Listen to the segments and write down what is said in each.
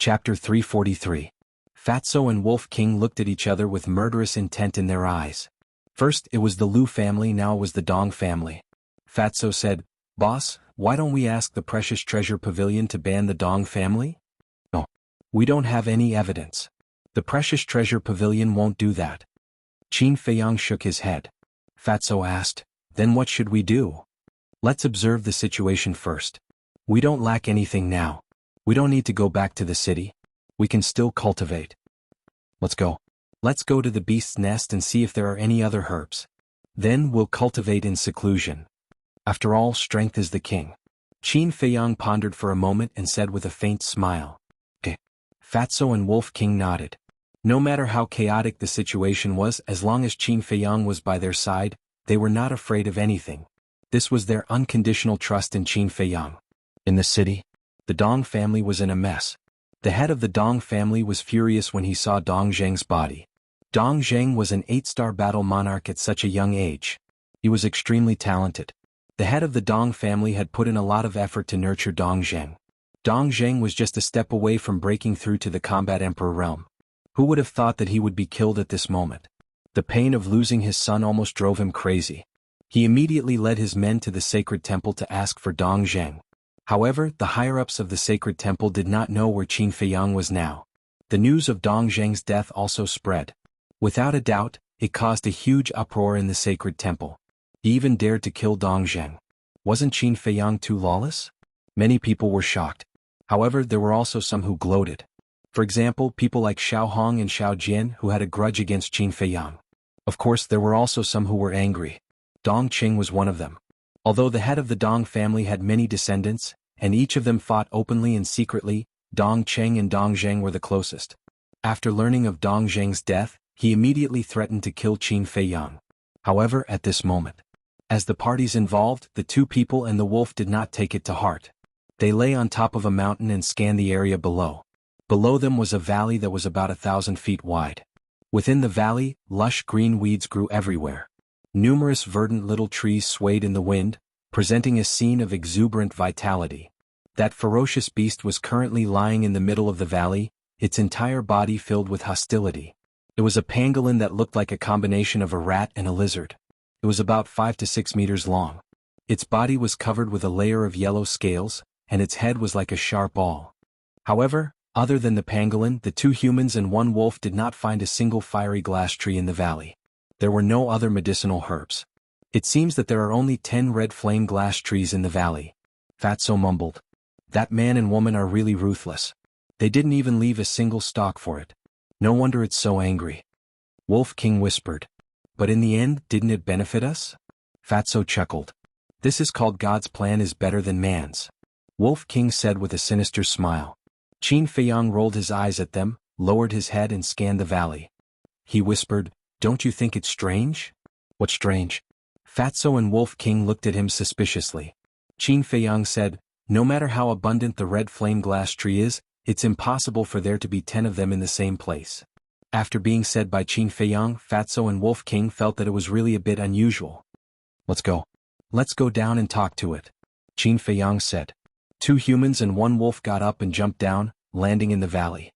Chapter 343. Fatso and Wolf King looked at each other with murderous intent in their eyes. First it was the Lu family, now it was the Dong family. Fatso said, "Boss, why don't we ask the Precious Treasure Pavilion to ban the Dong family?" "No. We don't have any evidence. The Precious Treasure Pavilion won't do that." Qin Feiyang shook his head. Fatso asked, "Then what should we do?" "Let's observe the situation first. We don't lack anything now. We don't need to go back to the city. We can still cultivate. Let's go. Let's go to the beast's nest and see if there are any other herbs. Then we'll cultivate in seclusion. After all, strength is the king." Qin Feiyang pondered for a moment and said with a faint smile, "Okay." Fatso and Wolf King nodded. No matter how chaotic the situation was, as long as Qin Feiyang was by their side, they were not afraid of anything. This was their unconditional trust in Qin Feiyang. In the city, the Dong family was in a mess. The head of the Dong family was furious when he saw Dong Zheng's body. Dong Zheng was an 8-star battle monarch at such a young age. He was extremely talented. The head of the Dong family had put in a lot of effort to nurture Dong Zheng. Dong Zheng was just a step away from breaking through to the combat emperor realm. Who would have thought that he would be killed at this moment? The pain of losing his son almost drove him crazy. He immediately led his men to the sacred temple to ask for Dong Zheng. However, the higher-ups of the sacred temple did not know where Qin Feiyang was now. The news of Dong Zheng's death also spread. Without a doubt, it caused a huge uproar in the sacred temple. He even dared to kill Dong Zheng. Wasn't Qin Feiyang too lawless? Many people were shocked. However, there were also some who gloated. For example, people like Xiao Hong and Xiao Jian who had a grudge against Qin Feiyang. Of course, there were also some who were angry. Dong Qing was one of them. Although the head of the Dong family had many descendants, and each of them fought openly and secretly, Dong Cheng and Dong Zheng were the closest. After learning of Dong Zheng's death, he immediately threatened to kill Qin Feiyang. However, at this moment, as the parties involved, the two people and the wolf did not take it to heart. They lay on top of a mountain and scanned the area below. Below them was a valley that was about 1,000 feet wide. Within the valley, lush green weeds grew everywhere. Numerous verdant little trees swayed in the wind, presenting a scene of exuberant vitality. That ferocious beast was currently lying in the middle of the valley, its entire body filled with hostility. It was a pangolin that looked like a combination of a rat and a lizard. It was about 5 to 6 meters long. Its body was covered with a layer of yellow scales, and its head was like a sharp awl. However, other than the pangolin, the 2 humans and 1 wolf did not find a single fiery glass tree in the valley. There were no other medicinal herbs. It seems that there are only 10 red flame glass trees in the valley. Fatso mumbled. That man and woman are really ruthless. They didn't even leave a single stalk for it. No wonder it's so angry. Wolf King whispered. But in the end, didn't it benefit us? Fatso chuckled. This is called God's plan is better than man's. Wolf King said with a sinister smile. Qin Feiyang rolled his eyes at them, lowered his head and scanned the valley. He whispered, "Don't you think it's strange?" "What's strange?" Fatso and Wolf King looked at him suspiciously. Qin Feiyang said, "No matter how abundant the red flame glass tree is, it's impossible for there to be 10 of them in the same place." After being said by Qin Feiyang, Fatso and Wolf King felt that it was really a bit unusual. "Let's go. Let's go down and talk to it," Qin Feiyang said. 2 humans and 1 wolf got up and jumped down, landing in the valley.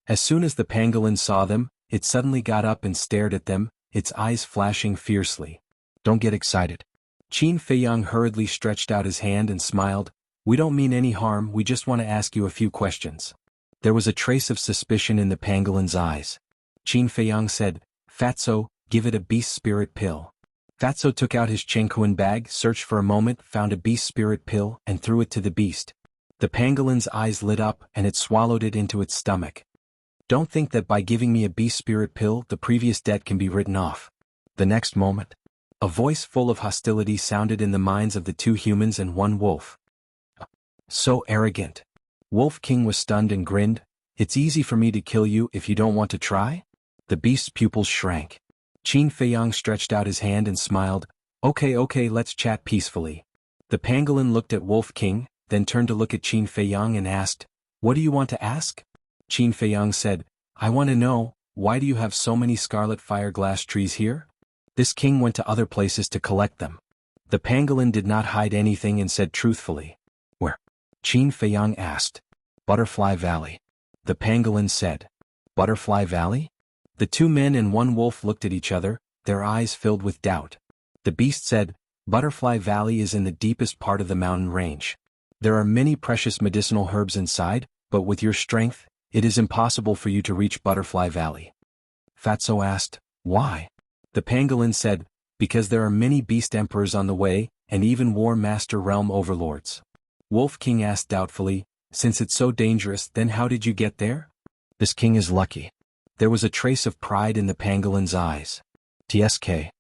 As soon as the pangolin saw them, it suddenly got up and stared at them, its eyes flashing fiercely. "Don't get excited." Qin Feiyang hurriedly stretched out his hand and smiled. "We don't mean any harm, we just want to ask you a few questions." There was a trace of suspicion in the pangolin's eyes. Qin Feiyang said, "Fatso, give it a beast spirit pill." Fatso took out his Chengkuan bag, searched for a moment, found a beast spirit pill, and threw it to the beast. The pangolin's eyes lit up and it swallowed it into its stomach. "Don't think that by giving me a beast spirit pill the previous debt can be written off." The next moment, a voice full of hostility sounded in the minds of the 2 humans and 1 wolf. "So arrogant." Wolf King was stunned and grinned. "It's easy for me to kill you if you don't want to try?" The beast's pupils shrank. Qin Feiyang stretched out his hand and smiled. Okay, let's chat peacefully." The pangolin looked at Wolf King, then turned to look at Qin Feiyang and asked, "What do you want to ask?" Qin Feiyang said, "I want to know, why do you have so many scarlet fire glass trees here?" This king went to other places to collect them. The pangolin did not hide anything and said truthfully. "Where?" Qin Feiyang asked. Butterfly Valley. The pangolin said. Butterfly Valley? The two men and one wolf looked at each other, their eyes filled with doubt. The beast said, Butterfly Valley is in the deepest part of the mountain range. There are many precious medicinal herbs inside, but with your strength, it is impossible for you to reach Butterfly Valley. Fatso asked, why? The pangolin said, because there are many beast emperors on the way, and even war master realm overlords. Wolf King asked doubtfully, since it's so dangerous, then how did you get there? This king is lucky. There was a trace of pride in the pangolin's eyes. TSK.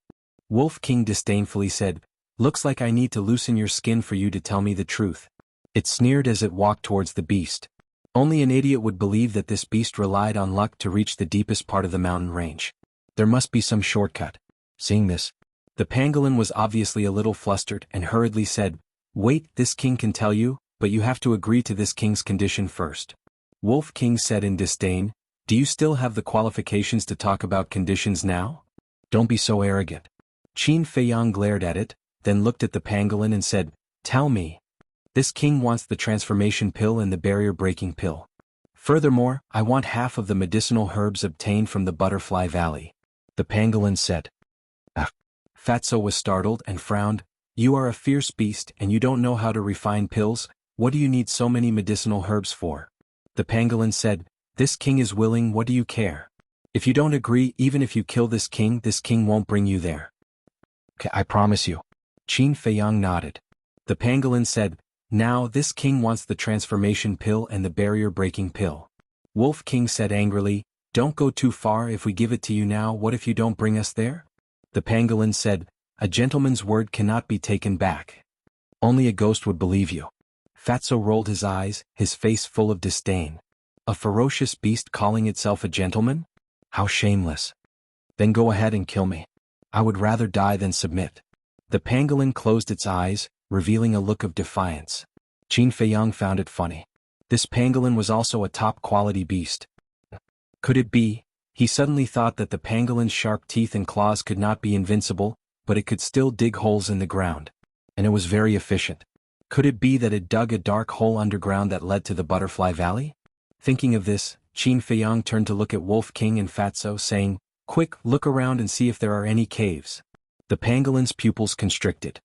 Wolf King disdainfully said, looks like I need to loosen your skin for you to tell me the truth. It sneered as it walked towards the beast. Only an idiot would believe that this beast relied on luck to reach the deepest part of the mountain range. There must be some shortcut. Seeing this, the pangolin was obviously a little flustered and hurriedly said, wait, this king can tell you, but you have to agree to this king's condition first. Wolf King said in disdain, do you still have the qualifications to talk about conditions now? Don't be so arrogant. Qin Feiyang glared at it, then looked at the pangolin and said, tell me. This king wants the transformation pill and the barrier-breaking pill. Furthermore, I want half of the medicinal herbs obtained from the Butterfly Valley. The pangolin said. Fatso was startled and frowned. You are a fierce beast and you don't know how to refine pills, what do you need so many medicinal herbs for? The pangolin said, this king is willing, what do you care? If you don't agree, even if you kill this king won't bring you there. Okay, I promise you. Qin Feiyang nodded. The pangolin said, now this king wants the transformation pill and the barrier-breaking pill. Wolf King said angrily, don't go too far, if we give it to you now, what if you don't bring us there? The pangolin said, a gentleman's word cannot be taken back. Only a ghost would believe you. Fatso rolled his eyes, his face full of disdain. A ferocious beast calling itself a gentleman? How shameless. Then go ahead and kill me. I would rather die than submit. The pangolin closed its eyes, revealing a look of defiance. Qin Feiyang found it funny. This pangolin was also a top-quality beast. Could it be? He suddenly thought that the pangolin's sharp teeth and claws could not be invincible, but it could still dig holes in the ground. And it was very efficient. Could it be that it dug a dark hole underground that led to the Butterfly Valley? Thinking of this, Qin Feiyang turned to look at Wolf King and Fatso, saying, quick, look around and see if there are any caves. The pangolin's pupils constricted.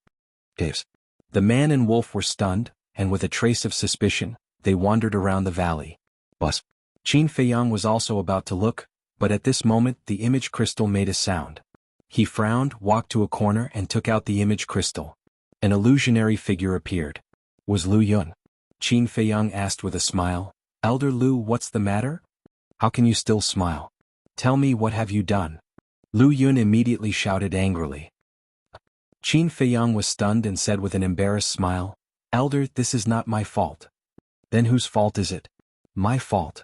Caves. The man and wolf were stunned, and with a trace of suspicion, they wandered around the valley. Buzz. Qin Feiyang was also about to look, but at this moment the image crystal made a sound. He frowned, walked to a corner and took out the image crystal. An illusionary figure appeared. Was Lu Yun? Qin Feiyang asked with a smile. Elder Lu, what's the matter? How can you still smile? Tell me, what have you done? Lu Yun immediately shouted angrily. Qin Feiyang was stunned and said with an embarrassed smile, Elder, this is not my fault. Then whose fault is it? My fault.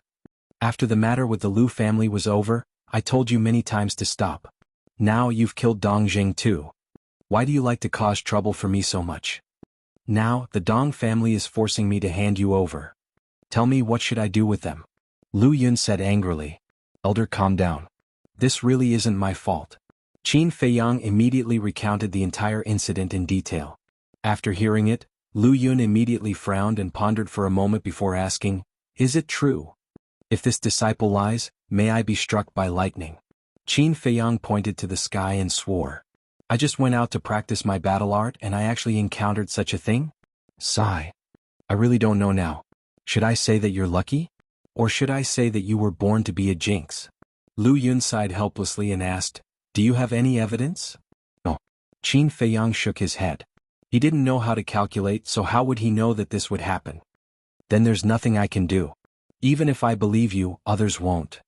After the matter with the Lu family was over, I told you many times to stop. Now you've killed Dong Jing too. Why do you like to cause trouble for me so much? Now, the Dong family is forcing me to hand you over. Tell me, what should I do with them? Lu Yun said angrily. Elder, calm down. This really isn't my fault. Qin Feiyang immediately recounted the entire incident in detail. After hearing it, Lu Yun immediately frowned and pondered for a moment before asking, is it true? If this disciple lies, may I be struck by lightning. Qin Feiyang pointed to the sky and swore. I just went out to practice my battle art and I actually encountered such a thing? Sigh. I really don't know now. Should I say that you're lucky? Or should I say that you were born to be a jinx? Lu Yun sighed helplessly and asked, do you have any evidence? No. Qin Feiyang shook his head. He didn't know how to calculate, so how would he know that this would happen? Then there's nothing I can do. Even if I believe you, others won't.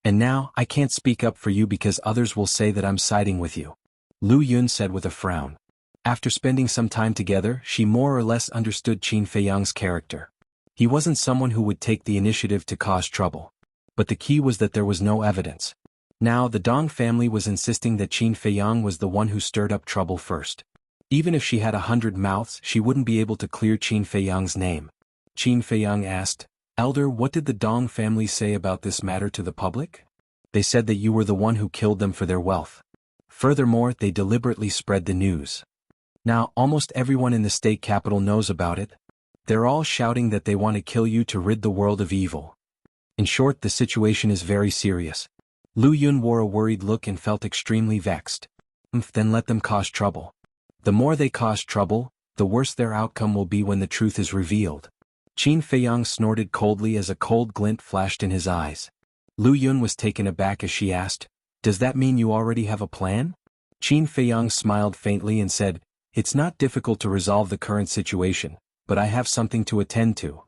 And now, I can't speak up for you because others will say that I'm siding with you. Lu Yun said with a frown. After spending some time together, she more or less understood Qin Feiyang's character. He wasn't someone who would take the initiative to cause trouble. But the key was that there was no evidence. Now the Dong family was insisting that Qin Feiyang was the one who stirred up trouble first. Even if she had 100 mouths, she wouldn't be able to clear Qin Feiyang's name. Qin Feiyang asked, Elder, what did the Dong family say about this matter to the public? They said that you were the one who killed them for their wealth. Furthermore, they deliberately spread the news. Now, almost everyone in the state capital knows about it. They're all shouting that they want to kill you to rid the world of evil. In short, the situation is very serious. Lu Yun wore a worried look and felt extremely vexed. Then let them cause trouble. The more they cause trouble, the worse their outcome will be when the truth is revealed. Qin Feiyang snorted coldly as a cold glint flashed in his eyes. Lu Yun was taken aback as she asked, "Does that mean you already have a plan?" Qin Feiyang smiled faintly and said, "It's not difficult to resolve the current situation, but I have something to attend to."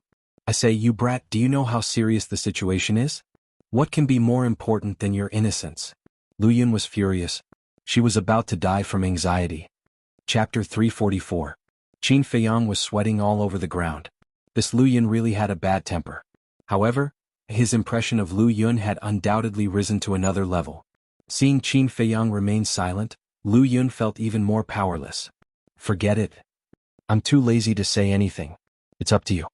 "I say, you brat, do you know how serious the situation is? What can be more important than your innocence?" Lu Yun was furious. She was about to die from anxiety. Chapter 344. Qin Feiyang was sweating all over the ground. This Lu Yun really had a bad temper. However, his impression of Lu Yun had undoubtedly risen to another level. Seeing Qin Feiyang remain silent, Lu Yun felt even more powerless. "Forget it. I'm too lazy to say anything. It's up to you.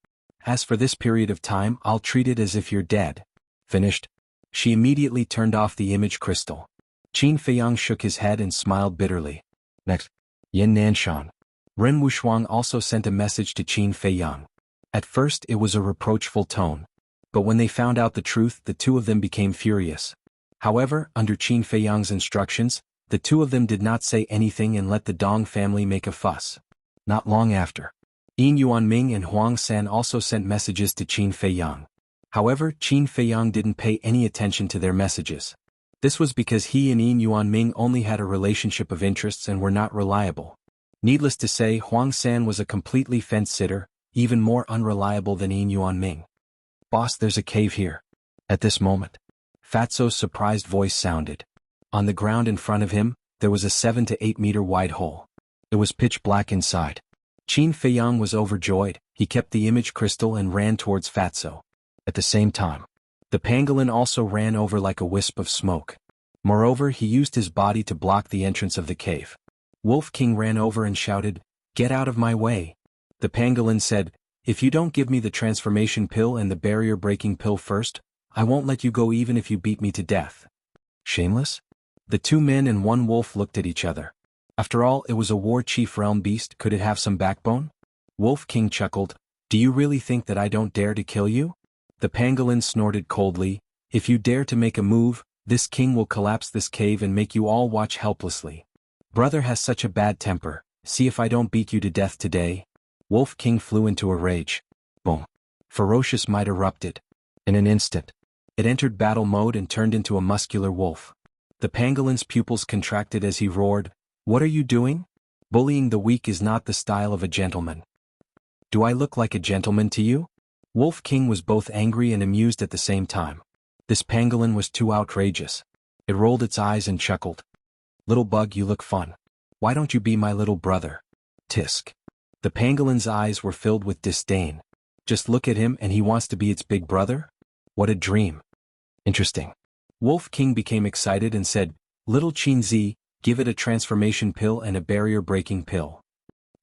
As for this period of time, I'll treat it as if you're dead." Finished? She immediately turned off the image crystal. Qin Feiyang shook his head and smiled bitterly. Next. Yin Nanshan. Ren Wushuang also sent a message to Qin Feiyang. At first it was a reproachful tone. But when they found out the truth, the two of them became furious. However, under Qin Feiyang's instructions, the two of them did not say anything and let the Dong family make a fuss. Not long after, Yin Yuanming and Huang San also sent messages to Qin Feiyang. However, Qin Feiyang didn't pay any attention to their messages. This was because he and Yin Yuanming only had a relationship of interests and were not reliable. Needless to say, Huang San was a completely fence-sitter, even more unreliable than Yin Yuanming. "Boss, there's a cave here." At this moment, Fatso's surprised voice sounded. On the ground in front of him, there was a 7 to 8 meter wide hole. It was pitch black inside. Qin Feiyang was overjoyed. He kept the image crystal and ran towards Fatso. At the same time, the pangolin also ran over like a wisp of smoke. Moreover, he used his body to block the entrance of the cave. Wolf King ran over and shouted, "Get out of my way." The pangolin said, "If you don't give me the transformation pill and the barrier-breaking pill first, I won't let you go even if you beat me to death." Shameless? The two men and one wolf looked at each other. After all, it was a war chief realm beast. Could it have some backbone? Wolf King chuckled, "Do you really think that I don't dare to kill you?" The pangolin snorted coldly, "If you dare to make a move, this king will collapse this cave and make you all watch helplessly. Brother has such a bad temper, see if I don't beat you to death today." Wolf King flew into a rage. Boom. Ferocious might erupted. In an instant, it entered battle mode and turned into a muscular wolf. The pangolin's pupils contracted as he roared, "What are you doing? Bullying the weak is not the style of a gentleman." "Do I look like a gentleman to you?" Wolf King was both angry and amused at the same time. This pangolin was too outrageous. It rolled its eyes and chuckled. "Little bug, you look fun. Why don't you be my little brother?" Tisk. The pangolin's eyes were filled with disdain. Just look at him and he wants to be its big brother? What a dream. Interesting. Wolf King became excited and said, "Little Qin, give it a transformation pill and a barrier-breaking pill."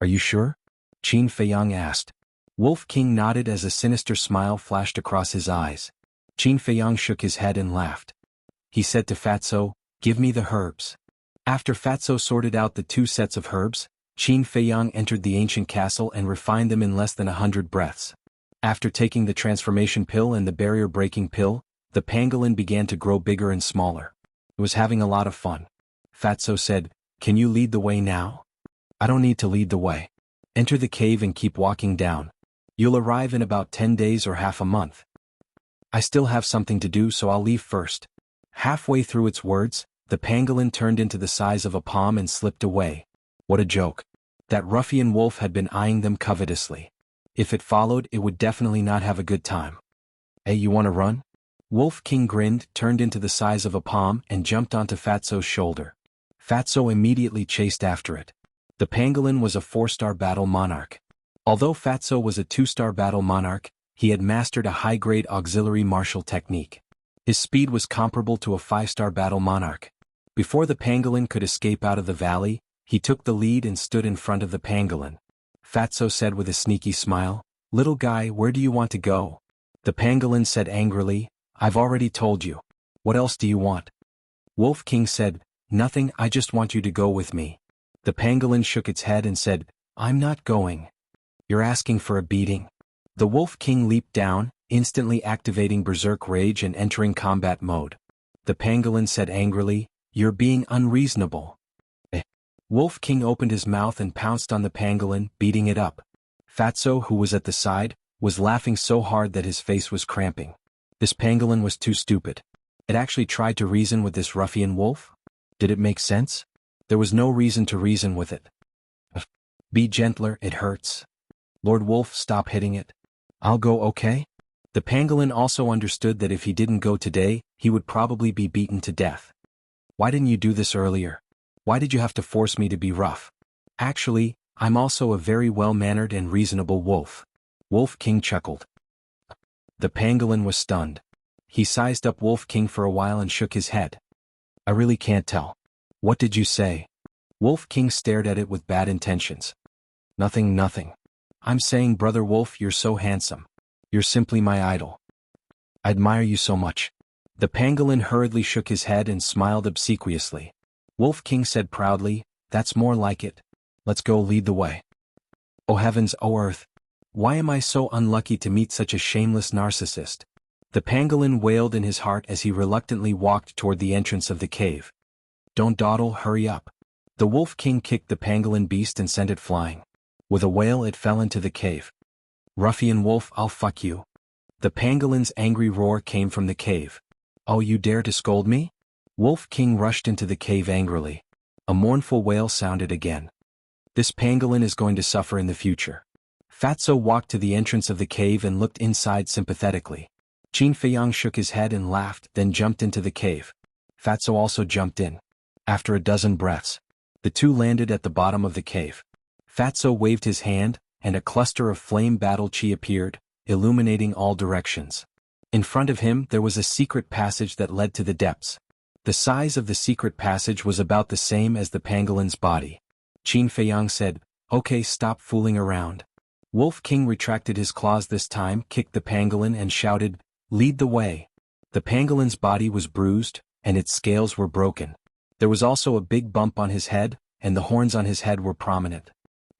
"Are you sure?" Qin Feiyang asked. Wolf King nodded as a sinister smile flashed across his eyes. Qin Feiyang shook his head and laughed. He said to Fatso, "Give me the herbs." After Fatso sorted out the 2 sets of herbs, Qin Feiyang entered the ancient castle and refined them in less than 100 breaths. After taking the transformation pill and the barrier-breaking pill, the pangolin began to grow bigger and smaller. It was having a lot of fun. Fatso said, "Can you lead the way now?" "I don't need to lead the way. Enter the cave and keep walking down. You'll arrive in about 10 days or half a month." "I still have something to do, so I'll leave first." Halfway through its words, the pangolin turned into the size of a palm and slipped away. What a joke. That ruffian wolf had been eyeing them covetously. If it followed, it would definitely not have a good time. "Hey, you want to run?" Wolf King grinned, turned into the size of a palm, and jumped onto Fatso's shoulder. Fatso immediately chased after it. The pangolin was a 4-star battle monarch. Although Fatso was a 2-star battle monarch, he had mastered a high-grade auxiliary martial technique. His speed was comparable to a 5-star battle monarch. Before the pangolin could escape out of the valley, he took the lead and stood in front of the pangolin. Fatso said with a sneaky smile, "Little guy, where do you want to go?" The pangolin said angrily, "I've already told you. What else do you want?" Wolf King said, "Nothing, I just want you to go with me." The pangolin shook its head and said, "I'm not going." You're asking for a beating? The Wolf King leaped down, instantly activating Berserk Rage and entering combat mode. The pangolin said angrily, "You're being unreasonable." Wolf King opened his mouth and pounced on the pangolin, beating it up. Fatso, who was at the side, was laughing so hard that his face was cramping. This pangolin was too stupid. It actually tried to reason with this ruffian wolf? Did it make sense? There was no reason to reason with it. Be gentler, it hurts. Lord Wolf, stop hitting it. I'll go, okay? The pangolin also understood that if he didn't go today, he would probably be beaten to death. Why didn't you do this earlier? Why did you have to force me to be rough? Actually, I'm also a very well-mannered and reasonable wolf. Wolf King chuckled. The pangolin was stunned. He sized up Wolf King for a while and shook his head. I really can't tell. What did you say? Wolf King stared at it with bad intentions. Nothing. I'm saying, Brother Wolf, you're so handsome. You're simply my idol. I admire you so much. The pangolin hurriedly shook his head and smiled obsequiously. Wolf King said proudly, that's more like it. Let's go, lead the way. Oh heavens, oh earth. Why am I so unlucky to meet such a shameless narcissist? The pangolin wailed in his heart as he reluctantly walked toward the entrance of the cave. Don't dawdle, hurry up. The Wolf King kicked the pangolin beast and sent it flying. With a wail it fell into the cave. Ruffian wolf, I'll fuck you. The pangolin's angry roar came from the cave. Oh, you dare to scold me? Wolf King rushed into the cave angrily. A mournful wail sounded again. This pangolin is going to suffer in the future. Fatso walked to the entrance of the cave and looked inside sympathetically. Qin Feiyang shook his head and laughed, then jumped into the cave. Fatso also jumped in. After a dozen breaths, the two landed at the bottom of the cave. Fatso waved his hand, and a cluster of flame battle chi appeared, illuminating all directions. In front of him there was a secret passage that led to the depths. The size of the secret passage was about the same as the pangolin's body. Qin Feiyang said, okay, stop fooling around. Wolf King retracted his claws this time, kicked the pangolin and shouted, lead the way. The pangolin's body was bruised, and its scales were broken. There was also a big bump on his head, and the horns on his head were prominent.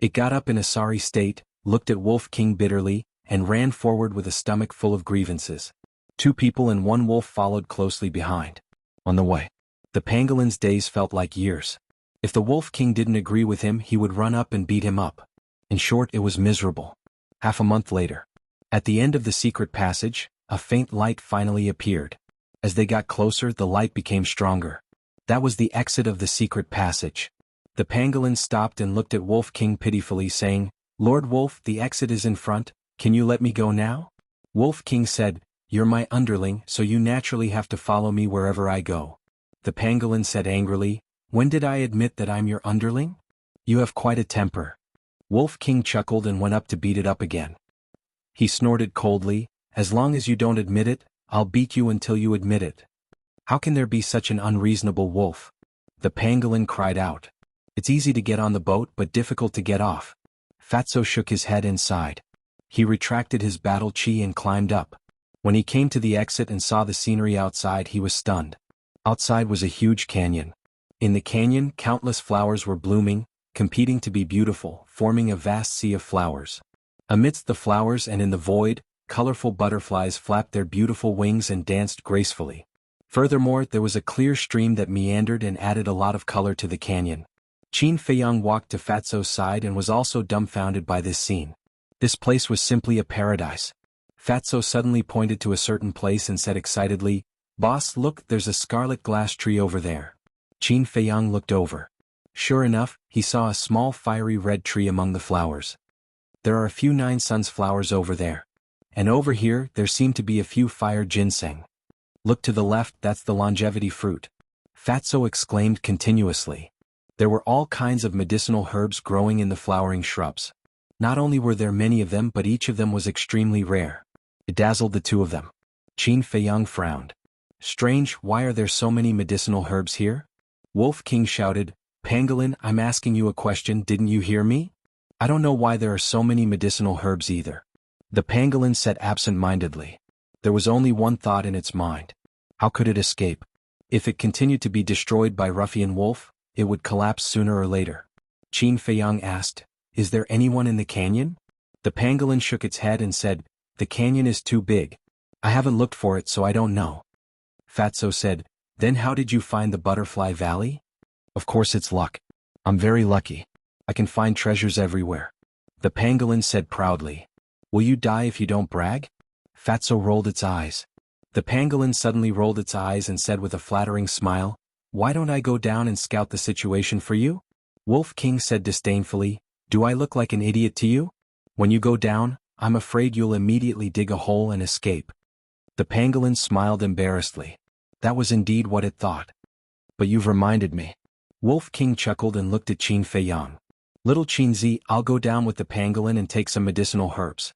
It got up in a sorry state, looked at Wolf King bitterly, and ran forward with a stomach full of grievances. 2 people and 1 wolf followed closely behind. On the way, the pangolin's days felt like years. If the Wolf King didn't agree with him, he would run up and beat him up. In short, it was miserable. Half a month later, at the end of the secret passage, a faint light finally appeared. As they got closer, the light became stronger. That was the exit of the secret passage. The pangolin stopped and looked at Wolf King pitifully, saying, Lord Wolf, the exit is in front, can you let me go now? Wolf King said, you're my underling, so you naturally have to follow me wherever I go. The pangolin said angrily, when did I admit that I'm your underling? You have quite a temper. Wolf King chuckled and went up to beat it up again. He snorted coldly, as long as you don't admit it, I'll beat you until you admit it. How can there be such an unreasonable wolf? The pangolin cried out. It's easy to get on the boat but difficult to get off. Fatso shook his head and sighed. He retracted his battle chi and climbed up. When he came to the exit and saw the scenery outside, he was stunned. Outside was a huge canyon. In the canyon, countless flowers were blooming, competing to be beautiful, forming a vast sea of flowers. Amidst the flowers and in the void, colorful butterflies flapped their beautiful wings and danced gracefully. Furthermore, there was a clear stream that meandered and added a lot of color to the canyon. Qin Feiyang walked to Fatso's side and was also dumbfounded by this scene. This place was simply a paradise. Fatso suddenly pointed to a certain place and said excitedly, Boss, look, there's a scarlet glass tree over there. Qin Feiyang looked over. Sure enough, he saw a small fiery red tree among the flowers. There are a few 9 suns flowers over there. And over here, there seem to be a few fire ginseng. Look to the left, that's the longevity fruit. Fatso exclaimed continuously. There were all kinds of medicinal herbs growing in the flowering shrubs. Not only were there many of them, but each of them was extremely rare. It dazzled the 2 of them. Qin Feiyang frowned. Strange, why are there so many medicinal herbs here? Wolf King shouted, Pangolin, I'm asking you a question, didn't you hear me? I don't know why there are so many medicinal herbs either. The pangolin said absent-mindedly. There was only one thought in its mind. How could it escape? If it continued to be destroyed by ruffian wolf, it would collapse sooner or later. Qin Feiyang asked, is there anyone in the canyon? The pangolin shook its head and said, "The canyon is too big. I haven't looked for it so I don't know." Fatso said, "Then how did you find the Butterfly Valley?" "Of course it's luck. I'm very lucky. I can find treasures everywhere," the pangolin said proudly. "Will you die if you don't brag?" Fatso rolled its eyes. The pangolin suddenly rolled its eyes and said with a flattering smile, "Why don't I go down and scout the situation for you?" Wolf King said disdainfully, "Do I look like an idiot to you? When you go down, I'm afraid you'll immediately dig a hole and escape." The pangolin smiled embarrassedly. That was indeed what it thought. "But you've reminded me." Wolf King chuckled and looked at Qin Fei Yang. "Little Qinzi, I'll go down with the pangolin and take some medicinal herbs."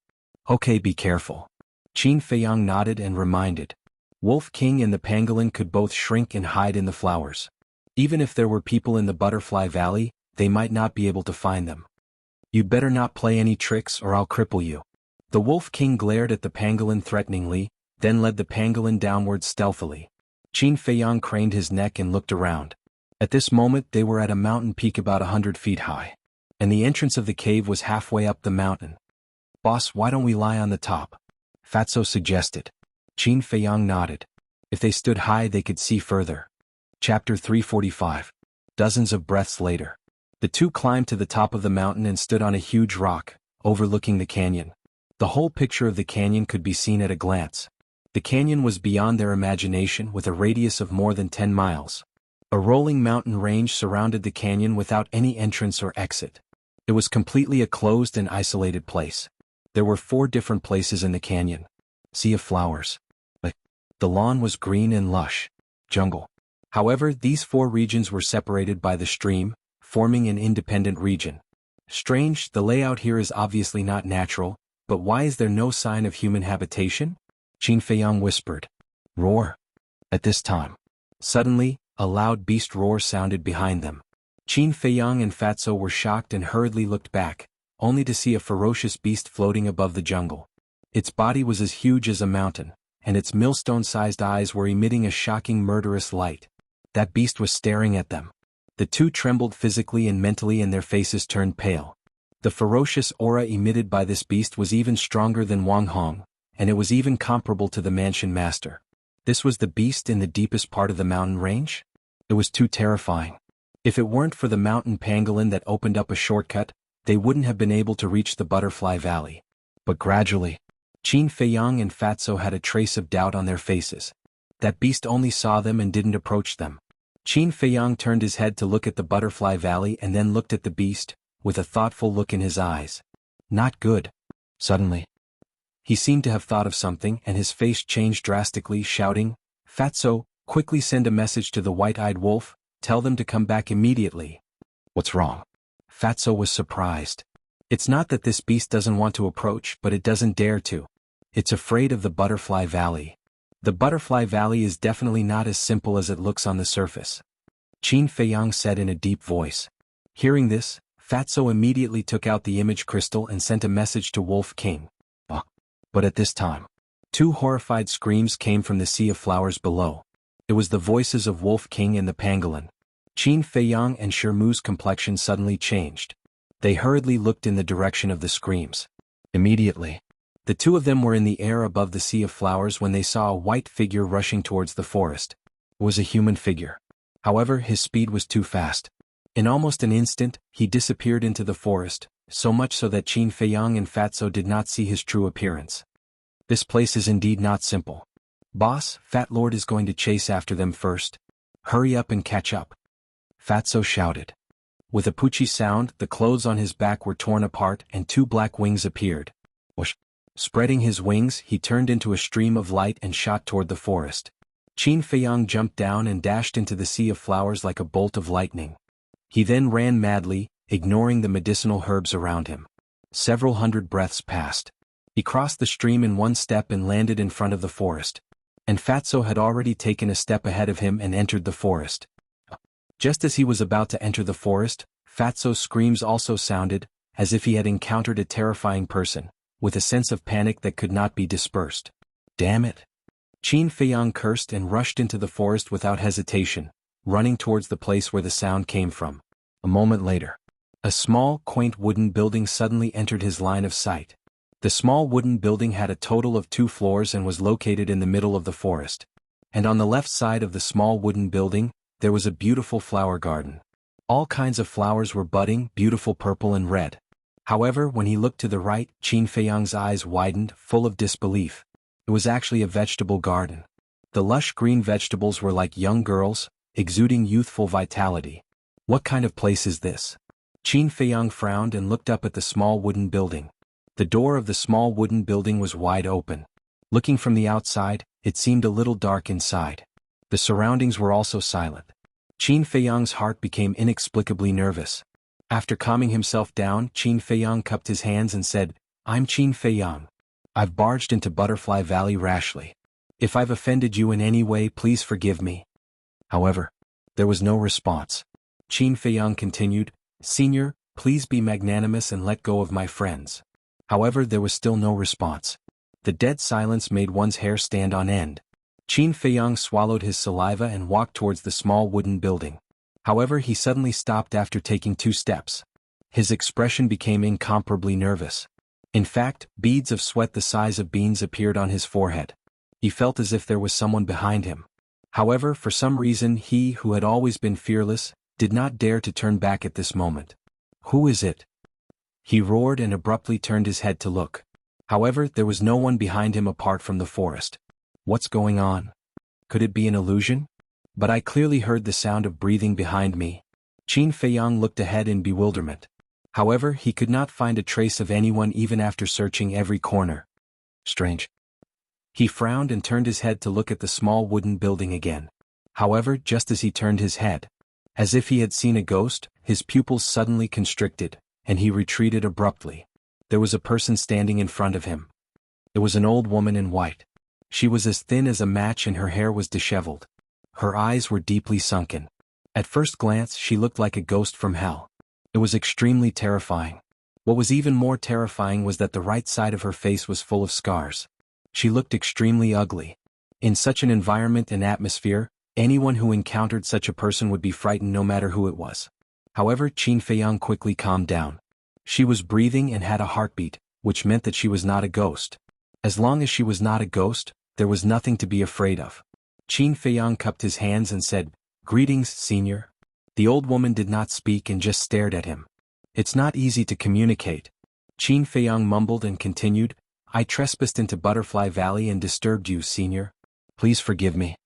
"Okay, be careful." Qin Fei Yang nodded and reminded. Wolf King and the pangolin could both shrink and hide in the flowers. Even if there were people in the Butterfly Valley, they might not be able to find them. "You'd better not play any tricks or I'll cripple you." The Wolf King glared at the pangolin threateningly, then led the pangolin downward stealthily. Qin Fei Yang craned his neck and looked around. At this moment they were at a mountain peak about 100 feet high. And the entrance of the cave was halfway up the mountain. "Boss, why don't we lie on the top?" Fatso suggested. Qin Fei Yang nodded. If they stood high they could see further. Chapter 345. Dozens of breaths later. The two climbed to the top of the mountain and stood on a huge rock, overlooking the canyon. The whole picture of the canyon could be seen at a glance. The canyon was beyond their imagination with a radius of more than 10 miles. A rolling mountain range surrounded the canyon without any entrance or exit. It was completely a closed and isolated place. There were 4 different places in the canyon. Sea of flowers. The lawn was green and lush. Jungle. However, these 4 regions were separated by the stream, forming an independent region. Strange, the layout here is obviously not natural, but why is there no sign of human habitation? Qin Fei Yang whispered. "Roar." At this time. Suddenly, a loud beast roar sounded behind them. Qin Fei Yang and Fatso were shocked and hurriedly looked back, only to see a ferocious beast floating above the jungle. Its body was as huge as a mountain, and its millstone-sized eyes were emitting a shocking murderous light. That beast was staring at them. The two trembled physically and mentally and their faces turned pale. The ferocious aura emitted by this beast was even stronger than Wang Hong, and it was even comparable to the mansion master. This was the beast in the deepest part of the mountain range? It was too terrifying. If it weren't for the mountain pangolin that opened up a shortcut, they wouldn't have been able to reach the Butterfly Valley. But gradually, Qin Fei Yang and Fatso had a trace of doubt on their faces. That beast only saw them and didn't approach them. Qin Fei Yang turned his head to look at the Butterfly Valley and then looked at the beast, with a thoughtful look in his eyes. Not good. Suddenly, he seemed to have thought of something and his face changed drastically, shouting, "Fatso, quickly send a message to the white-eyed wolf, tell them to come back immediately." "What's wrong?" Fatso was surprised. "It's not that this beast doesn't want to approach, but it doesn't dare to. It's afraid of the Butterfly Valley. The Butterfly Valley is definitely not as simple as it looks on the surface," Qin Fei Yang said in a deep voice. Hearing this, Fatso immediately took out the image crystal and sent a message to Wolf King. But at this time, 2 horrified screams came from the sea of flowers below. It was the voices of Wolf King and the pangolin. Qin Fei Yang and Shermu's complexion suddenly changed. They hurriedly looked in the direction of the screams. Immediately, the 2 of them were in the air above the sea of flowers when they saw a white figure rushing towards the forest. It was a human figure. However, his speed was too fast. In almost an instant, he disappeared into the forest, so much so that Qin Fei Yang and Fatso did not see his true appearance. This place is indeed not simple. "Boss, Fat Lord is going to chase after them first. Hurry up and catch up," Fatso shouted. With a poochie sound, the clothes on his back were torn apart and 2 black wings appeared. Whoosh! Spreading his wings, he turned into a stream of light and shot toward the forest. Qin Fei Yang jumped down and dashed into the sea of flowers like a bolt of lightning. He then ran madly, ignoring the medicinal herbs around him. Several hundred breaths passed. He crossed the stream in one step and landed in front of the forest. And Fatso had already taken a step ahead of him and entered the forest. Just as he was about to enter the forest, Fatso's screams also sounded, as if he had encountered a terrifying person, with a sense of panic that could not be dispersed. "Damn it!" Qin Fei Yang cursed and rushed into the forest without hesitation, running towards the place where the sound came from. A moment later, A small, quaint wooden building suddenly entered his line of sight. The small wooden building had a total of 2 floors and was located in the middle of the forest. And on the left side of the small wooden building, there was a beautiful flower garden. All kinds of flowers were budding, beautiful purple and red. However, when he looked to the right, Qin Feiyang's eyes widened, full of disbelief. It was actually a vegetable garden. The lush green vegetables were like young girls, exuding youthful vitality. What kind of place is this? Qin Feiyang frowned and looked up at the small wooden building. The door of the small wooden building was wide open. Looking from the outside, it seemed a little dark inside. The surroundings were also silent. Qin Feiyang's heart became inexplicably nervous. After calming himself down, Qin Feiyang cupped his hands and said, "I'm Qin Feiyang. I've barged into Butterfly Valley rashly. If I've offended you in any way, please forgive me." However, there was no response. Qin Feiyang continued, "Senior, please be magnanimous and let go of my friends." However, there was still no response. The dead silence made one's hair stand on end. Qin Feiyang swallowed his saliva and walked towards the small wooden building. However, he suddenly stopped after taking 2 steps. His expression became incomparably nervous. In fact, beads of sweat the size of beans appeared on his forehead. He felt as if there was someone behind him. However, for some reason he, who had always been fearless, did not dare to turn back at this moment. "Who is it?" He roared and abruptly turned his head to look. However, there was no one behind him apart from the forest. What's going on? Could it be an illusion? But I clearly heard the sound of breathing behind me. Qin Feiyang looked ahead in bewilderment. However, he could not find a trace of anyone even after searching every corner. Strange. He frowned and turned his head to look at the small wooden building again. However, just as he turned his head, as if he had seen a ghost, his pupils suddenly constricted, and he retreated abruptly. There was a person standing in front of him. It was an old woman in white. She was as thin as a match and her hair was disheveled. Her eyes were deeply sunken. At first glance, she looked like a ghost from hell. It was extremely terrifying. What was even more terrifying was that the right side of her face was full of scars. She looked extremely ugly. In such an environment and atmosphere, anyone who encountered such a person would be frightened no matter who it was. However, Qin Feiyang quickly calmed down. She was breathing and had a heartbeat, which meant that she was not a ghost. As long as she was not a ghost, there was nothing to be afraid of. Qin Feiyang cupped his hands and said, "Greetings, senior." The old woman did not speak and just stared at him. "It's not easy to communicate." Qin Feiyang mumbled and continued, "I trespassed into Butterfly Valley and disturbed you, senior. Please forgive me."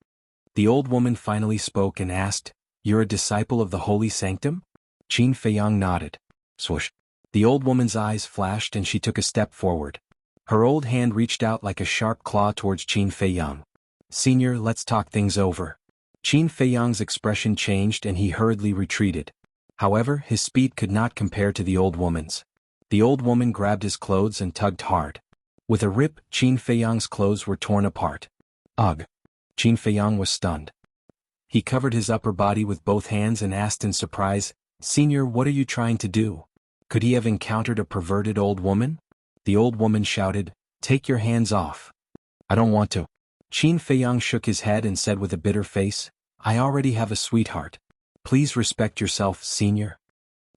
The old woman finally spoke and asked, "You're a disciple of the Holy Sanctum?" Qin Feiyang nodded. Swoosh. The old woman's eyes flashed and she took a step forward. Her old hand reached out like a sharp claw towards Qin Feiyang. "Senior, let's talk things over." Qin Feiyang's expression changed and he hurriedly retreated. However, his speed could not compare to the old woman's. The old woman grabbed his clothes and tugged hard. With a rip, Qin Feiyang's clothes were torn apart. Ugh! Qin Feiyang was stunned. He covered his upper body with both hands and asked in surprise, "Senior, what are you trying to do?" Could he have encountered a perverted old woman? The old woman shouted, "Take your hands off." "I don't want to." Qin Feiyang shook his head and said with a bitter face, "I already have a sweetheart. Please respect yourself, senior."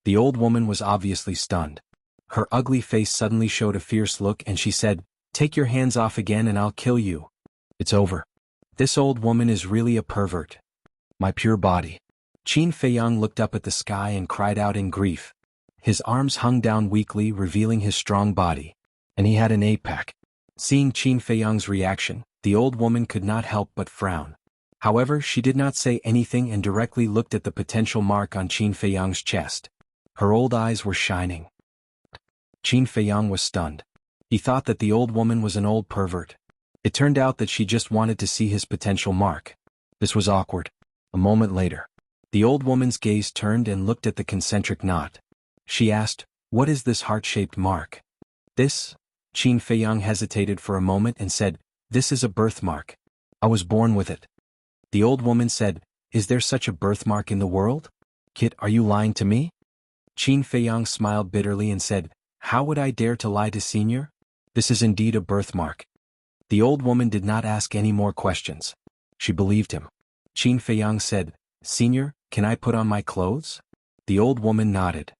The old woman was obviously stunned. Her ugly face suddenly showed a fierce look and she said, "Take your hands off again and I'll kill you." "It's over. This old woman is really a pervert. My pure body." Qin Feiyang looked up at the sky and cried out in grief. His arms hung down weakly, revealing his strong body. And he had an 8-pack. Seeing Qin Feiyang's reaction, the old woman could not help but frown. However, she did not say anything and directly looked at the potential mark on Qin Feiyang's chest. Her old eyes were shining. Qin Feiyang was stunned. He thought that the old woman was an old pervert. It turned out that she just wanted to see his potential mark. This was awkward. A moment later, the old woman's gaze turned and looked at the concentric knot. She asked, "What is this heart-shaped mark?" "This?" Qin Feiyang hesitated for a moment and said, "This is a birthmark. I was born with it." The old woman said, "Is there such a birthmark in the world? Kit, are you lying to me?" Qin Feiyang smiled bitterly and said, "How would I dare to lie to senior? This is indeed a birthmark." The old woman did not ask any more questions. She believed him. Qin Feiyang said, "Senior, can I put on my clothes?" The old woman nodded.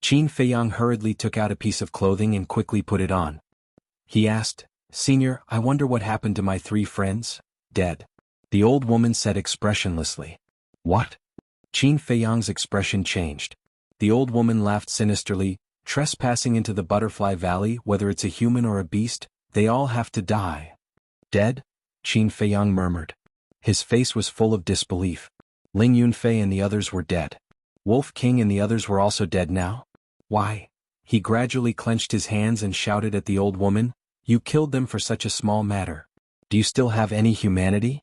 Qin Feiyang hurriedly took out a piece of clothing and quickly put it on. He asked, "Senior, I wonder what happened to my 3 friends? Dead." The old woman said expressionlessly. "What?" Qin Feiyang's expression changed. The old woman laughed sinisterly, "Trespassing into the Butterfly Valley, whether it's a human or a beast, they all have to die." "Dead?" Qin Feiyang murmured. His face was full of disbelief. Ling Yunfei and the others were dead. Wolf King and the others were also dead now? Why? He gradually clenched his hands and shouted at the old woman, "You killed them for such a small matter. Do you still have any humanity?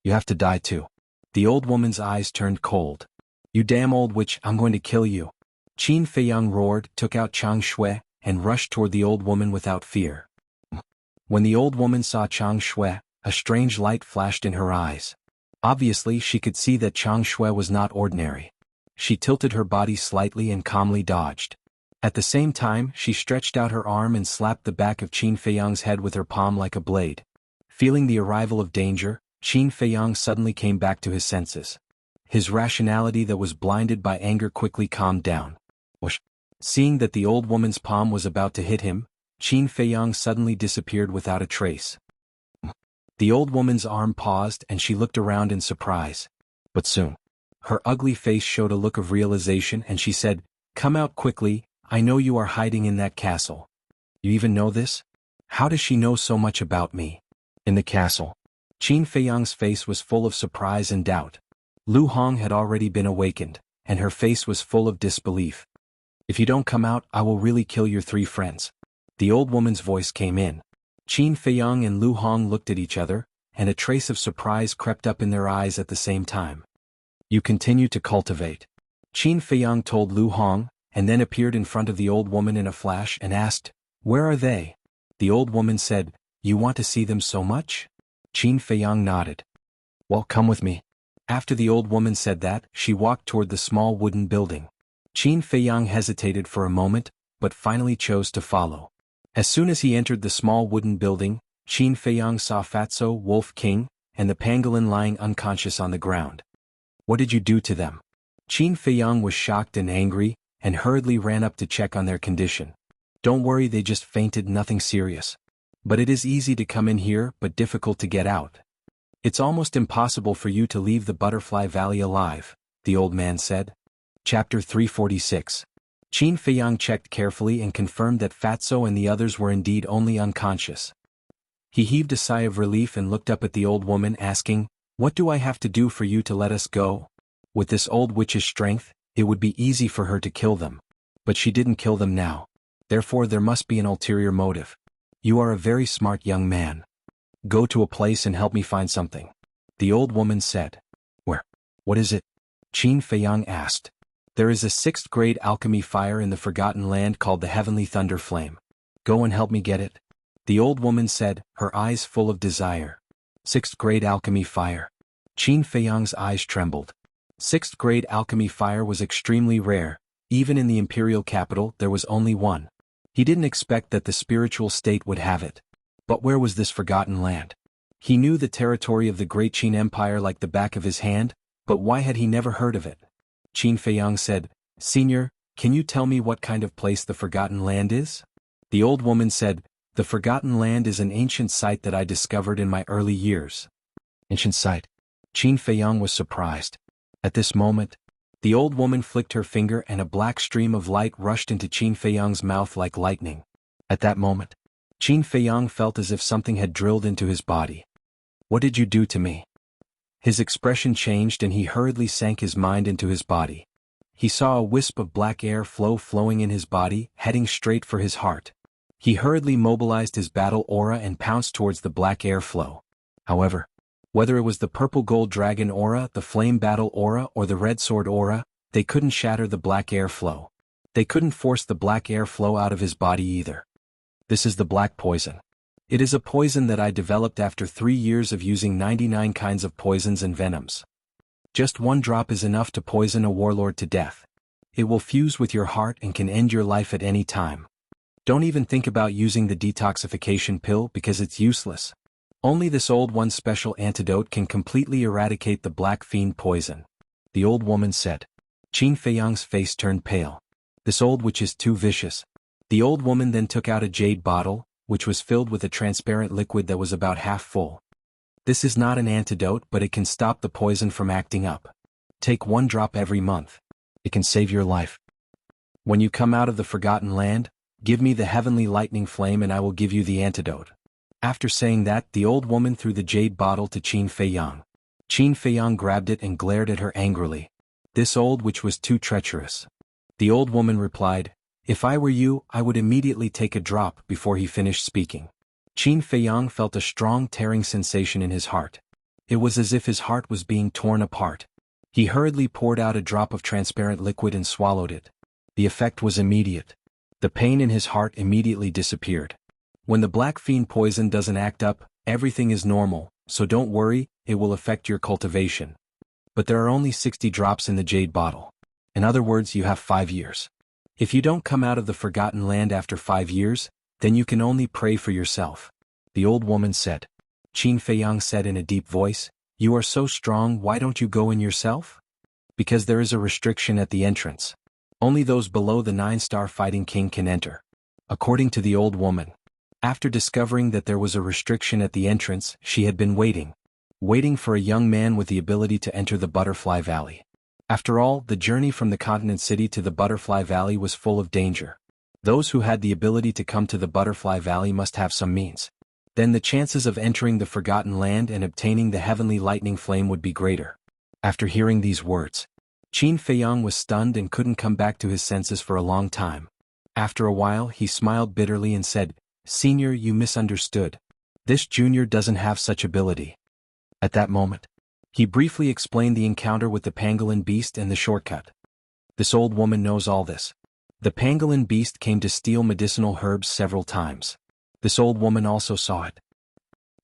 You have to die too." The old woman's eyes turned cold. "You damn old witch, I'm going to kill you." Qin Feiyang roared, took out Chang Shui, and rushed toward the old woman without fear. When the old woman saw Chang Shui, a strange light flashed in her eyes. Obviously she could see that Chang Shui was not ordinary. She tilted her body slightly and calmly dodged. At the same time she stretched out her arm and slapped the back of Qin Feiyang's head with her palm like a blade. Feeling the arrival of danger, Qin Feiyang suddenly came back to his senses. His rationality that was blinded by anger quickly calmed down. Whoosh! Seeing that the old woman's palm was about to hit him, Qin Feiyang suddenly disappeared without a trace. The old woman's arm paused and she looked around in surprise. But soon, her ugly face showed a look of realization and she said, "Come out quickly, I know you are hiding in that castle." "You even know this? How does she know so much about me?" "In the castle." Qin Feiyang's face was full of surprise and doubt. Lu Hong had already been awakened, and her face was full of disbelief. "If you don't come out, I will really kill your 3 friends." The old woman's voice came in. Qin Feiyang and Lu Hong looked at each other, and a trace of surprise crept up in their eyes at the same time. "You continue to cultivate," Qin Feiyang told Lu Hong, and then appeared in front of the old woman in a flash and asked, "Where are they?" The old woman said, "You want to see them so much?" Qin Feiyang nodded. "Well, come with me." After the old woman said that, she walked toward the small wooden building. Qin Feiyang hesitated for a moment, but finally chose to follow. As soon as he entered the small wooden building, Qin Feiyang saw Fatso, Wolf King, and the pangolin lying unconscious on the ground. "What did you do to them?" Qin Feiyang was shocked and angry, and hurriedly ran up to check on their condition. "Don't worry, they just fainted, nothing serious. But it is easy to come in here but difficult to get out. It's almost impossible for you to leave the Butterfly Valley alive," the old man said. Chapter 346. Qin Feiyang checked carefully and confirmed that Fatso and the others were indeed only unconscious. He heaved a sigh of relief and looked up at the old woman asking, "What do I have to do for you to let us go?" With this old witch's strength, it would be easy for her to kill them. But she didn't kill them now. Therefore there must be an ulterior motive. "You are a very smart young man. Go to a place and help me find something," the old woman said. "Where? What is it?" Qin Feiyang asked. "There is a 6th-grade alchemy fire in the Forgotten Land called the Heavenly Thunder Flame. Go and help me get it," the old woman said, her eyes full of desire. 6th-grade alchemy fire. Qin Feiyang's eyes trembled. 6th-grade alchemy fire was extremely rare. Even in the imperial capital there was only one. He didn't expect that the spiritual state would have it. But where was this Forgotten Land? He knew the territory of the Great Qin Empire like the back of his hand, but why had he never heard of it? Qin Feiyang said, "Senior, can you tell me what kind of place the Forgotten Land is?" The old woman said, "The Forgotten Land is an ancient site that I discovered in my early years." Ancient site? Qin Feiyang was surprised. At this moment, the old woman flicked her finger and a black stream of light rushed into Qin Feiyang's mouth like lightning. At that moment, Qin Feiyang felt as if something had drilled into his body. "What did you do to me?" His expression changed and he hurriedly sank his mind into his body. He saw a wisp of black air flowing in his body, heading straight for his heart. He hurriedly mobilized his battle aura and pounced towards the black air flow. However, whether it was the purple gold dragon aura, the flame battle aura, or the red sword aura, they couldn't shatter the black air flow. They couldn't force the black air flow out of his body either. "This is the black poison. It is a poison that I developed after 3 years of using 99 kinds of poisons and venoms. Just 1 drop is enough to poison a warlord to death. It will fuse with your heart and can end your life at any time. Don't even think about using the detoxification pill because it's useless. Only this old one's special antidote can completely eradicate the black fiend poison," the old woman said. Qin Feiyang's face turned pale. This old witch is too vicious. The old woman then took out a jade bottle, which was filled with a transparent liquid that was about half full. This is not an antidote, but it can stop the poison from acting up. Take 1 drop every month. It can save your life. When you come out of the Forgotten Land, give me the heavenly lightning flame and I will give you the antidote. After saying that, the old woman threw the jade bottle to Qin Feiyang. Qin Feiyang grabbed it and glared at her angrily. This old witch was too treacherous. The old woman replied, "If I were you, I would immediately take a drop." Before he finished speaking, Qin Feiyang felt a strong tearing sensation in his heart. It was as if his heart was being torn apart. He hurriedly poured out a drop of transparent liquid and swallowed it. The effect was immediate. The pain in his heart immediately disappeared. When the black fiend poison doesn't act up, everything is normal, so don't worry, it will affect your cultivation. But there are only 60 drops in the jade bottle. In other words, you have 5 years. If you don't come out of the Forgotten Land after 5 years, then you can only pray for yourself. The old woman said. Qin Feiyang said in a deep voice, "You are so strong, why don't you go in yourself?" Because there is a restriction at the entrance. Only those below the 9-star fighting king can enter. According to the old woman. After discovering that there was a restriction at the entrance, she had been waiting for a young man with the ability to enter the Butterfly Valley. After all, the journey from the continent city to the Butterfly Valley was full of danger. Those who had the ability to come to the Butterfly Valley must have some means. Then the chances of entering the Forgotten Land and obtaining the heavenly lightning flame would be greater. After hearing these words, Qin Feiyang was stunned and couldn't come back to his senses for a long time. After a while, he smiled bitterly and said, "Senior, you misunderstood. This junior doesn't have such ability." At that moment, he briefly explained the encounter with the pangolin beast and the shortcut. This old woman knows all this. The pangolin beast came to steal medicinal herbs several times. This old woman also saw it.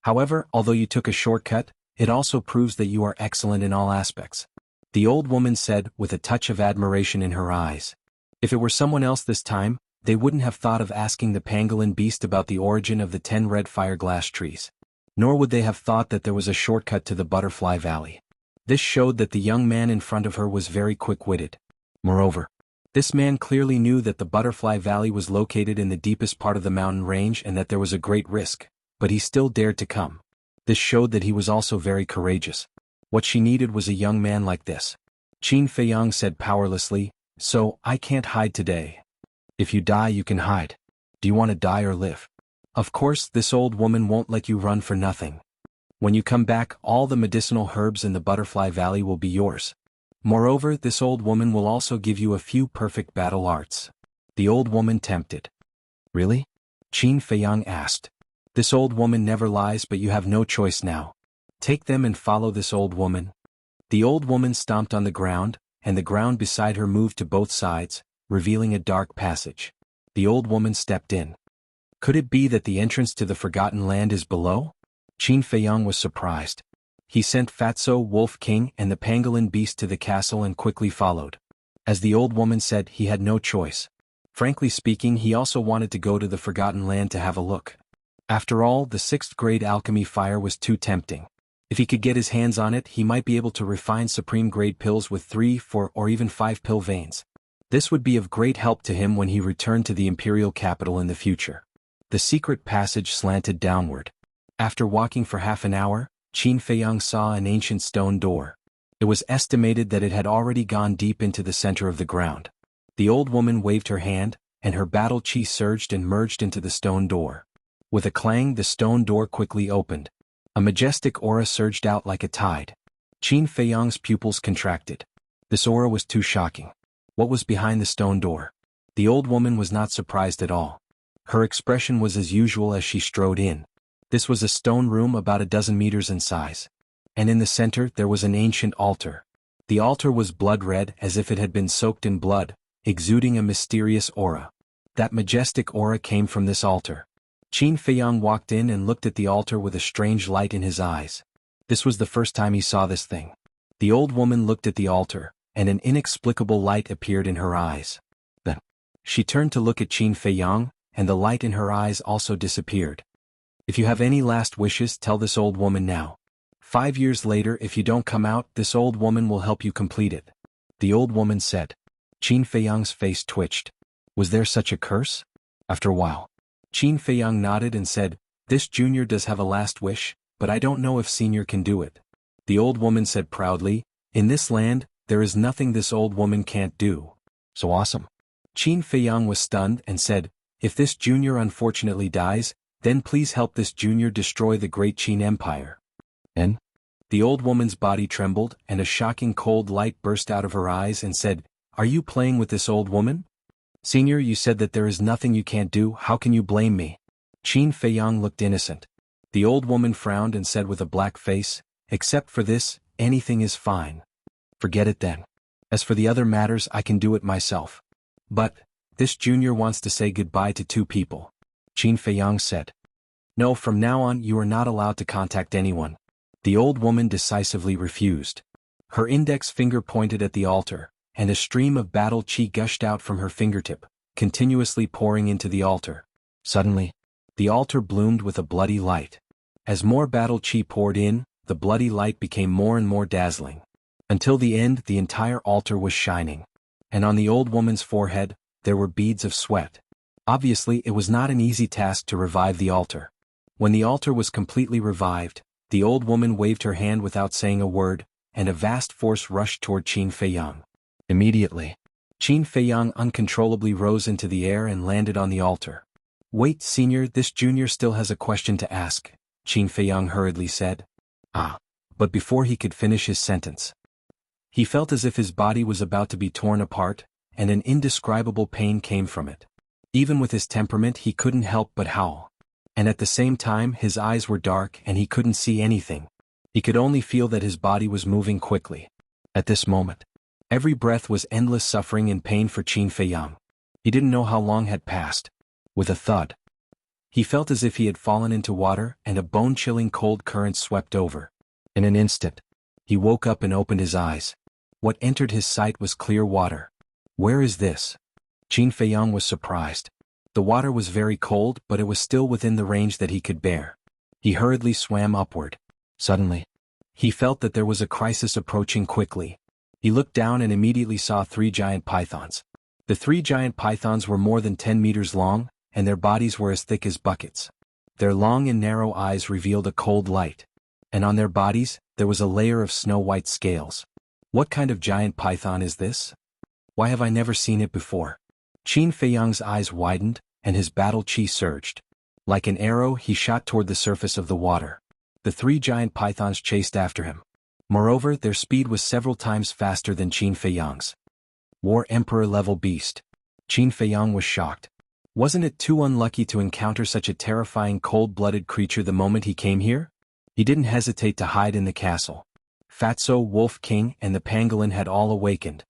However, although you took a shortcut, it also proves that you are excellent in all aspects. The old woman said with a touch of admiration in her eyes. If it were someone else this time, they wouldn't have thought of asking the pangolin beast about the origin of the 10 red fire glass trees. Nor would they have thought that there was a shortcut to the Butterfly Valley. This showed that the young man in front of her was very quick-witted. Moreover, this man clearly knew that the Butterfly Valley was located in the deepest part of the mountain range and that there was a great risk, but he still dared to come. This showed that he was also very courageous. What she needed was a young man like this. Qin Feiyang said powerlessly, "So, I can't hide today. If you die you can hide. Do you want to die or live?" Of course, this old woman won't let you run for nothing. When you come back, all the medicinal herbs in the Butterfly Valley will be yours. Moreover, this old woman will also give you a few perfect battle arts. The old woman tempted. "Really?" Qin Feiyang asked. "This old woman never lies, but you have no choice now. Take them and follow this old woman." The old woman stomped on the ground, and the ground beside her moved to both sides, revealing a dark passage. The old woman stepped in. Could it be that the entrance to the Forgotten Land is below? Qin Feiyang was surprised. He sent Fatso, Wolf King, and the pangolin beast to the castle and quickly followed. As the old woman said, he had no choice. Frankly speaking, he also wanted to go to the Forgotten Land to have a look. After all, the 6th grade alchemy fire was too tempting. If he could get his hands on it, he might be able to refine supreme grade pills with 3, 4, or even 5 pill veins. This would be of great help to him when he returned to the imperial capital in the future. The secret passage slanted downward. After walking for half an hour, Qin Feiyang saw an ancient stone door. It was estimated that it had already gone deep into the center of the ground. The old woman waved her hand, and her battle chi surged and merged into the stone door. With a clang, the stone door quickly opened. A majestic aura surged out like a tide. Qin Feiyang's pupils contracted. This aura was too shocking. What was behind the stone door? The old woman was not surprised at all. Her expression was as usual as she strode in. This was a stone room about a dozen meters in size. And in the center there was an ancient altar. The altar was blood-red as if it had been soaked in blood, exuding a mysterious aura. That majestic aura came from this altar. Qin Feiyang walked in and looked at the altar with a strange light in his eyes. This was the first time he saw this thing. The old woman looked at the altar, and an inexplicable light appeared in her eyes. Then, she turned to look at Qin Feiyang, and the light in her eyes also disappeared. "If you have any last wishes, tell this old woman now. 5 years later, if you don't come out, this old woman will help you complete it," the old woman said. Qin Feiyang's face twitched. Was there such a curse? After a while, Qin Feiyang nodded and said, "This junior does have a last wish, but I don't know if senior can do it." The old woman said proudly, "In this land, there is nothing this old woman can't do." So awesome. Qin Feiyang was stunned and said, "If this junior unfortunately dies, then please help this junior destroy the great Qin Empire." And the old woman's body trembled and a shocking cold light burst out of her eyes and said, "Are you playing with this old woman? Senior, you said that there is nothing you can't do, how can you blame me?" Qin Feiyang looked innocent. The old woman frowned and said with a black face, "Except for this, anything is fine." "Forget it then. As for the other matters I can do it myself." "But, this junior wants to say goodbye to two people," Qin Feiyang said. "No, from now on you are not allowed to contact anyone." The old woman decisively refused. Her index finger pointed at the altar, and a stream of battle qi gushed out from her fingertip, continuously pouring into the altar. Suddenly, the altar bloomed with a bloody light. As more battle qi poured in, the bloody light became more and more dazzling. Until the end, the entire altar was shining. And on the old woman's forehead, there were beads of sweat. Obviously, it was not an easy task to revive the altar. When the altar was completely revived, the old woman waved her hand without saying a word, and a vast force rushed toward Qin Feiyang. Immediately, Qin Feiyang uncontrollably rose into the air and landed on the altar. "Wait, senior, this junior still has a question to ask," Qin Feiyang hurriedly said. "Ah." But before he could finish his sentence, he felt as if his body was about to be torn apart, and an indescribable pain came from it. Even with his temperament he couldn't help but howl. And at the same time his eyes were dark and he couldn't see anything. He could only feel that his body was moving quickly. At this moment, every breath was endless suffering and pain for Qin Feiyang. He didn't know how long had passed. With a thud, he felt as if he had fallen into water and a bone-chilling cold current swept over. In an instant, he woke up and opened his eyes. What entered his sight was clear water. "Where is this?" Qin Feiyang was surprised. The water was very cold, but it was still within the range that he could bear. He hurriedly swam upward. Suddenly, he felt that there was a crisis approaching quickly. He looked down and immediately saw 3 giant pythons. The 3 giant pythons were more than 10 meters long, and their bodies were as thick as buckets. Their long and narrow eyes revealed a cold light. And on their bodies, there was a layer of snow-white scales. What kind of giant python is this? Why have I never seen it before? Qin Feiyang's eyes widened, and his battle qi surged. Like an arrow he shot toward the surface of the water. The 3 giant pythons chased after him. Moreover, their speed was several times faster than Qin Feiyang's. War Emperor-level beast. Qin Feiyang was shocked. Wasn't it too unlucky to encounter such a terrifying cold-blooded creature the moment he came here? He didn't hesitate to hide in the castle. Fatso, Wolf King, and the pangolin had all awakened.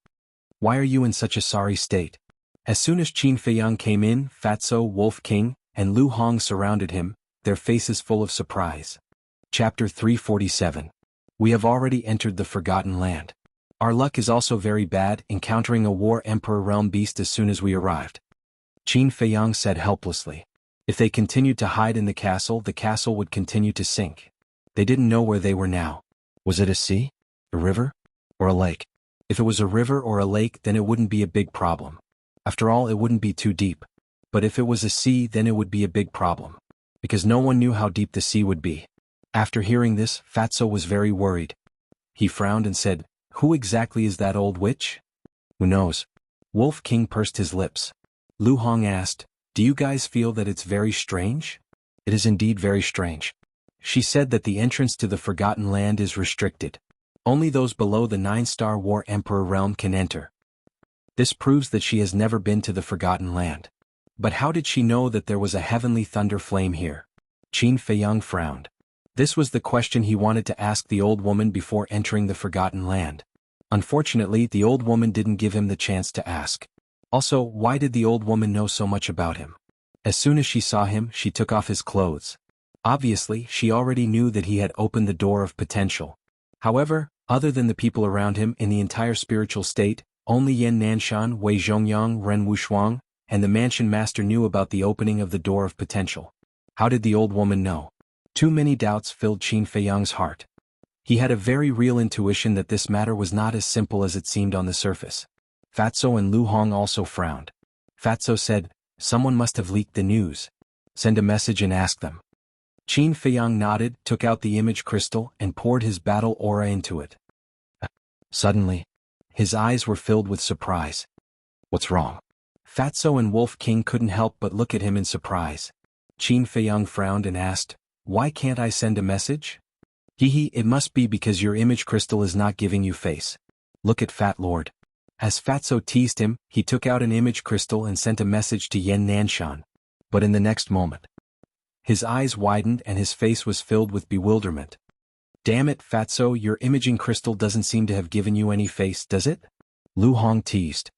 "Why are you in such a sorry state?" As soon as Qin Feiyang came in, Fatso, Wolf King, and Lu Hong surrounded him, their faces full of surprise. Chapter 347. We have already entered the Forgotten Land. Our luck is also very bad, encountering a War Emperor realm beast as soon as we arrived. Qin Feiyang said helplessly. If they continued to hide in the castle would continue to sink. They didn't know where they were now. Was it a sea, a river, or a lake? If it was a river or a lake, then it wouldn't be a big problem. After all, it wouldn't be too deep. But if it was a sea, then it would be a big problem. Because no one knew how deep the sea would be. After hearing this, Fatso was very worried. He frowned and said, "Who exactly is that old witch?" "Who knows?" Wolf King pursed his lips. Lu Hong asked, "Do you guys feel that it's very strange?" "It is indeed very strange. She said that the entrance to the Forgotten Land is restricted. Only those below the 9-star War Emperor realm can enter. This proves that she has never been to the Forgotten Land. But how did she know that there was a heavenly thunder flame here?" Qin Feiyang frowned. This was the question he wanted to ask the old woman before entering the Forgotten Land. Unfortunately, the old woman didn't give him the chance to ask. Also, why did the old woman know so much about him? As soon as she saw him, she took off his clothes. Obviously, she already knew that he had opened the door of potential. However, other than the people around him in the entire spiritual state, only Yan Nanshan, Wei Zhongyang, Ren Wushuang, and the mansion master knew about the opening of the door of potential. How did the old woman know? Too many doubts filled Qin Feiyang's heart. He had a very real intuition that this matter was not as simple as it seemed on the surface. Fatso and Lu Hong also frowned. Fatso said, someone must have leaked the news. Send a message and ask them. Qin Feiyang nodded, took out the image crystal, and poured his battle aura into it. Suddenly, his eyes were filled with surprise. What's wrong? Fatso and Wolf King couldn't help but look at him in surprise. Qin Feiyang frowned and asked, why can't I send a message? Hehe, it must be because your image crystal is not giving you face. Look at Fat Lord. As Fatso teased him, he took out an image crystal and sent a message to Yan Nanshan. But in the next moment, his eyes widened and his face was filled with bewilderment. Damn it, Fatso, your imaging crystal doesn't seem to have given you any face, does it? Lu Hong teased.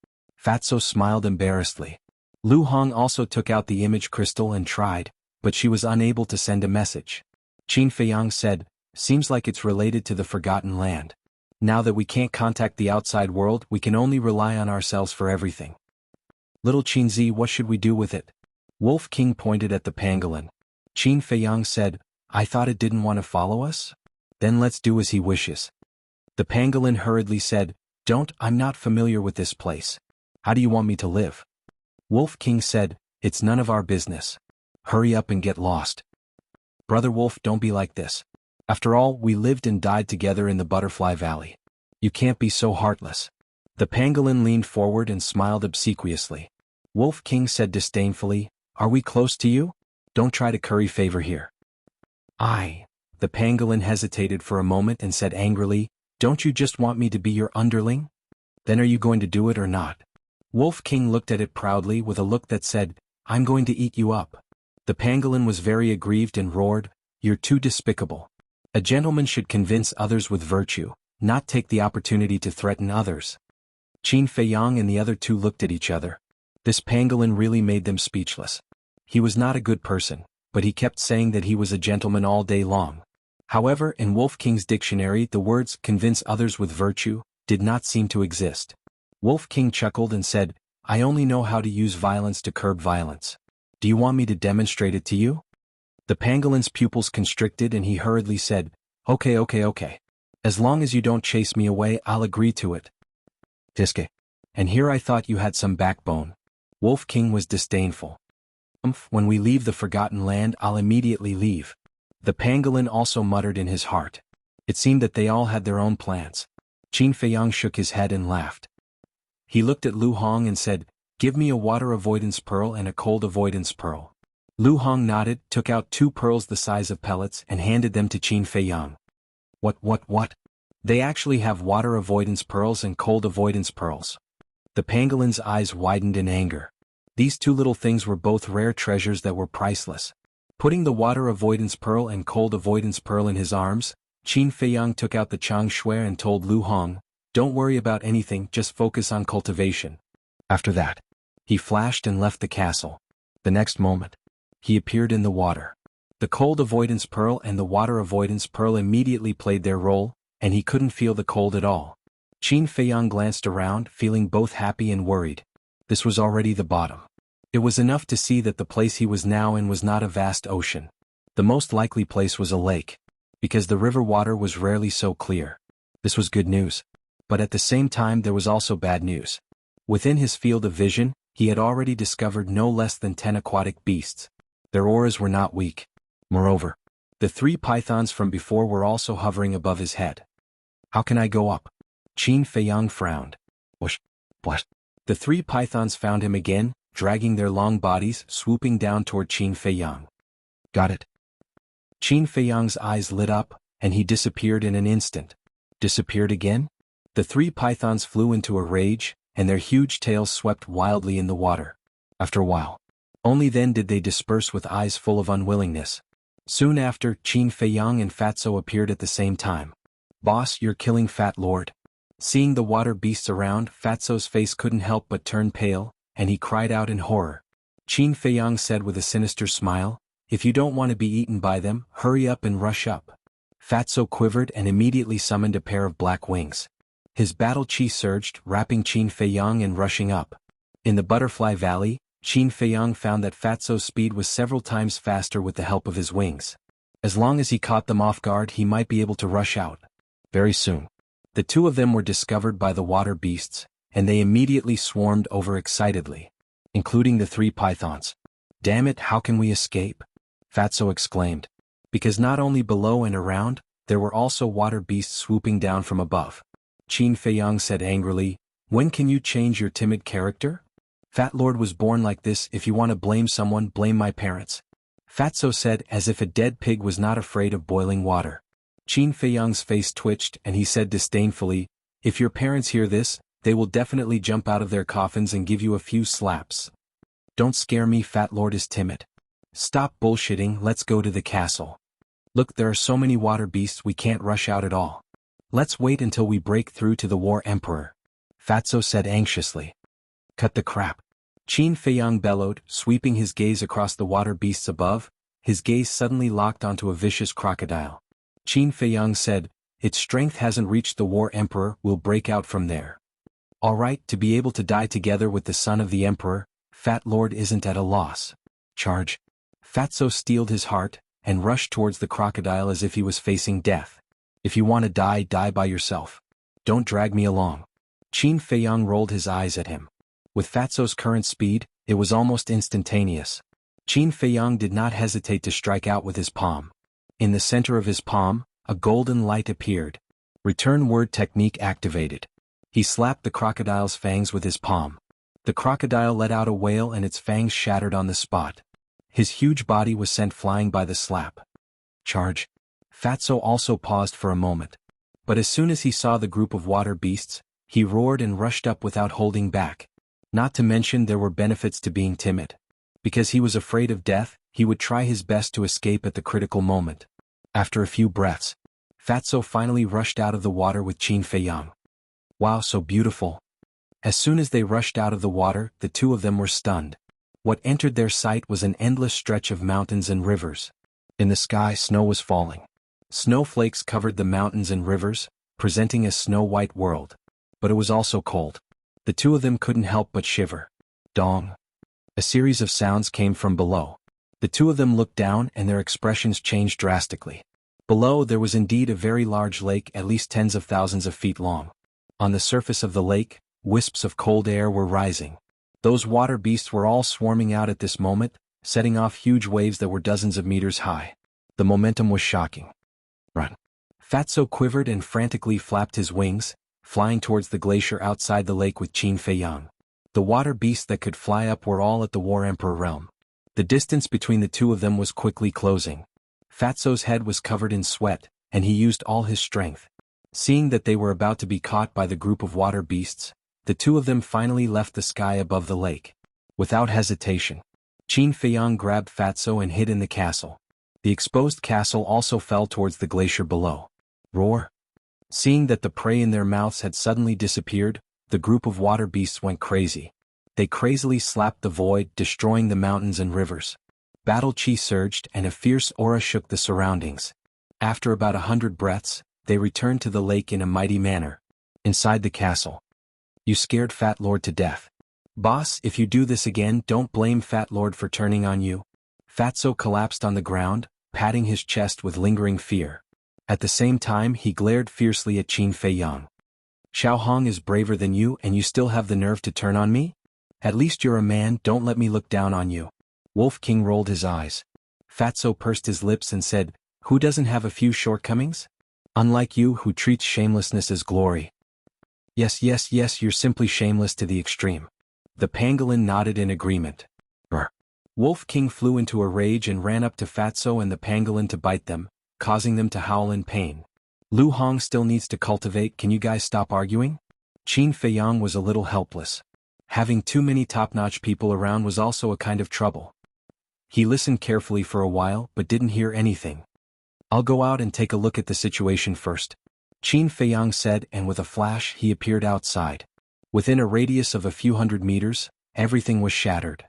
Fatso smiled embarrassedly. Lu Hong also took out the image crystal and tried, but she was unable to send a message. Qin Feiyang said, seems like it's related to the Forgotten Land. Now that we can't contact the outside world, we can only rely on ourselves for everything. Little Qinzi, what should we do with it? Wolf King pointed at the pangolin. Qin Feiyang said, I thought it didn't want to follow us? Then let's do as he wishes. The pangolin hurriedly said, don't, I'm not familiar with this place. How do you want me to live? Wolf King said, it's none of our business. Hurry up and get lost. Brother Wolf, don't be like this. After all, we lived and died together in the Butterfly Valley. You can't be so heartless. The pangolin leaned forward and smiled obsequiously. Wolf King said disdainfully, are we close to you? Don't try to curry favor here. The pangolin hesitated for a moment and said angrily, don't you just want me to be your underling? Then are you going to do it or not? Wolf King looked at it proudly with a look that said, I'm going to eat you up. The pangolin was very aggrieved and roared, you're too despicable. A gentleman should convince others with virtue, not take the opportunity to threaten others. Qin Feiyang and the other two looked at each other. This pangolin really made them speechless. He was not a good person, but he kept saying that he was a gentleman all day long. However, in Wolf King's dictionary the words convince others with virtue did not seem to exist. Wolf King chuckled and said, I only know how to use violence to curb violence. Do you want me to demonstrate it to you? The pangolin's pupils constricted and he hurriedly said, okay. As long as you don't chase me away, I'll agree to it. Diske. And here I thought you had some backbone. Wolf King was disdainful. When we leave the Forgotten Land, I'll immediately leave. The pangolin also muttered in his heart. It seemed that they all had their own plans. Qin Feiyang shook his head and laughed. He looked at Lu Hong and said, give me a water avoidance pearl and a cold avoidance pearl. Lu Hong nodded, took out 2 pearls the size of pellets and handed them to Qin Feiyang. What? They actually have water avoidance pearls and cold avoidance pearls. The pangolin's eyes widened in anger. These 2 little things were both rare treasures that were priceless. Putting the water avoidance pearl and cold avoidance pearl in his arms, Qin Feiyang took out the Chang Shui and told Lu Hong, don't worry about anything, just focus on cultivation. After that, he flashed and left the castle. The next moment, he appeared in the water. The cold avoidance pearl and the water avoidance pearl immediately played their role, and he couldn't feel the cold at all. Qin Feiyang glanced around, feeling both happy and worried. This was already the bottom. It was enough to see that the place he was now in was not a vast ocean. The most likely place was a lake, because the river water was rarely so clear. This was good news. But at the same time there was also bad news. Within his field of vision, he had already discovered no less than 10 aquatic beasts. Their auras were not weak. Moreover, the 3 pythons from before were also hovering above his head. How can I go up? Qin Feiyang frowned. What? The 3 pythons found him again, dragging their long bodies, swooping down toward Qin Feiyang. Got it. Qin Feiyang's eyes lit up, and he disappeared in an instant. Disappeared again? The 3 pythons flew into a rage, and their huge tails swept wildly in the water. After a while, only then did they disperse with eyes full of unwillingness. Soon after, Qin Feiyang and Fatso appeared at the same time. Boss, you're killing Fat Lord. Seeing the water beasts around, Fatso's face couldn't help but turn pale, and he cried out in horror. Qin Feiyang said with a sinister smile, if you don't want to be eaten by them, hurry up and rush up. Fatso quivered and immediately summoned a pair of black wings. His battle chi surged, wrapping Qin Feiyang and rushing up. In the Butterfly Valley, Qin Feiyang found that Fatso's speed was several times faster with the help of his wings. As long as he caught them off guard, he might be able to rush out. Very soon, the 2 of them were discovered by the water beasts, and they immediately swarmed over excitedly. including the 3 pythons. Damn it, how can we escape? Fatso exclaimed. Because not only below and around, there were also water beasts swooping down from above. Qin Feiyang said angrily, when can you change your timid character? Fat Lord was born like this. If you want to blame someone, blame my parents. Fatso said as if a dead pig was not afraid of boiling water. Qin Feiyang's face twitched and he said disdainfully, if your parents hear this, they will definitely jump out of their coffins and give you a few slaps. Don't scare me, Fat Lord is timid. Stop bullshitting, let's go to the castle. Look, there are so many water beasts we can't rush out at all. Let's wait until we break through to the War Emperor. Fatso said anxiously. Cut the crap. Qin Feiyang bellowed, sweeping his gaze across the water beasts above. His gaze suddenly locked onto a vicious crocodile. Qin Feiyang said, its strength hasn't reached the War Emperor, we'll break out from there. Alright, to be able to die together with the son of the Emperor, Fat Lord isn't at a loss. Charge. Fatso steeled his heart, and rushed towards the crocodile as if he was facing death. If you want to die, die by yourself. Don't drag me along. Qin Feiyang rolled his eyes at him. With Fatso's current speed, it was almost instantaneous. Qin Feiyang did not hesitate to strike out with his palm. In the center of his palm, a golden light appeared. Return word technique activated. He slapped the crocodile's fangs with his palm. The crocodile let out a wail and its fangs shattered on the spot. His huge body was sent flying by the slap. Charge. Fatso also paused for a moment. But as soon as he saw the group of water beasts, he roared and rushed up without holding back. Not to mention there were benefits to being timid. Because he was afraid of death, he would try his best to escape at the critical moment. After a few breaths, Fatso finally rushed out of the water with Qin Feiyang. Wow, so beautiful. As soon as they rushed out of the water, the two of them were stunned. What entered their sight was an endless stretch of mountains and rivers. In the sky, snow was falling. Snowflakes covered the mountains and rivers, presenting a snow-white world. But it was also cold. The two of them couldn't help but shiver. Dong. A series of sounds came from below. The two of them looked down and their expressions changed drastically. Below there was indeed a very large lake, at least tens of thousands of feet long. On the surface of the lake, wisps of cold air were rising. Those water beasts were all swarming out at this moment, setting off huge waves that were dozens of meters high. The momentum was shocking. Run. Fatso quivered and frantically flapped his wings, flying towards the glacier outside the lake with Qin Feiyang. The water beasts that could fly up were all at the War Emperor realm. The distance between the two of them was quickly closing. Fatso's head was covered in sweat, and he used all his strength. Seeing that they were about to be caught by the group of water beasts, the two of them finally left the sky above the lake. Without hesitation, Qin Feiyang grabbed Fatso and hid in the castle. The exposed castle also fell towards the glacier below. Roar! Seeing that the prey in their mouths had suddenly disappeared, the group of water beasts went crazy. They crazily slapped the void, destroying the mountains and rivers. Battle chi surged and a fierce aura shook the surroundings. After about 100 breaths, they returned to the lake in a mighty manner. Inside the castle. You scared Fat Lord to death. Boss, if you do this again, don't blame Fat Lord for turning on you. Fatso collapsed on the ground, patting his chest with lingering fear. At the same time he glared fiercely at Qin Feiyang. Xiao Hong is braver than you and you still have the nerve to turn on me? At least you're a man, don't let me look down on you. Wolf King rolled his eyes. Fatso pursed his lips and said, who doesn't have a few shortcomings? Unlike you who treats shamelessness as glory. Yes, you're simply shameless to the extreme. The pangolin nodded in agreement. Wolf King flew into a rage and ran up to Fatso and the pangolin to bite them, causing them to howl in pain. Lu Hong still needs to cultivate, can you guys stop arguing? Qin Feiyang was a little helpless. Having too many top-notch people around was also a kind of trouble. He listened carefully for a while but didn't hear anything. I'll go out and take a look at the situation first. Qin Feiyang said, and with a flash he appeared outside. Within a radius of a few hundred meters, everything was shattered.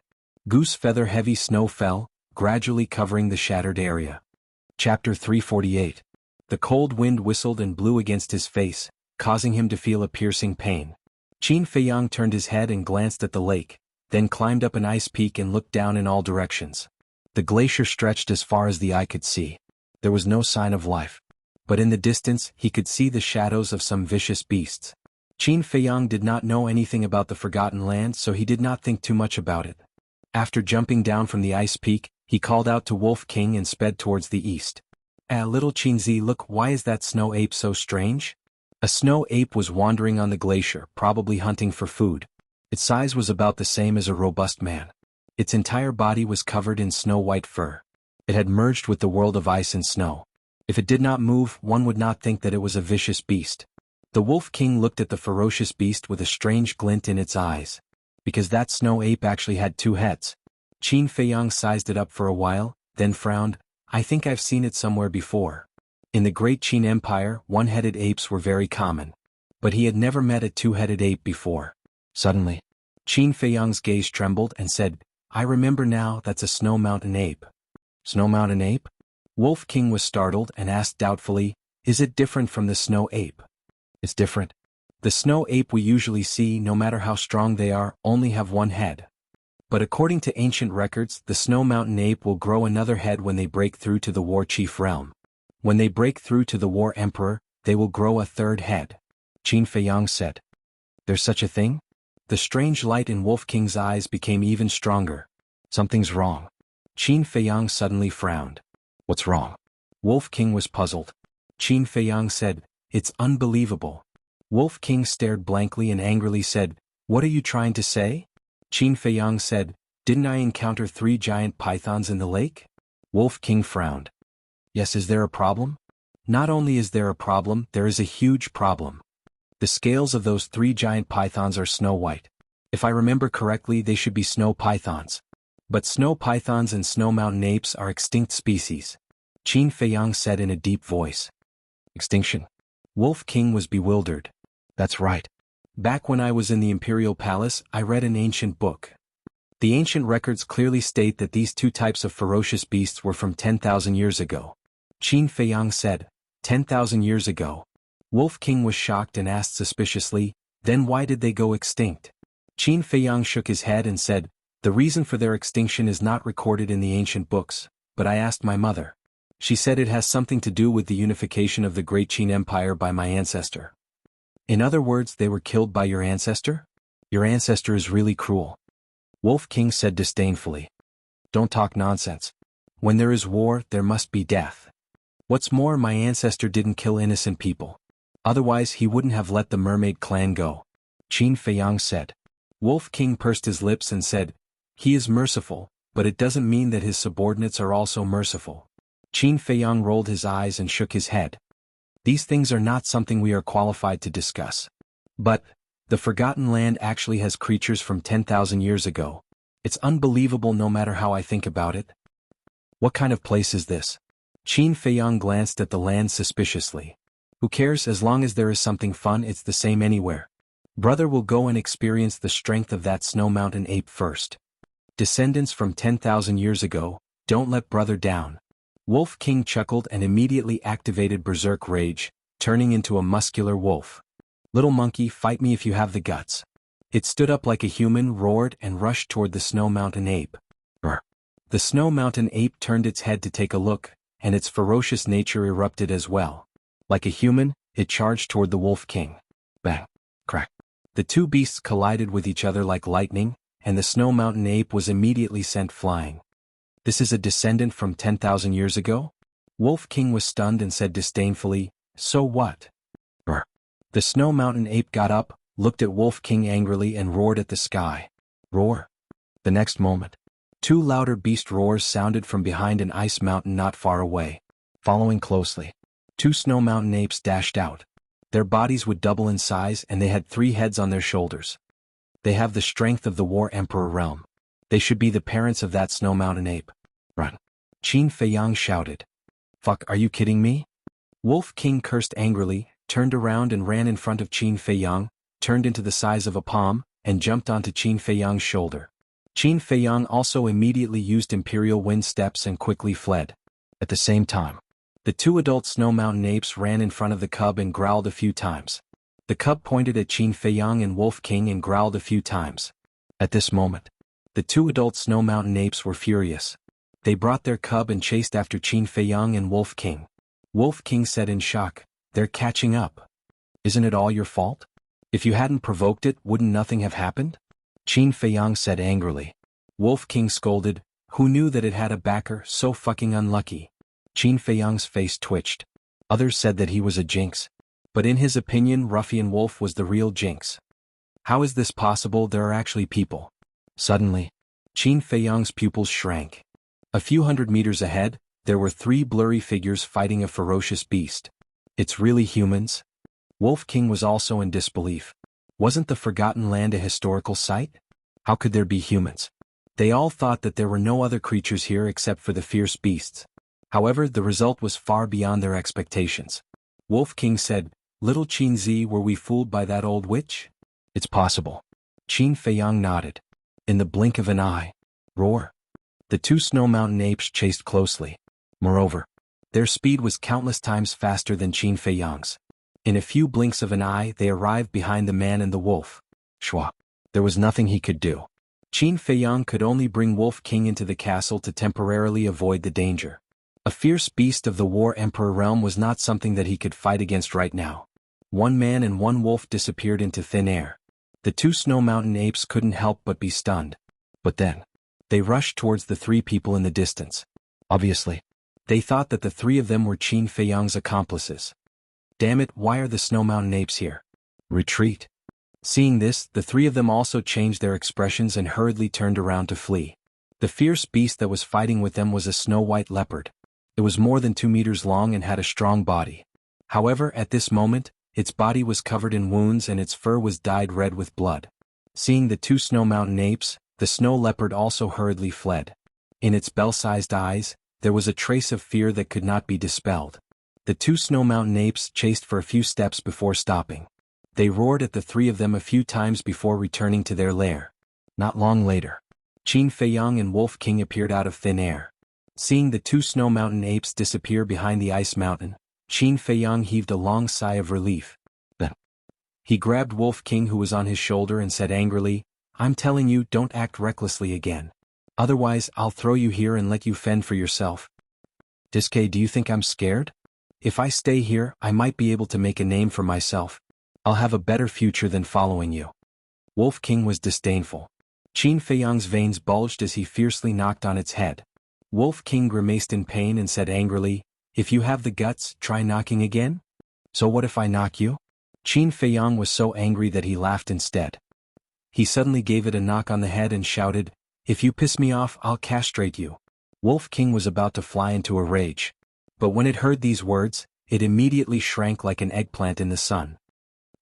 Goose feather heavy snow fell, gradually covering the shattered area. Chapter 348. The cold wind whistled and blew against his face, causing him to feel a piercing pain. Qin Feiyang turned his head and glanced at the lake, then climbed up an ice peak and looked down in all directions. The glacier stretched as far as the eye could see. There was no sign of life. But in the distance he could see the shadows of some vicious beasts. Qin Feiyang did not know anything about the Forgotten Land, so he did not think too much about it. After jumping down from the ice peak, he called out to Wolf King and sped towards the east. Little Qinzi, look, why is that snow ape so strange? A snow ape was wandering on the glacier, probably hunting for food. Its size was about the same as a robust man. Its entire body was covered in snow-white fur. It had merged with the world of ice and snow. If it did not move, one would not think that it was a vicious beast. The Wolf King looked at the ferocious beast with a strange glint in its eyes. Because that snow ape actually had 2 heads. Qin Feiyang sized it up for a while, then frowned. I think I've seen it somewhere before. In the Great Qin Empire, 1-headed apes were very common. But he had never met a 2-headed ape before. Suddenly, Qin Feiyang's gaze trembled and said, I remember now, that's a snow mountain ape. Snow mountain ape? Wolf King was startled and asked doubtfully, is it different from the snow ape? It's different. The snow ape we usually see, no matter how strong they are, only have 1 head. But according to ancient records, the snow mountain ape will grow another head when they break through to the war chief realm. When they break through to the war emperor, they will grow a 3rd head. Qin Feiyang said. There's such a thing? The strange light in Wolf King's eyes became even stronger. Something's wrong. Qin Feiyang suddenly frowned. What's wrong? Wolf King was puzzled. Qin Feiyang said, it's unbelievable. Wolf King stared blankly and angrily said, what are you trying to say? Qin Feiyang said, didn't I encounter 3 giant pythons in the lake? Wolf King frowned. Yes, is there a problem? Not only is there a problem, there is a huge problem. The scales of those 3 giant pythons are snow white. If I remember correctly, they should be snow pythons. But snow pythons and snow mountain apes are extinct species. Qin Feiyang said in a deep voice. Extinction? Wolf King was bewildered. That's right. Back when I was in the Imperial Palace, I read an ancient book. The ancient records clearly state that these 2 types of ferocious beasts were from 10,000 years ago. Qin Feiyang said, 10,000 years ago. Wolf King was shocked and asked suspiciously, then why did they go extinct? Qin Feiyang shook his head and said, the reason for their extinction is not recorded in the ancient books, but I asked my mother. She said it has something to do with the unification of the Great Qin Empire by my ancestor. In other words, they were killed by your ancestor? Your ancestor is really cruel. Wolf King said disdainfully. Don't talk nonsense. When there is war, there must be death. What's more, my ancestor didn't kill innocent people. Otherwise he wouldn't have let the mermaid clan go. Qin Feiyang said. Wolf King pursed his lips and said, he is merciful, but it doesn't mean that his subordinates are also merciful. Qin Feiyang rolled his eyes and shook his head. These things are not something we are qualified to discuss. But, the Forgotten Land actually has creatures from 10,000 years ago. It's unbelievable no matter how I think about it. What kind of place is this? Qin Feiyang glanced at the land suspiciously. Who cares, as long as there is something fun, it's the same anywhere. Brother will go and experience the strength of that snow mountain ape first. Descendants from 10,000 years ago, don't let brother down. Wolf King chuckled and immediately activated Berserk Rage, turning into a muscular wolf. Little monkey, fight me if you have the guts. It stood up like a human, roared, and rushed toward the snow mountain ape. Brr. The snow mountain ape turned its head to take a look, and its ferocious nature erupted as well. Like a human, it charged toward the Wolf King. Bang. Crack. The 2 beasts collided with each other like lightning, and the snow mountain ape was immediately sent flying. This is a descendant from 10,000 years ago? Wolf King was stunned and said disdainfully, so what? Brr. The snow mountain ape got up, looked at Wolf King angrily and roared at the sky. Roar. The next moment, 2 louder beast roars sounded from behind an ice mountain not far away. Following closely, 2 snow mountain apes dashed out. Their bodies would double in size and they had 3 heads on their shoulders. They have the strength of the War Emperor realm. They should be the parents of that snow mountain ape. Run. Qin Feiyang shouted. Fuck, are you kidding me? Wolf King cursed angrily, turned around and ran in front of Qin Feiyang, turned into the size of a palm, and jumped onto Qin Feiyang's shoulder. Qin Feiyang also immediately used Imperial Wind Steps and quickly fled. At the same time, the 2 adult snow mountain apes ran in front of the cub and growled a few times. The cub pointed at Qin Feiyang and Wolf King and growled a few times. At this moment, the 2 adult snow mountain apes were furious. They brought their cub and chased after Qin Feiyang and Wolf King. Wolf King said in shock, they're catching up. Isn't it all your fault? If you hadn't provoked it, wouldn't nothing have happened? Qin Feiyang said angrily. Wolf King scolded, who knew that it had a backer so fucking unlucky? Qin Feiyang's face twitched. Others said that he was a jinx. But in his opinion, Ruffian Wolf was the real jinx. How is this possible? There are actually people. Suddenly, Qin Feiyang's pupils shrank. A few hundred meters ahead, there were 3 blurry figures fighting a ferocious beast. It's really humans? Wolf King was also in disbelief. Wasn't the Forgotten Land a historical site? How could there be humans? They all thought that there were no other creatures here except for the fierce beasts. However, the result was far beyond their expectations. Wolf King said, Little Qin Zi, were we fooled by that old witch? It's possible. Qin Feiyang nodded. In the blink of an eye. Roar. The 2 Snow Mountain apes chased closely. Moreover, their speed was countless times faster than Qin Feiyang's. In a few blinks of an eye, they arrived behind the man and the wolf. Shwa. There was nothing he could do. Qin Feiyang could only bring Wolf King into the castle to temporarily avoid the danger. A fierce beast of the War Emperor realm was not something that he could fight against right now. 1 man and 1 wolf disappeared into thin air. The 2 Snow Mountain apes couldn't help but be stunned. But then, they rushed towards the 3 people in the distance. Obviously, they thought that the 3 of them were Qin Feiyang's accomplices. Damn it, why are the Snow Mountain apes here? Retreat. Seeing this, the 3 of them also changed their expressions and hurriedly turned around to flee. The fierce beast that was fighting with them was a snow-white leopard. It was more than 2 meters long and had a strong body. However, at this moment, its body was covered in wounds and its fur was dyed red with blood. Seeing the 2 Snow Mountain apes, the snow leopard also hurriedly fled. In its bell-sized eyes, there was a trace of fear that could not be dispelled. The 2 Snow Mountain apes chased for a few steps before stopping. They roared at the 3 of them a few times before returning to their lair. Not long later, Qin Feiyang and Wolf King appeared out of thin air. Seeing the 2 Snow Mountain apes disappear behind the ice mountain, Qin Feiyang heaved a long sigh of relief. Then, he grabbed Wolf King who was on his shoulder and said angrily, I'm telling you, don't act recklessly again. Otherwise, I'll throw you here and let you fend for yourself. Diske, do you think I'm scared? If I stay here, I might be able to make a name for myself. I'll have a better future than following you. Wolf King was disdainful. Qin Feiyang's veins bulged as he fiercely knocked on its head. Wolf King grimaced in pain and said angrily, If you have the guts, try knocking again? So what if I knock you? Qin Feiyang was so angry that he laughed instead. He suddenly gave it a knock on the head and shouted, If you piss me off, I'll castrate you. Wolf King was about to fly into a rage. But when it heard these words, it immediately shrank like an eggplant in the sun.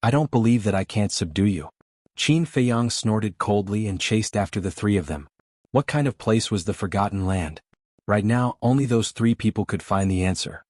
I don't believe that I can't subdue you. Qin Feiyang snorted coldly and chased after the 3 of them. What kind of place was the Forgotten Land? Right now, only those 3 people could find the answer.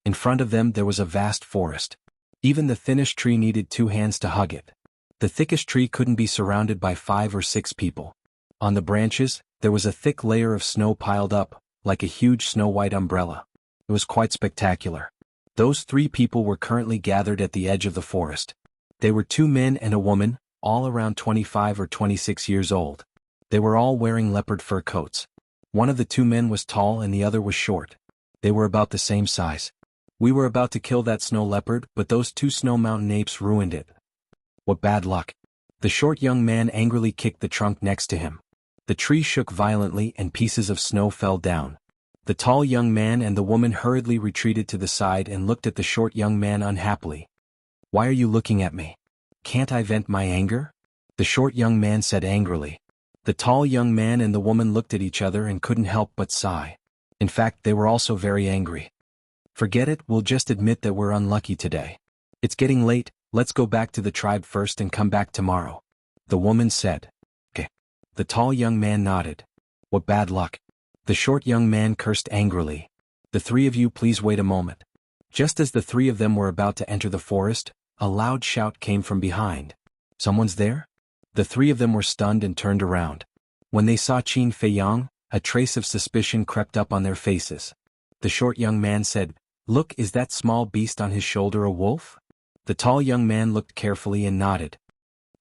In front of them there was a vast forest. Even the thinnest tree needed 2 hands to hug it. The thickest tree couldn't be surrounded by 5 or 6 people. On the branches, there was a thick layer of snow piled up, like a huge snow-white umbrella. It was quite spectacular. Those 3 people were currently gathered at the edge of the forest. They were 2 men and a woman, all around 25 or 26 years old. They were all wearing leopard fur coats. One of the 2 men was tall and the other was short. They were about the same size. We were about to kill that snow leopard, but those 2 Snow Mountain apes ruined it. What bad luck. The short young man angrily kicked the trunk next to him. The tree shook violently and pieces of snow fell down. The tall young man and the woman hurriedly retreated to the side and looked at the short young man unhappily. Why are you looking at me? Can't I vent my anger? The short young man said angrily. The tall young man and the woman looked at each other and couldn't help but sigh. In fact, they were also very angry. Forget it, we'll just admit that we're unlucky today. It's getting late, let's go back to the tribe first and come back tomorrow. The woman said. Okay. The tall young man nodded. What bad luck. The short young man cursed angrily. The 3 of you please wait a moment. Just as the 3 of them were about to enter the forest, a loud shout came from behind. Someone's there? The 3 of them were stunned and turned around. When they saw Qin Feiyang, a trace of suspicion crept up on their faces. The short young man said, Look, is that small beast on his shoulder a wolf? The tall young man looked carefully and nodded.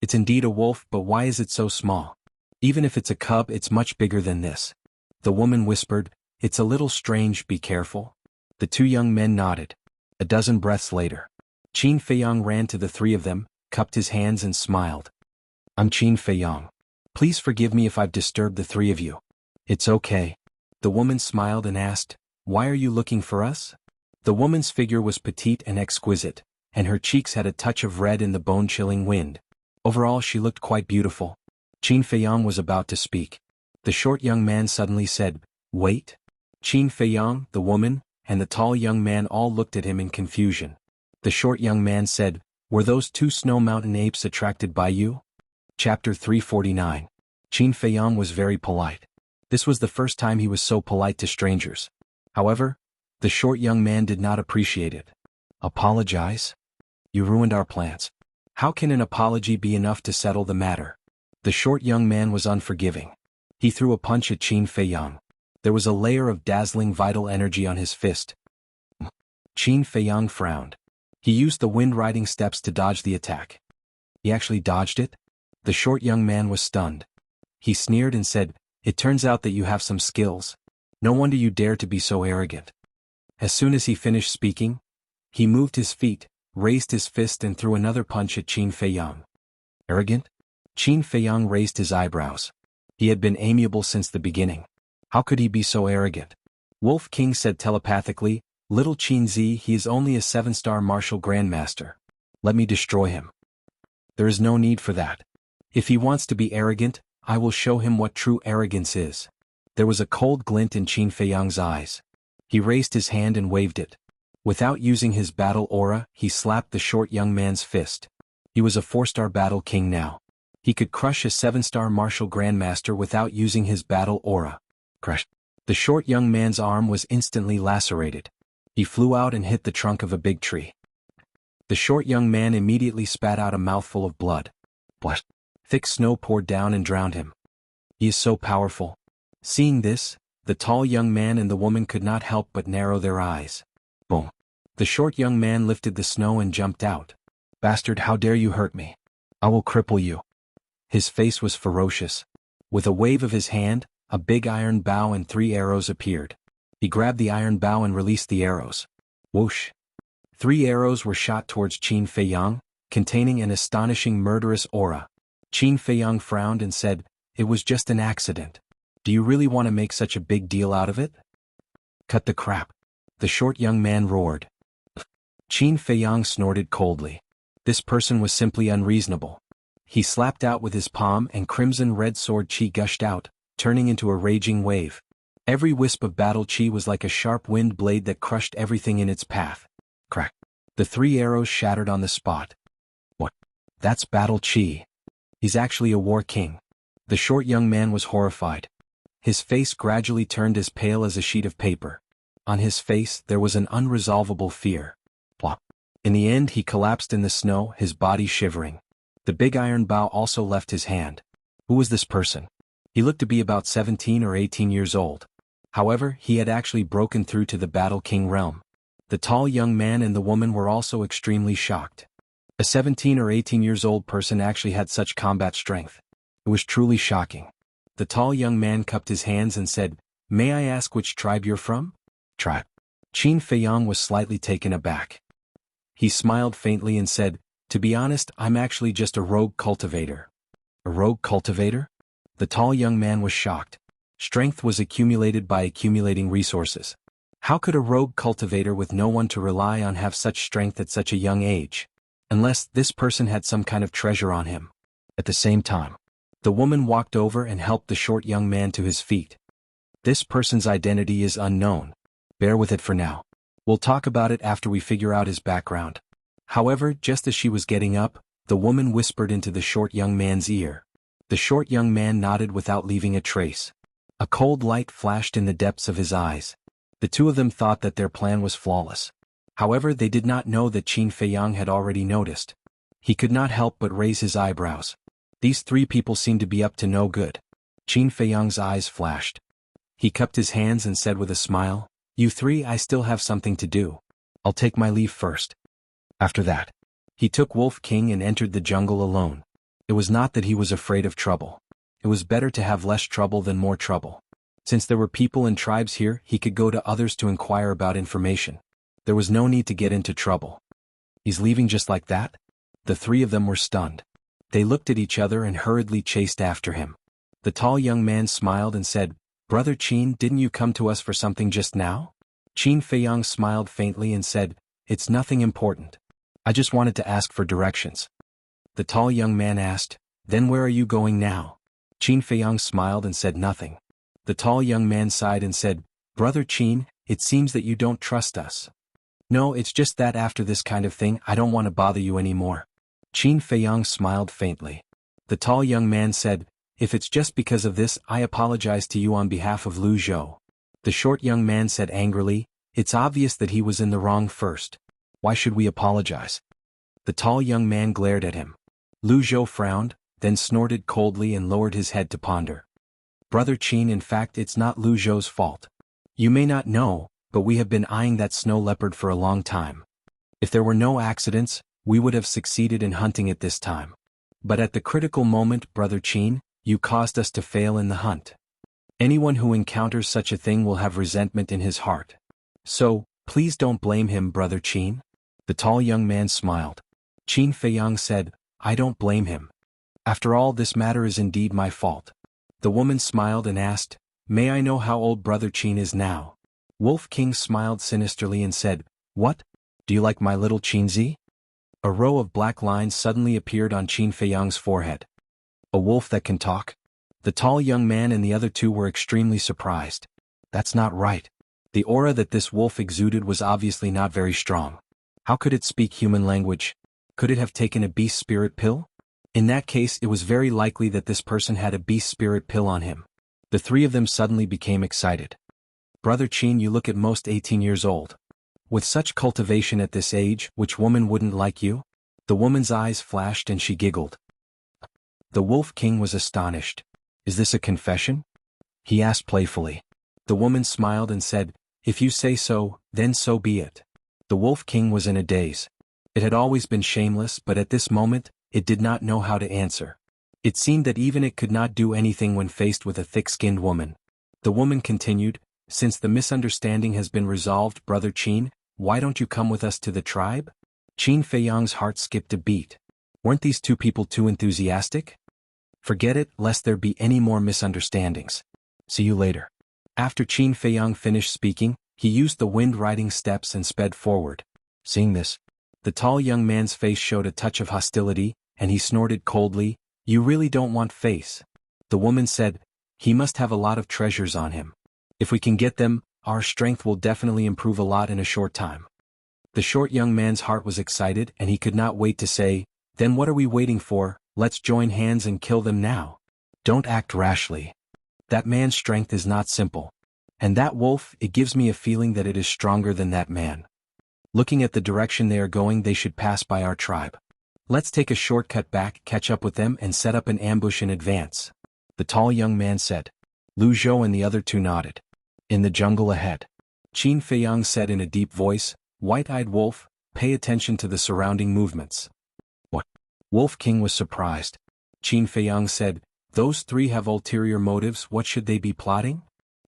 It's indeed a wolf, but why is it so small? Even if it's a cub, it's much bigger than this. The woman whispered, It's a little strange, be careful. The 2 young men nodded. A dozen breaths later, Qin Feiyang ran to the 3 of them, cupped his hands and smiled. I'm Qin Feiyang. Please forgive me if I've disturbed the three of you. It's okay. The woman smiled and asked, why are you looking for us? The woman's figure was petite and exquisite, and her cheeks had a touch of red in the bone-chilling wind. Overall she looked quite beautiful. Qin Feiyang was about to speak. The short young man suddenly said, wait. Qin Feiyang, the woman, and the tall young man all looked at him in confusion. The short young man said, were those two snow mountain apes attracted by you? Chapter 349. Qin Feiyang was very polite. This was the first time he was so polite to strangers. However, the short young man did not appreciate it. Apologize? You ruined our plans. How can an apology be enough to settle the matter? The short young man was unforgiving. He threw a punch at Qin Feiyang. There was a layer of dazzling vital energy on his fist. Qin Feiyang frowned. He used the wind-riding steps to dodge the attack. He actually dodged it? The short young man was stunned. He sneered and said, it turns out that you have some skills. No wonder you dare to be so arrogant. As soon as he finished speaking, he moved his feet, raised his fist and threw another punch at Qin Feiyang. Arrogant? Qin Feiyang raised his eyebrows. He had been amiable since the beginning. How could he be so arrogant? Wolf King said telepathically, little Qin Zi, he is only a 7-star martial grandmaster. Let me destroy him. There is no need for that. If he wants to be arrogant, I will show him what true arrogance is. There was a cold glint in Qin Feiyang's eyes. He raised his hand and waved it. Without using his battle aura, he slapped the short young man's fist. He was a 4-star battle king now. He could crush a 7-star martial grandmaster without using his battle aura. Crush. The short young man's arm was instantly lacerated. He flew out and hit the trunk of a big tree. The short young man immediately spat out a mouthful of blood. What? Thick snow poured down and drowned him. He is so powerful. Seeing this, the tall young man and the woman could not help but narrow their eyes. Boom. The short young man lifted the snow and jumped out. Bastard, how dare you hurt me? I will cripple you. His face was ferocious. With a wave of his hand, a big iron bow and 3 arrows appeared. He grabbed the iron bow and released the arrows. Whoosh. 3 arrows were shot towards Qin Feiyang, containing an astonishing murderous aura. Qin Feiyang frowned and said, it was just an accident. Do you really want to make such a big deal out of it? Cut the crap. The short young man roared. Qin Feiyang snorted coldly. This person was simply unreasonable. He slapped out with his palm and crimson red sword chi gushed out, turning into a raging wave. Every wisp of battle chi was like a sharp wind blade that crushed everything in its path. Crack. The 3 arrows shattered on the spot. What? That's battle chi. He's actually a war king. The short young man was horrified. His face gradually turned as pale as a sheet of paper. On his face there was an unresolvable fear. Plop. In the end he collapsed in the snow, his body shivering. The big iron bow also left his hand. Who was this person? He looked to be about 17 or 18 years old. However, he had actually broken through to the Battle King realm. The tall young man and the woman were also extremely shocked. A 17 or 18 years old person actually had such combat strength. It was truly shocking. The tall young man cupped his hands and said, may I ask which tribe you're from? Tribe. Qin Feiyang was slightly taken aback. He smiled faintly and said, to be honest, I'm actually just a rogue cultivator. A rogue cultivator? The tall young man was shocked. Strength was accumulated by accumulating resources. How could a rogue cultivator with no one to rely on have such strength at such a young age? Unless this person had some kind of treasure on him. At the same time, the woman walked over and helped the short young man to his feet. This person's identity is unknown. Bear with it for now. We'll talk about it after we figure out his background. However, just as she was getting up, the woman whispered into the short young man's ear. The short young man nodded without leaving a trace. A cold light flashed in the depths of his eyes. The two of them thought that their plan was flawless. However, they did not know that Qin Feiyang had already noticed. He could not help but raise his eyebrows. These 3 people seemed to be up to no good. Qin Feiyang's eyes flashed. He cupped his hands and said with a smile, you 3, I still have something to do. I'll take my leave first. After that, he took Wolf King and entered the jungle alone. It was not that he was afraid of trouble. It was better to have less trouble than more trouble. Since there were people and tribes here, he could go to others to inquire about information. There was no need to get into trouble. He's leaving just like that? The three of them were stunned. They looked at each other and hurriedly chased after him. The tall young man smiled and said, "Brother Qin, didn't you come to us for something just now?" Qin Feiyang smiled faintly and said, "It's nothing important. I just wanted to ask for directions." The tall young man asked, "Then where are you going now?" Qin Feiyang smiled and said nothing. The tall young man sighed and said, "Brother Qin, it seems that you don't trust us." "No, it's just that after this kind of thing I don't want to bother you anymore." Qin Feiyang smiled faintly. The tall young man said, "If it's just because of this, I apologize to you on behalf of Lu Zhou." The short young man said angrily, "It's obvious that he was in the wrong first. Why should we apologize?" The tall young man glared at him. Lu Zhou frowned, then snorted coldly and lowered his head to ponder. "Brother Qin, in fact it's not Lu Zhou's fault. You may not know, but we have been eyeing that snow leopard for a long time. If there were no accidents, we would have succeeded in hunting it this time. But at the critical moment, Brother Qin, you caused us to fail in the hunt. Anyone who encounters such a thing will have resentment in his heart. So, please don't blame him, Brother Qin." The tall young man smiled. Qin Feiyang said, "I don't blame him. After all, this matter is indeed my fault." The woman smiled and asked, "May I know how old Brother Qin is now?" Wolf King smiled sinisterly and said, "What? Do you like my little Qinzi?" A row of black lines suddenly appeared on Qin Feiyang's forehead. "A wolf that can talk?" The tall young man and the other two were extremely surprised. That's not right. The aura that this wolf exuded was obviously not very strong. How could it speak human language? Could it have taken a beast spirit pill? In that case, it was very likely that this person had a beast spirit pill on him. The three of them suddenly became excited. "Brother Qin, you look at most 18 years old. With such cultivation at this age, which woman wouldn't like you?" The woman's eyes flashed and she giggled. The Wolf King was astonished. "Is this a confession?" he asked playfully. The woman smiled and said, "If you say so, then so be it." The Wolf King was in a daze. It had always been shameless, but at this moment, it did not know how to answer. It seemed that even it could not do anything when faced with a thick-skinned woman. The woman continued, "Since the misunderstanding has been resolved, Brother Qin, why don't you come with us to the tribe?" Qin Feiyang's heart skipped a beat. Weren't these two people too enthusiastic? Forget it, lest there be any more misunderstandings. See you later. After Qin Feiyang finished speaking, he used the wind-riding steps and sped forward. Seeing this, the tall young man's face showed a touch of hostility, and he snorted coldly, "You really don't want face." The woman said, "He must have a lot of treasures on him. If we can get them, our strength will definitely improve a lot in a short time." The short young man's heart was excited and he could not wait to say, "Then what are we waiting for? Let's join hands and kill them now." "Don't act rashly. That man's strength is not simple. And that wolf, it gives me a feeling that it is stronger than that man. Looking at the direction they are going, they should pass by our tribe. Let's take a shortcut back, catch up with them and set up an ambush in advance," the tall young man said. Lu Zhou and the other two nodded. In the jungle ahead, Qin Feiyang said in a deep voice, "White-eyed wolf, pay attention to the surrounding movements." What? Wolf King was surprised. Qin Feiyang said, "Those three have ulterior motives, what should they be plotting?"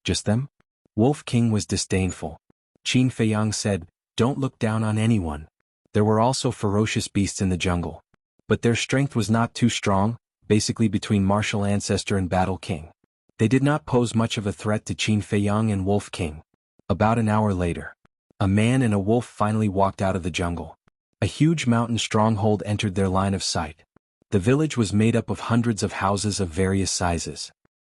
"Just them?" Wolf King was disdainful. Qin Feiyang said, "Don't look down on anyone. There were also ferocious beasts in the jungle. But their strength was not too strong, basically between martial ancestor and battle king. They did not pose much of a threat to Qin Feiyang and Wolf King." About an hour later, a man and a wolf finally walked out of the jungle. A huge mountain stronghold entered their line of sight. The village was made up of hundreds of houses of various sizes.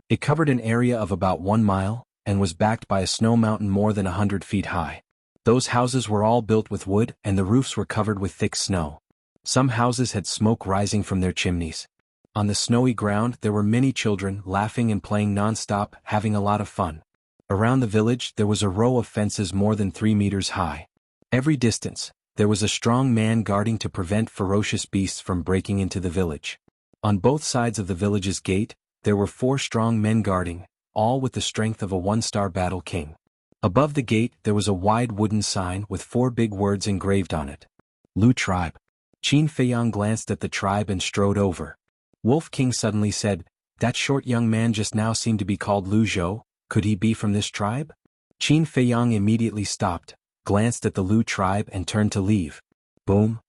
It covered an area of about 1 mile, and was backed by a snow mountain more than 100 feet high. Those houses were all built with wood and the roofs were covered with thick snow. Some houses had smoke rising from their chimneys. On the snowy ground there were many children laughing and playing non-stop, having a lot of fun. Around the village there was a row of fences more than 3 meters high. Every distance, there was a strong man guarding to prevent ferocious beasts from breaking into the village. On both sides of the village's gate, there were 4 strong men guarding, all with the strength of a 1-star battle king. Above the gate there was a wide wooden sign with 4 big words engraved on it. Lu Tribe. Qin Feiyang glanced at the tribe and strode over. Wolf King suddenly said, "That short young man just now seemed to be called Lu Zhou, could he be from this tribe?" Qin Feiyang immediately stopped, glanced at the Lu tribe and turned to leave. Boom.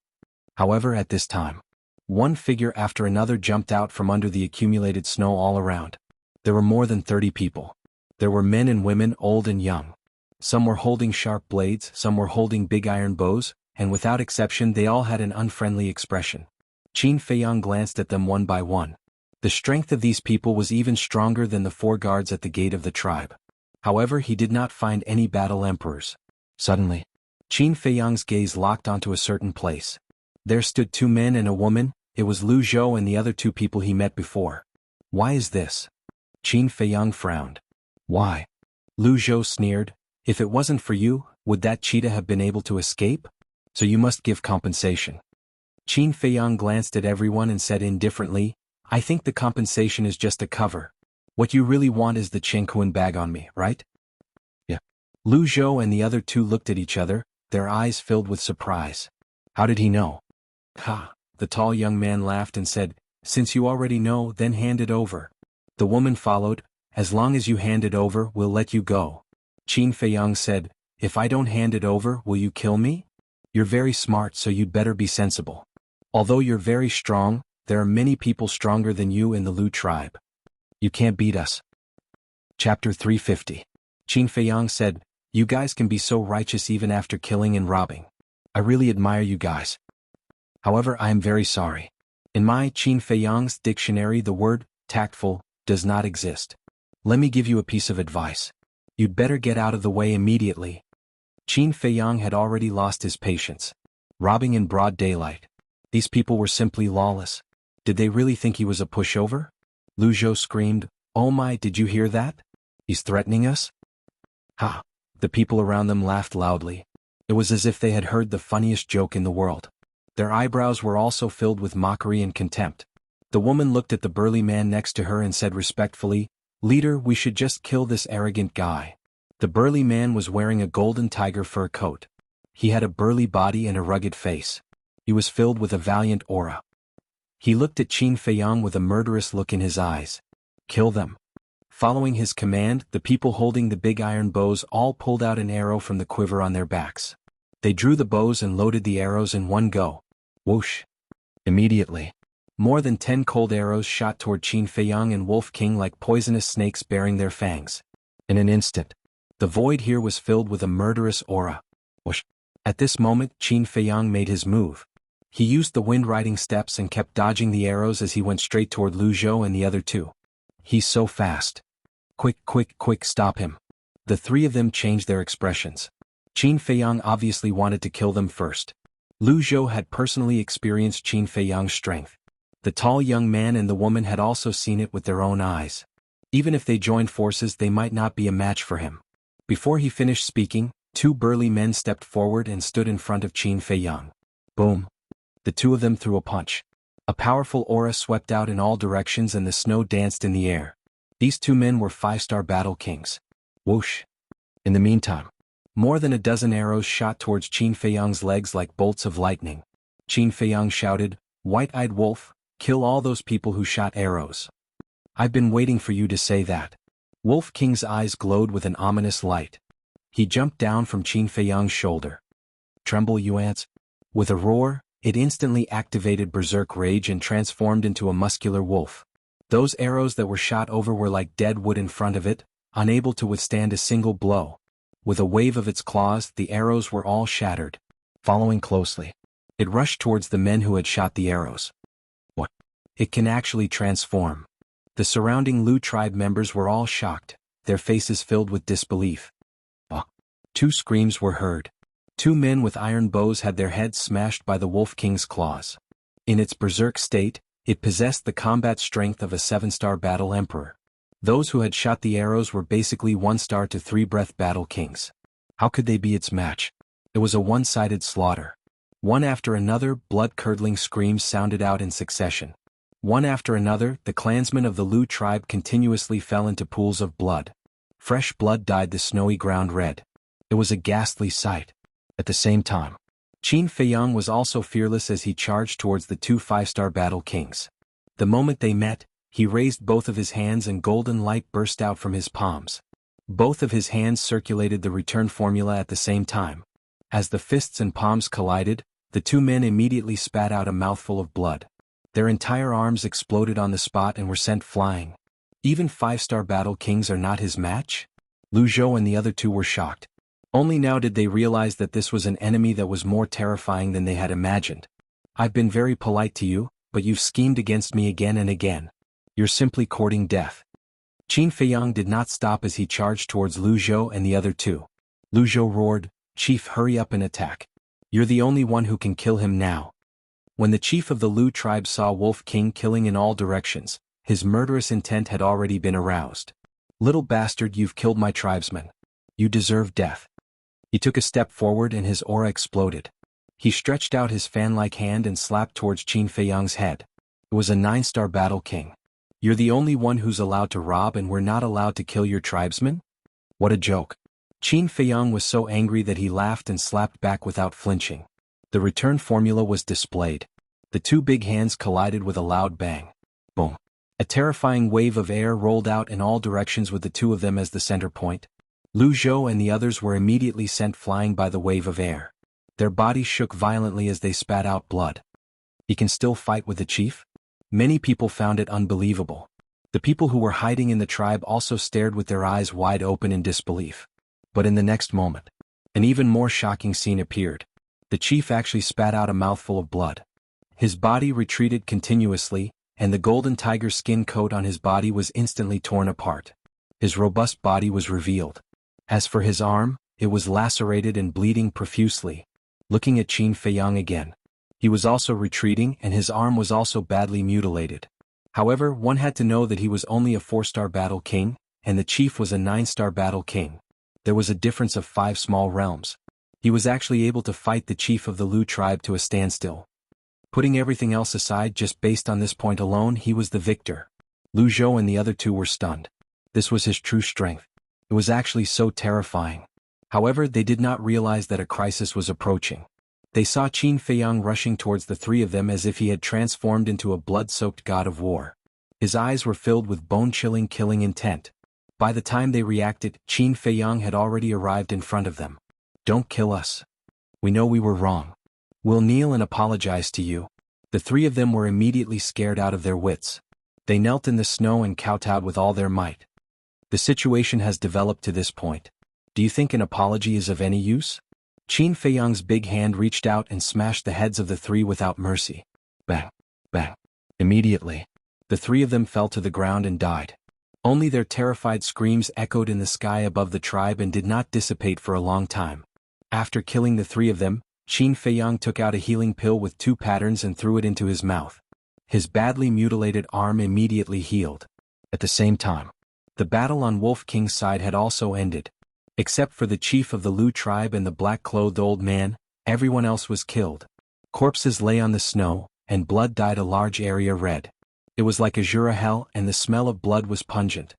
However, at this time, one figure after another jumped out from under the accumulated snow all around. There were more than 30 people. There were men and women, old and young. Some were holding sharp blades, some were holding big iron bows, and without exception they all had an unfriendly expression. Qin Feiyang glanced at them one by one. The strength of these people was even stronger than the 4 guards at the gate of the tribe. However, he did not find any battle emperors. Suddenly, Qin Feiyang's gaze locked onto a certain place. There stood 2 men and a woman. It was Lu Zhou and the other 2 people he met before. Why is this? Qin Feiyang frowned. Why? Lu Zhou sneered. If it wasn't for you, would that cheetah have been able to escape? So you must give compensation. Qin Feiyang glanced at everyone and said indifferently, I think the compensation is just a cover. What you really want is the Qingquan bag on me, right? Yeah. Lu Zhou and the other 2 looked at each other, their eyes filled with surprise. How did he know? Ha! The tall young man laughed and said, Since you already know, then hand it over. The woman followed, As long as you hand it over, we'll let you go. Qin Feiyang said, If I don't hand it over, will you kill me? You're very smart, so you'd better be sensible. Although you're very strong, there are many people stronger than you in the Lu tribe. You can't beat us. Chapter 350. Qin Feiyang said, You guys can be so righteous even after killing and robbing. I really admire you guys. However, I am very sorry. In my Qin Feiyang's dictionary the word, tactful, does not exist. Let me give you a piece of advice. You'd better get out of the way immediately. Qin Feiyang had already lost his patience. Robbing in broad daylight. These people were simply lawless. Did they really think he was a pushover? Lu Zhou screamed, Oh my, did you hear that? He's threatening us? Ha! The people around them laughed loudly. It was as if they had heard the funniest joke in the world. Their eyebrows were also filled with mockery and contempt. The woman looked at the burly man next to her and said respectfully, Leader, we should just kill this arrogant guy. The burly man was wearing a golden tiger fur coat. He had a burly body and a rugged face. He was filled with a valiant aura. He looked at Qin Feiyang with a murderous look in his eyes. Kill them. Following his command, the people holding the big iron bows all pulled out an arrow from the quiver on their backs. They drew the bows and loaded the arrows in one go. Whoosh! Immediately, more than 10 cold arrows shot toward Qin Feiyang and Wolf King like poisonous snakes bearing their fangs. In an instant, the void here was filled with a murderous aura. Whoosh! At this moment, Qin Feiyang made his move. He used the wind-riding steps and kept dodging the arrows as he went straight toward Lu Zhou and the other 2. He's so fast. Quick, quick, quick, stop him. The 3 of them changed their expressions. Qin Feiyang obviously wanted to kill them first. Lu Zhou had personally experienced Qin Feiyang's strength. The tall young man and the woman had also seen it with their own eyes. Even if they joined forces, they might not be a match for him. Before he finished speaking, 2 burly men stepped forward and stood in front of Qin Feiyang. Boom! The 2 of them threw a punch. A powerful aura swept out in all directions and the snow danced in the air. These 2 men were 5-star battle kings. Whoosh! In the meantime, more than a dozen arrows shot towards Qin Feiyang's legs like bolts of lightning. Qin Feiyang shouted, White-eyed wolf, kill all those people who shot arrows. I've been waiting for you to say that. Wolf King's eyes glowed with an ominous light. He jumped down from Qin Feiyang's shoulder. Tremble, you ants! With a roar, it instantly activated berserk rage and transformed into a muscular wolf. Those arrows that were shot over were like dead wood in front of it, unable to withstand a single blow. With a wave of its claws, the arrows were all shattered. Following closely, it rushed towards the men who had shot the arrows. What? It can actually transform. The surrounding Lu tribe members were all shocked, their faces filled with disbelief. 2 screams were heard. 2 men with iron bows had their heads smashed by the Wolf King's claws. In its berserk state, it possessed the combat strength of a 7-star battle emperor. Those who had shot the arrows were basically 1-star to 3-breath battle kings. How could they be its match? It was a one-sided slaughter. One after another, blood-curdling screams sounded out in succession. One after another, the clansmen of the Lu tribe continuously fell into pools of blood. Fresh blood dyed the snowy ground red. It was a ghastly sight. At the same time, Qin Feiyang was also fearless as he charged towards the 2 5-star battle kings. The moment they met, he raised both of his hands and golden light burst out from his palms. Both of his hands circulated the return formula at the same time. As the fists and palms collided, The two men immediately spat out a mouthful of blood. Their entire arms exploded on the spot and were sent flying. Even 5-star battle kings are not his match? Lu Zhou and the other two were shocked. Only now did they realize that this was an enemy that was more terrifying than they had imagined. I've been very polite to you, but you've schemed against me again and again. You're simply courting death. Qin Feiyang did not stop as he charged towards Lu Zhou and the other two. Lu Zhou roared, "Chief, hurry up and attack. You're the only one who can kill him now." When the chief of the Lu tribe saw Wolf King killing in all directions, his murderous intent had already been aroused. "Little bastard, you've killed my tribesman. You deserve death." He took a step forward and his aura exploded. He stretched out his fan-like hand and slapped towards Qin Feiyang's head. It was a 9-star battle king. "You're the only one who's allowed to rob and we're not allowed to kill your tribesmen? What a joke." Qin Feiyang was so angry that he laughed and slapped back without flinching. The return formula was displayed. The two big hands collided with a loud bang. Boom. A terrifying wave of air rolled out in all directions with the two of them as the center point. Lu Zhou and the others were immediately sent flying by the wave of air. Their bodies shook violently as they spat out blood. He can still fight with the chief? Many people found it unbelievable. The people who were hiding in the tribe also stared with their eyes wide open in disbelief. But in the next moment, an even more shocking scene appeared. The chief actually spat out a mouthful of blood. His body retreated continuously, and the golden tiger skin coat on his body was instantly torn apart. His robust body was revealed. As for his arm, it was lacerated and bleeding profusely. Looking at Qin Feiyang again. He was also retreating and his arm was also badly mutilated. However, one had to know that he was only a 4-star battle king, and the chief was a 9-star battle king. There was a difference of 5 small realms. He was actually able to fight the chief of the Lu tribe to a standstill. Putting everything else aside, just based on this point alone, he was the victor. Lu Zhou and the other two were stunned. This was his true strength. It was actually so terrifying. However, they did not realize that a crisis was approaching. They saw Qin Feiyang rushing towards the three of them as if he had transformed into a blood-soaked god of war. His eyes were filled with bone-chilling killing intent. By the time they reacted, Qin Feiyang had already arrived in front of them. "Don't kill us. We know we were wrong. We'll kneel and apologize to you." The three of them were immediately scared out of their wits. They knelt in the snow and kowtowed with all their might. The situation has developed to this point. Do you think an apology is of any use? Qin Feiyang's big hand reached out and smashed the heads of the three without mercy. Bang! Bang! Immediately, the three of them fell to the ground and died. Only their terrified screams echoed in the sky above the tribe and did not dissipate for a long time. After killing the three of them, Qin Feiyang took out a healing pill with 2 patterns and threw it into his mouth. His badly mutilated arm immediately healed. At the same time, the battle on Wolf King's side had also ended. Except for the chief of the Lu tribe and the black-clothed old man, everyone else was killed. Corpses lay on the snow, and blood dyed a large area red. It was like Azura hell and the smell of blood was pungent.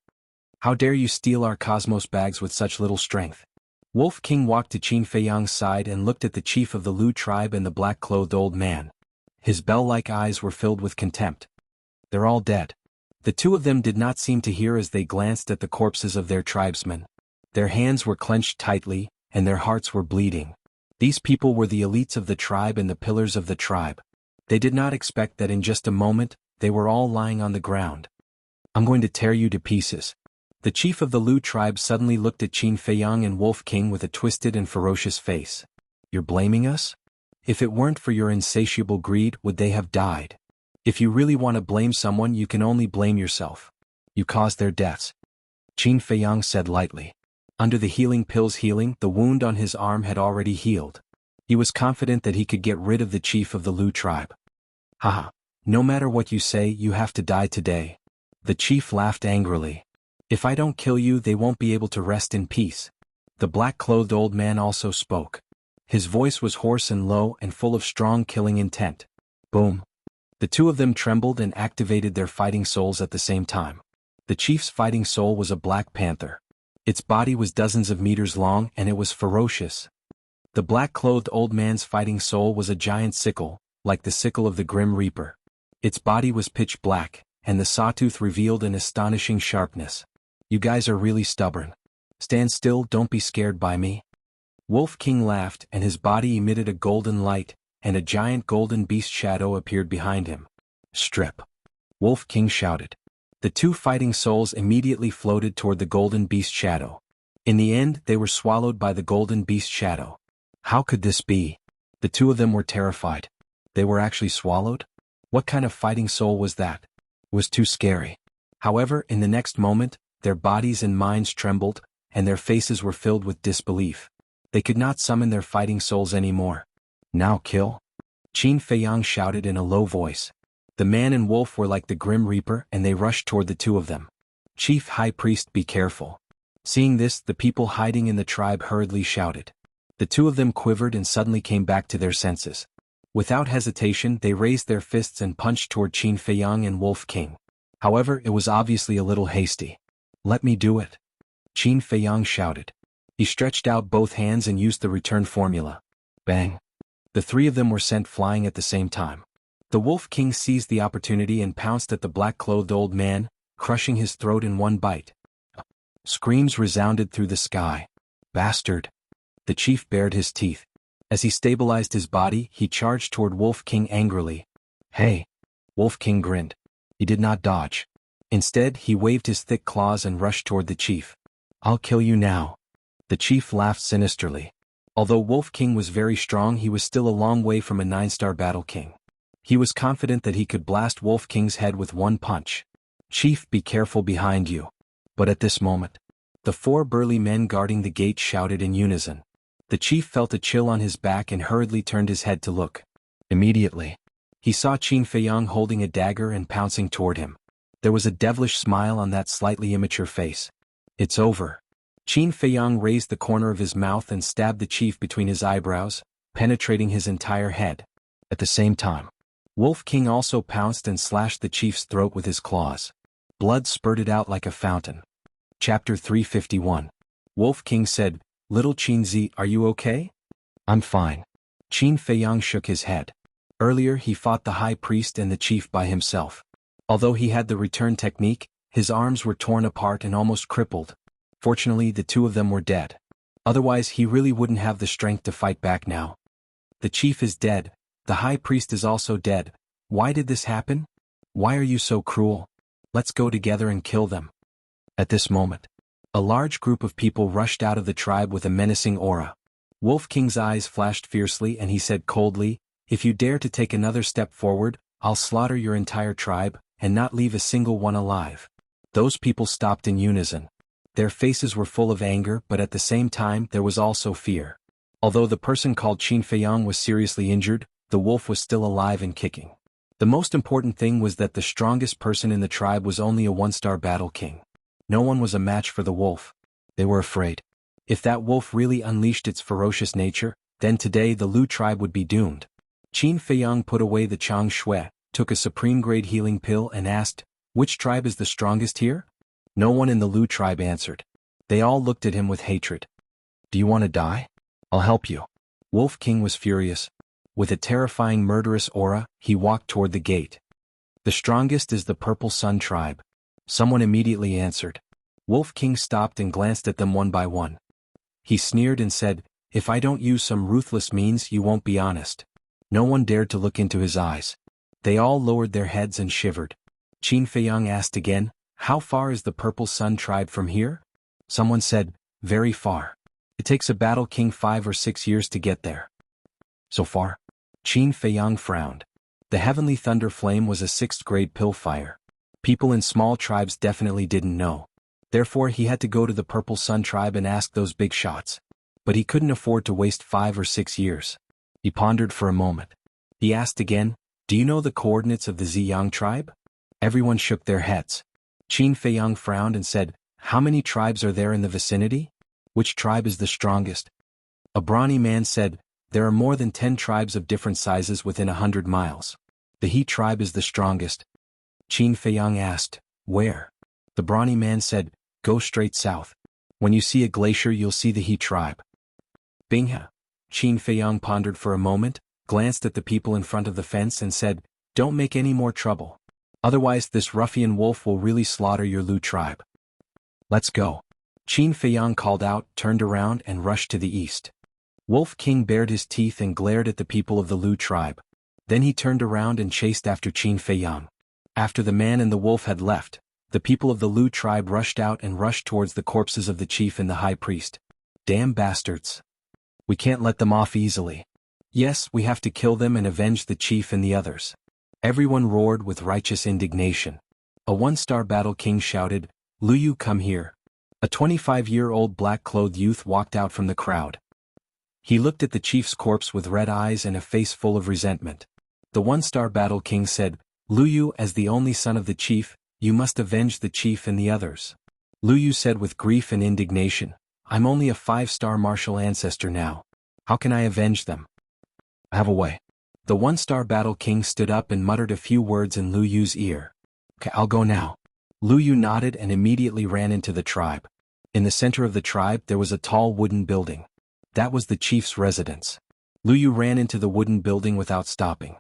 "How dare you steal our cosmos bags with such little strength?" Wolf King walked to Qin Feiyang's side and looked at the chief of the Lu tribe and the black-clothed old man. His bell-like eyes were filled with contempt. "They're all dead." The two of them did not seem to hear as they glanced at the corpses of their tribesmen. Their hands were clenched tightly, and their hearts were bleeding. These people were the elites of the tribe and the pillars of the tribe. They did not expect that in just a moment, they were all lying on the ground. "I'm going to tear you to pieces." The chief of the Lu tribe suddenly looked at Qin Feiyang and Wolf King with a twisted and ferocious face. "You're blaming us? If it weren't for your insatiable greed, would they have died? If you really want to blame someone, you can only blame yourself. You caused their deaths." Qin Feiyang said lightly. Under the healing pill's healing, the wound on his arm had already healed. He was confident that he could get rid of the chief of the Lu tribe. "Haha, no matter what you say, you have to die today." The chief laughed angrily. "If I don't kill you, they won't be able to rest in peace." The black-clothed old man also spoke. His voice was hoarse and low and full of strong killing intent. Boom. The two of them trembled and activated their fighting souls at the same time. The chief's fighting soul was a black panther. Its body was dozens of meters long and it was ferocious. The black-clothed old man's fighting soul was a giant sickle, like the sickle of the Grim Reaper. Its body was pitch black, and the sawtooth revealed an astonishing sharpness. "You guys are really stubborn. Stand still, don't be scared by me." Wolf King laughed and his body emitted a golden light, and a giant golden beast shadow appeared behind him. Strip! Wolf King shouted. The two fighting souls immediately floated toward the golden beast shadow. In the end, they were swallowed by the golden beast shadow. How could this be? The two of them were terrified. They were actually swallowed? What kind of fighting soul was that? It was too scary. However, in the next moment, their bodies and minds trembled, and their faces were filled with disbelief. They could not summon their fighting souls anymore. Now kill? Qin Feiyang shouted in a low voice. The man and wolf were like the Grim Reaper, and they rushed toward the two of them. Chief High Priest, be careful. Seeing this, the people hiding in the tribe hurriedly shouted. The two of them quivered and suddenly came back to their senses. Without hesitation, they raised their fists and punched toward Qin Feiyang and Wolf King. However, it was obviously a little hasty. Let me do it. Qin Feiyang shouted. He stretched out both hands and used the return formula. Bang! The three of them were sent flying at the same time. The Wolf King seized the opportunity and pounced at the black-clothed old man, crushing his throat in one bite. Screams resounded through the sky. Bastard! The chief bared his teeth. As he stabilized his body, he charged toward Wolf King angrily. Hey! Wolf King grinned. He did not dodge. Instead, he waved his thick claws and rushed toward the chief. I'll kill you now. The chief laughed sinisterly. Although Wolf King was very strong, he was still a long way from a 9-star battle king. He was confident that he could blast Wolf King's head with one punch. Chief, be careful behind you. But at this moment, the 4 burly men guarding the gate shouted in unison. The chief felt a chill on his back and hurriedly turned his head to look. Immediately, he saw Qin Feiyang holding a dagger and pouncing toward him. There was a devilish smile on that slightly immature face. It's over. Qin Feiyang raised the corner of his mouth and stabbed the chief between his eyebrows, penetrating his entire head. At the same time, Wolf King also pounced and slashed the chief's throat with his claws. Blood spurted out like a fountain. Chapter 351. Wolf King said, Little Qinzi, are you okay? I'm fine. Qin Feiyang shook his head. Earlier he fought the high priest and the chief by himself. Although he had the return technique, his arms were torn apart and almost crippled. Fortunately, the two of them were dead. Otherwise, he really wouldn't have the strength to fight back now. The chief is dead. The high priest is also dead. Why did this happen? Why are you so cruel? Let's go together and kill them. At this moment, a large group of people rushed out of the tribe with a menacing aura. Wolf King's eyes flashed fiercely and he said coldly, If you dare to take another step forward, I'll slaughter your entire tribe, and not leave a single one alive. Those people stopped in unison. Their faces were full of anger, but at the same time there was also fear. Although the person called Qin Feiyang was seriously injured, the wolf was still alive and kicking. The most important thing was that the strongest person in the tribe was only a 1-star battle king. No one was a match for the wolf. They were afraid. If that wolf really unleashed its ferocious nature, then today the Lu tribe would be doomed. Qin Feiyang put away the Chang Shui, took a supreme-grade healing pill and asked, Which tribe is the strongest here? No one in the Lu tribe answered. They all looked at him with hatred. Do you want to die? I'll help you. Wolf King was furious. With a terrifying murderous aura, he walked toward the gate. The strongest is the Purple Sun tribe. Someone immediately answered. Wolf King stopped and glanced at them one by one. He sneered and said, If I don't use some ruthless means, you won't be honest. No one dared to look into his eyes. They all lowered their heads and shivered. Qin Feiyang asked again, How far is the Purple Sun tribe from here? Someone said, Very far. It takes a battle king 5 or 6 years to get there. So far? Qin Feiyang frowned. The Heavenly Thunder Flame was a 6th-grade pill fire. People in small tribes definitely didn't know. Therefore he had to go to the Purple Sun tribe and ask those big shots. But he couldn't afford to waste 5 or 6 years. He pondered for a moment. He asked again, Do you know the coordinates of the Ziyang tribe? Everyone shook their heads. Qin Feiyang frowned and said, How many tribes are there in the vicinity? Which tribe is the strongest? A brawny man said, There are more than 10 tribes of different sizes within 100 miles. The He tribe is the strongest. Qin Feiyang asked, Where? The brawny man said, Go straight south. When you see a glacier you'll see the He tribe. Bingha. Qin Feiyang pondered for a moment, glanced at the people in front of the fence and said, Don't make any more trouble. Otherwise this ruffian wolf will really slaughter your Lu tribe. Let's go. Qin Feiyang called out, turned around and rushed to the east. Wolf King bared his teeth and glared at the people of the Lu tribe. Then he turned around and chased after Qin Feiyang. After the man and the wolf had left, the people of the Lu tribe rushed out and rushed towards the corpses of the chief and the high priest. Damn bastards. We can't let them off easily. Yes, we have to kill them and avenge the chief and the others. Everyone roared with righteous indignation. A one-star battle king shouted, Lu Yu, come here. A 25-year-old black-clothed youth walked out from the crowd. He looked at the chief's corpse with red eyes and a face full of resentment. The one-star battle king said, Lu Yu, as the only son of the chief, you must avenge the chief and the others. Lu Yu said with grief and indignation, I'm only a 5-star martial ancestor now. How can I avenge them? I have a way. The one-star battle king stood up and muttered a few words in Lu Yu's ear. Okay, I'll go now. Lu Yu nodded and immediately ran into the tribe. In the center of the tribe there was a tall wooden building. That was the chief's residence. Lu Yu ran into the wooden building without stopping.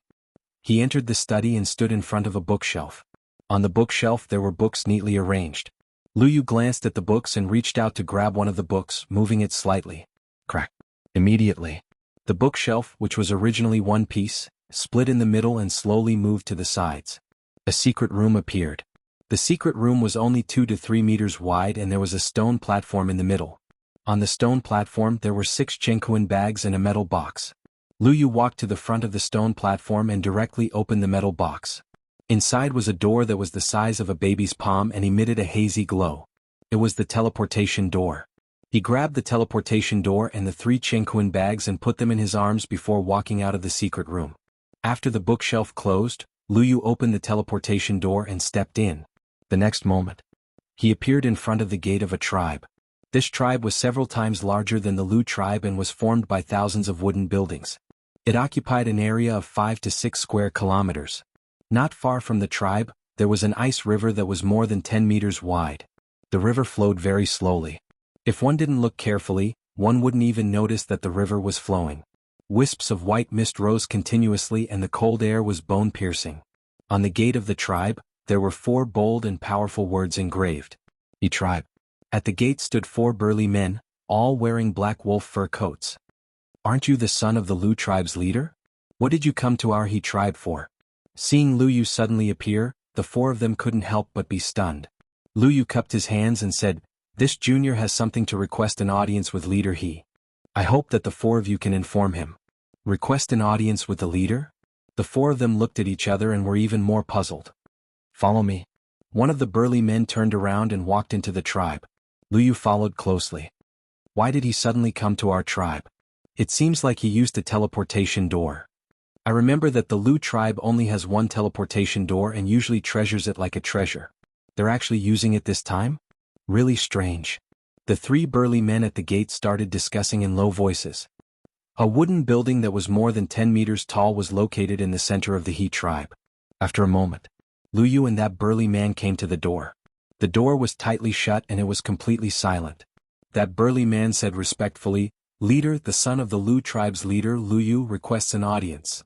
He entered the study and stood in front of a bookshelf. On the bookshelf there were books neatly arranged. Lu Yu glanced at the books and reached out to grab one of the books, moving it slightly. Crack. Immediately, the bookshelf, which was originally one piece, split in the middle and slowly moved to the sides. A secret room appeared. The secret room was only 2 to 3 meters wide and there was a stone platform in the middle. On the stone platform there were 6 Jianghu bags and a metal box. Lu Yu walked to the front of the stone platform and directly opened the metal box. Inside was a door that was the size of a baby's palm and emitted a hazy glow. It was the teleportation door. He grabbed the teleportation door and the 3 Jianghu bags and put them in his arms before walking out of the secret room. After the bookshelf closed, Lu Yu opened the teleportation door and stepped in. The next moment, he appeared in front of the gate of a tribe. This tribe was several times larger than the Lu tribe and was formed by thousands of wooden buildings. It occupied an area of 5 to 6 square kilometers. Not far from the tribe, there was an ice river that was more than 10 meters wide. The river flowed very slowly. If one didn't look carefully, one wouldn't even notice that the river was flowing. Wisps of white mist rose continuously and the cold air was bone-piercing. On the gate of the tribe, there were 4 bold and powerful words engraved. He tribe. At the gate stood 4 burly men, all wearing black wolf fur coats. Aren't you the son of the Lu tribe's leader? What did you come to our He tribe for? Seeing Lu Yu suddenly appear, the 4 of them couldn't help but be stunned. Lu Yu cupped his hands and said, This junior has something to request an audience with leader He. I hope that the 4 of you can inform him. Request an audience with the leader? The 4 of them looked at each other and were even more puzzled. Follow me. One of the burly men turned around and walked into the tribe. Lu Yu followed closely. Why did he suddenly come to our tribe? It seems like he used a teleportation door. I remember that the Lu tribe only has one teleportation door and usually treasures it like a treasure. They're actually using it this time? Really strange. The 3 burly men at the gate started discussing in low voices. A wooden building that was more than 10 meters tall was located in the center of the He tribe. After a moment, Lu Yu and that burly man came to the door. The door was tightly shut and it was completely silent. That burly man said respectfully, Leader, the son of the Lu tribe's leader Lu Yu requests an audience.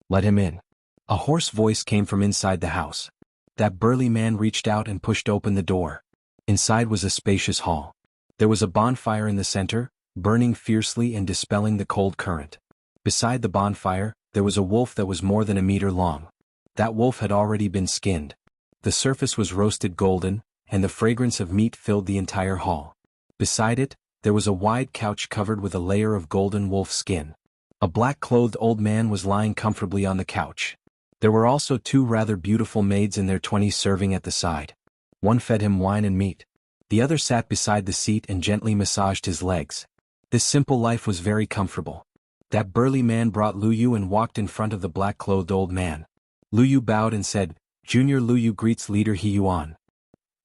Let him in. A hoarse voice came from inside the house. That burly man reached out and pushed open the door. Inside was a spacious hall. There was a bonfire in the center, burning fiercely and dispelling the cold current. Beside the bonfire, there was a wolf that was more than a meter long. That wolf had already been skinned. The surface was roasted golden, and the fragrance of meat filled the entire hall. Beside it, there was a wide couch covered with a layer of golden wolf skin. A black-clothed old man was lying comfortably on the couch. There were also 2 rather beautiful maids in their 20s serving at the side. One fed him wine and meat. The other sat beside the seat and gently massaged his legs. This simple life was very comfortable. That burly man brought Lu Yu and walked in front of the black-clothed old man. Lu Yu bowed and said, Junior Lu Yu greets leader He Yuan.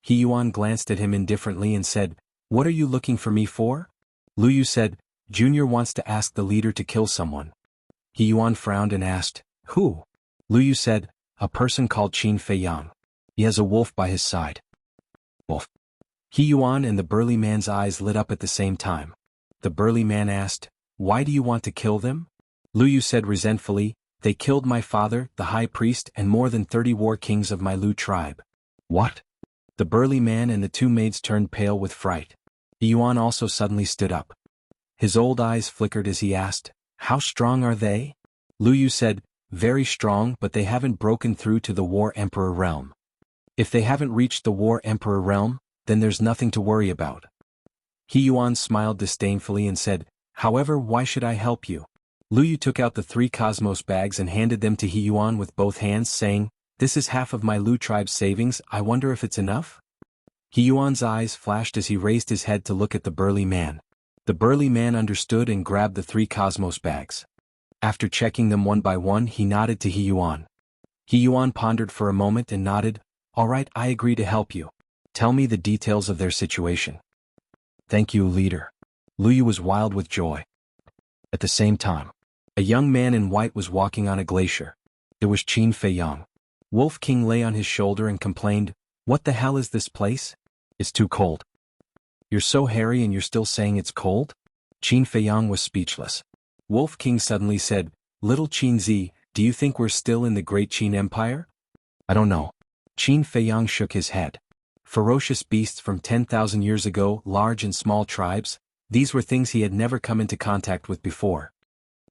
He Yuan glanced at him indifferently and said, What are you looking for me for? Lu Yu said, Junior wants to ask the leader to kill someone. He Yuan frowned and asked, Who? Lu Yu said, A person called Qin Feiyang. He has a wolf by his side. Wolf. He Yuan and the burly man's eyes lit up at the same time. The burly man asked, Why do you want to kill them? Lu Yu said resentfully, They killed my father, the high priest, and more than 30 war kings of my Lu tribe. What? The burly man and the 2 maids turned pale with fright. He Yuan also suddenly stood up. His old eyes flickered as he asked, "How strong are they?" Lu Yu said, "Very strong, but they haven't broken through to the War Emperor realm. If they haven't reached the War Emperor realm, then there's nothing to worry about." He Yuan smiled disdainfully and said, "However, why should I help you?" Lu Yu took out the 3 cosmos bags and handed them to He Yuan with both hands, saying, "This is half of my Lu tribe's savings, I wonder if it's enough?" He Yuan's eyes flashed as he raised his head to look at the burly man. The burly man understood and grabbed the 3 cosmos bags. After checking them one by one, he nodded to He Yuan. He Yuan pondered for a moment and nodded, "All right, I agree to help you. Tell me the details of their situation." "Thank you, leader." Lu Yu was wild with joy. At the same time, a young man in white was walking on a glacier. It was Qin Feiyang. Wolf King lay on his shoulder and complained, "What the hell is this place? It's too cold." "You're so hairy and you're still saying it's cold?" Qin Feiyang was speechless. Wolf King suddenly said, "Little Qin Zi, do you think we're still in the Great Qin Empire?" "I don't know." Qin Feiyang shook his head. Ferocious beasts from 10,000 years ago, large and small tribes, these were things he had never come into contact with before.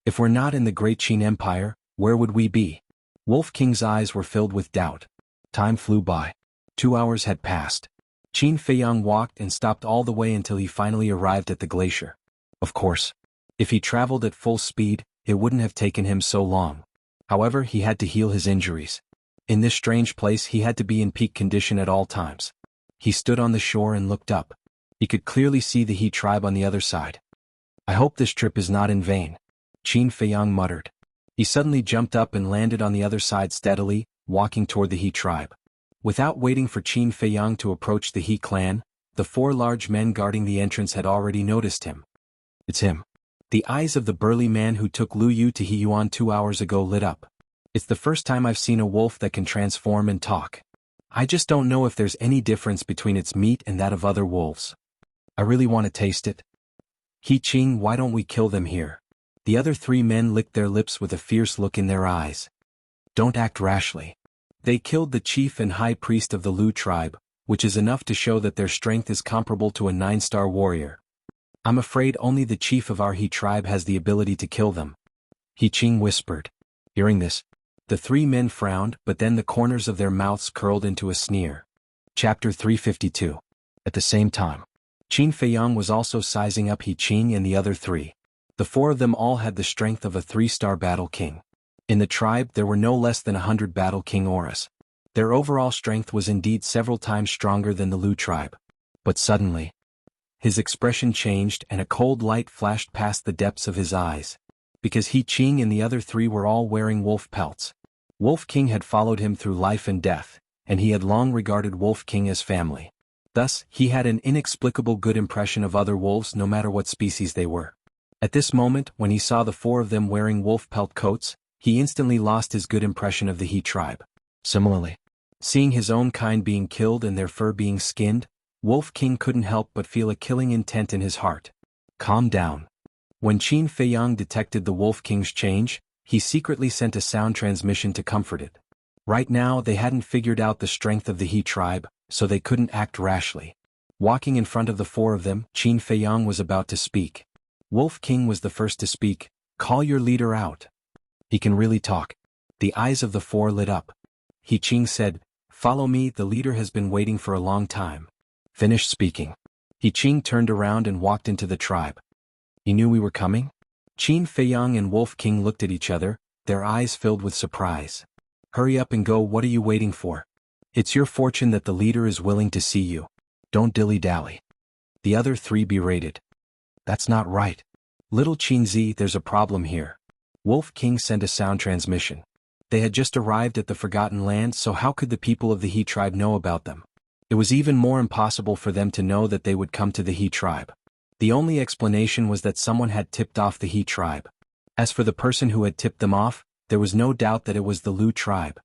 "If we're not in the Great Qin Empire, where would we be?" Wolf King's eyes were filled with doubt. Time flew by. 2 hours had passed. Qin Feiyang walked and stopped all the way until he finally arrived at the glacier. Of course, if he traveled at full speed, it wouldn't have taken him so long. However, he had to heal his injuries. In this strange place he had to be in peak condition at all times. He stood on the shore and looked up. He could clearly see the He tribe on the other side. "I hope this trip is not in vain," Qin Feiyang muttered. He suddenly jumped up and landed on the other side steadily, walking toward the He tribe. Without waiting for Qin Feiyang to approach the He clan, the 4 large men guarding the entrance had already noticed him. "It's him." The eyes of the burly man who took Lu Yu to He Yuan 2 hours ago lit up. "It's the first time I've seen a wolf that can transform and talk. I just don't know if there's any difference between its meat and that of other wolves. I really want to taste it." "He Qing, why don't we kill them here?" The other 3 men licked their lips with a fierce look in their eyes. "Don't act rashly. They killed the chief and high priest of the Lu tribe, which is enough to show that their strength is comparable to a 9-star warrior. I'm afraid only the chief of our He tribe has the ability to kill them." He Qing whispered. Hearing this, the 3 men frowned, but then the corners of their mouths curled into a sneer. Chapter 352. At the same time, Qin Feiyang was also sizing up He Qing and the other 3. The 4 of them all had the strength of a 3-star battle king. In the tribe there were no less than 100 battle king auras. Their overall strength was indeed several times stronger than the Lu tribe. But suddenly, his expression changed and a cold light flashed past the depths of his eyes. Because He Qing and the other 3 were all wearing wolf pelts. Wolf King had followed him through life and death, and he had long regarded Wolf King as family. Thus, he had an inexplicable good impression of other wolves no matter what species they were. At this moment, when he saw the 4 of them wearing wolf pelt coats, he instantly lost his good impression of the He tribe. Similarly, seeing his own kind being killed and their fur being skinned, Wolf King couldn't help but feel a killing intent in his heart. "Calm down." When Qin Feiyang detected the Wolf King's change, he secretly sent a sound transmission to comfort it. Right now they hadn't figured out the strength of the He tribe, so they couldn't act rashly. Walking in front of the 4 of them, Qin Feiyang was about to speak. Wolf King was the first to speak. "Call your leader out. He can really talk." The eyes of the 4 lit up. He Qing said, "Follow me, the leader has been waiting for a long time." Finished speaking. He Qing turned around and walked into the tribe. "You knew we were coming?" Qin Feiyang and Wolf King looked at each other, their eyes filled with surprise. "Hurry up and go, what are you waiting for? It's your fortune that the leader is willing to see you. Don't dilly-dally." The other 3 berated. "That's not right. Little Qin Zi, there's a problem here." Wolf King sent a sound transmission. They had just arrived at the Forgotten Land, so how could the people of the He tribe know about them? It was even more impossible for them to know that they would come to the He tribe. The only explanation was that someone had tipped off the He tribe. As for the person who had tipped them off, there was no doubt that it was the Lu tribe.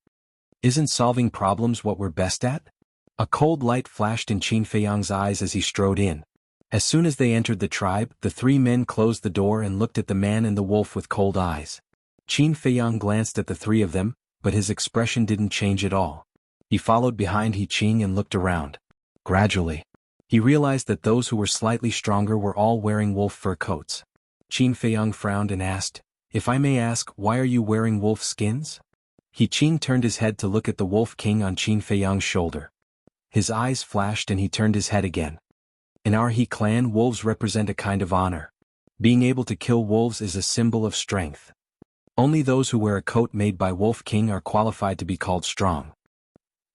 Isn't solving problems what we're best at? A cold light flashed in Qin Feiyang's eyes as he strode in. As soon as they entered the tribe, the 3 men closed the door and looked at the man and the wolf with cold eyes. Qin Feiyang glanced at the 3 of them, but his expression didn't change at all. He followed behind He Qing and looked around. Gradually, he realized that those who were slightly stronger were all wearing wolf fur coats. Qin Feiyang frowned and asked, "If I may ask, why are you wearing wolf skins?" He Qing turned his head to look at the Wolf King on Qin Feiyang's shoulder. His eyes flashed and he turned his head again. In our He clan, wolves represent a kind of honor. Being able to kill wolves is a symbol of strength. Only those who wear a coat made by Wolf King are qualified to be called strong.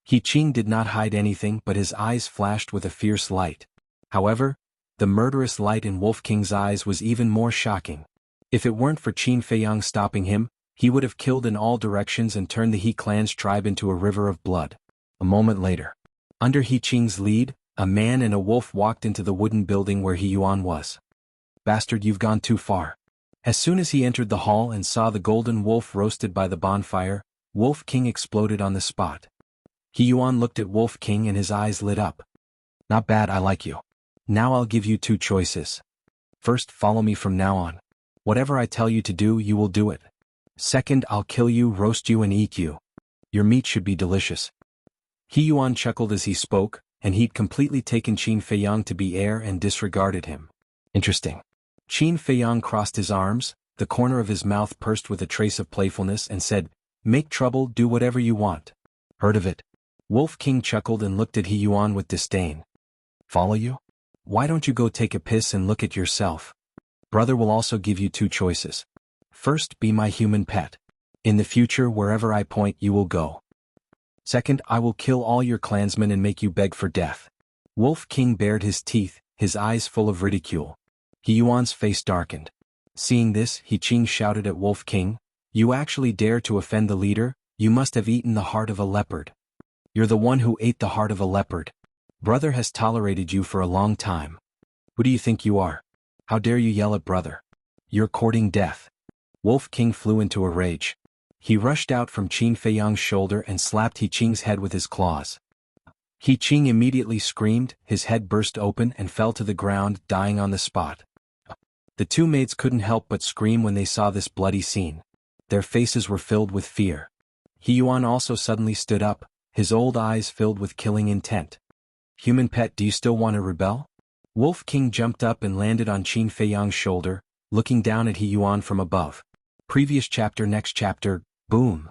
He Qing did not hide anything, but his eyes flashed with a fierce light. However, the murderous light in Wolf King's eyes was even more shocking. If it weren't for Qin Feiyang stopping him, he would have killed in all directions and turned the He clan's tribe into a river of blood. A moment later, under He Qing's lead, a man and a wolf walked into the wooden building where He Yuan was. "Bastard, you've gone too far." As soon as he entered the hall and saw the golden wolf roasted by the bonfire, Wolf King exploded on the spot. He Yuan looked at Wolf King and his eyes lit up. "Not bad, I like you. Now I'll give you two choices. First, follow me from now on. Whatever I tell you to do, you will do it. Second, I'll kill you, roast you and eat you. Your meat should be delicious." He Yuan chuckled as he spoke, and he'd completely taken Qin Feiyang to be heir and disregarded him. Interesting. Qin Feiyang crossed his arms, the corner of his mouth pursed with a trace of playfulness, and said, "Make trouble, do whatever you want." "Heard of it?" Wolf King chuckled and looked at He Yuan with disdain. "Follow you? Why don't you go take a piss and look at yourself? Brother will also give you two choices. First, be my human pet. In the future, wherever I point, you will go. Second, I will kill all your clansmen and make you beg for death." Wolf King bared his teeth, his eyes full of ridicule. He Yuan's face darkened. Seeing this, He Qing shouted at Wolf King, "You actually dare to offend the leader? You must have eaten the heart of a leopard. You're the one who ate the heart of a leopard. Brother has tolerated you for a long time. Who do you think you are? How dare you yell at brother? You're courting death." Wolf King flew into a rage. He rushed out from Qin Feiyang's shoulder and slapped He Qing's head with his claws. He Qing immediately screamed, his head burst open and fell to the ground, dying on the spot. The two maids couldn't help but scream when they saw this bloody scene. Their faces were filled with fear. He Yuan also suddenly stood up, his old eyes filled with killing intent. "Human pet, do you still want to rebel?" Wolf King jumped up and landed on Qin Feiyang's shoulder, looking down at He Yuan from above. Previous chapter. Next chapter, boom.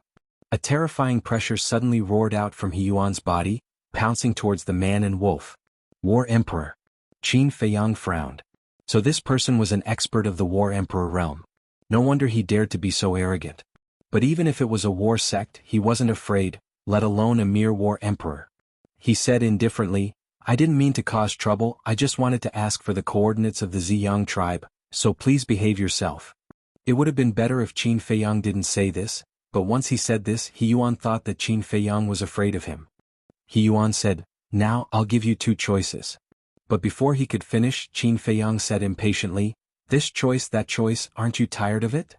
A terrifying pressure suddenly roared out from He Yuan's body, pouncing towards the man and wolf. War Emperor. Qin Feiyang frowned. So this person was an expert of the War Emperor realm. No wonder he dared to be so arrogant. But even if it was a war sect, he wasn't afraid, let alone a mere War Emperor. He said indifferently, "I didn't mean to cause trouble, I just wanted to ask for the coordinates of the Ziyang tribe, so please behave yourself." It would have been better if Qin Feiyang didn't say this, but once he said this, He Yuan thought that Qin Feiyang was afraid of him. He Yuan said, "Now, I'll give you two choices." But before he could finish, Qin Feiyang said impatiently, "This choice, that choice, aren't you tired of it?"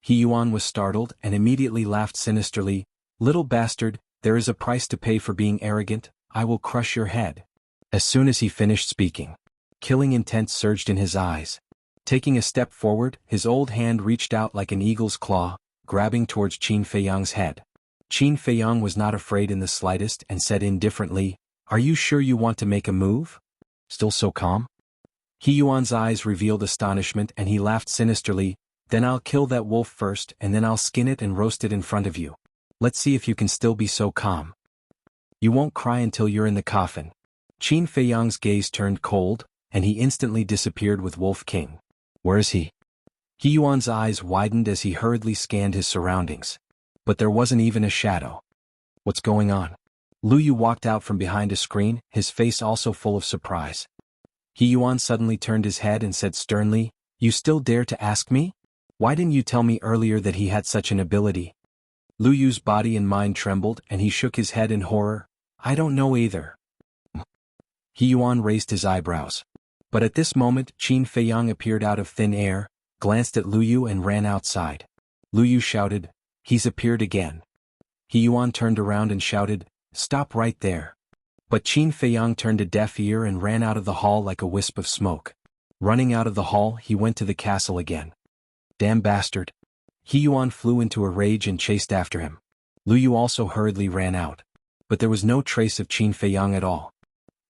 He Yuan was startled and immediately laughed sinisterly, "Little bastard, there is a price to pay for being arrogant, I will crush your head." As soon as he finished speaking, killing intent surged in his eyes. Taking a step forward, his old hand reached out like an eagle's claw, grabbing towards Qin Feiyang's head. Qin Feiyang was not afraid in the slightest and said indifferently, "Are you sure you want to make a move? Still so calm?" He Yuan's eyes revealed astonishment and he laughed sinisterly, "Then I'll kill that wolf first and then I'll skin it and roast it in front of you. Let's see if you can still be so calm. You won't cry until you're in the coffin." Qin Feiyang's gaze turned cold, and he instantly disappeared with Wolf King. "Where is he?" He Yuan's eyes widened as he hurriedly scanned his surroundings. But there wasn't even a shadow. "What's going on?" Lu Yu walked out from behind a screen, his face also full of surprise. He Yuan suddenly turned his head and said sternly, "You still dare to ask me? Why didn't you tell me earlier that he had such an ability?" Lu Yu's body and mind trembled and he shook his head in horror. "I don't know either." He Yuan raised his eyebrows. But at this moment, Qin Feiyang appeared out of thin air, glanced at Lu Yu and ran outside. Lu Yu shouted, "He's appeared again." He Yuan turned around and shouted, "Stop right there." But Qin Feiyang turned a deaf ear and ran out of the hall like a wisp of smoke. Running out of the hall, he went to the castle again. "Damn bastard." He Yuan flew into a rage and chased after him. Lu Yu also hurriedly ran out. But there was no trace of Qin Feiyang at all.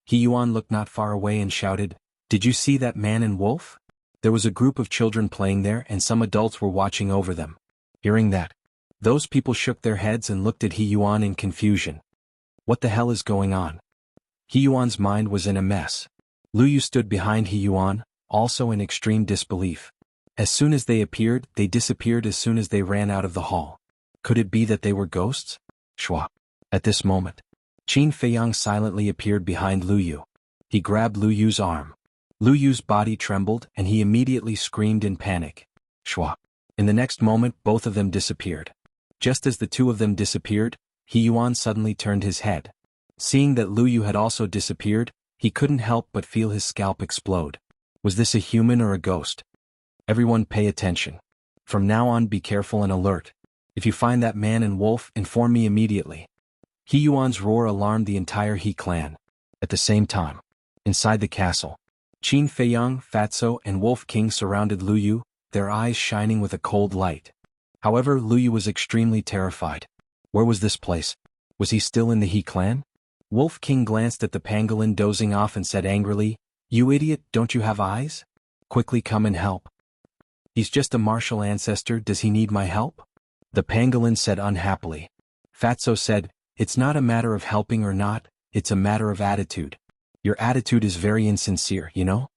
He Yuan looked not far away and shouted, "Did you see that man and wolf? There was a group of children playing there and some adults were watching over them. Hearing that, those people shook their heads and looked at He Yuan in confusion. What the hell is going on? He Yuan's mind was in a mess. Lu Yu stood behind He Yuan, also in extreme disbelief. As soon as they appeared, they disappeared as soon as they ran out of the hall. Could it be that they were ghosts? Shwa. At this moment, Qin Feiyang silently appeared behind Lu Yu. He grabbed Lu Yu's arm. Lu Yu's body trembled and he immediately screamed in panic. Shwa. In the next moment, both of them disappeared. Just as the two of them disappeared, He Yuan suddenly turned his head. Seeing that Lu Yu had also disappeared, he couldn't help but feel his scalp explode. Was this a human or a ghost? Everyone pay attention. From now on, be careful and alert. If you find that man and wolf, inform me immediately. He Yuan's roar alarmed the entire He clan. At the same time, inside the castle, Qin Feiyang, Fatso, and Wolf King surrounded Lu Yu, their eyes shining with a cold light. However, Lu Yu was extremely terrified. Where was this place? Was he still in the He clan? Wolf King glanced at the pangolin dozing off and said angrily, "You idiot, don't you have eyes? Quickly come and help." "He's just a martial ancestor, does he need my help?" The pangolin said unhappily. Fatso said, "It's not a matter of helping or not, it's a matter of attitude. Your attitude is very insincere, you know?"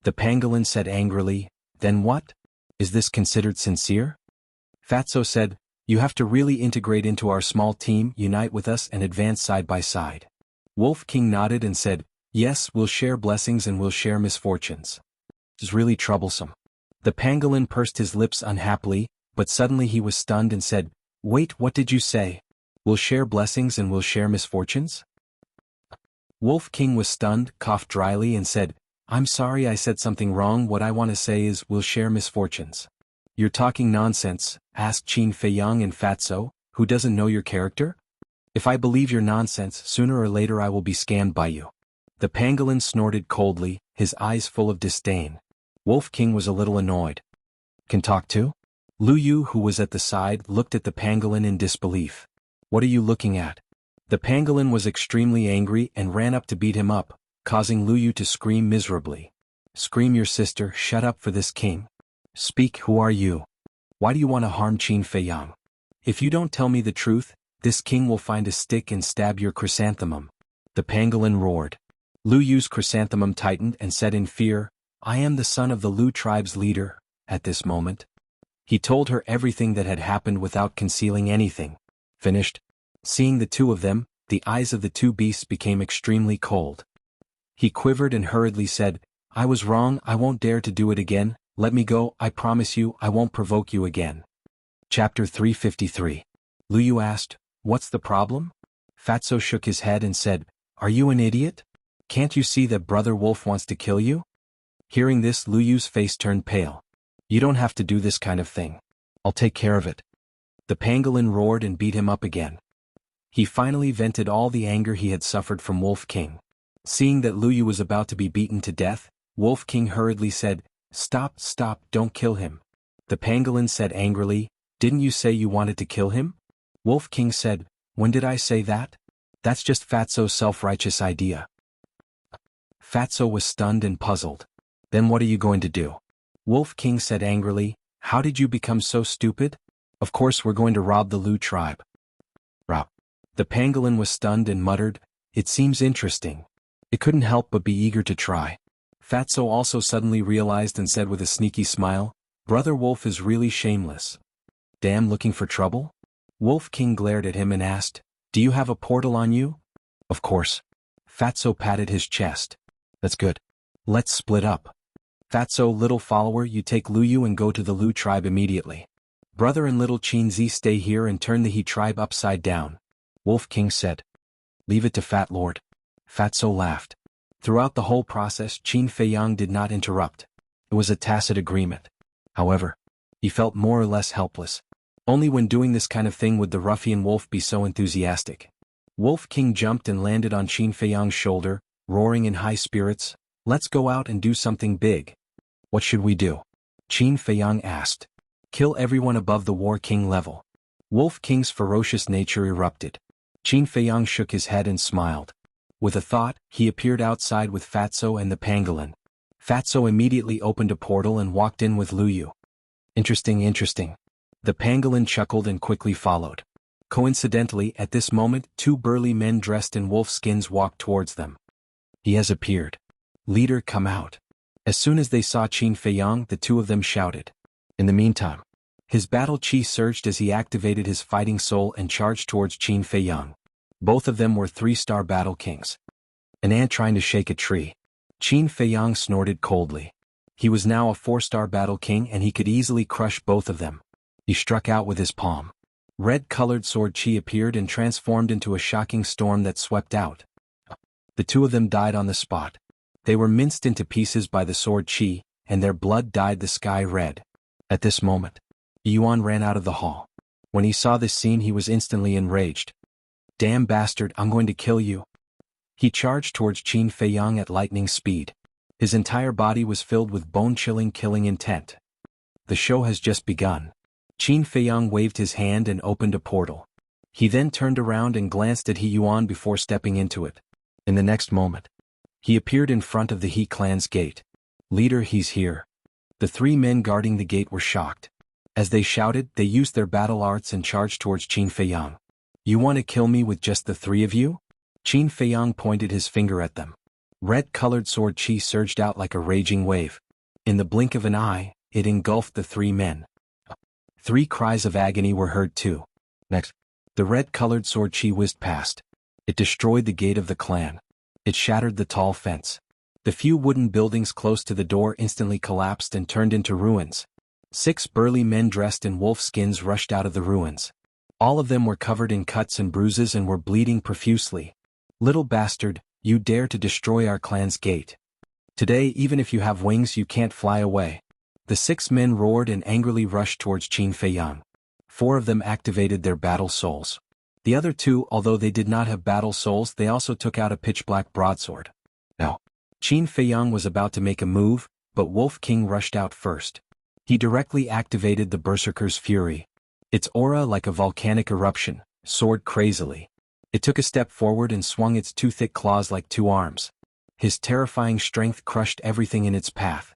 The pangolin said angrily, "Then what? Is this considered sincere?" Fatso said, "You have to really integrate into our small team, unite with us and advance side by side." Wolf King nodded and said, "Yes, we'll share blessings and we'll share misfortunes." It's really troublesome. The pangolin pursed his lips unhappily, but suddenly he was stunned and said, "Wait, what did you say? We'll share blessings and we'll share misfortunes?" Wolf King was stunned, coughed dryly and said, "I'm sorry, I said something wrong. What I want to say is we'll share misfortunes." "You're talking nonsense," asked Qin Feiyang and Fatso, "who doesn't know your character? If I believe your nonsense, sooner or later I will be scammed by you." The pangolin snorted coldly, his eyes full of disdain. Wolf King was a little annoyed. "Can talk too?" Lu Yu, who was at the side, looked at the pangolin in disbelief. "What are you looking at?" The pangolin was extremely angry and ran up to beat him up, causing Lu Yu to scream miserably. "Scream your sister, shut up for this king. Speak, who are you? Why do you want to harm Qin Feiyang? If you don't tell me the truth, this king will find a stick and stab your chrysanthemum." The pangolin roared. Lu Yu's chrysanthemum tightened and said in fear, "I am the son of the Lu tribe's leader." At this moment, he told her everything that had happened without concealing anything. Finished. Seeing the two of them, the eyes of the two beasts became extremely cold. He quivered and hurriedly said, "I was wrong, I won't dare to do it again. Let me go, I promise you, I won't provoke you again." Chapter 353. Lu Yu asked, "What's the problem?" Fatso shook his head and said, "Are you an idiot? Can't you see that Brother Wolf wants to kill you?" Hearing this, Lu Yu's face turned pale. "You don't have to do this kind of thing. I'll take care of it." The pangolin roared and beat him up again. He finally vented all the anger he had suffered from Wolf King. Seeing that Lu Yu was about to be beaten to death, Wolf King hurriedly said, "Stop, stop, don't kill him." The pangolin said angrily, "Didn't you say you wanted to kill him?" Wolf King said, "When did I say that? That's just Fatso's self-righteous idea." Fatso was stunned and puzzled. "Then what are you going to do?" Wolf King said angrily, "How did you become so stupid? Of course we're going to rob the Lu tribe." Rob. The pangolin was stunned and muttered, "It seems interesting." It couldn't help but be eager to try. Fatso also suddenly realized and said with a sneaky smile, "Brother Wolf is really shameless. Damn, looking for trouble?" Wolf King glared at him and asked, "Do you have a portal on you?" "Of course." Fatso patted his chest. "That's good. Let's split up. Fatso, little follower, you take Lu Yu and go to the Lu tribe immediately. Brother and little Qin Zi stay here and turn the He tribe upside down." Wolf King said. "Leave it to Fat Lord." Fatso laughed. Throughout the whole process, Qin Feiyang did not interrupt. It was a tacit agreement. However, he felt more or less helpless. Only when doing this kind of thing would the ruffian wolf be so enthusiastic. Wolf King jumped and landed on Qin Feiyang's shoulder, roaring in high spirits, "Let's go out and do something big." "What should we do?" Qin Feiyang asked. "Kill everyone above the War King level." Wolf King's ferocious nature erupted. Qin Feiyang shook his head and smiled. With a thought, he appeared outside with Fatso and the pangolin. Fatso immediately opened a portal and walked in with Luyu. Interesting. The pangolin chuckled and quickly followed. Coincidentally, at this moment, two burly men dressed in wolf skins walked towards them. He has appeared. Leader, come out. As soon as they saw Qin Feiyang, the two of them shouted. In the meantime, his battle chi surged as he activated his fighting soul and charged towards Qin Feiyang. Both of them were 3-star battle kings. An ant trying to shake a tree. Qin Feiyang snorted coldly. He was now a 4-star battle king and he could easily crush both of them. He struck out with his palm. Red-colored sword chi appeared and transformed into a shocking storm that swept out. The two of them died on the spot. They were minced into pieces by the sword chi, and their blood dyed the sky red. At this moment, Yuan ran out of the hall. When he saw this scene, he was instantly enraged. Damn bastard, I'm going to kill you. He charged towards Qin Feiyang at lightning speed. His entire body was filled with bone-chilling killing intent. The show has just begun. Qin Feiyang waved his hand and opened a portal. He then turned around and glanced at He Yuan before stepping into it. In the next moment, he appeared in front of the He clan's gate. Leader, he's here. The 3 men guarding the gate were shocked. As they shouted, they used their battle arts and charged towards Qin Feiyang. You want to kill me with just the 3 of you? Qin Feiyang pointed his finger at them. Red-colored sword chi surged out like a raging wave. In the blink of an eye, it engulfed the 3 men. 3 cries of agony were heard too. Next, the red-colored sword chi whizzed past. It destroyed the gate of the clan. It shattered the tall fence. The few wooden buildings close to the door instantly collapsed and turned into ruins. 6 burly men dressed in wolf skins rushed out of the ruins. All of them were covered in cuts and bruises and were bleeding profusely. Little bastard, you dare to destroy our clan's gate. Today, even if you have wings, you can't fly away. The 6 men roared and angrily rushed towards Qin Feiyang. 4 of them activated their battle souls. The other 2, although they did not have battle souls, they also took out a pitch-black broadsword. Now, Qin Feiyang was about to make a move, but Wolf King rushed out first. He directly activated the Berserker's Fury. Its aura, like a volcanic eruption, soared crazily. It took a step forward and swung its 2 thick claws like 2 arms. His terrifying strength crushed everything in its path.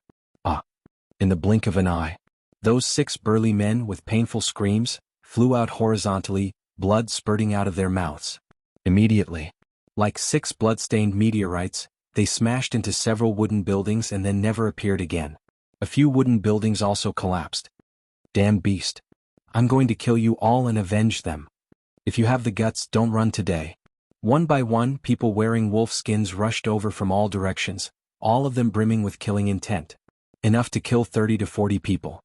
In the blink of an eye, those 6 burly men, with painful screams, flew out horizontally, blood spurting out of their mouths. Immediately, like 6 blood-stained meteorites, they smashed into several wooden buildings and then never appeared again. A few wooden buildings also collapsed. Damn beast. I'm going to kill you all and avenge them. If you have the guts, don't run today. One by one, people wearing wolf skins rushed over from all directions, all of them brimming with killing intent. Enough to kill 30 to 40 people.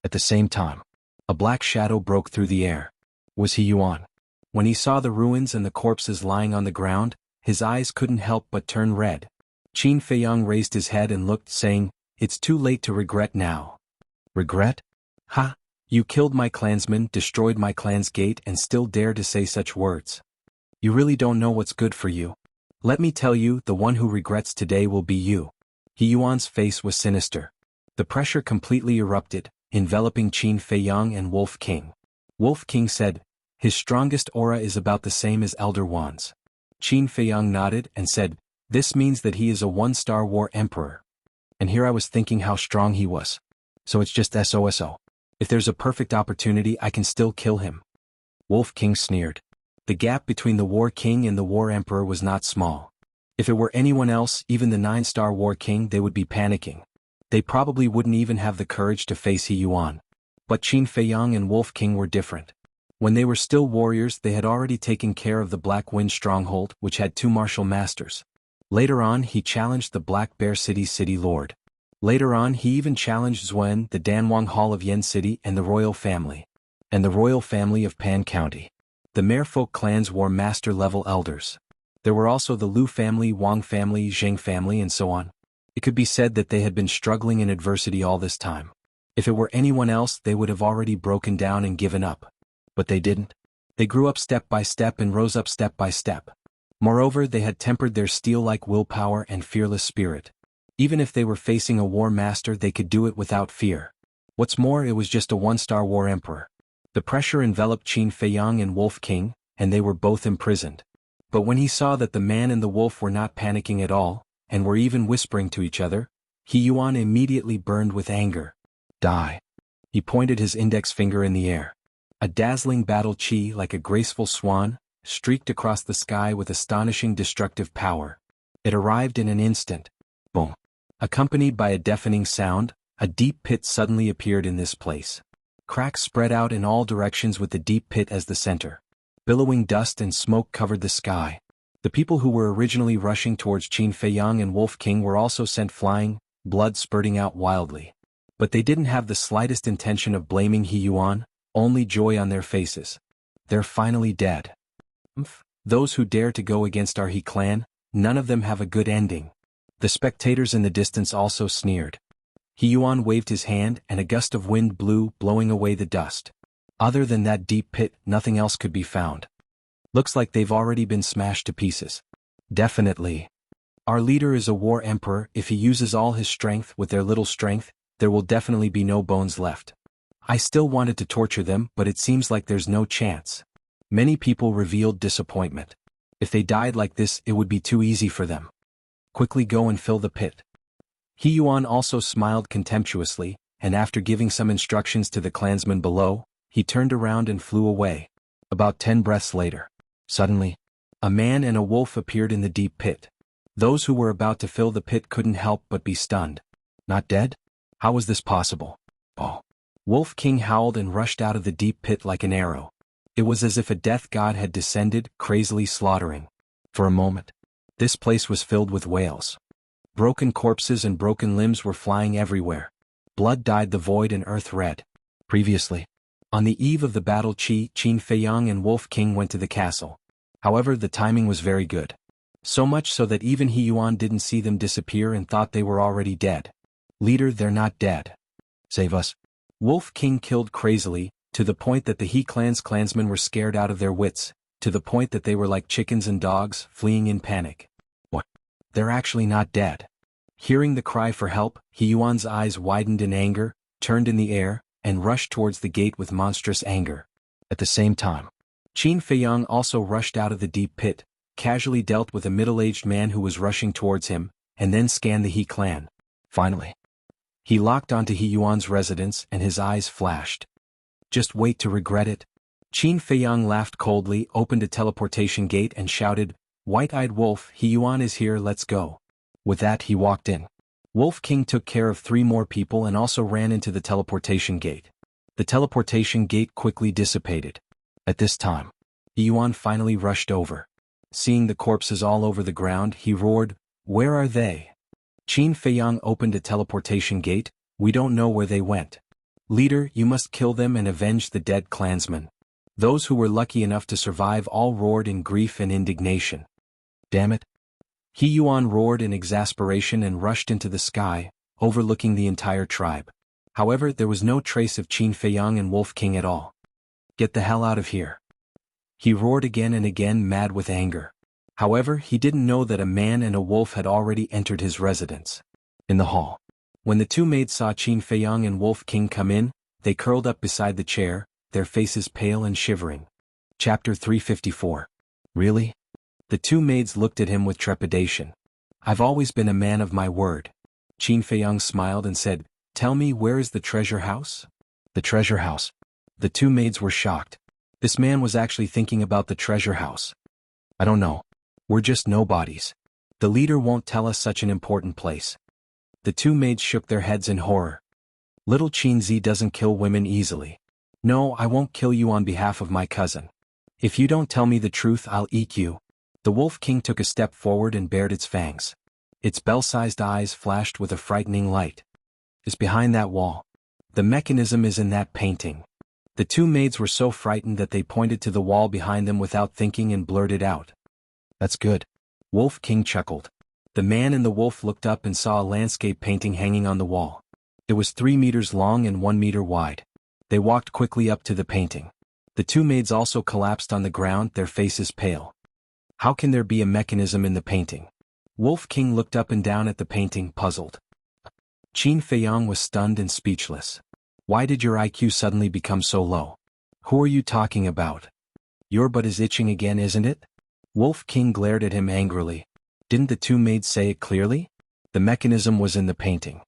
At the same time, a black shadow broke through the air. Was He Yuan? When he saw the ruins and the corpses lying on the ground, his eyes couldn't help but turn red. Qin Feiyang raised his head and looked, saying, "It's too late to regret now." Regret? Ha! You killed my clansmen, destroyed my clan's gate, and still dare to say such words. You really don't know what's good for you. Let me tell you, the one who regrets today will be you. He Yuan's face was sinister. The pressure completely erupted, enveloping Qin Feiyang and Wolf King. Wolf King said, "His strongest aura is about the same as Elder Wan's." Qin Feiyang nodded and said, "This means that he is a 1-star war emperor." And here I was thinking how strong he was. So it's just SOSO. If there's a perfect opportunity, I can still kill him. Wolf King sneered. The gap between the War King and the War Emperor was not small. If it were anyone else, even the 9-star War King, they would be panicking. They probably wouldn't even have the courage to face He Yuan. But Qin Feiyang and Wolf King were different. When they were still warriors, they had already taken care of the Black Wind Stronghold, which had 2 martial masters. Later on, he challenged the Black Bear City's city lord. Later on, he even challenged Zuen, the Danwang Hall of Yen City, and the royal family. And the royal family of Pan County. The Merfolk clans wore master-level elders. There were also the Lu family, Wang family, Zheng family, and so on. It could be said that they had been struggling in adversity all this time. If it were anyone else, they would have already broken down and given up. But they didn't. They grew up step by step and rose up step by step. Moreover, they had tempered their steel-like willpower and fearless spirit. Even if they were facing a war master, they could do it without fear. What's more, it was just a 1-star war emperor. The pressure enveloped Qin Feiyang and Wolf King, and they were both imprisoned. But when he saw that the man and the wolf were not panicking at all, and were even whispering to each other, He Yuan immediately burned with anger. Die. He pointed his index finger in the air. A dazzling battle chi like a graceful swan, streaked across the sky with astonishing destructive power. It arrived in an instant. Boom. Accompanied by a deafening sound, a deep pit suddenly appeared in this place. Cracks spread out in all directions with the deep pit as the center. Billowing dust and smoke covered the sky. The people who were originally rushing towards Qin Feiyang and Wolf King were also sent flying, blood spurting out wildly. But they didn't have the slightest intention of blaming He Yuan, only joy on their faces. They're finally dead. Those who dare to go against our He clan, none of them have a good ending. The spectators in the distance also sneered. He Yuan waved his hand and a gust of wind blew, blowing away the dust. Other than that deep pit, nothing else could be found. Looks like they've already been smashed to pieces. Definitely. Our leader is a war emperor. If he uses all his strength with their little strength, there will definitely be no bones left. I still wanted to torture them, but it seems like there's no chance. Many people revealed disappointment. If they died like this, it would be too easy for them. Quickly go and fill the pit. He Yuan also smiled contemptuously, and after giving some instructions to the clansmen below, he turned around and flew away. About 10 breaths later, suddenly, a man and a wolf appeared in the deep pit. Those who were about to fill the pit couldn't help but be stunned. Not dead? How was this possible? Oh. Wolf King howled and rushed out of the deep pit like an arrow. It was as if a death god had descended, crazily slaughtering. For a moment, this place was filled with wails. Broken corpses and broken limbs were flying everywhere. Blood dyed the void and earth red. Previously, on the eve of the battle, Qin Feiyang and Wolf King went to the castle. However, the timing was very good. So much so that even He Yuan didn't see them disappear and thought they were already dead. Leader, they're not dead. Save us. Wolf King killed crazily, to the point that the He clan's clansmen were scared out of their wits, to the point that they were like chickens and dogs, fleeing in panic. What? They're actually not dead. Hearing the cry for help, He Yuan's eyes widened in anger, turned in the air, and rushed towards the gate with monstrous anger. At the same time, Qin Feiyang also rushed out of the deep pit, casually dealt with a middle-aged man who was rushing towards him, and then scanned the He clan. Finally, he locked onto He Yuan's residence and his eyes flashed. Just wait to regret it. Qin Feiyang laughed coldly, opened a teleportation gate and shouted, "White-eyed wolf, He Yuan is here, let's go." With that he walked in. Wolf King took care of 3 more people and also ran into the teleportation gate. The teleportation gate quickly dissipated. At this time, He Yuan finally rushed over. Seeing the corpses all over the ground, he roared, "Where are they?" Qin Feiyang opened a teleportation gate. "We don't know where they went. Leader, you must kill them and avenge the dead clansmen." Those who were lucky enough to survive all roared in grief and indignation. Damn it. He Yuan roared in exasperation and rushed into the sky, overlooking the entire tribe. However, there was no trace of Qin Feiyang and Wolf King at all. Get the hell out of here. He roared again and again, mad with anger. However, he didn't know that a man and a wolf had already entered his residence. In the hall, when the 2 maids saw Qin Feiyang and Wolf King come in, they curled up beside the chair, their faces pale and shivering. Chapter 354. Really? The 2 maids looked at him with trepidation. I've always been a man of my word. Qin Feiyang smiled and said, "Tell me, where is the treasure house?" The treasure house. The 2 maids were shocked. This man was actually thinking about the treasure house. I don't know. We're just nobodies. The leader won't tell us such an important place. The 2 maids shook their heads in horror. Little Qin Zi doesn't kill women easily. No, I won't kill you on behalf of my cousin. If you don't tell me the truth, I'll eat you. The Wolf King took a step forward and bared its fangs. Its bell-sized eyes flashed with a frightening light. It's behind that wall. The mechanism is in that painting. The 2 maids were so frightened that they pointed to the wall behind them without thinking and blurted out. That's good. Wolf King chuckled. The man and the wolf looked up and saw a landscape painting hanging on the wall. It was 3 meters long and 1 meter wide. They walked quickly up to the painting. The 2 maids also collapsed on the ground, their faces pale. How can there be a mechanism in the painting? Wolf King looked up and down at the painting, puzzled. Qin Feiyang was stunned and speechless. Why did your IQ suddenly become so low? Who are you talking about? Your butt is itching again, isn't it? Wolf King glared at him angrily. Didn't the 2 maids say it clearly? The mechanism was in the painting.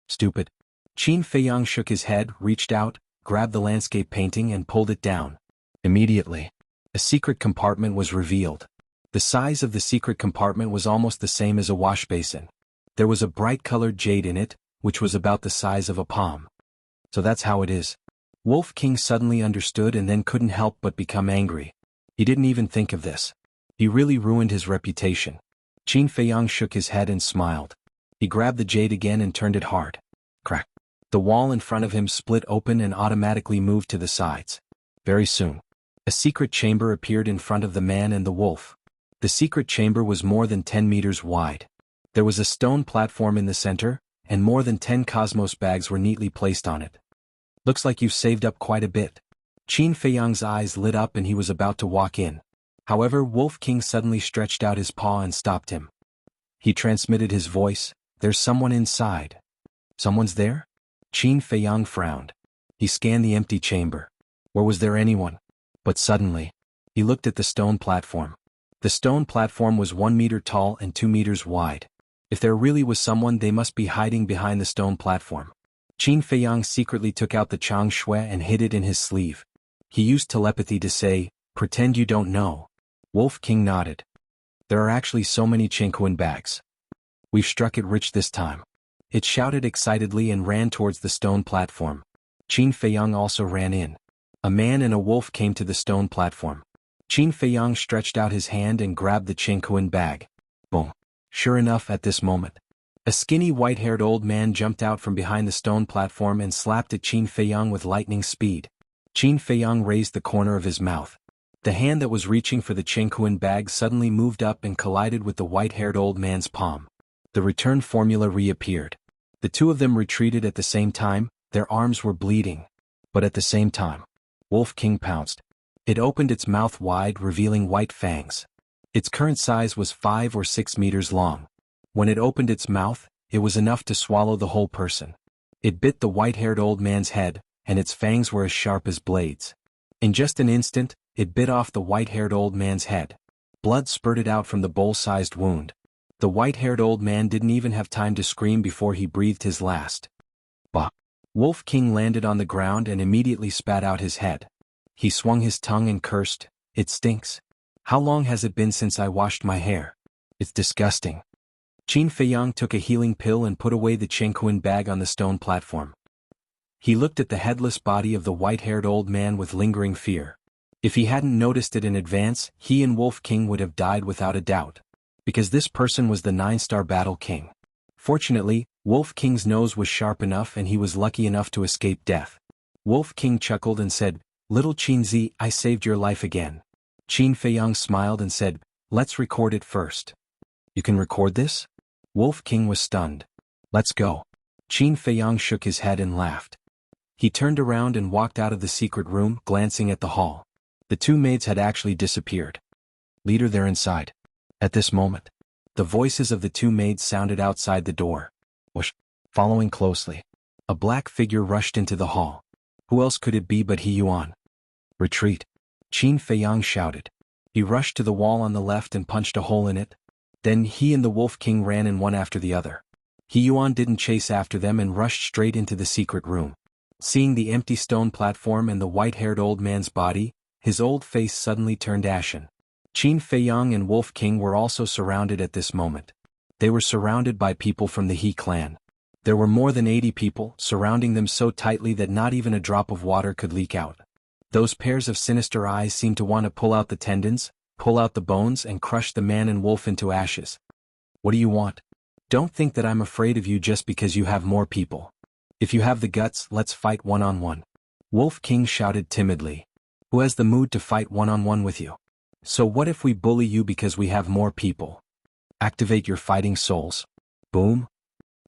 Stupid. Qin Feiyang shook his head, reached out, grabbed the landscape painting and pulled it down. Immediately, a secret compartment was revealed. The size of the secret compartment was almost the same as a wash basin. There was a bright-colored jade in it, which was about the size of a palm. So that's how it is. Wolf King suddenly understood and then couldn't help but become angry. He didn't even think of this. He really ruined his reputation. Qin Feiyang shook his head and smiled. He grabbed the jade again and turned it hard. Crack. The wall in front of him split open and automatically moved to the sides. Very soon, a secret chamber appeared in front of the man and the wolf. The secret chamber was more than 10 meters wide. There was a stone platform in the center, and more than 10 cosmos bags were neatly placed on it. Looks like you've saved up quite a bit. Qin Feiyang's eyes lit up and he was about to walk in. However, Wolf King suddenly stretched out his paw and stopped him. He transmitted his voice, "There's someone inside." "Someone's there?" Qin Feiyang frowned. He scanned the empty chamber. Where was there anyone? But suddenly, he looked at the stone platform. The stone platform was 1 meter tall and 2 meters wide. If there really was someone, they must be hiding behind the stone platform. Qin Feiyang secretly took out the Chang Shui and hid it in his sleeve. He used telepathy to say, "Pretend you don't know." Wolf King nodded. "There are actually so many Jianghu bags. We've struck it rich this time." It shouted excitedly and ran towards the stone platform. Qin Feiyang also ran in. A man and a wolf came to the stone platform. Qin Feiyang stretched out his hand and grabbed the Jianghu bag. Boom. Sure enough, at this moment, a skinny white-haired old man jumped out from behind the stone platform and slapped at Qin Feiyang with lightning speed. Qin Feiyang raised the corner of his mouth. The hand that was reaching for the Jianghu bag suddenly moved up and collided with the white-haired old man's palm. The return formula reappeared. The two of them retreated at the same time, their arms were bleeding. But at the same time, Wolf King pounced. It opened its mouth wide, revealing white fangs. Its current size was 5 or 6 meters long. When it opened its mouth, it was enough to swallow the whole person. It bit the white-haired old man's head, and its fangs were as sharp as blades. In just an instant, it bit off the white-haired old man's head. Blood spurted out from the bowl-sized wound. The white-haired old man didn't even have time to scream before he breathed his last. Bah! Wolf King landed on the ground and immediately spat out his head. He swung his tongue and cursed, "It stinks. How long has it been since I washed my hair? It's disgusting." Qin Feiyang took a healing pill and put away the Jianghu bag on the stone platform. He looked at the headless body of the white-haired old man with lingering fear. If he hadn't noticed it in advance, he and Wolf King would have died without a doubt. Because this person was the 9-star Battle King. Fortunately, Wolf King's nose was sharp enough and he was lucky enough to escape death. Wolf King chuckled and said, "Little Qinzi, I saved your life again." Qin Feiyang smiled and said, "Let's record it first." "You can record this?" Wolf King was stunned. "Let's go." Qin Feiyang shook his head and laughed. He turned around and walked out of the secret room, glancing at the hall. The two maids had actually disappeared. "Leader, they're inside." At this moment, the voices of the two maids sounded outside the door. Whoosh! Following closely, a black figure rushed into the hall. Who else could it be but He Yuan? "Retreat!" Qin Feiyang shouted. He rushed to the wall on the left and punched a hole in it. Then he and the Wolf King ran in one after the other. He Yuan didn't chase after them and rushed straight into the secret room. Seeing the empty stone platform and the white-haired old man's body, his old face suddenly turned ashen. Qin Feiyang and Wolf King were also surrounded at this moment. They were surrounded by people from the He clan. There were more than 80 people, surrounding them so tightly that not even a drop of water could leak out. Those pairs of sinister eyes seemed to want to pull out the tendons, pull out the bones and crush the man and wolf into ashes. "What do you want? Don't think that I'm afraid of you just because you have more people. If you have the guts, let's fight one-on-one." Wolf King shouted timidly. "Who has the mood to fight one-on-one with you? So what if we bully you because we have more people? Activate your fighting souls." Boom!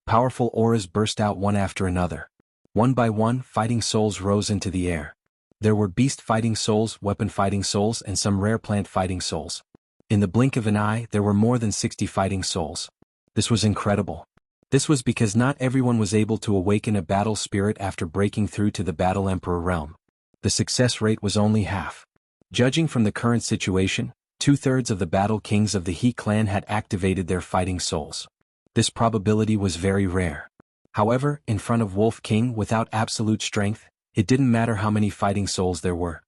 Powerful auras burst out one after another. One by one, fighting souls rose into the air. There were beast fighting souls, weapon fighting souls, and some rare plant fighting souls. In the blink of an eye, there were more than 60 fighting souls. This was incredible. This was because not everyone was able to awaken a battle spirit after breaking through to the Battle Emperor realm. The success rate was only half. Judging from the current situation, 2/3 of the battle kings of the He clan had activated their fighting souls. This probability was very rare. However, in front of Wolf King without absolute strength, it didn't matter how many fighting souls there were.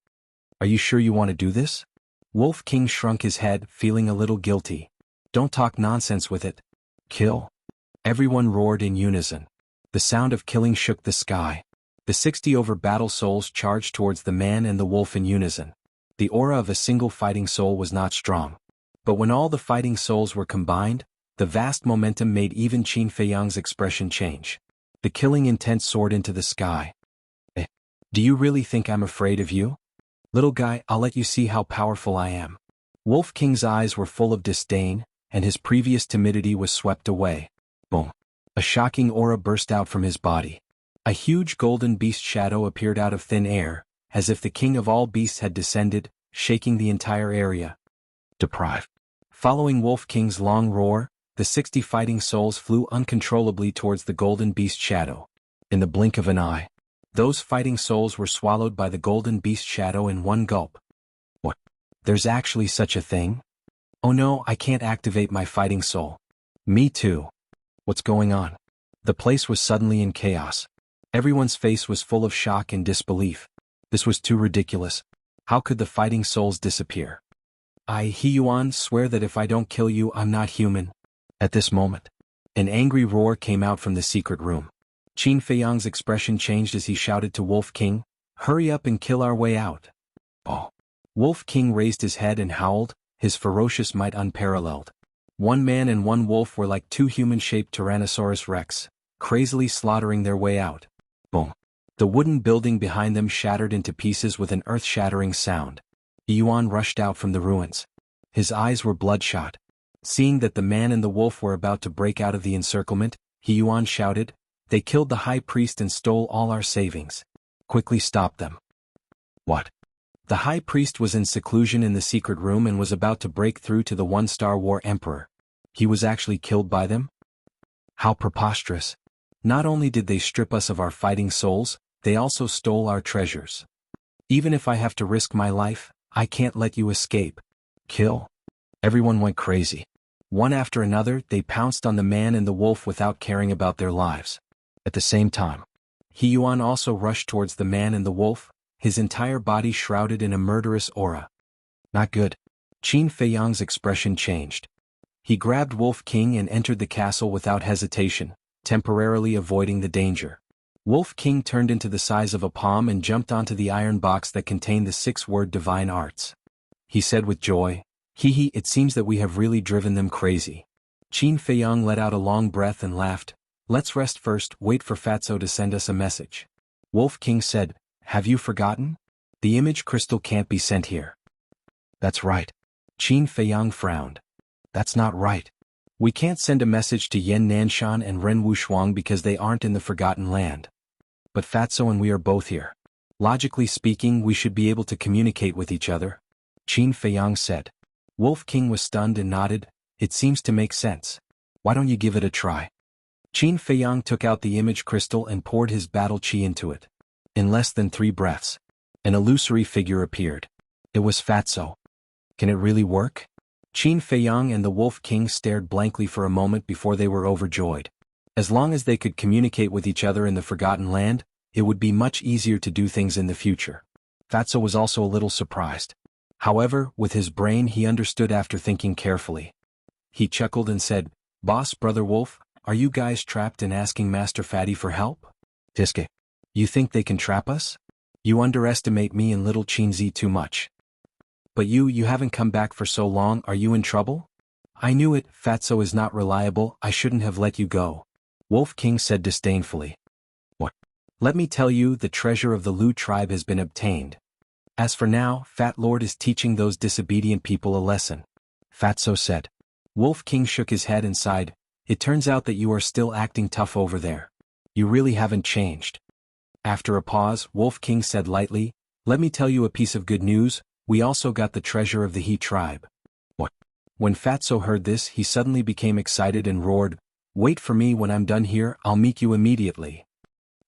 Are you sure you want to do this? Wolf King shrunk his head, feeling a little guilty. Don't talk nonsense with it. Kill. Everyone roared in unison. The sound of killing shook the sky. The 60 over battle souls charged towards the man and the wolf in unison. The aura of a single fighting soul was not strong. But when all the fighting souls were combined, the vast momentum made even Qin Feiyang's expression change. The killing intent soared into the sky. Do you really think I'm afraid of you? Little guy, I'll let you see how powerful I am. Wolf King's eyes were full of disdain, and his previous timidity was swept away. Boom. A shocking aura burst out from his body. A huge golden beast shadow appeared out of thin air, as if the king of all beasts had descended, shaking the entire area. Deprived. Following Wolf King's long roar, the 60 fighting souls flew uncontrollably towards the golden beast shadow. In the blink of an eye, those fighting souls were swallowed by the golden beast shadow in one gulp. What? There's actually such a thing? Oh no, I can't activate my fighting soul. Me too. What's going on? The place was suddenly in chaos. Everyone's face was full of shock and disbelief. This was too ridiculous. How could the fighting souls disappear? I, He Yuan, swear that if I don't kill you, I'm not human. At this moment, an angry roar came out from the secret room. Qin Feiyang's expression changed as he shouted to Wolf King, "Hurry up and kill our way out." Oh. Wolf King raised his head and howled, his ferocious might unparalleled. One man and one wolf were like two human-shaped Tyrannosaurus Rex, crazily slaughtering their way out. Boom. The wooden building behind them shattered into pieces with an earth-shattering sound. Yuan rushed out from the ruins. His eyes were bloodshot. Seeing that the man and the wolf were about to break out of the encirclement, Yuan shouted, "They killed the high priest and stole all our savings. Quickly stop them." What? The high priest was in seclusion in the secret room and was about to break through to the one-star war emperor. He was actually killed by them? How preposterous. Not only did they strip us of our fighting souls, they also stole our treasures. Even if I have to risk my life, I can't let you escape. Kill. Everyone went crazy. One after another, they pounced on the man and the wolf without caring about their lives. At the same time, He Yuan also rushed towards the man and the wolf, his entire body shrouded in a murderous aura. Not good. Qin Feiyang's expression changed. He grabbed Wolf King and entered the castle without hesitation, temporarily avoiding the danger. Wolf King turned into the size of a palm and jumped onto the iron box that contained the 6-word divine arts. He said with joy, "Hee, it seems that we have really driven them crazy." Qin Feiyang let out a long breath and laughed. "Let's rest first, wait for Fatso to send us a message." Wolf King said, "Have you forgotten? The image crystal can't be sent here." "That's right." Qin Feiyang frowned. "That's not right. We can't send a message to Yan Nanshan and Ren Wushuang because they aren't in the Forgotten Land. But Fatso and we are both here. Logically speaking, we should be able to communicate with each other," Qin Feiyang said. Wolf King was stunned and nodded. "It seems to make sense. Why don't you give it a try?" Qin Feiyang took out the image crystal and poured his battle chi into it. In less than 3 breaths, an illusory figure appeared. It was Fatso. Can it really work? Qin Feiyang and the Wolf King stared blankly for a moment before they were overjoyed. As long as they could communicate with each other in the Forgotten Land, it would be much easier to do things in the future. Fatso was also a little surprised. However, with his brain he understood after thinking carefully. He chuckled and said, "Boss, Brother Wolf, are you guys trapped and asking Master Fatty for help? Tiske. You think they can trap us? You underestimate me and little Qinzi too much. But you haven't come back for so long, are you in trouble?" "I knew it, Fatso is not reliable, I shouldn't have let you go," Wolf King said disdainfully. "What? Let me tell you, the treasure of the Lu tribe has been obtained. As for now, Fat Lord is teaching those disobedient people a lesson," Fatso said. Wolf King shook his head and sighed. "It turns out that you are still acting tough over there. You really haven't changed." After a pause, Wolf King said lightly, "Let me tell you a piece of good news, we also got the treasure of the He tribe." What? When Fatso heard this, he suddenly became excited and roared, "Wait for me when I'm done here, I'll meet you immediately."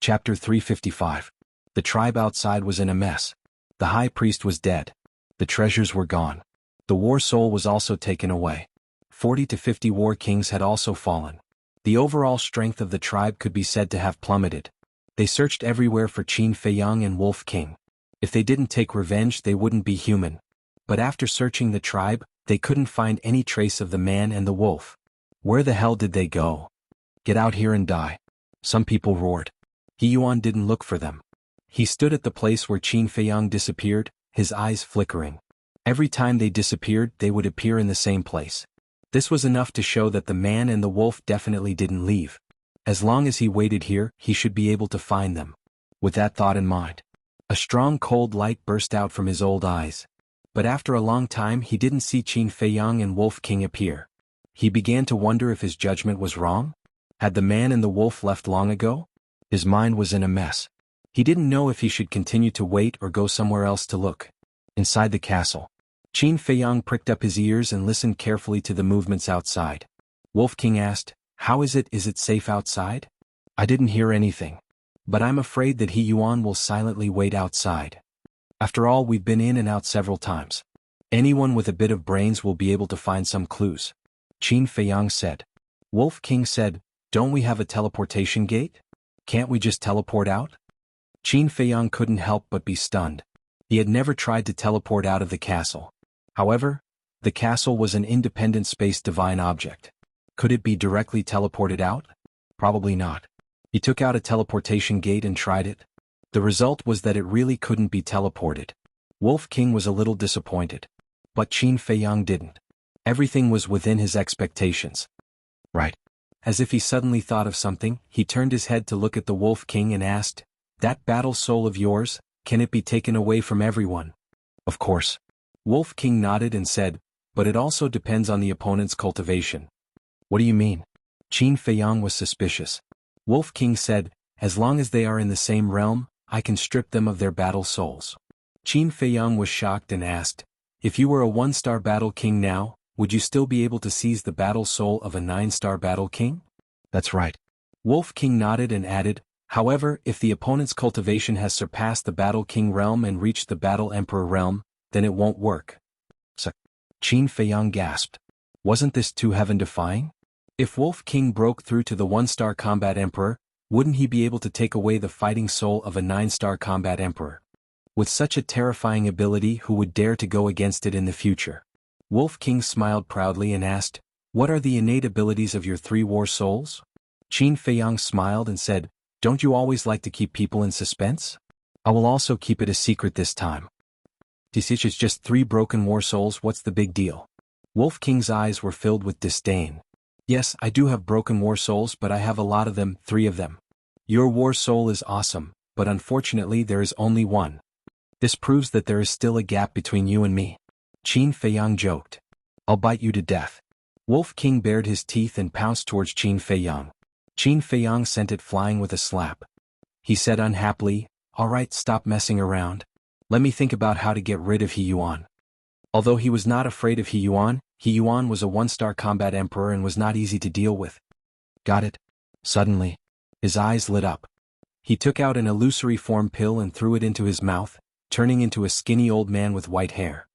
Chapter 355. The tribe outside was in a mess. The high priest was dead. The treasures were gone. The war soul was also taken away. 40 to 50 war kings had also fallen. The overall strength of the tribe could be said to have plummeted. They searched everywhere for Qin Feiyang and Wolf King. If they didn't take revenge, they wouldn't be human. But after searching the tribe, they couldn't find any trace of the man and the wolf. Where the hell did they go? Get out here and die. Some people roared. He Yuan didn't look for them. He stood at the place where Qin Feiyang disappeared, his eyes flickering. Every time they disappeared, they would appear in the same place. This was enough to show that the man and the wolf definitely didn't leave. As long as he waited here, he should be able to find them. With that thought in mind, a strong cold light burst out from his old eyes. But after a long time he didn't see Qin Feiyang and Wolf King appear. He began to wonder if his judgment was wrong. Had the man and the wolf left long ago? His mind was in a mess. He didn't know if he should continue to wait or go somewhere else to look. Inside the castle, Qin Feiyang pricked up his ears and listened carefully to the movements outside. Wolf King asked, "How is it? Is it safe outside?" "I didn't hear anything. But I'm afraid that He Yuan will silently wait outside. After all, we've been in and out several times. Anyone with a bit of brains will be able to find some clues," Qin Feiyang said. Wolf King said, "Don't we have a teleportation gate? Can't we just teleport out?" Qin Feiyang couldn't help but be stunned. He had never tried to teleport out of the castle. However, the castle was an independent space divine object. Could it be directly teleported out? Probably not. He took out a teleportation gate and tried it. The result was that it really couldn't be teleported. Wolf King was a little disappointed. But Qin Feiyang didn't. Everything was within his expectations. Right. As if he suddenly thought of something, he turned his head to look at the Wolf King and asked, "That battle soul of yours, can it be taken away from everyone?" "Of course." Wolf King nodded and said, "But it also depends on the opponent's cultivation." "What do you mean?" Qin Feiyang was suspicious. Wolf King said, "As long as they are in the same realm, I can strip them of their battle souls." Qin Feiyang was shocked and asked, "If you were a 1-star battle king now, would you still be able to seize the battle soul of a 9-star battle king?" "That's right." Wolf King nodded and added, "However, if the opponent's cultivation has surpassed the battle king realm and reached the battle emperor realm, then it won't work." So, Qin Feiyang gasped. Wasn't this too heaven-defying? If Wolf King broke through to the 1-star combat emperor, wouldn't he be able to take away the fighting soul of a 9-star combat emperor? With such a terrifying ability, who would dare to go against it in the future? Wolf King smiled proudly and asked, "What are the innate abilities of your 3 war souls?" Qin Feiyang smiled and said, "Don't you always like to keep people in suspense? I will also keep it a secret this time. This is just 3 broken war souls, what's the big deal?" Wolf King's eyes were filled with disdain. "Yes, I do have broken war souls, but I have a lot of them, 3 of them. Your war soul is awesome, but unfortunately there is only 1. This proves that there is still a gap between you and me." Qin Feiyang joked. "I'll bite you to death." Wolf King bared his teeth and pounced towards Qin Feiyang. Qin Feiyang sent it flying with a slap. He said unhappily, "All right, stop messing around. Let me think about how to get rid of He Yuan." Although he was not afraid of He Yuan was a 1-star combat emperor and was not easy to deal with. "Got it." Suddenly, his eyes lit up. He took out an illusory form pill and threw it into his mouth, turning into a skinny old man with white hair.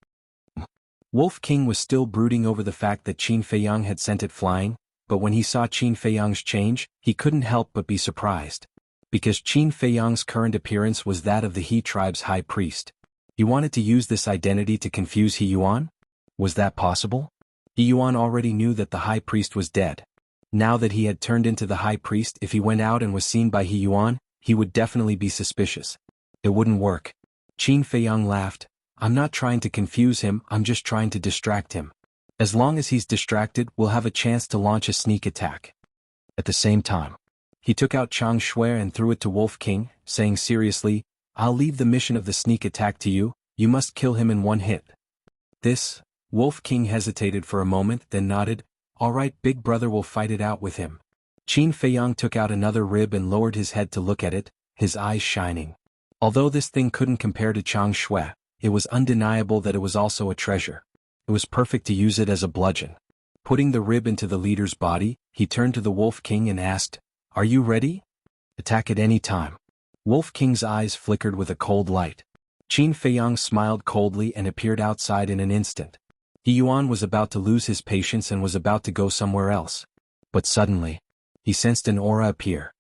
Wolf King was still brooding over the fact that Qin Feiyang had sent it flying, but when he saw Qin Feiyang's change, he couldn't help but be surprised. Because Qin Feiyang's current appearance was that of the He tribe's high priest. He wanted to use this identity to confuse He Yuan? Was that possible? He Yuan already knew that the high priest was dead. Now that he had turned into the high priest, if he went out and was seen by He Yuan, he would definitely be suspicious. It wouldn't work. Qin Feiyang laughed. "I'm not trying to confuse him, I'm just trying to distract him. As long as he's distracted, we'll have a chance to launch a sneak attack." At the same time, he took out Chang Shui and threw it to Wolf King, saying seriously, "I'll leave the mission of the sneak attack to you, you must kill him in 1 hit." This, Wolf King hesitated for a moment, then nodded, "All right, big brother will fight it out with him." Qin Feiyang took out another rib and lowered his head to look at it, his eyes shining. Although this thing couldn't compare to Chang Shui, it was undeniable that it was also a treasure. It was perfect to use it as a bludgeon. Putting the rib into the leader's body, he turned to the Wolf King and asked, "Are you ready?" "Attack at any time." Wolf King's eyes flickered with a cold light. Qin Feiyang smiled coldly and appeared outside in an instant. He Yuan was about to lose his patience and was about to go somewhere else. But suddenly, He sensed an aura appear.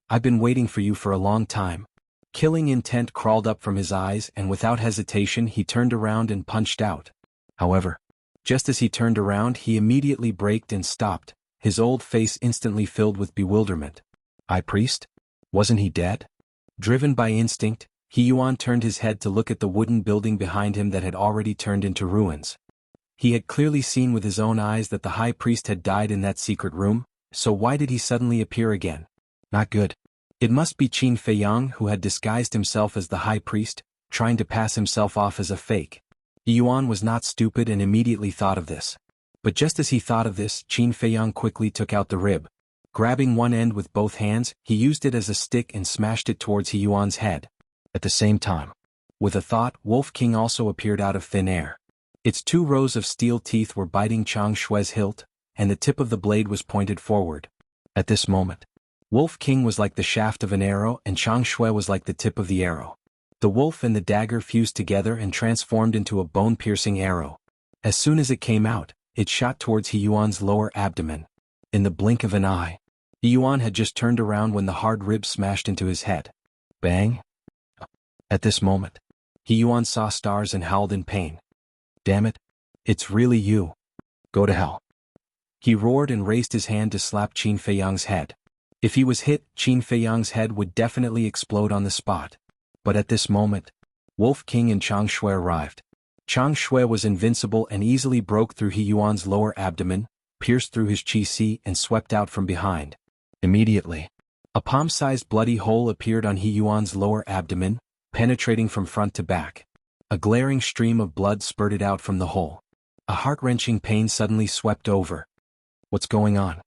I've been waiting for you for a long time. Killing intent crawled up from his eyes, and without hesitation he turned around and punched out. However, just as he turned around he immediately braked and stopped, his old face instantly filled with bewilderment. High Priest? Wasn't he dead? Driven by instinct, He Yuan turned his head to look at the wooden building behind him that had already turned into ruins. He had clearly seen with his own eyes that the High Priest had died in that secret room, so why did he suddenly appear again? Not good. It must be Qin Feiyang who had disguised himself as the High Priest, trying to pass himself off as a fake. He Yuan was not stupid and immediately thought of this. But just as he thought of this, Qin Feiyang quickly took out the rib. Grabbing one end with both hands, he used it as a stick and smashed it towards He Yuan's head. At the same time, with a thought, Wolf King also appeared out of thin air. Its 2 rows of steel teeth were biting Chang Shue's hilt, and the tip of the blade was pointed forward. At this moment, Wolf King was like the shaft of an arrow and Chang Shue was like the tip of the arrow. The wolf and the dagger fused together and transformed into a bone-piercing arrow. As soon as it came out, it shot towards He Yuan's lower abdomen. In the blink of an eye, He Yuan had just turned around when the hard rib smashed into his head. Bang! At this moment, He Yuan saw stars and howled in pain. Damn it! It's really you. Go to hell. He roared and raised his hand to slap Qin Feiyang's head. If he was hit, Qin Feiyang's head would definitely explode on the spot. But at this moment, Wolf King and Chang Shui arrived. Chang Shui was invincible and easily broke through He Yuan's lower abdomen, pierced through his qi and swept out from behind. Immediately, a palm-sized bloody hole appeared on He Yuan's lower abdomen, penetrating from front to back. A glaring stream of blood spurted out from the hole. A heart-wrenching pain suddenly swept over. What's going on?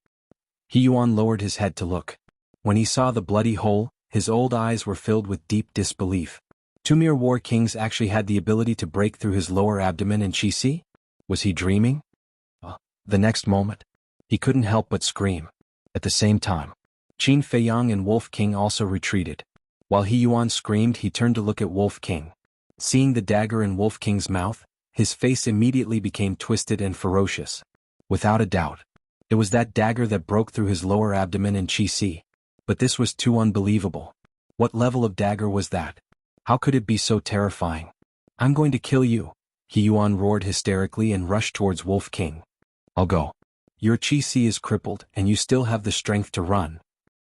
He Yuan lowered his head to look. When he saw the bloody hole, his old eyes were filled with deep disbelief. 2 mere war kings actually had the ability to break through his lower abdomen and qi? Was he dreaming? The next moment, he couldn't help but scream. At the same time, Qin Feiyang and Wolf King also retreated. While He Yuan screamed, he turned to look at Wolf King. Seeing the dagger in Wolf King's mouth, his face immediately became twisted and ferocious. Without a doubt, it was that dagger that broke through his lower abdomen and qi. But this was too unbelievable. What level of dagger was that? How could it be so terrifying? I'm going to kill you, He Yuan roared hysterically and rushed towards Wolf King. I'll go. Your qi is crippled and you still have the strength to run.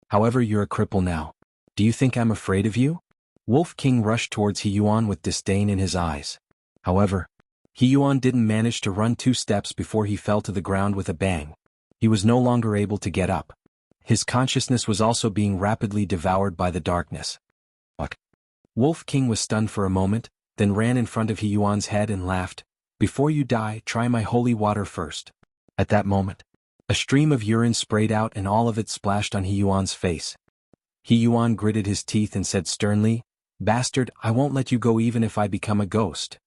However, you're a cripple now. Do you think I'm afraid of you? Wolf King rushed towards He Yuan with disdain in his eyes. However, He Yuan didn't manage to run 2 steps before he fell to the ground with a bang. He was no longer able to get up. His consciousness was also being rapidly devoured by the darkness. Fuck. Wolf King was stunned for a moment, then ran in front of He Yuan's head and laughed. Before you die, try my holy water first. At that moment, a stream of urine sprayed out and all of it splashed on He Yuan's face. He Yuan gritted his teeth and said sternly, Bastard, I won't let you go even if I become a ghost.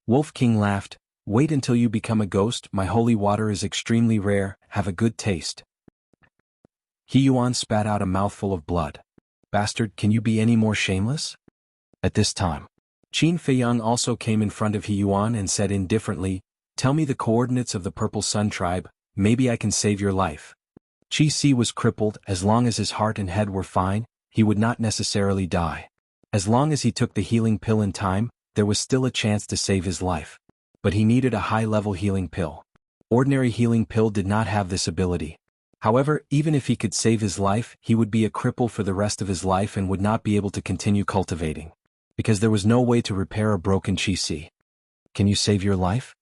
Wolf King laughed. Wait until you become a ghost, my holy water is extremely rare, have a good taste. He Yuan spat out a mouthful of blood. Bastard, can you be any more shameless? At this time, Qin Feiyang also came in front of He Yuan and said indifferently, Tell me the coordinates of the Purple Sun tribe, maybe I can save your life. Qi was crippled. As long as his heart and head were fine, he would not necessarily die. As long as he took the healing pill in time, there was still a chance to save his life. But he needed a high-level healing pill. Ordinary healing pill did not have this ability. However, even if he could save his life, he would be a cripple for the rest of his life and would not be able to continue cultivating. Because there was no way to repair a broken qi. Can you save your life?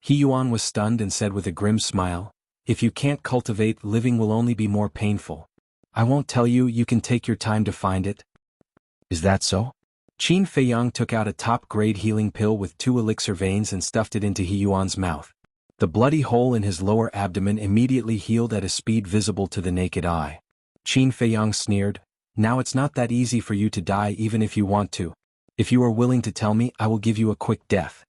He Yuan was stunned and said with a grim smile, If you can't cultivate, living will only be more painful. I won't tell you, you can take your time to find it. Is that so? Qin Feiyang took out a top-grade healing pill with 2 elixir veins and stuffed it into He Yuan's mouth. The bloody hole in his lower abdomen immediately healed at a speed visible to the naked eye. Qin Feiyang sneered, Now it's not that easy for you to die even if you want to. If you are willing to tell me, I will give you a quick death.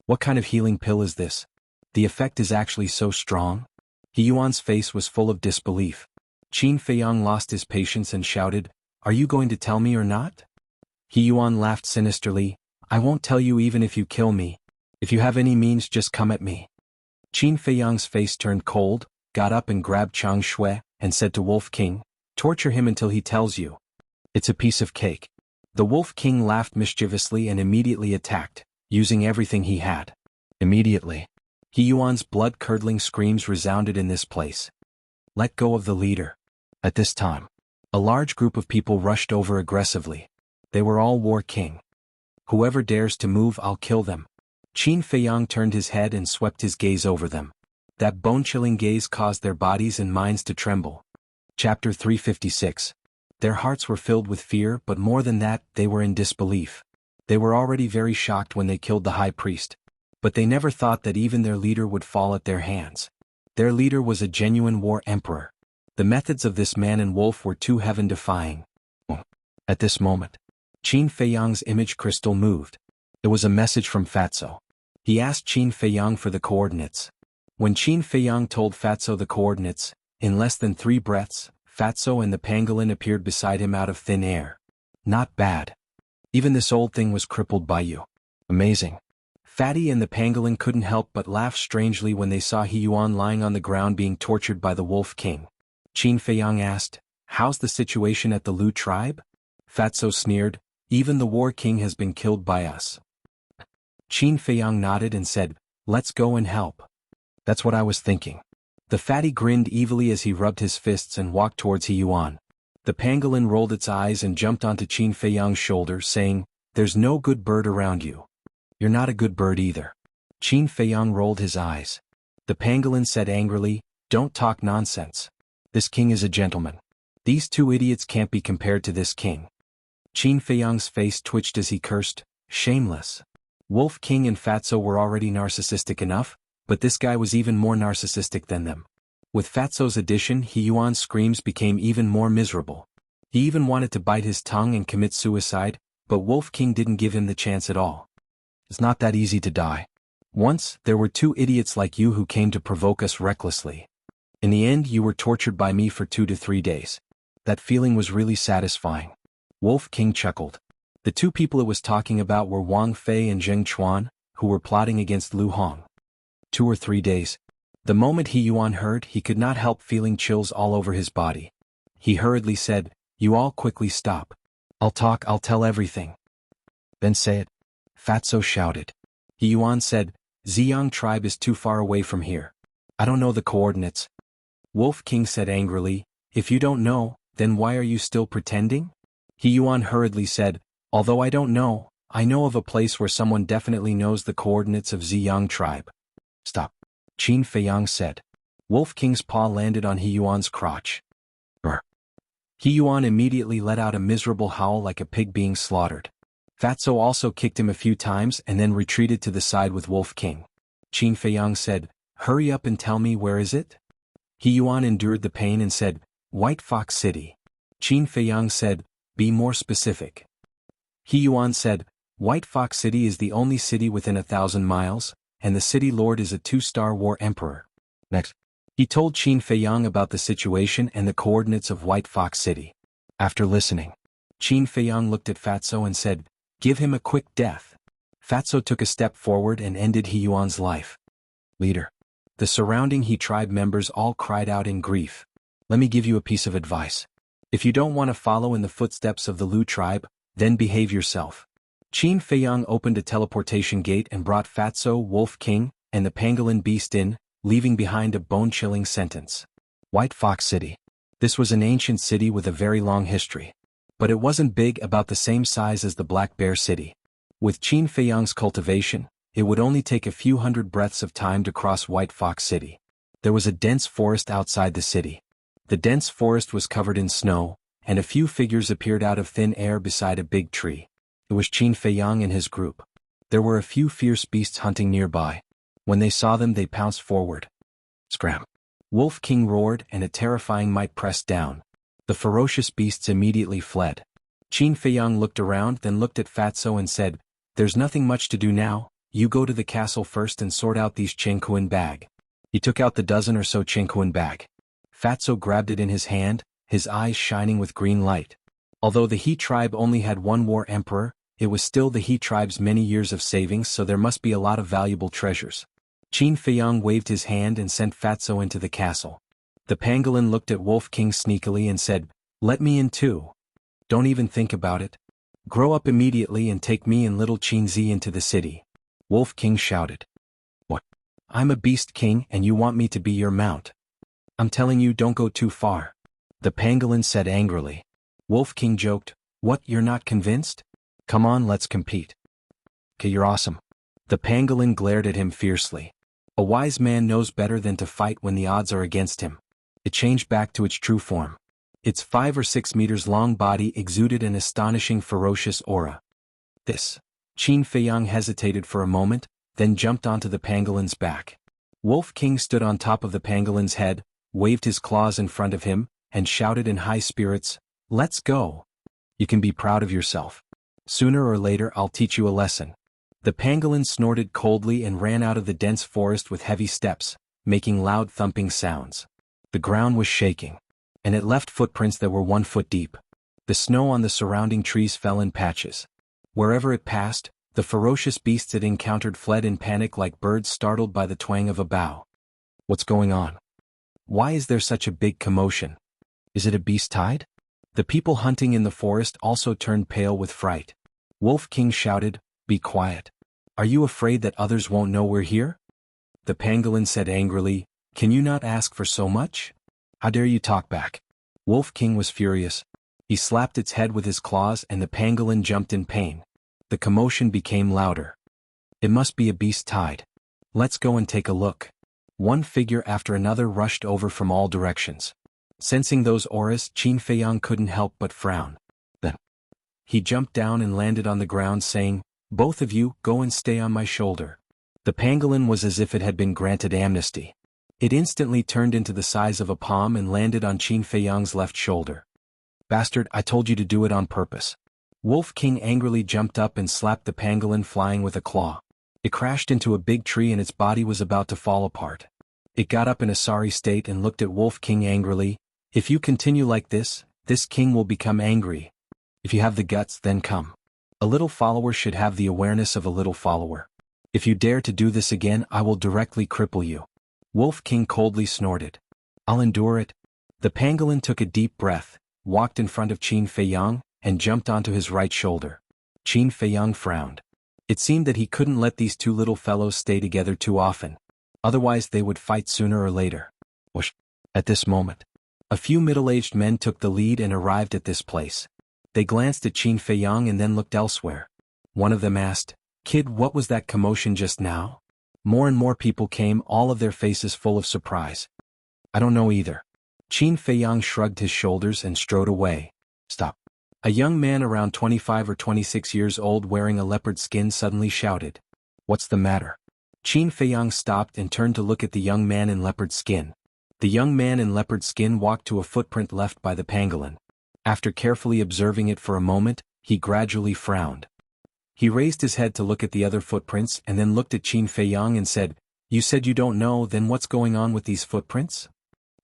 What kind of healing pill is this? The effect is actually so strong? He Yuan's face was full of disbelief. Qin Feiyang lost his patience and shouted, Are you going to tell me or not? He Yuan laughed sinisterly, I won't tell you even if you kill me. If you have any means, just come at me. Qin Feiyang's face turned cold, got up and grabbed Chang Shui, and said to Wolf King, "Torture him until he tells you. It's a piece of cake." The Wolf King laughed mischievously and immediately attacked, using everything he had. Immediately, He Yuan's blood-curdling screams resounded in this place. "Let go of the leader." At this time, a large group of people rushed over aggressively. They were all War King. "Whoever dares to move, I'll kill them." Qin Feiyang turned his head and swept his gaze over them. That bone-chilling gaze caused their bodies and minds to tremble. Chapter 356. Their hearts were filled with fear, but more than that, they were in disbelief. They were already very shocked when they killed the high priest. But they never thought that even their leader would fall at their hands. Their leader was a genuine war emperor. The methods of this man and wolf were too heaven-defying. At this moment, Qin Feiyang's image crystal moved. It was a message from Fatso. He asked Qin Feiyang for the coordinates. When Qin Feiyang told Fatso the coordinates, in less than 3 breaths, Fatso and the pangolin appeared beside him out of thin air. "Not bad. Even this old thing was crippled by you. Amazing." Fatty and the pangolin couldn't help but laugh strangely when they saw He Yuan lying on the ground being tortured by the Wolf King. Qin Feiyang asked, "How's the situation at the Lu tribe?" Fatso sneered, "Even the War King has been killed by us." Qin Feiyang nodded and said, "Let's go and help." "That's what I was thinking." The fatty grinned evilly as he rubbed his fists and walked towards He Yuan. The pangolin rolled its eyes and jumped onto Qin Feiyang's shoulder, saying, "There's no good bird around you." "You're not a good bird either." Qin Feiyang rolled his eyes. The pangolin said angrily, "Don't talk nonsense. This king is a gentleman. These 2 idiots can't be compared to this king." Qin Feiyang's face twitched as he cursed, "Shameless." Wolf King and Fatso were already narcissistic enough, but this guy was even more narcissistic than them. With Fatso's addition, He Yuan's screams became even more miserable. He even wanted to bite his tongue and commit suicide, but Wolf King didn't give him the chance at all. "It's not that easy to die. Once, there were 2 idiots like you who came to provoke us recklessly. In the end, you were tortured by me for 2 to 3 days. That feeling was really satisfying." Wolf King chuckled. The 2 people it was talking about were Wang Fei and Zheng Chuan, who were plotting against Lu Hong. 2 or 3 days. The moment He Yuan heard, he could not help feeling chills all over his body. He hurriedly said, "You all quickly stop. I'll tell everything." "Then say it." Fatso shouted. He Yuan said, "Ziyang tribe is too far away from here. I don't know the coordinates." Wolf King said angrily, "If you don't know, then why are you still pretending?" He Yuan hurriedly said, "Although I don't know, I know of a place where someone definitely knows the coordinates of Ziyang tribe." "Stop," Qin Feiyang said. Wolf King's paw landed on He Yuan's crotch. "Brr." He Yuan immediately let out a miserable howl like a pig being slaughtered. Fatso also kicked him a few times and then retreated to the side with Wolf King. Qin Feiyang said, "Hurry up and tell me, where is it?" He Yuan endured the pain and said, "White Fox City." Qin Feiyang said, "Be more specific." He Yuan said, "White Fox City is the only city within 1,000 miles, and the city lord is a 2-star war emperor." Next, he told Qin Feiyang about the situation and the coordinates of White Fox City. After listening, Qin Feiyang looked at Fatso and said, "Give him a quick death." Fatso took a step forward and ended He Yuan's life. "Leader." The surrounding He tribe members all cried out in grief. "Let me give you a piece of advice. If you don't want to follow in the footsteps of the Lu tribe, then behave yourself." Qin Feiyang opened a teleportation gate and brought Fatso, Wolf King, and the pangolin beast in, leaving behind a bone-chilling sentence. White Fox City. This was an ancient city with a very long history. But it wasn't big, about the same size as the Black Bear City. With Qin Feiyang's cultivation, it would only take a few hundred breaths of time to cross White Fox City. There was a dense forest outside the city. The dense forest was covered in snow, and a few figures appeared out of thin air beside a big tree. It was Qin Feiyang and his group. There were a few fierce beasts hunting nearby. When they saw them, they pounced forward. Scram! Wolf King roared, and a terrifying might pressed down. The ferocious beasts immediately fled. Qin Feiyang looked around, then looked at Fatso and said, "There's nothing much to do now. You go to the castle first and sort out these Qingkuan bag." He took out the dozen or so Qingkuan bag. Fatso grabbed it in his hand, his eyes shining with green light. Although the He tribe only had 1 war emperor, it was still the He tribe's many years of savings, so there must be a lot of valuable treasures. Qin Feiyang waved his hand and sent Fatso into the castle. The pangolin looked at Wolf King sneakily and said, "Let me in too. Don't even think about it. Grow up immediately and take me and little Qinzi into the city." Wolf King shouted. "What? I'm a beast king and you want me to be your mount? I'm telling you, don't go too far," the pangolin said angrily. Wolf King joked, "What, you're not convinced? Come on, let's compete." "Okay, you're awesome." The pangolin glared at him fiercely. A wise man knows better than to fight when the odds are against him. It changed back to its true form. Its 5 or 6 meters long body exuded an astonishing ferocious aura. "This." Qin Feiyang hesitated for a moment, then jumped onto the pangolin's back. Wolf King stood on top of the pangolin's head, waved his claws in front of him, and shouted in high spirits, "Let's go. You can be proud of yourself. Sooner or later I'll teach you a lesson." The pangolin snorted coldly and ran out of the dense forest with heavy steps, making loud thumping sounds. The ground was shaking, and it left footprints that were 1 foot deep. The snow on the surrounding trees fell in patches. Wherever it passed, the ferocious beasts it encountered fled in panic like birds startled by the twang of a bow. "What's going on? Why is there such a big commotion? Is it a beast tide?" The people hunting in the forest also turned pale with fright. Wolf King shouted, "Be quiet. Are you afraid that others won't know we're here?" The pangolin said angrily, "Can you not ask for so much? How dare you talk back?" Wolf King was furious. He slapped its head with his claws and the pangolin jumped in pain. The commotion became louder. "It must be a beast tide. Let's go and take a look." One figure after another rushed over from all directions. Sensing those auras, Qin Feiyang couldn't help but frown. Then he jumped down and landed on the ground saying, "Both of you, go and stay on my shoulder." The pangolin was as if it had been granted amnesty. It instantly turned into the size of a palm and landed on Qin Feiyang's left shoulder. "Bastard, I told you to do it on purpose." Wolf King angrily jumped up and slapped the pangolin flying with a claw. It crashed into a big tree and its body was about to fall apart. It got up in a sorry state and looked at Wolf King angrily. "If you continue like this king will become angry. If you have the guts, then come. A little follower should have the awareness of a little follower. If you dare to do this again, I will directly cripple you." Wolf King coldly snorted. "I'll endure it." The pangolin took a deep breath, walked in front of Qin Feiyang, and jumped onto his right shoulder. Qin Feiyang frowned. It seemed that he couldn't let these two little fellows stay together too often. Otherwise they would fight sooner or later. Whoosh! At this moment, a few middle-aged men took the lead and arrived at this place. They glanced at Qin Feiyang and then looked elsewhere. One of them asked, "Kid, what was that commotion just now?" More and more people came, all of their faces full of surprise. "I don't know either." Qin Feiyang shrugged his shoulders and strode away. "Stop." A young man around 25 or 26 years old wearing a leopard skin suddenly shouted. "What's the matter?" Qin Feiyang stopped and turned to look at the young man in leopard skin. The young man in leopard skin walked to a footprint left by the pangolin. After carefully observing it for a moment, he gradually frowned. He raised his head to look at the other footprints and then looked at Qin Feiyang and said, "You said you don't know, then what's going on with these footprints?"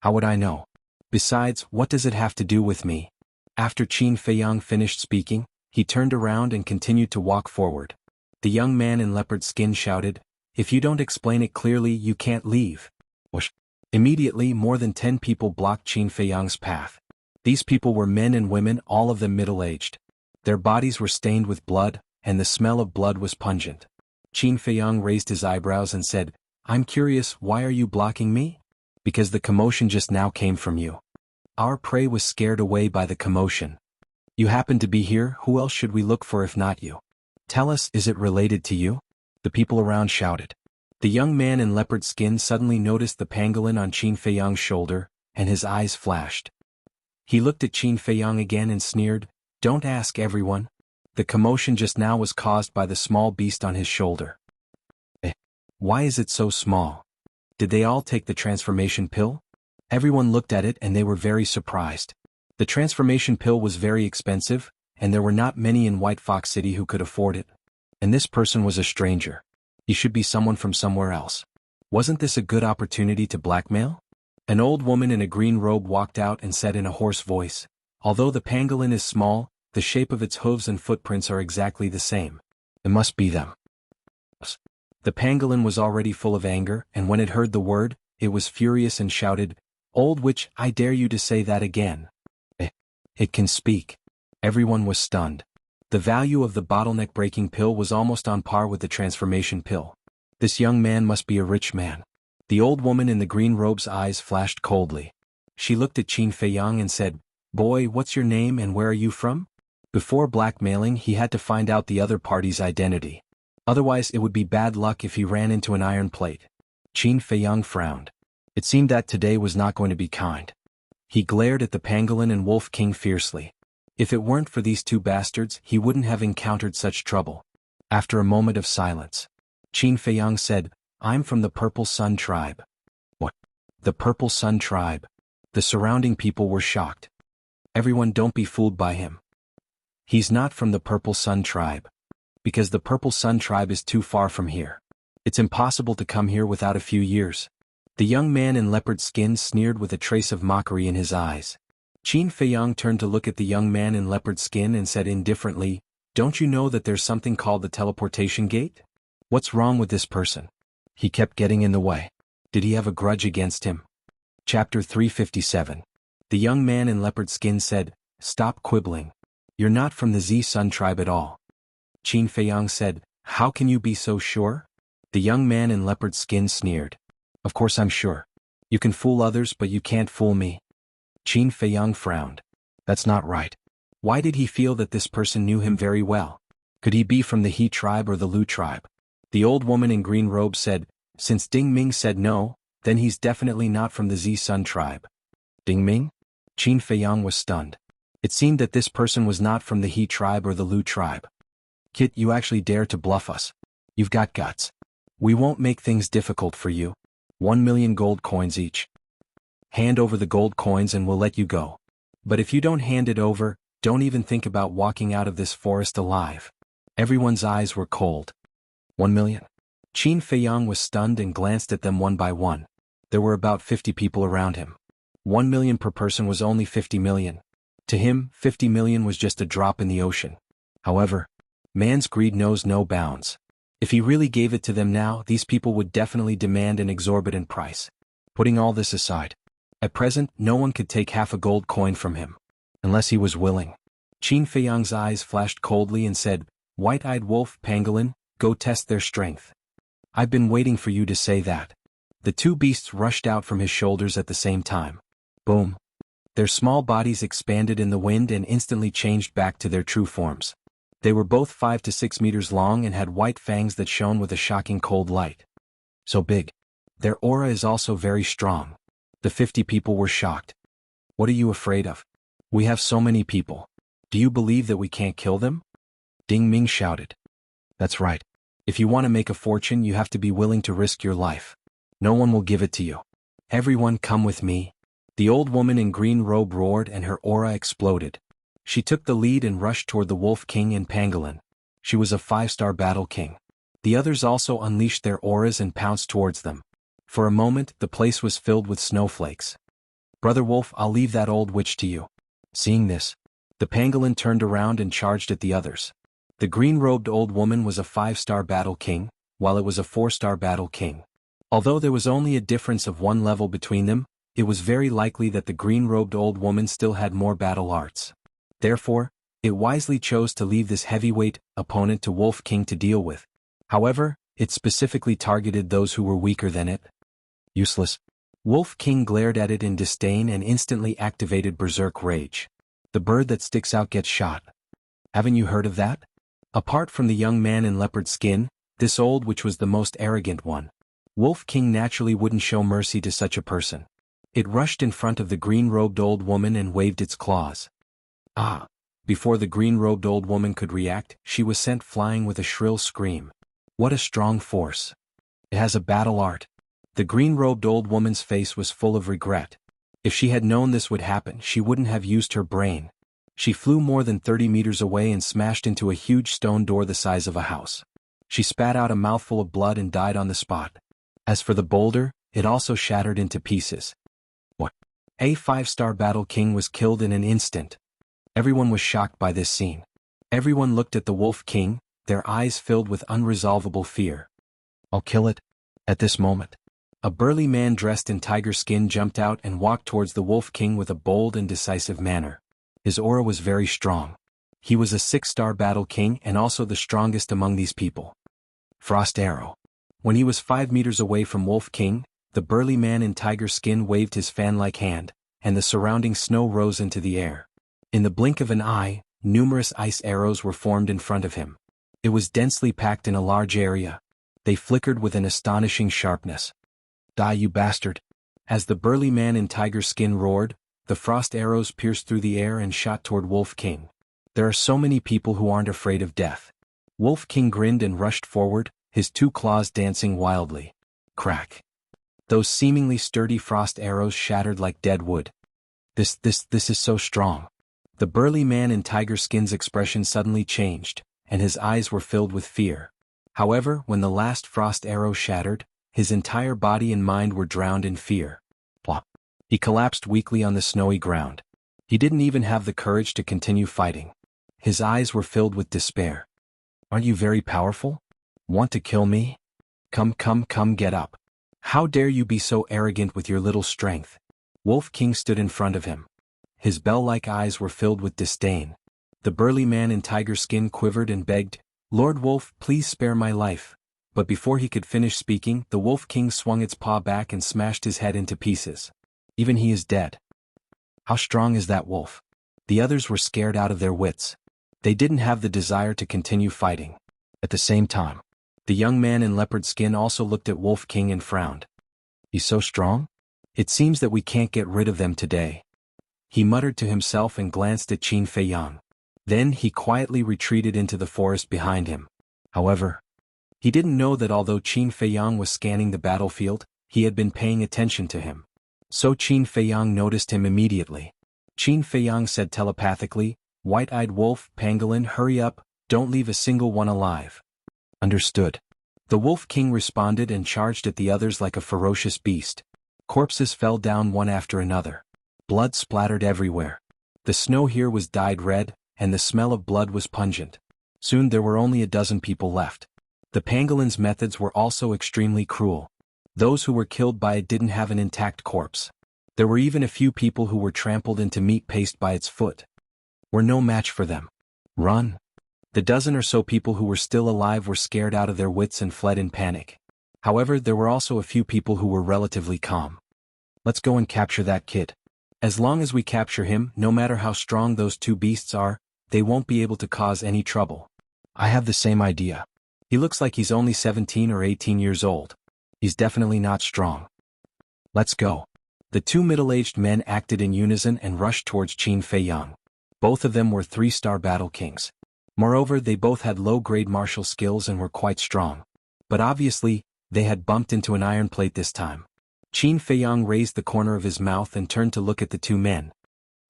"How would I know? Besides, what does it have to do with me?" After Qin Feiyang finished speaking, he turned around and continued to walk forward. The young man in leopard skin shouted, "If you don't explain it clearly, you can't leave." Whoosh! Immediately, more than 10 people blocked Qin Feiyang's path. These people were men and women, all of them middle-aged. Their bodies were stained with blood, and the smell of blood was pungent. Qin Feiyang raised his eyebrows and said, "I'm curious, why are you blocking me?" "Because the commotion just now came from you. Our prey was scared away by the commotion. You happen to be here, who else should we look for if not you? Tell us, is it related to you?" The people around shouted. The young man in leopard skin suddenly noticed the pangolin on Qin Feiyang's shoulder, and his eyes flashed. He looked at Qin Feiyang again and sneered, "Don't ask everyone. The commotion just now was caused by the small beast on his shoulder." Why is it so small? Did they all take the transformation pill? Everyone looked at it and they were very surprised. The transformation pill was very expensive, and there were not many in White Fox City who could afford it. And this person was a stranger. He should be someone from somewhere else. Wasn't this a good opportunity to blackmail? An old woman in a green robe walked out and said in a hoarse voice, "Although the pangolin is small, the shape of its hooves and footprints are exactly the same. It must be them." The pangolin was already full of anger, and when it heard the word, it was furious and shouted, "Old witch, I dare you to say that again." It can speak. Everyone was stunned. The value of the bottleneck-breaking pill was almost on par with the transformation pill. This young man must be a rich man. The old woman in the green robe's eyes flashed coldly. She looked at Qin Feiyang and said, "Boy, what's your name and where are you from?" Before blackmailing, he had to find out the other party's identity. Otherwise it would be bad luck if he ran into an iron plate. Qin Feiyang frowned. It seemed that today was not going to be kind. He glared at the pangolin and Wolf King fiercely. If it weren't for these two bastards, he wouldn't have encountered such trouble. After a moment of silence, Qin Feiyang said, "I'm from the Purple Sun tribe." What? The Purple Sun tribe? The surrounding people were shocked. Everyone, don't be fooled by him. He's not from the Purple Sun tribe. Because the Purple Sun tribe is too far from here. It's impossible to come here without a few years. The young man in leopard skin sneered with a trace of mockery in his eyes. Qin Feiyang turned to look at the young man in leopard skin and said indifferently, "Don't you know that there's something called the teleportation gate? What's wrong with this person? He kept getting in the way. Did he have a grudge against him?" Chapter 357. The young man in leopard skin said, "Stop quibbling. You're not from the Z Sun tribe at all." Qin Feiyang said, "How can you be so sure?" The young man in leopard skin sneered. "Of course I'm sure. You can fool others but you can't fool me." Qin Feiyang frowned. That's not right. Why did he feel that this person knew him very well? Could he be from the He tribe or the Lu tribe? The old woman in green robe said, "Since Ding Ming said no, then he's definitely not from the Z Sun tribe." Ding Ming? Qin Feiyang was stunned. It seemed that this person was not from the He tribe or the Lu tribe. "Kit, you actually dare to bluff us. You've got guts. We won't make things difficult for you. 1,000,000 gold coins each. Hand over the gold coins and we'll let you go. But if you don't hand it over, don't even think about walking out of this forest alive." Everyone's eyes were cold. 1,000,000. Qin Feiyang was stunned and glanced at them one by one. There were about 50 people around him. 1,000,000 per person was only 50 million. To him, 50 million was just a drop in the ocean. However, man's greed knows no bounds. If he really gave it to them now, these people would definitely demand an exorbitant price. Putting all this aside, at present, no one could take half a gold coin from him. Unless he was willing. Qin Feiyang's eyes flashed coldly and said, "White-eyed wolf, pangolin, go test their strength." "I've been waiting for you to say that." The two beasts rushed out from his shoulders at the same time. Boom. Their small bodies expanded in the wind and instantly changed back to their true forms. They were both 5 to 6 meters long and had white fangs that shone with a shocking cold light. So big. Their aura is also very strong. The 50 people were shocked. "What are you afraid of? We have so many people. Do you believe that we can't kill them?" Ding Ming shouted. "That's right. If you want to make a fortune, you have to be willing to risk your life. No one will give it to you. Everyone come with me." The old woman in green robe roared and her aura exploded. She took the lead and rushed toward the Wolf King and Pangolin. She was a 5-star battle king. The others also unleashed their auras and pounced towards them. For a moment, the place was filled with snowflakes. "Brother Wolf, I'll leave that old witch to you." Seeing this, the pangolin turned around and charged at the others. The green-robed old woman was a 5-star battle king, while it was a 4-star battle king. Although there was only a difference of 1 level between them, it was very likely that the green-robed old woman still had more battle arts. Therefore, it wisely chose to leave this heavyweight opponent to Wolf King to deal with. However, it specifically targeted those who were weaker than it. Useless. Wolf King glared at it in disdain and instantly activated Berserk Rage. The bird that sticks out gets shot. Haven't you heard of that? Apart from the young man in leopard skin, this old witch was the most arrogant one. Wolf King naturally wouldn't show mercy to such a person. It rushed in front of the green-robed old woman and waved its claws. Ah! Before the green-robed old woman could react, she was sent flying with a shrill scream. What a strong force. It has a battle art. The green-robed old woman's face was full of regret. If she had known this would happen, she wouldn't have used her brain. She flew more than 30 meters away and smashed into a huge stone door the size of a house. She spat out a mouthful of blood and died on the spot. As for the boulder, it also shattered into pieces. What? A 5-star battle king was killed in an instant. Everyone was shocked by this scene. Everyone looked at the Wolf King, their eyes filled with unresolvable fear. I'll kill it. At this moment, a burly man dressed in tiger skin jumped out and walked towards the Wolf King with a bold and decisive manner. His aura was very strong. He was a 6-star battle king and also the strongest among these people. Frost Arrow. When he was 5 meters away from Wolf King, the burly man in tiger skin waved his fan-like hand, and the surrounding snow rose into the air. In the blink of an eye, numerous ice arrows were formed in front of him. It was densely packed in a large area. They flickered with an astonishing sharpness. Die, you bastard! As the burly man in tiger skin roared, the frost arrows pierced through the air and shot toward Wolf King. There are so many people who aren't afraid of death. Wolf King grinned and rushed forward, his 2 claws dancing wildly. Crack. Those seemingly sturdy frost arrows shattered like dead wood. This is so strong. The burly man in tiger skin's expression suddenly changed, and his eyes were filled with fear. However, when the last frost arrow shattered, his entire body and mind were drowned in fear. Plop. He collapsed weakly on the snowy ground. He didn't even have the courage to continue fighting. His eyes were filled with despair. Aren't you very powerful? Want to kill me? Come, get up. How dare you be so arrogant with your little strength? Wolf King stood in front of him. His bell-like eyes were filled with disdain. The burly man in tiger skin quivered and begged, Lord Wolf, please spare my life. But before he could finish speaking, the Wolf King swung its paw back and smashed his head into pieces. Even he is dead. How strong is that wolf? The others were scared out of their wits. They didn't have the desire to continue fighting. At the same time, the young man in leopard skin also looked at Wolf King and frowned. He's so strong? It seems that we can't get rid of them today. He muttered to himself and glanced at Qin Fei Yang. Then he quietly retreated into the forest behind him. However, he didn't know that although Qin Fei Yang was scanning the battlefield, he had been paying attention to him. So Qin Fei Yang noticed him immediately. Qin Fei Yang said telepathically, White-eyed wolf, pangolin, hurry up, don't leave a single one alive. Understood. The Wolf King responded and charged at the others like a ferocious beast. Corpses fell down one after another. Blood splattered everywhere. The snow here was dyed red, and the smell of blood was pungent. Soon there were only a dozen people left. The pangolin's methods were also extremely cruel. Those who were killed by it didn't have an intact corpse. There were even a few people who were trampled into meat paste by its foot. We're no match for them. Run. The dozen or so people who were still alive were scared out of their wits and fled in panic. However, there were also a few people who were relatively calm. Let's go and capture that kid. As long as we capture him, no matter how strong those 2 beasts are, they won't be able to cause any trouble. I have the same idea. He looks like he's only 17 or 18 years old. He's definitely not strong. Let's go. The 2 middle-aged men acted in unison and rushed towards Qin Fei Yang. Both of them were 3-star battle kings. Moreover, they both had low-grade martial skills and were quite strong. But obviously, they had bumped into an iron plate this time. Qin Fei Yang raised the corner of his mouth and turned to look at the 2 men.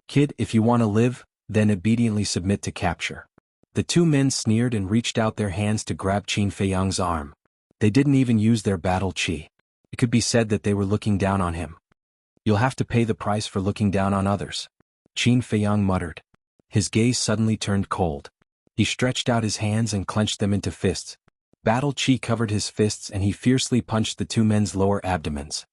Kid, if you want to live, then obediently submit to capture. The 2 men sneered and reached out their hands to grab Qin Fei Yang's arm. They didn't even use their battle chi. It could be said that they were looking down on him. You'll have to pay the price for looking down on others. Qin Fei Yang muttered. His gaze suddenly turned cold. He stretched out his hands and clenched them into fists. Battle chi covered his fists and he fiercely punched the 2 men's lower abdomens.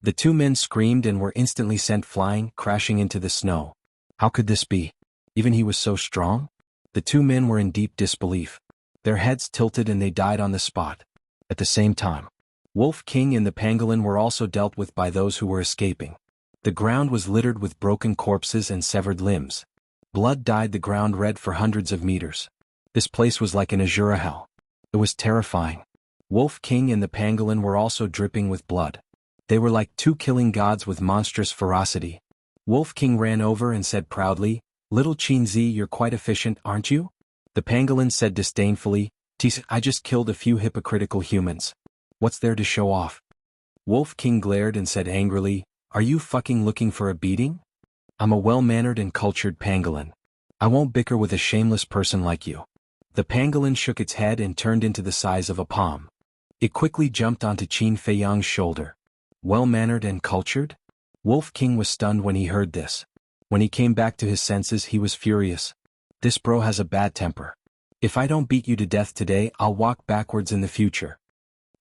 The 2 men screamed and were instantly sent flying, crashing into the snow. How could this be? Even he was so strong? The 2 men were in deep disbelief. Their heads tilted and they died on the spot. At the same time, Wolf King and the pangolin were also dealt with by those who were escaping. The ground was littered with broken corpses and severed limbs. Blood dyed the ground red for hundreds of meters. This place was like an Azura hell. It was terrifying. Wolf King and the pangolin were also dripping with blood. They were like 2 killing gods with monstrous ferocity. Wolf King ran over and said proudly, Little Qinzi, you're quite efficient, aren't you? The pangolin said disdainfully, I just killed a few hypocritical humans. What's there to show off? Wolf King glared and said angrily, Are you fucking looking for a beating? I'm a well-mannered and cultured pangolin. I won't bicker with a shameless person like you. The pangolin shook its head and turned into the size of a palm. It quickly jumped onto Qin Fei Yang's shoulder. Well-mannered and cultured? Wolf King was stunned when he heard this. When he came back to his senses, he was furious. This bro has a bad temper. If I don't beat you to death today, I'll walk backwards in the future.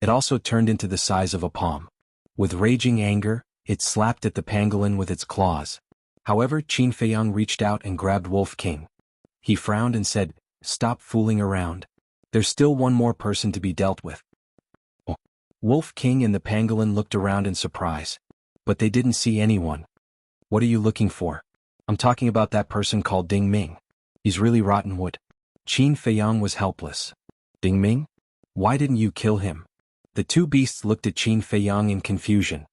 It also turned into the size of a palm. With raging anger, it slapped at the pangolin with its claws. However, Qin Feiyang reached out and grabbed Wolf King. He frowned and said, "Stop fooling around. There's still one more person to be dealt with." Wolf King and the pangolin looked around in surprise. But they didn't see anyone. "What are you looking for?" "I'm talking about that person called Ding Ming. He's really rotten wood." Qin Feiyang was helpless. "Ding Ming? Why didn't you kill him?" The two beasts looked at Qin Feiyang in confusion.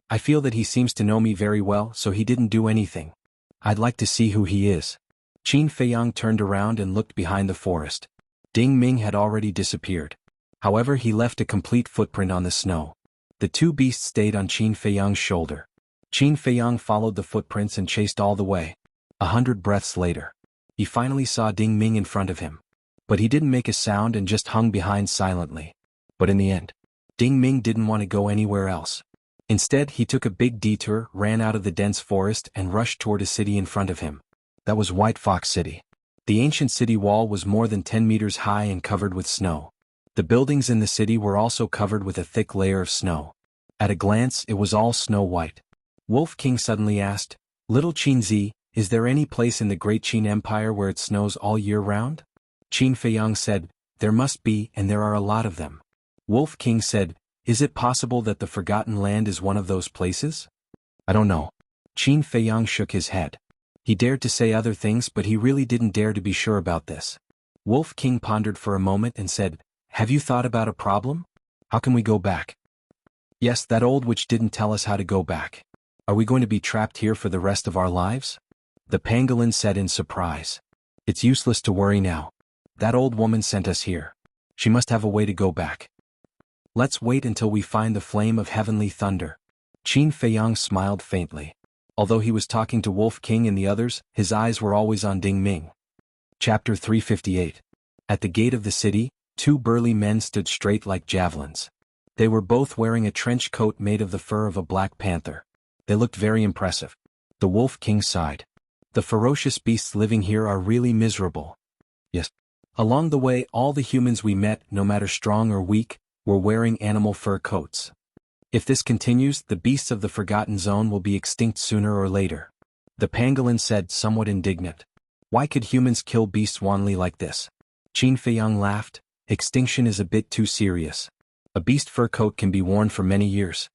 "I feel that he seems to know me very well, so he didn't do anything. I'd like to see who he is." Qin Feiyang turned around and looked behind the forest. Ding Ming had already disappeared. However, he left a complete footprint on the snow. The two beasts stayed on Qin Feiyang's shoulder. Qin Feiyang followed the footprints and chased all the way. 100 breaths later, he finally saw Ding Ming in front of him. But he didn't make a sound and just hung behind silently. But in the end, Ding Ming didn't want to go anywhere else. Instead, he took a big detour, ran out of the dense forest and rushed toward a city in front of him. That was White Fox City. The ancient city wall was more than 10 meters high and covered with snow. The buildings in the city were also covered with a thick layer of snow. At a glance, it was all snow white. Wolf King suddenly asked, "Little Qinzi, is there any place in the Great Qin Empire where it snows all year round?" Qin Feiyang said, "There must be, and there are a lot of them." Wolf King said, "Is it possible that the Forgotten Land is one of those places?" "I don't know." Qin Feiyang shook his head. He dared to say other things, but he really didn't dare to be sure about this. Wolf King pondered for a moment and said, "Have you thought about a problem? How can we go back?" "Yes, that old witch didn't tell us how to go back. Are we going to be trapped here for the rest of our lives?" The pangolin said in surprise. "It's useless to worry now. That old woman sent us here. She must have a way to go back. Let's wait until we find the flame of heavenly thunder." Qin Feiyang smiled faintly. Although he was talking to Wolf King and the others, his eyes were always on Ding Ming. Chapter 358. At the gate of the city, two burly men stood straight like javelins. They were both wearing a trench coat made of the fur of a black panther. They looked very impressive. The Wolf King sighed. "The ferocious beasts living here are really miserable." "Yes." "Along the way, all the humans we met, no matter strong or weak, were wearing animal fur coats. If this continues, the beasts of the Forgotten Zone will be extinct sooner or later." The pangolin said, somewhat indignant. "Why could humans kill beasts wantonly like this?" Qin Feiyang laughed. "Extinction is a bit too serious. A beast fur coat can be worn for many years."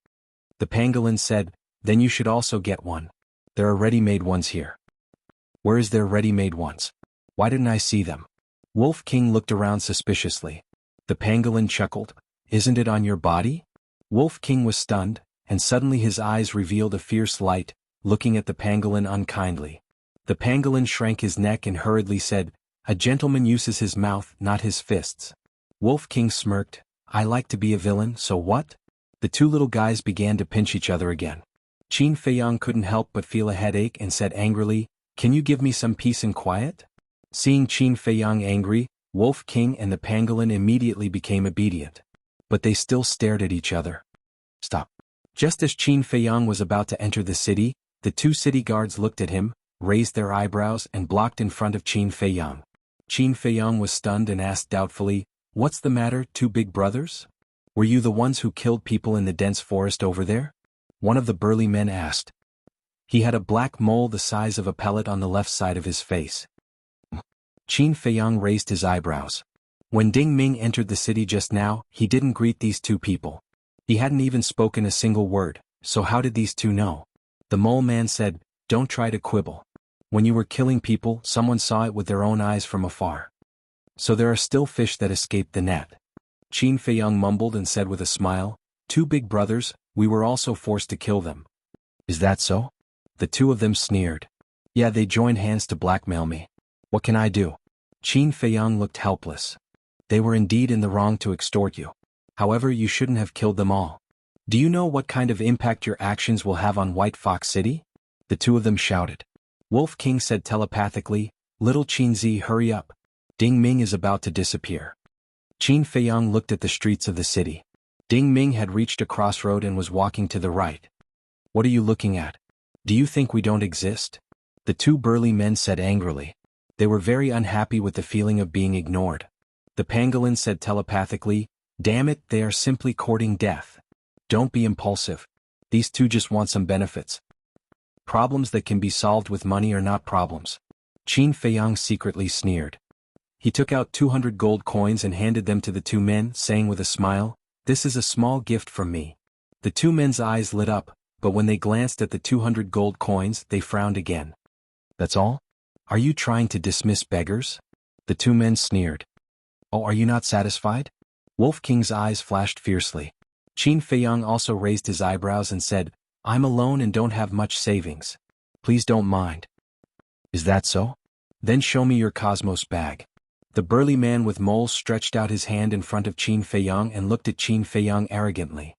The pangolin said, "Then you should also get one. There are ready-made ones here." "Where is there ready-made ones? Why didn't I see them?" Wolf King looked around suspiciously. The pangolin chuckled. "Isn't it on your body?" Wolf King was stunned, and suddenly his eyes revealed a fierce light, looking at the pangolin unkindly. The pangolin shrank his neck and hurriedly said, "A gentleman uses his mouth, not his fists." Wolf King smirked. "I like to be a villain, so what?" The two little guys began to pinch each other again. Qin Feiyang couldn't help but feel a headache and said angrily, "Can you give me some peace and quiet?" Seeing Qin Feiyang angry, Wolf King and the pangolin immediately became obedient. But they still stared at each other. "Stop." Just as Qin Feiyang was about to enter the city, the two city guards looked at him, raised their eyebrows and blocked in front of Qin Feiyang. Qin Feiyang was stunned and asked doubtfully, "What's the matter, two big brothers? Were you the ones who killed people in the dense forest over there?" One of the burly men asked. He had a black mole the size of a pellet on the left side of his face. Qin Feiyang raised his eyebrows. When Ding Ming entered the city just now, he didn't greet these two people. He hadn't even spoken a single word, so how did these two know? The mole man said, "Don't try to quibble. When you were killing people, someone saw it with their own eyes from afar. So there are still fish that escaped the net." Qin Feiyang mumbled and said with a smile, "Two big brothers, we were also forced to kill them." "Is that so?" The two of them sneered. "Yeah, they joined hands to blackmail me. What can I do?" Qin Feiyang looked helpless. "They were indeed in the wrong to extort you. However, you shouldn't have killed them all. Do you know what kind of impact your actions will have on White Fox City?" The two of them shouted. Wolf King said telepathically, "Little Qinzi, hurry up. Ding Ming is about to disappear." Qin Feiyang looked at the streets of the city. Ding Ming had reached a crossroad and was walking to the right. "What are you looking at? Do you think we don't exist?" The two burly men said angrily. They were very unhappy with the feeling of being ignored. The pangolin said telepathically, Damn it, they are simply courting death. Don't be impulsive. These two just want some benefits. Problems that can be solved with money are not problems. Qin Feiyang secretly sneered. He took out 200 gold coins and handed them to the two men, saying with a smile, "This is a small gift from me." The two men's eyes lit up, but when they glanced at the 200 gold coins, they frowned again. "That's all? Are you trying to dismiss beggars?" The two men sneered. "Oh, are you not satisfied?" Wolf King's eyes flashed fiercely. Qin Feiyang also raised his eyebrows and said, "I'm alone and don't have much savings. Please don't mind." "Is that so? Then show me your Cosmos bag." The burly man with moles stretched out his hand in front of Qin Feiyang and looked at Qin Feiyang arrogantly.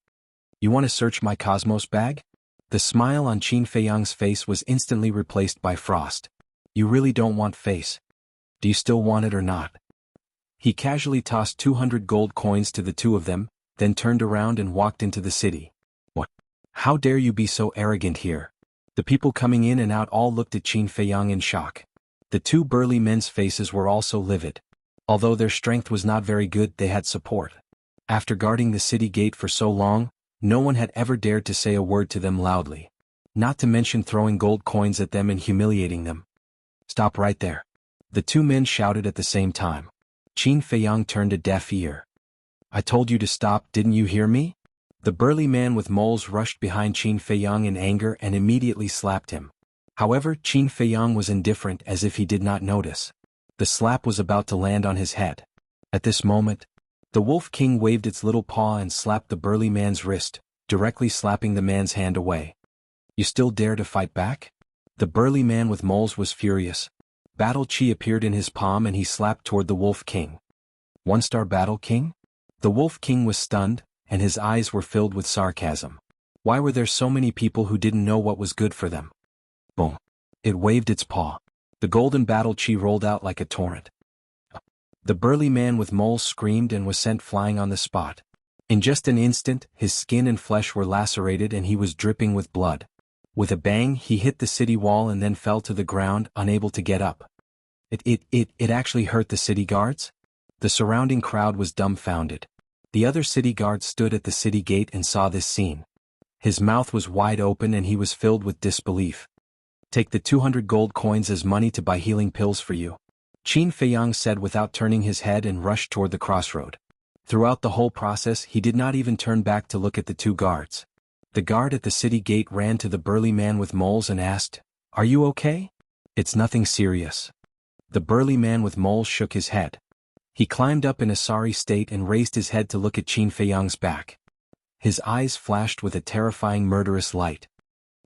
"You want to search my Cosmos bag?" The smile on Qin Feiyang's face was instantly replaced by frost. "You really don't want face? Do you still want it or not?" He casually tossed 200 gold coins to the two of them, then turned around and walked into the city. "What? How dare you be so arrogant here?" The people coming in and out all looked at Qin Feiyang in shock. The two burly men's faces were also livid. Although their strength was not very good, they had support. After guarding the city gate for so long, no one had ever dared to say a word to them loudly. Not to mention throwing gold coins at them and humiliating them. "Stop right there!" The two men shouted at the same time. Qin Feiyang turned a deaf ear. "I told you to stop, didn't you hear me?" The burly man with moles rushed behind Qin Feiyang in anger and immediately slapped him. However, Qin Feiyang was indifferent, as if he did not notice. The slap was about to land on his head. At this moment, the Wolf King waved its little paw and slapped the burly man's wrist, directly slapping the man's hand away. "You still dare to fight back?" The burly man with moles was furious. Battle Chi appeared in his palm and he slapped toward the Wolf King. "One-star Battle King?" The Wolf King was stunned, and his eyes were filled with sarcasm. Why were there so many people who didn't know what was good for them? Boom. It waved its paw. The golden Battle Chi rolled out like a torrent. The burly man with moles screamed and was sent flying on the spot. In just an instant, his skin and flesh were lacerated and he was dripping with blood. With a bang, he hit the city wall and then fell to the ground, unable to get up. It actually hurt the city guards? The surrounding crowd was dumbfounded. The other city guards stood at the city gate and saw this scene. His mouth was wide open and he was filled with disbelief. "Take the 200 gold coins as money to buy healing pills for you," Qin Feiyang said without turning his head and rushed toward the crossroad. Throughout the whole process, he did not even turn back to look at the two guards. The guard at the city gate ran to the burly man with moles and asked, "Are you okay?" "It's nothing serious." The burly man with moles shook his head. He climbed up in a sorry state and raised his head to look at Qin Feiyang's back. His eyes flashed with a terrifying murderous light.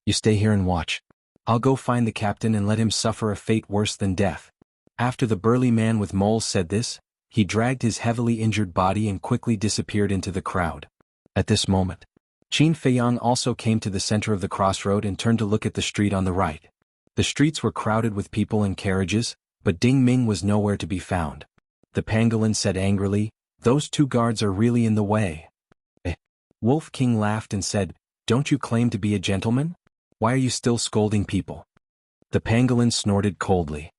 "You stay here and watch. I'll go find the captain and let him suffer a fate worse than death." After the burly man with moles said this, he dragged his heavily injured body and quickly disappeared into the crowd. At this moment, Qin Feiyang also came to the center of the crossroad and turned to look at the street on the right. The streets were crowded with people and carriages, but Ding Ming was nowhere to be found. The pangolin said angrily, "Those two guards are really in the way." Wolf King laughed and said, "Don't you claim to be a gentleman? Why are you still scolding people?" The pangolin snorted coldly.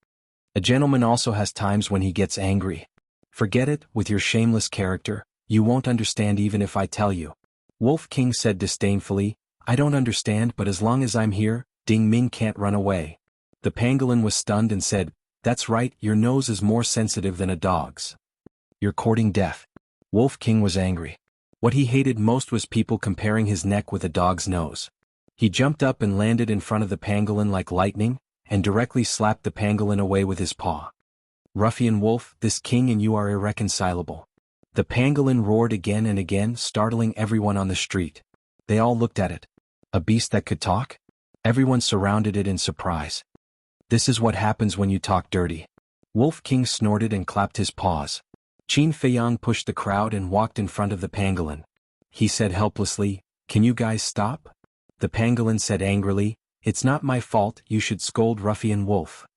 "A gentleman also has times when he gets angry. Forget it, with your shameless character, you won't understand even if I tell you." Wolf King said disdainfully, "I don't understand, but as long as I'm here, Ding Ming can't run away." The pangolin was stunned and said, "That's right, your nose is more sensitive than a dog's. You're courting death." Wolf King was angry. What he hated most was people comparing his neck with a dog's nose. He jumped up and landed in front of the pangolin like lightning, and directly slapped the pangolin away with his paw. "Ruffian wolf, this king and you are irreconcilable." The pangolin roared again and again, startling everyone on the street. They all looked at it. A beast that could talk? Everyone surrounded it in surprise. "This is what happens when you talk dirty." Wolf King snorted and clapped his paws. Qin Feiyang pushed the crowd and walked in front of the pangolin. He said helplessly, "Can you guys stop?" The pangolin said angrily, "It's not my fault, you should scold ruffian wolf."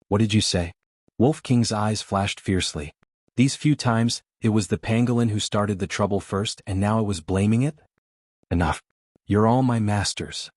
"What did you say?" Wolf King's eyes flashed fiercely. These few times, it was the pangolin who started the trouble first and now it was blaming it? "Enough. You're all my masters."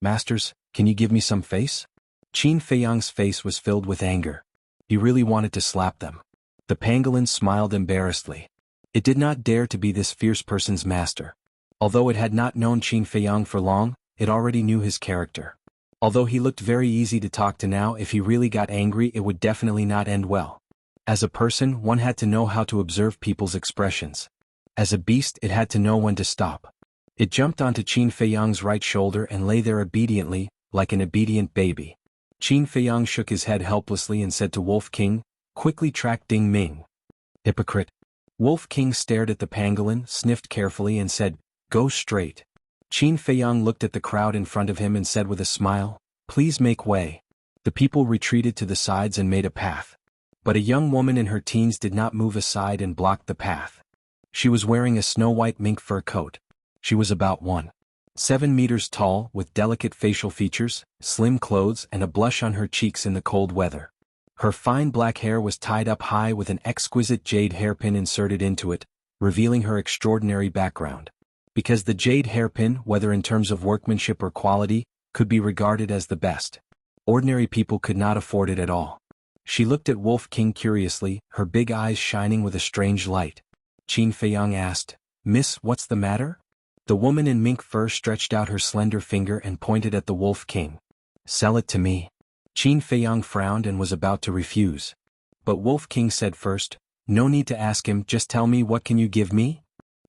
"Masters, can you give me some face?" Qin Feiyang's face was filled with anger. He really wanted to slap them. The pangolin smiled embarrassedly. It did not dare to be this fierce person's master. Although it had not known Qin Feiyang for long, it already knew his character. Although he looked very easy to talk to now, if he really got angry it would definitely not end well. As a person, one had to know how to observe people's expressions. As a beast, it had to know when to stop. It jumped onto Qin Feiyang's right shoulder and lay there obediently, like an obedient baby. Qin Feiyang shook his head helplessly and said to Wolf King, "Quickly track Ding Ming." Hypocrite. Wolf King stared at the pangolin, sniffed carefully and said, "Go straight." Qin Feiyang looked at the crowd in front of him and said with a smile, "Please make way." The people retreated to the sides and made a path. But a young woman in her teens did not move aside and blocked the path. She was wearing a snow-white mink fur coat. She was about 1.7 meters tall, with delicate facial features, slim clothes and a blush on her cheeks in the cold weather. Her fine black hair was tied up high with an exquisite jade hairpin inserted into it, revealing her extraordinary background. Because the jade hairpin, whether in terms of workmanship or quality, could be regarded as the best. Ordinary people could not afford it at all. She looked at Wolf King curiously, her big eyes shining with a strange light. Qin Feiyang asked, "Miss, what's the matter?" The woman in mink fur stretched out her slender finger and pointed at the Wolf King. "Sell it to me." Qin Feiyang frowned and was about to refuse. But Wolf King said first, "No need to ask him, just tell me what can you give me?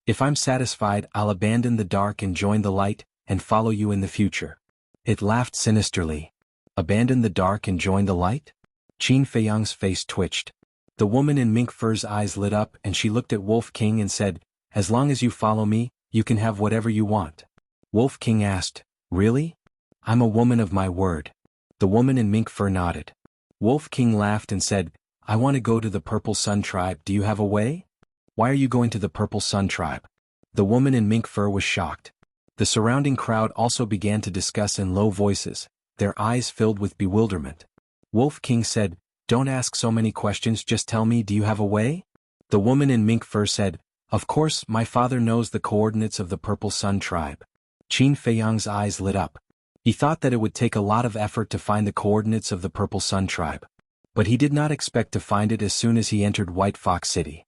If I'm satisfied, I'll abandon the dark and join the light, and follow you in the future." It laughed sinisterly. Abandon the dark and join the light? Qin Feiyang's face twitched. The woman in mink fur's eyes lit up and she looked at Wolf King and said, "As long as you follow me, you can have whatever you want." Wolf King asked, "Really? I'm a woman of my word." The woman in mink fur nodded. Wolf King laughed and said, "I want to go to the Purple Sun Tribe, do you have a way?" "Why are you going to the Purple Sun Tribe?" The woman in mink fur was shocked. The surrounding crowd also began to discuss in low voices, their eyes filled with bewilderment. Wolf King said, "Don't ask so many questions, just tell me, do you have a way?" The woman in mink fur said, "Of course, my father knows the coordinates of the Purple Sun Tribe." Qin Feiyang's eyes lit up. He thought that it would take a lot of effort to find the coordinates of the Purple Sun Tribe. But he did not expect to find it as soon as he entered White Fox City.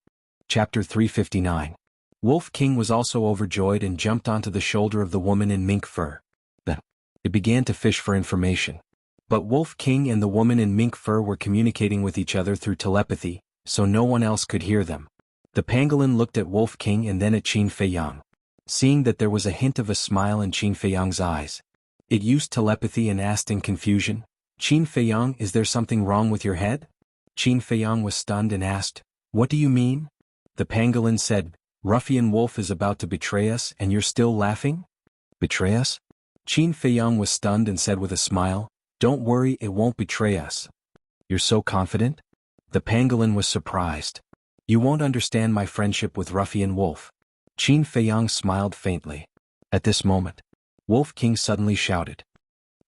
Chapter 359. Wolf King was also overjoyed and jumped onto the shoulder of the woman in mink fur. It began to fish for information. But Wolf King and the woman in mink fur were communicating with each other through telepathy, so no one else could hear them. The pangolin looked at Wolf King and then at Qin Feiyang. Seeing that there was a hint of a smile in Qin Feiyang's eyes, it used telepathy and asked in confusion, "Qin Feiyang, is there something wrong with your head?" Qin Feiyang was stunned and asked, "What do you mean?" The pangolin said, "Ruffian Wolf is about to betray us and you're still laughing?" "Betray us?" Qin Feiyang was stunned and said with a smile, "Don't worry, it won't betray us." "You're so confident?" The pangolin was surprised. "You won't understand my friendship with Ruffian Wolf." Qin Feiyang smiled faintly. At this moment, Wolf King suddenly shouted,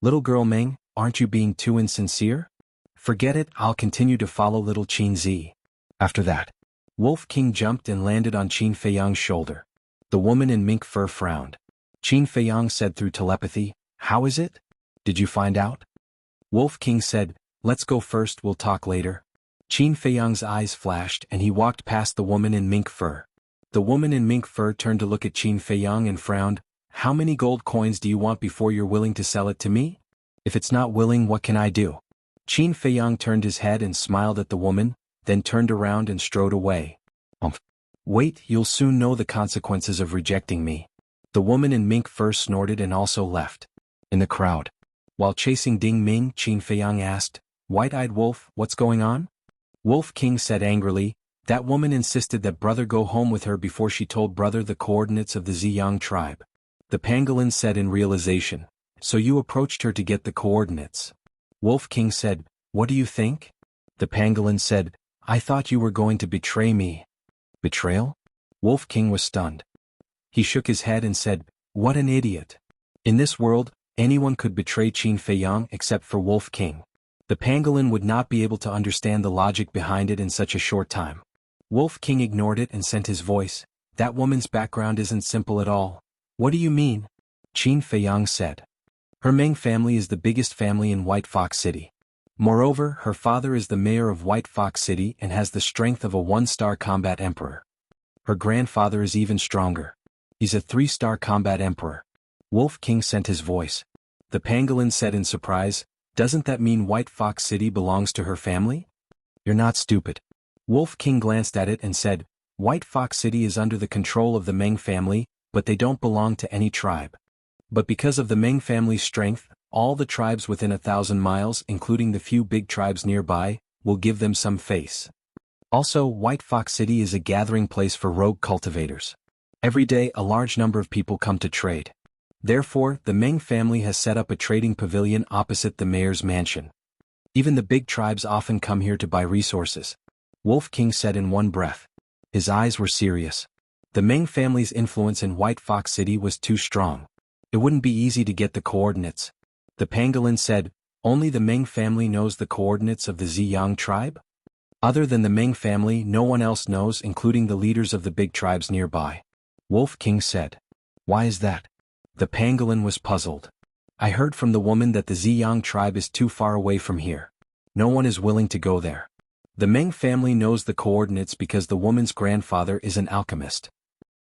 "Little girl Meng, aren't you being too insincere? Forget it, I'll continue to follow little Qin Zi." After that, Wolf King jumped and landed on Qin Feiyang's shoulder. The woman in mink fur frowned. Qin Feiyang said through telepathy, "How is it? Did you find out?" Wolf King said, "Let's go first, we'll talk later." Qin Feiyang's eyes flashed and he walked past the woman in mink fur. The woman in mink fur turned to look at Qin Feiyang and frowned, "How many gold coins do you want before you're willing to sell it to me? If it's not willing, what can I do?" Qin Feiyang turned his head and smiled at the woman, then turned around and strode away. "Wait, you'll soon know the consequences of rejecting me." The woman in mink fur snorted and also left. In the crowd, while chasing Ding Ming, Qin Feiyang asked, "White-eyed Wolf, what's going on?" Wolf King said angrily, "That woman insisted that brother go home with her before she told brother the coordinates of the Ziyang tribe." The pangolin said in realization, "So you approached her to get the coordinates?" Wolf King said, "What do you think?" The pangolin said, "I thought you were going to betray me." "Betrayal?" Wolf King was stunned. He shook his head and said, "What an idiot. In this world, anyone could betray Qin Feiyang except for Wolf King." The pangolin would not be able to understand the logic behind it in such a short time. Wolf King ignored it and sent his voice, "That woman's background isn't simple at all." "What do you mean?" Qin Feiyang said. "Her Meng family is the biggest family in White Fox City. Moreover, her father is the mayor of White Fox City and has the strength of a one-star combat emperor. Her grandfather is even stronger. He's a 3-star combat emperor. Wolf King sent his voice. The pangolin said in surprise, "Doesn't that mean White Fox City belongs to her family?" "You're not stupid." Wolf King glanced at it and said, "White Fox City is under the control of the Meng family, but they don't belong to any tribe. But because of the Meng family's strength, all the tribes within 1,000 miles, including the few big tribes nearby, will give them some face. Also, White Fox City is a gathering place for rogue cultivators. Every day a large number of people come to trade. Therefore, the Meng family has set up a trading pavilion opposite the mayor's mansion. Even the big tribes often come here to buy resources." Wolf King said in one breath. His eyes were serious. The Meng family's influence in White Fox City was too strong. It wouldn't be easy to get the coordinates. The pangolin said, "Only the Meng family knows the coordinates of the Jianghu tribe? Other than the Meng family, no one else knows, including the leaders of the big tribes nearby." Wolf King said. "Why is that?" The pangolin was puzzled. "I heard from the woman that the Jianghu tribe is too far away from here. No one is willing to go there. The Meng family knows the coordinates because the woman's grandfather is an alchemist.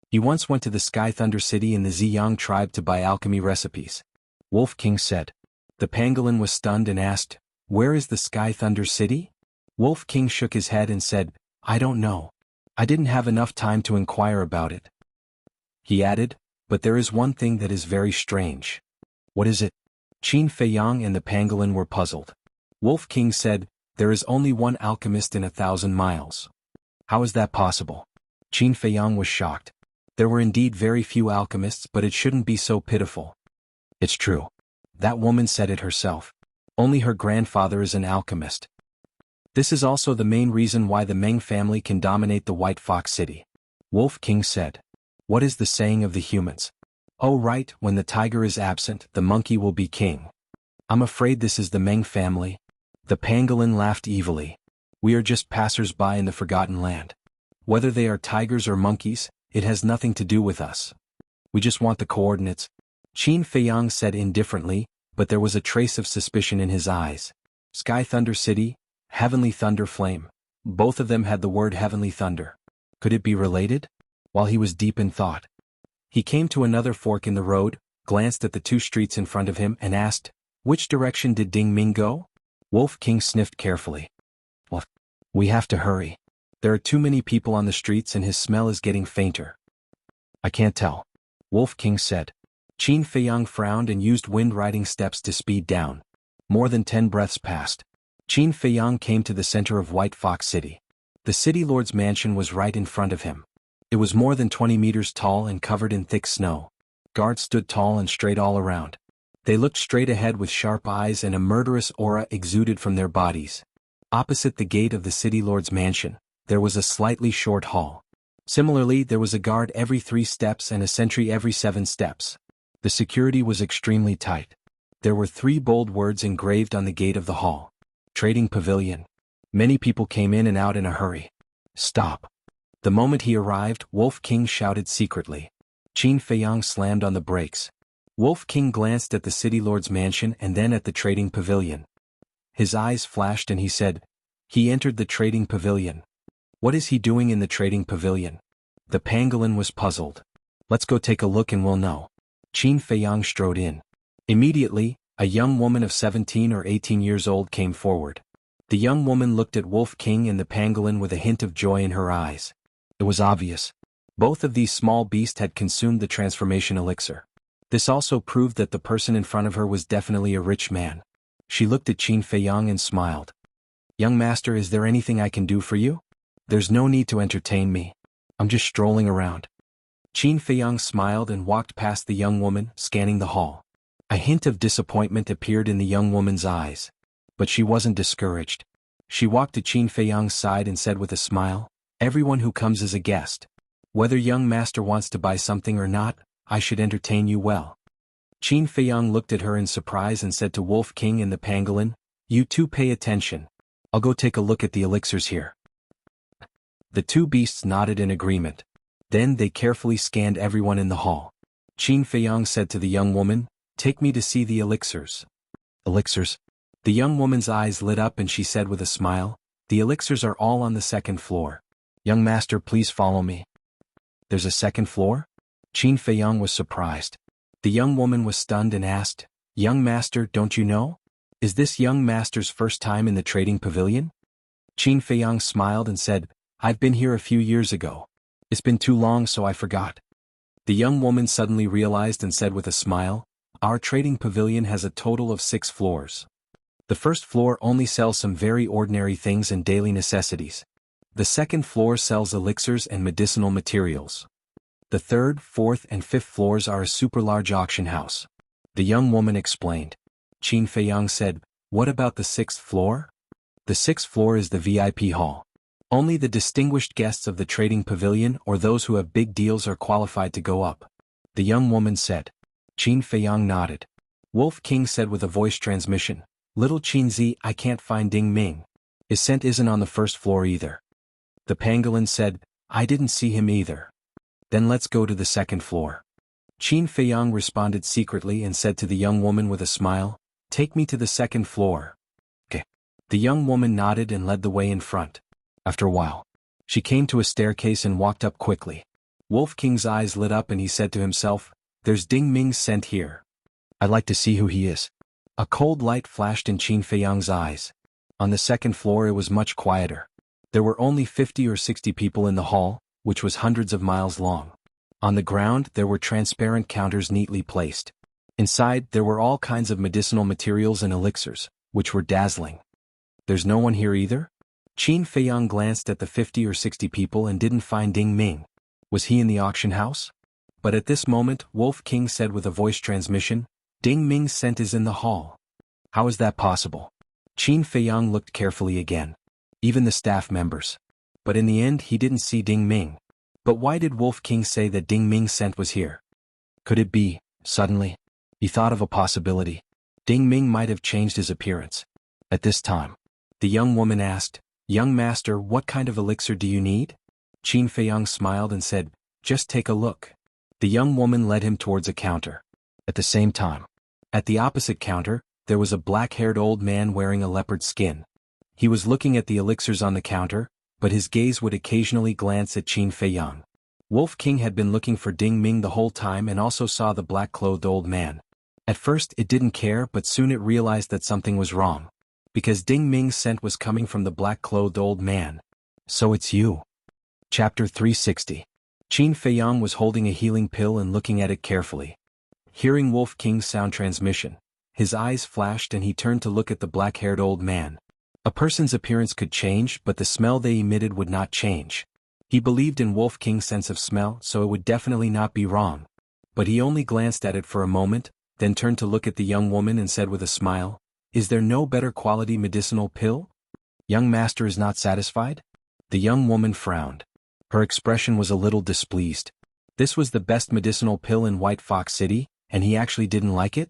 He once went to the Sky Thunder City in the Jianghu tribe to buy alchemy recipes." Wolf King said. The pangolin was stunned and asked, "Where is the Sky Thunder City?" Wolf King shook his head and said, "I don't know. I didn't have enough time to inquire about it." He added, "But there is one thing that is very strange." "What is it?" Qin Feiyang and the pangolin were puzzled. Wolf King said, "There is only one alchemist in 1,000 miles. How is that possible?" Qin Feiyang was shocked. There were indeed very few alchemists, but it shouldn't be so pitiful. "It's true. That woman said it herself. Only her grandfather is an alchemist. This is also the main reason why the Meng family can dominate the White Fox City." Wolf King said. "What is the saying of the humans? Oh right, when the tiger is absent, the monkey will be king. I'm afraid this is the Meng family." The pangolin laughed evilly. "We are just passers-by in the Forgotten Land. Whether they are tigers or monkeys, it has nothing to do with us. We just want the coordinates." Qin Feiyang said indifferently, but there was a trace of suspicion in his eyes. Sky Thunder City, Heavenly Thunder Flame. Both of them had the word Heavenly Thunder. Could it be related? While he was deep in thought, he came to another fork in the road, glanced at the 2 streets in front of him and asked, "Which direction did Ding Ming go?" Wolf King sniffed carefully. "Well, we have to hurry. There are too many people on the streets and his smell is getting fainter." "I can't tell," Wolf King said. Qin Feiyang frowned and used wind-riding steps to speed down. More than 10 breaths passed. Qin Feiyang came to the center of White Fox City. The city lord's mansion was right in front of him. It was more than 20 meters tall and covered in thick snow. Guards stood tall and straight all around. They looked straight ahead with sharp eyes and a murderous aura exuded from their bodies. Opposite the gate of the city lord's mansion, there was a slightly short hall. Similarly, there was a guard every 3 steps and a sentry every 7 steps. The security was extremely tight. There were 3 bold words engraved on the gate of the hall. Trading Pavilion. Many people came in and out in a hurry. "Stop." The moment he arrived, Wolf King shouted secretly. Qin Feiyang slammed on the brakes. Wolf King glanced at the city lord's mansion and then at the trading pavilion. His eyes flashed and he said, "He entered the trading pavilion. What is he doing in the trading pavilion?" The pangolin was puzzled. "Let's go take a look and we'll know." Qin Feiyang strode in. Immediately, a young woman of 17 or 18 years old came forward. The young woman looked at Wolf King and the pangolin with a hint of joy in her eyes. It was obvious. Both of these small beasts had consumed the transformation elixir. This also proved that the person in front of her was definitely a rich man. She looked at Qin Feiyang and smiled. "Young master, is there anything I can do for you?" "There's no need to entertain me. I'm just strolling around." Qin Feiyang smiled and walked past the young woman, scanning the hall. A hint of disappointment appeared in the young woman's eyes. But she wasn't discouraged. She walked to Qin Feiyang's side and said with a smile, "Everyone who comes is a guest. Whether young master wants to buy something or not, I should entertain you well." Qin Feiyang looked at her in surprise and said to Wolf King and the pangolin, "You two pay attention. I'll go take a look at the elixirs here." The 2 beasts nodded in agreement. Then they carefully scanned everyone in the hall. Qin Feiyang said to the young woman, "Take me to see the elixirs." "Elixirs?" The young woman's eyes lit up and she said with a smile, "The elixirs are all on the 2nd floor. Young master, please follow me." There's a second floor? Qin Feiyang was surprised. The young woman was stunned and asked, Young master, don't you know? Is this young master's first time in the trading pavilion? Qin Feiyang smiled and said, I've been here a few years ago. It's been too long so I forgot. The young woman suddenly realized and said with a smile, Our trading pavilion has a total of 6 floors. The first floor only sells some very ordinary things and daily necessities. The second floor sells elixirs and medicinal materials. The third, fourth and fifth floors are a super large auction house. The young woman explained. Qin Feiyang said, What about the 6th floor? The 6th floor is the VIP hall. Only the distinguished guests of the trading pavilion or those who have big deals are qualified to go up. The young woman said. Qin Feiyang nodded. Wolf King said with a voice transmission, Little Qinzi, I can't find Ding Ming. His scent isn't on the 1st floor either. The pangolin said, I didn't see him either. Then let's go to the 2nd floor. Qin Feiyang responded secretly and said to the young woman with a smile, Take me to the 2nd floor. Okay. The young woman nodded and led the way in front. After a while, she came to a staircase and walked up quickly. Wolf King's eyes lit up and he said to himself, There's Ding Ming's scent here. I'd like to see who he is. A cold light flashed in Qin Feiyang's eyes. On the 2nd floor it was much quieter. There were only 50 or 60 people in the hall, which was hundreds of miles long. On the ground there were transparent counters neatly placed. Inside there were all kinds of medicinal materials and elixirs, which were dazzling. There's no one here either? Qin Feiyang glanced at the 50 or 60 people and didn't find Ding Ming. Was he in the auction house? But at this moment, Wolf King said with a voice transmission, Ding Ming's scent is in the hall. How is that possible? Qin Feiyang looked carefully again. Even the staff members. But in the end he didn't see Ding Ming. But why did Wolf King say that Ding Ming's scent was here? Could it be, suddenly? He thought of a possibility. Ding Ming might have changed his appearance. At this time, the young woman asked, Young master, what kind of elixir do you need? Qin Feiyang smiled and said, Just take a look. The young woman led him towards a counter. At the same time, at the opposite counter, there was a black-haired old man wearing a leopard skin. He was looking at the elixirs on the counter, but his gaze would occasionally glance at Qin Feiyang. Wolf King had been looking for Ding Ming the whole time and also saw the black-clothed old man. At first it didn't care, but soon it realized that something was wrong. Because Ding Ming's scent was coming from the black-clothed old man. So it's you. Chapter 360. Qin Feiyang was holding a healing pill and looking at it carefully. Hearing Wolf King's sound transmission, his eyes flashed and he turned to look at the black-haired old man. A person's appearance could change, but the smell they emitted would not change. He believed in Wolf King's sense of smell, so it would definitely not be wrong. But he only glanced at it for a moment, then turned to look at the young woman and said with a smile, Is there no better quality medicinal pill? Young master is not satisfied? The young woman frowned. Her expression was a little displeased. This was the best medicinal pill in White Fox City, and he actually didn't like it?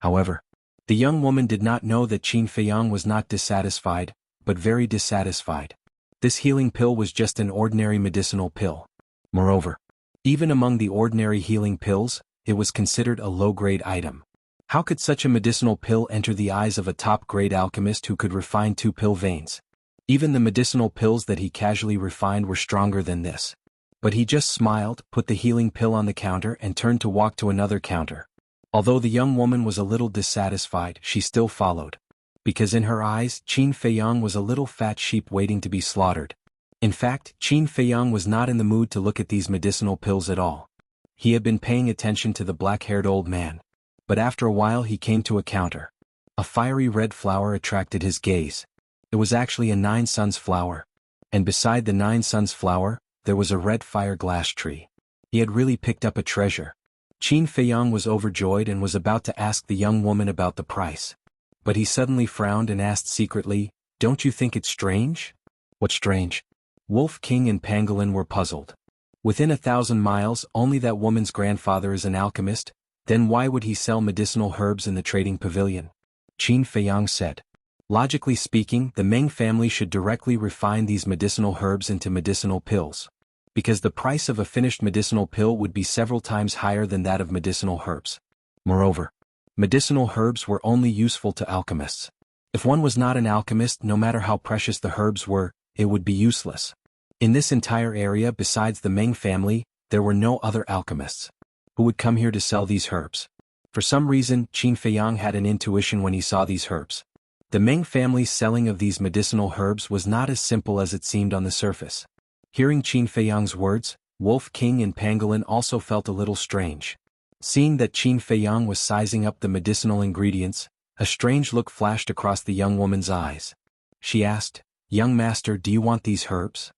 However, the young woman did not know that Qin Feiyang was not dissatisfied, but very dissatisfied. This healing pill was just an ordinary medicinal pill. Moreover, even among the ordinary healing pills, it was considered a low-grade item. How could such a medicinal pill enter the eyes of a top-grade alchemist who could refine 2 pill veins? Even the medicinal pills that he casually refined were stronger than this. But he just smiled, put the healing pill on the counter and turned to walk to another counter. Although the young woman was a little dissatisfied, she still followed. Because in her eyes, Qin Feiyang was a little fat sheep waiting to be slaughtered. In fact, Qin Feiyang was not in the mood to look at these medicinal pills at all. He had been paying attention to the black-haired old man. But after a while he came to a counter. A fiery red flower attracted his gaze. It was actually a 9 suns flower. And beside the 9 suns flower, there was a red fire glass tree. He had really picked up a treasure. Qin Feiyang was overjoyed and was about to ask the young woman about the price. But he suddenly frowned and asked secretly, Don't you think it's strange? What's strange? Wolf King and Pangolin were puzzled. Within 1,000 miles, only that woman's grandfather is an alchemist. Then why would he sell medicinal herbs in the trading pavilion? Qin Feiyang said. Logically speaking, the Meng family should directly refine these medicinal herbs into medicinal pills. Because the price of a finished medicinal pill would be several times higher than that of medicinal herbs. Moreover, medicinal herbs were only useful to alchemists. If one was not an alchemist, no matter how precious the herbs were, it would be useless. In this entire area besides the Meng family, there were no other alchemists who would come here to sell these herbs. For some reason, Qin Feiyang had an intuition when he saw these herbs. The Meng family's selling of these medicinal herbs was not as simple as it seemed on the surface. Hearing Qin Feiyang's words, Wolf King and Pangolin also felt a little strange. Seeing that Qin Feiyang was sizing up the medicinal ingredients, a strange look flashed across the young woman's eyes. She asked, "Young master, do you want these herbs?"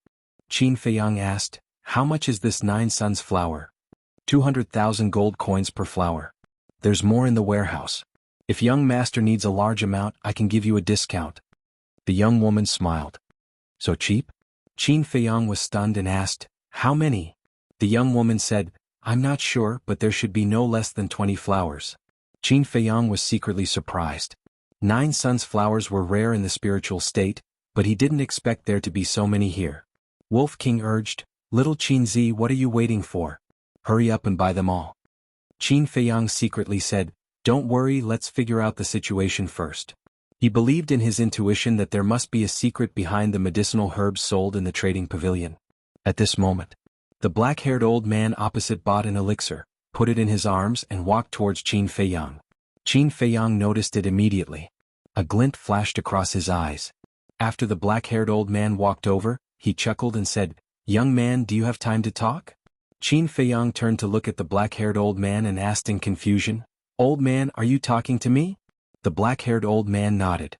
Qin Feiyang asked, "How much is this 9 suns flower?" 200,000 gold coins per flower. There's more in the warehouse. If young master needs a large amount, I can give you a discount. The young woman smiled. So cheap? Qin Feiyang was stunned and asked, "How many?" The young woman said, "I'm not sure, but there should be no less than 20 flowers." Qin Feiyang was secretly surprised. 9 suns flowers were rare in the spiritual state, but he didn't expect there to be so many here. Wolf King urged, "Little Qinzi, what are you waiting for? Hurry up and buy them all." Qin Feiyang secretly said, "Don't worry, let's figure out the situation first." He believed in his intuition that there must be a secret behind the medicinal herbs sold in the trading pavilion. At this moment, the black-haired old man opposite bought an elixir, put it in his arms and walked towards Qin Feiyang. Qin Feiyang noticed it immediately. A glint flashed across his eyes. After the black-haired old man walked over, he chuckled and said, "Young man, do you have time to talk?" Qin Feiyang turned to look at the black-haired old man and asked in confusion, "Old man, are you talking to me?" The black-haired old man nodded.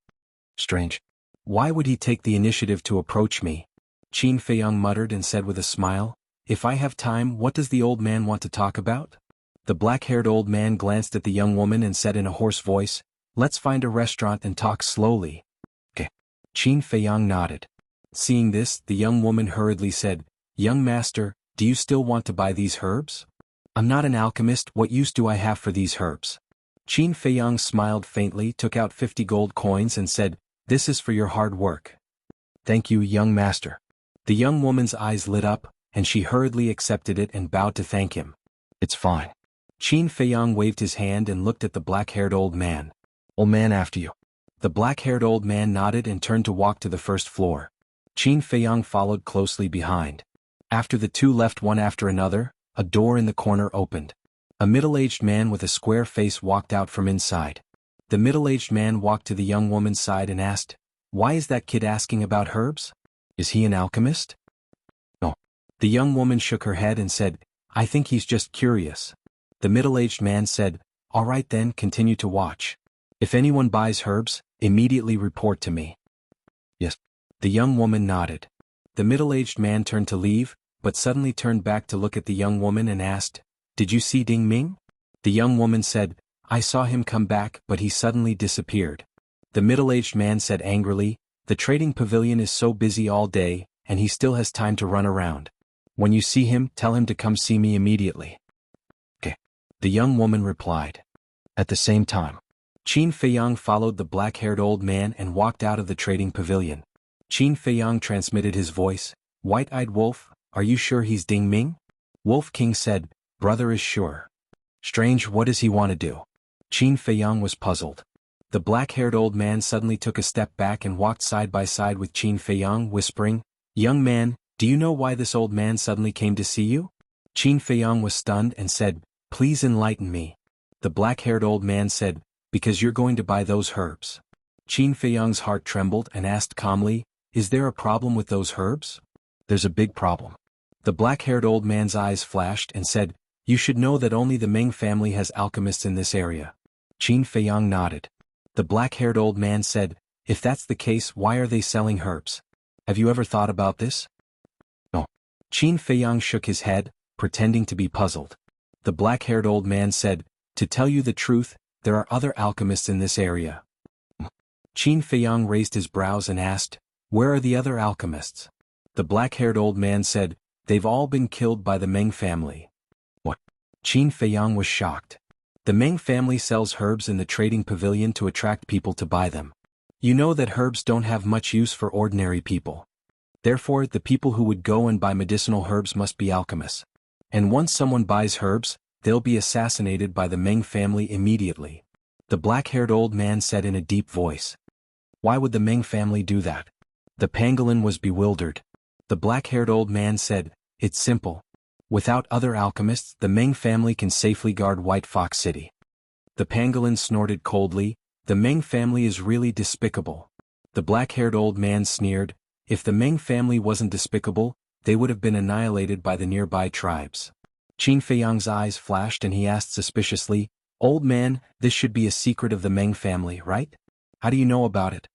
Strange. Why would he take the initiative to approach me? Qin Feiyang muttered and said with a smile, "If I have time, what does the old man want to talk about?" The black-haired old man glanced at the young woman and said in a hoarse voice, "Let's find a restaurant and talk slowly." Okay. Qin Feiyang nodded. Seeing this, the young woman hurriedly said, "Young master, do you still want to buy these herbs? I'm not an alchemist, what use do I have for these herbs?" Qin Feiyang smiled faintly, took out 50 gold coins and said, "This is for your hard work." "Thank you, young master." The young woman's eyes lit up, and she hurriedly accepted it and bowed to thank him. "It's fine." Qin Feiyang waved his hand and looked at the black-haired old man. "Old man, after you." The black-haired old man nodded and turned to walk to the first floor. Qin Feiyang followed closely behind. After the two left one after another, a door in the corner opened. A middle-aged man with a square face walked out from inside. The middle-aged man walked to the young woman's side and asked, "Why is that kid asking about herbs? Is he an alchemist?" "No." The young woman shook her head and said, "I think he's just curious." The middle-aged man said, "All right then, continue to watch. If anyone buys herbs, immediately report to me." "Yes." The young woman nodded. The middle-aged man turned to leave, but suddenly turned back to look at the young woman and asked, "Did you see Ding Ming?" The young woman said, "I saw him come back, but he suddenly disappeared." The middle-aged man said angrily, "The trading pavilion is so busy all day, and he still has time to run around. When you see him, tell him to come see me immediately." "Okay." The young woman replied. At the same time, Qin Feiyang followed the black-haired old man and walked out of the trading pavilion. Qin Feiyang transmitted his voice, "White-eyed wolf, are you sure he's Ding Ming?" Wolf King said, "Brother is sure." "Strange, what does he want to do?" Qin Feiyang was puzzled. The black-haired old man suddenly took a step back and walked side by side with Qin Feiyang, whispering, "Young man, do you know why this old man suddenly came to see you?" Qin Feiyang was stunned and said, "Please enlighten me." The black-haired old man said, "Because you're going to buy those herbs." Qin Feiyang's heart trembled and asked calmly, "Is there a problem with those herbs?" "There's a big problem." The black-haired old man's eyes flashed and said, "You should know that only the Meng family has alchemists in this area." Qin Feiyang nodded. The black-haired old man said, "If that's the case, why are they selling herbs? Have you ever thought about this?" "No." Qin Feiyang shook his head, pretending to be puzzled. The black-haired old man said, "To tell you the truth, there are other alchemists in this area." Qin Feiyang raised his brows and asked, "Where are the other alchemists?" The black-haired old man said, "They've all been killed by the Meng family." What? Qin Feiyang was shocked. The Meng family sells herbs in the trading pavilion to attract people to buy them. You know that herbs don't have much use for ordinary people. Therefore, the people who would go and buy medicinal herbs must be alchemists. And once someone buys herbs, they'll be assassinated by the Meng family immediately. The black-haired old man said in a deep voice. Why would the Meng family do that? The pangolin was bewildered. The black-haired old man said, "It's simple. Without other alchemists, the Meng family can safely guard White Fox City. The pangolin snorted coldly. The Meng family is really despicable. The black-haired old man sneered. If the Meng family wasn't despicable, they would have been annihilated by the nearby tribes. Qin Feiyang's eyes flashed and he asked suspiciously, "Old man, this should be a secret of the Meng family, right? How do you know about it?"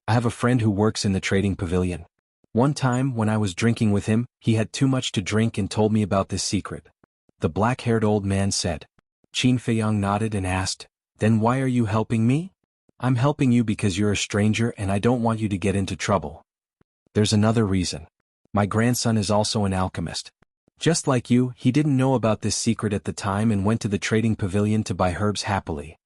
"I have a friend who works in the trading pavilion. One time when I was drinking with him, he had too much to drink and told me about this secret," the black-haired old man said. Qin Feiyang nodded and asked, "Then why are you helping me?" "I'm helping you because you're a stranger and I don't want you to get into trouble. There's another reason. My grandson is also an alchemist. Just like you, he didn't know about this secret at the time and went to the trading pavilion to buy herbs happily.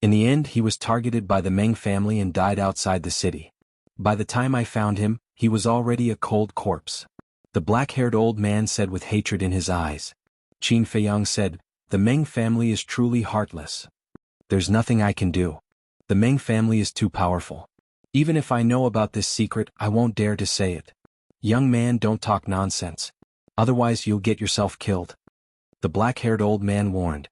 In the end, he was targeted by the Meng family and died outside the city. By the time I found him, he was already a cold corpse," the black-haired old man said with hatred in his eyes. Qin Feiyang said, "The Meng family is truly heartless. There's nothing I can do. The Meng family is too powerful. Even if I know about this secret, I won't dare to say it." "Young man, don't talk nonsense. Otherwise you'll get yourself killed," the black-haired old man warned.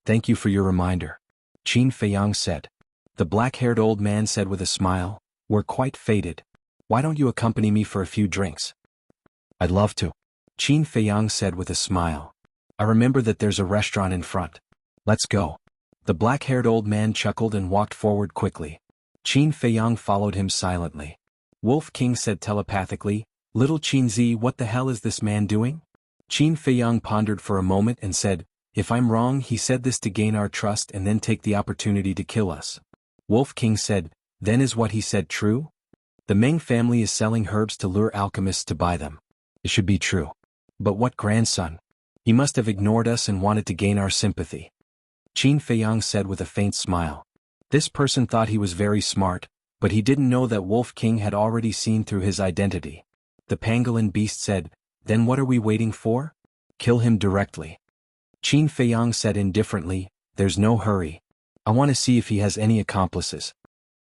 "Thank you for your reminder," Qin Feiyang said. The black-haired old man said with a smile, "We're quite fated. Why don't you accompany me for a few drinks?" "I'd love to," Qin Feiyang said with a smile. "I remember that there's a restaurant in front. Let's go." The black-haired old man chuckled and walked forward quickly. Qin Feiyang followed him silently. Wolf King said telepathically, "Little Qinzi, what the hell is this man doing?" Qin Feiyang pondered for a moment and said, "If I'm wrong, he said this to gain our trust and then take the opportunity to kill us." Wolf King said, "Then is what he said true? The Meng family is selling herbs to lure alchemists to buy them. It should be true. But what grandson? He must have ignored us and wanted to gain our sympathy." Qin Feiyang said with a faint smile. This person thought he was very smart, but he didn't know that Wolf King had already seen through his identity. The pangolin beast said, "Then what are we waiting for? Kill him directly." Qin Feiyang said indifferently, "There's no hurry. I want to see if he has any accomplices."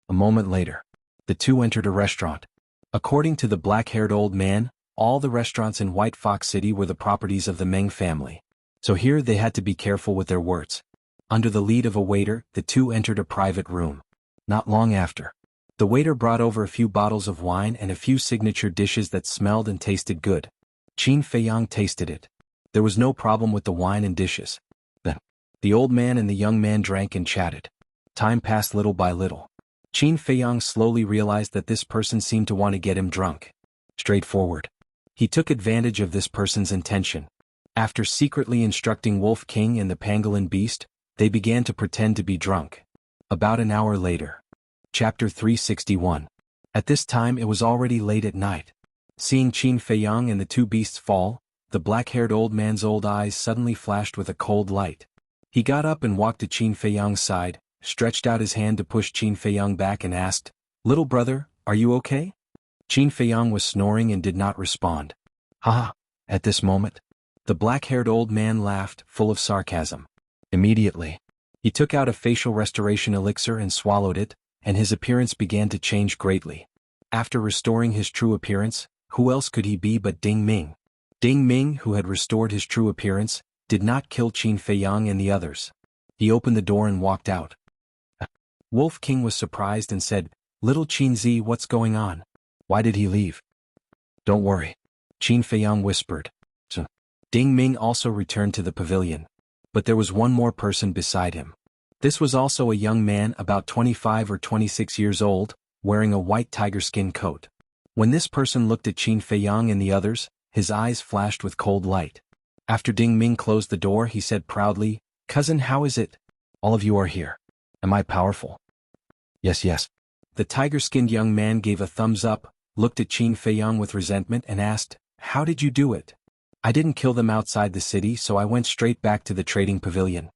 A moment later, the two entered a restaurant. According to the black-haired old man, all the restaurants in White Fox City were the properties of the Meng family. So here they had to be careful with their words. Under the lead of a waiter, the two entered a private room. Not long after, the waiter brought over a few bottles of wine and a few signature dishes that smelled and tasted good. Qin Feiyang tasted it. There was no problem with the wine and dishes. Then, the old man and the young man drank and chatted. Time passed little by little. Qin Feiyang slowly realized that this person seemed to want to get him drunk. Straightforward. He took advantage of this person's intention. After secretly instructing Wolf King and the pangolin beast, they began to pretend to be drunk. About an hour later. Chapter 361. At this time it was already late at night. Seeing Qin Feiyang and the two beasts fall, the black-haired old man's old eyes suddenly flashed with a cold light. He got up and walked to Qin Feiyang's side, stretched out his hand to push Qin Feiyang back and asked, "Little brother, are you okay?" Qin Feiyang was snoring and did not respond. "Ha!" At this moment, the black-haired old man laughed, full of sarcasm. Immediately, he took out a facial restoration elixir and swallowed it, and his appearance began to change greatly. After restoring his true appearance, who else could he be but Ding Ming? Ding Ming, who had restored his true appearance, did not kill Qin Feiyang and the others. He opened the door and walked out. Wolf King was surprised and said, "Little Qinzi, what's going on? Why did he leave?" "Don't worry," Qin Feiyang whispered. So, Ding Ming also returned to the pavilion. But there was one more person beside him. This was also a young man about 25 or 26 years old, wearing a white tiger skin coat. When this person looked at Qin Feiyang and the others, his eyes flashed with cold light. After Ding Ming closed the door, he said proudly, "Cousin, how is it? All of you are here. Am I powerful?" "Yes, yes." The tiger-skinned young man gave a thumbs up, looked at Qin Feiyang with resentment and asked, "How did you do it?" "I didn't kill them outside the city, so I went straight back to the trading pavilion.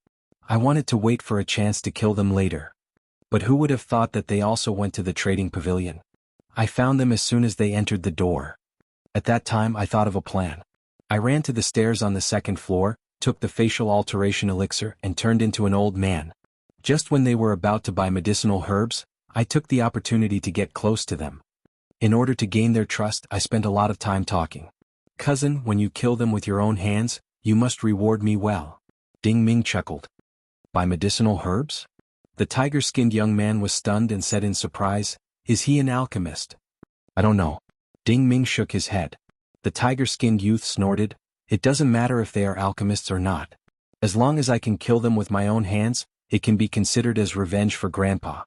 I wanted to wait for a chance to kill them later. But who would have thought that they also went to the trading pavilion? I found them as soon as they entered the door. At that time I thought of a plan. I ran to the stairs on the second floor, took the facial alteration elixir and turned into an old man. Just when they were about to buy medicinal herbs, I took the opportunity to get close to them. In order to gain their trust, I spent a lot of time talking. Cousin, when you kill them with your own hands, you must reward me well. Ding Ming chuckled. By medicinal herbs? The tiger-skinned young man was stunned and said in surprise, is he an alchemist? I don't know. Ding Ming shook his head. The tiger-skinned youth snorted, it doesn't matter if they are alchemists or not. As long as I can kill them with my own hands, it can be considered as revenge for Grandpa.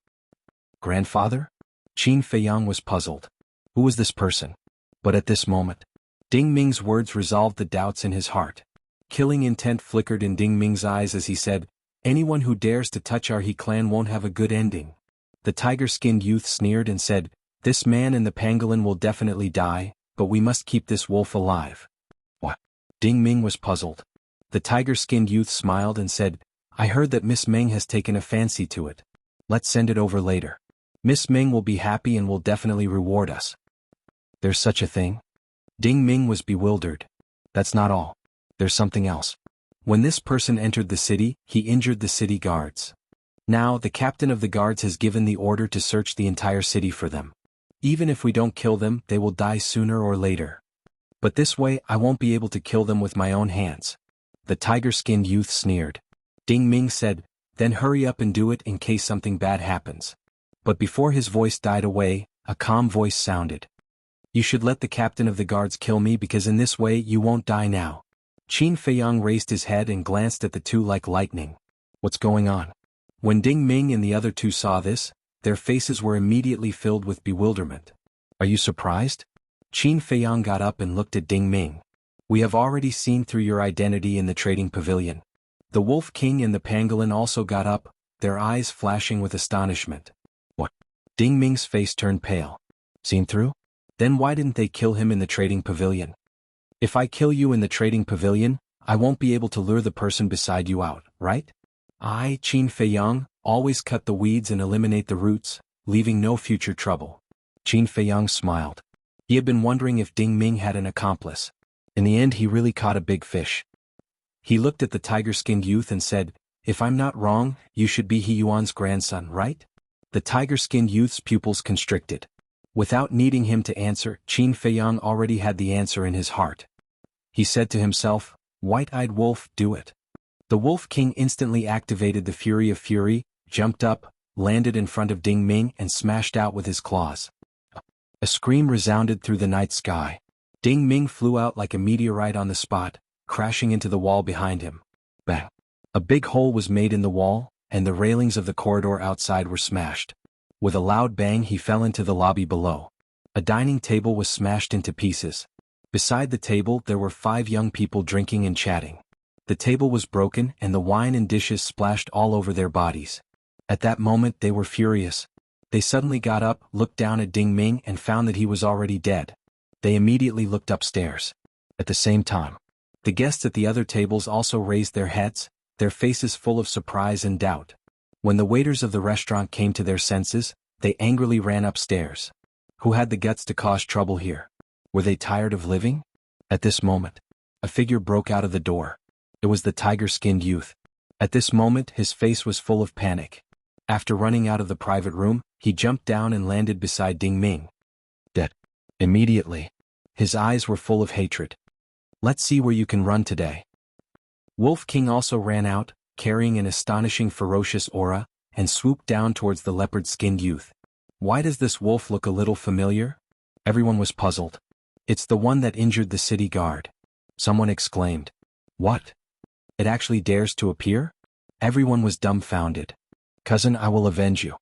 Grandfather? Qin Feiyang was puzzled. Who was this person? But at this moment, Ding Ming's words resolved the doubts in his heart. Killing intent flickered in Ding Ming's eyes as he said, anyone who dares to touch our He clan won't have a good ending. The tiger-skinned youth sneered and said, this man and the pangolin will definitely die, but we must keep this wolf alive. What? Ding Ming was puzzled. The tiger-skinned youth smiled and said, I heard that Miss Meng has taken a fancy to it. Let's send it over later. Miss Meng will be happy and will definitely reward us. There's such a thing? Ding Ming was bewildered. That's not all. There's something else. When this person entered the city, he injured the city guards. Now, the captain of the guards has given the order to search the entire city for them. Even if we don't kill them, they will die sooner or later. But this way, I won't be able to kill them with my own hands. The tiger-skinned youth sneered. Ding Ming said, then hurry up and do it in case something bad happens. But before his voice died away, a calm voice sounded. You should let the captain of the guards kill me because in this way you won't die now. Qin Feiyang raised his head and glanced at the two like lightning. What's going on? When Ding Ming and the other two saw this, their faces were immediately filled with bewilderment. Are you surprised? Qin Feiyang got up and looked at Ding Ming. We have already seen through your identity in the trading pavilion. The Wolf King and the pangolin also got up, their eyes flashing with astonishment. What? Ding Ming's face turned pale. Seen through? Then why didn't they kill him in the trading pavilion? If I kill you in the trading pavilion, I won't be able to lure the person beside you out, right? I, Qin Feiyang, always cut the weeds and eliminate the roots, leaving no future trouble. Qin Feiyang smiled. He had been wondering if Ding Ming had an accomplice. In the end he really caught a big fish. He looked at the tiger-skinned youth and said, if I'm not wrong, you should be He Yuan's grandson, right? The tiger-skinned youth's pupils constricted. Without needing him to answer, Qin Feiyang already had the answer in his heart. He said to himself, white-eyed wolf, do it. The Wolf King instantly activated the Fury of Fury, jumped up, landed in front of Ding Ming and smashed out with his claws. A scream resounded through the night sky. Ding Ming flew out like a meteorite on the spot, crashing into the wall behind him. Bang! A big hole was made in the wall, and the railings of the corridor outside were smashed. With a loud bang he fell into the lobby below. A dining table was smashed into pieces. Beside the table there were 5 young people drinking and chatting. The table was broken and the wine and dishes splashed all over their bodies. At that moment they were furious. They suddenly got up, looked down at Ding Ming and found that he was already dead. They immediately looked upstairs. At the same time, the guests at the other tables also raised their heads, their faces full of surprise and doubt. When the waiters of the restaurant came to their senses, they angrily ran upstairs. Who had the guts to cause trouble here? Were they tired of living? At this moment, a figure broke out of the door. It was the tiger-skinned youth. At this moment his face was full of panic. After running out of the private room, he jumped down and landed beside Ding Ming. Dead. Immediately. His eyes were full of hatred. Let's see where you can run today. Wolf King also ran out, carrying an astonishing ferocious aura, and swooped down towards the leopard-skinned youth. Why does this wolf look a little familiar? Everyone was puzzled. It's the one that injured the city guard. Someone exclaimed. What? It actually dares to appear? Everyone was dumbfounded. Cousin, I will avenge you.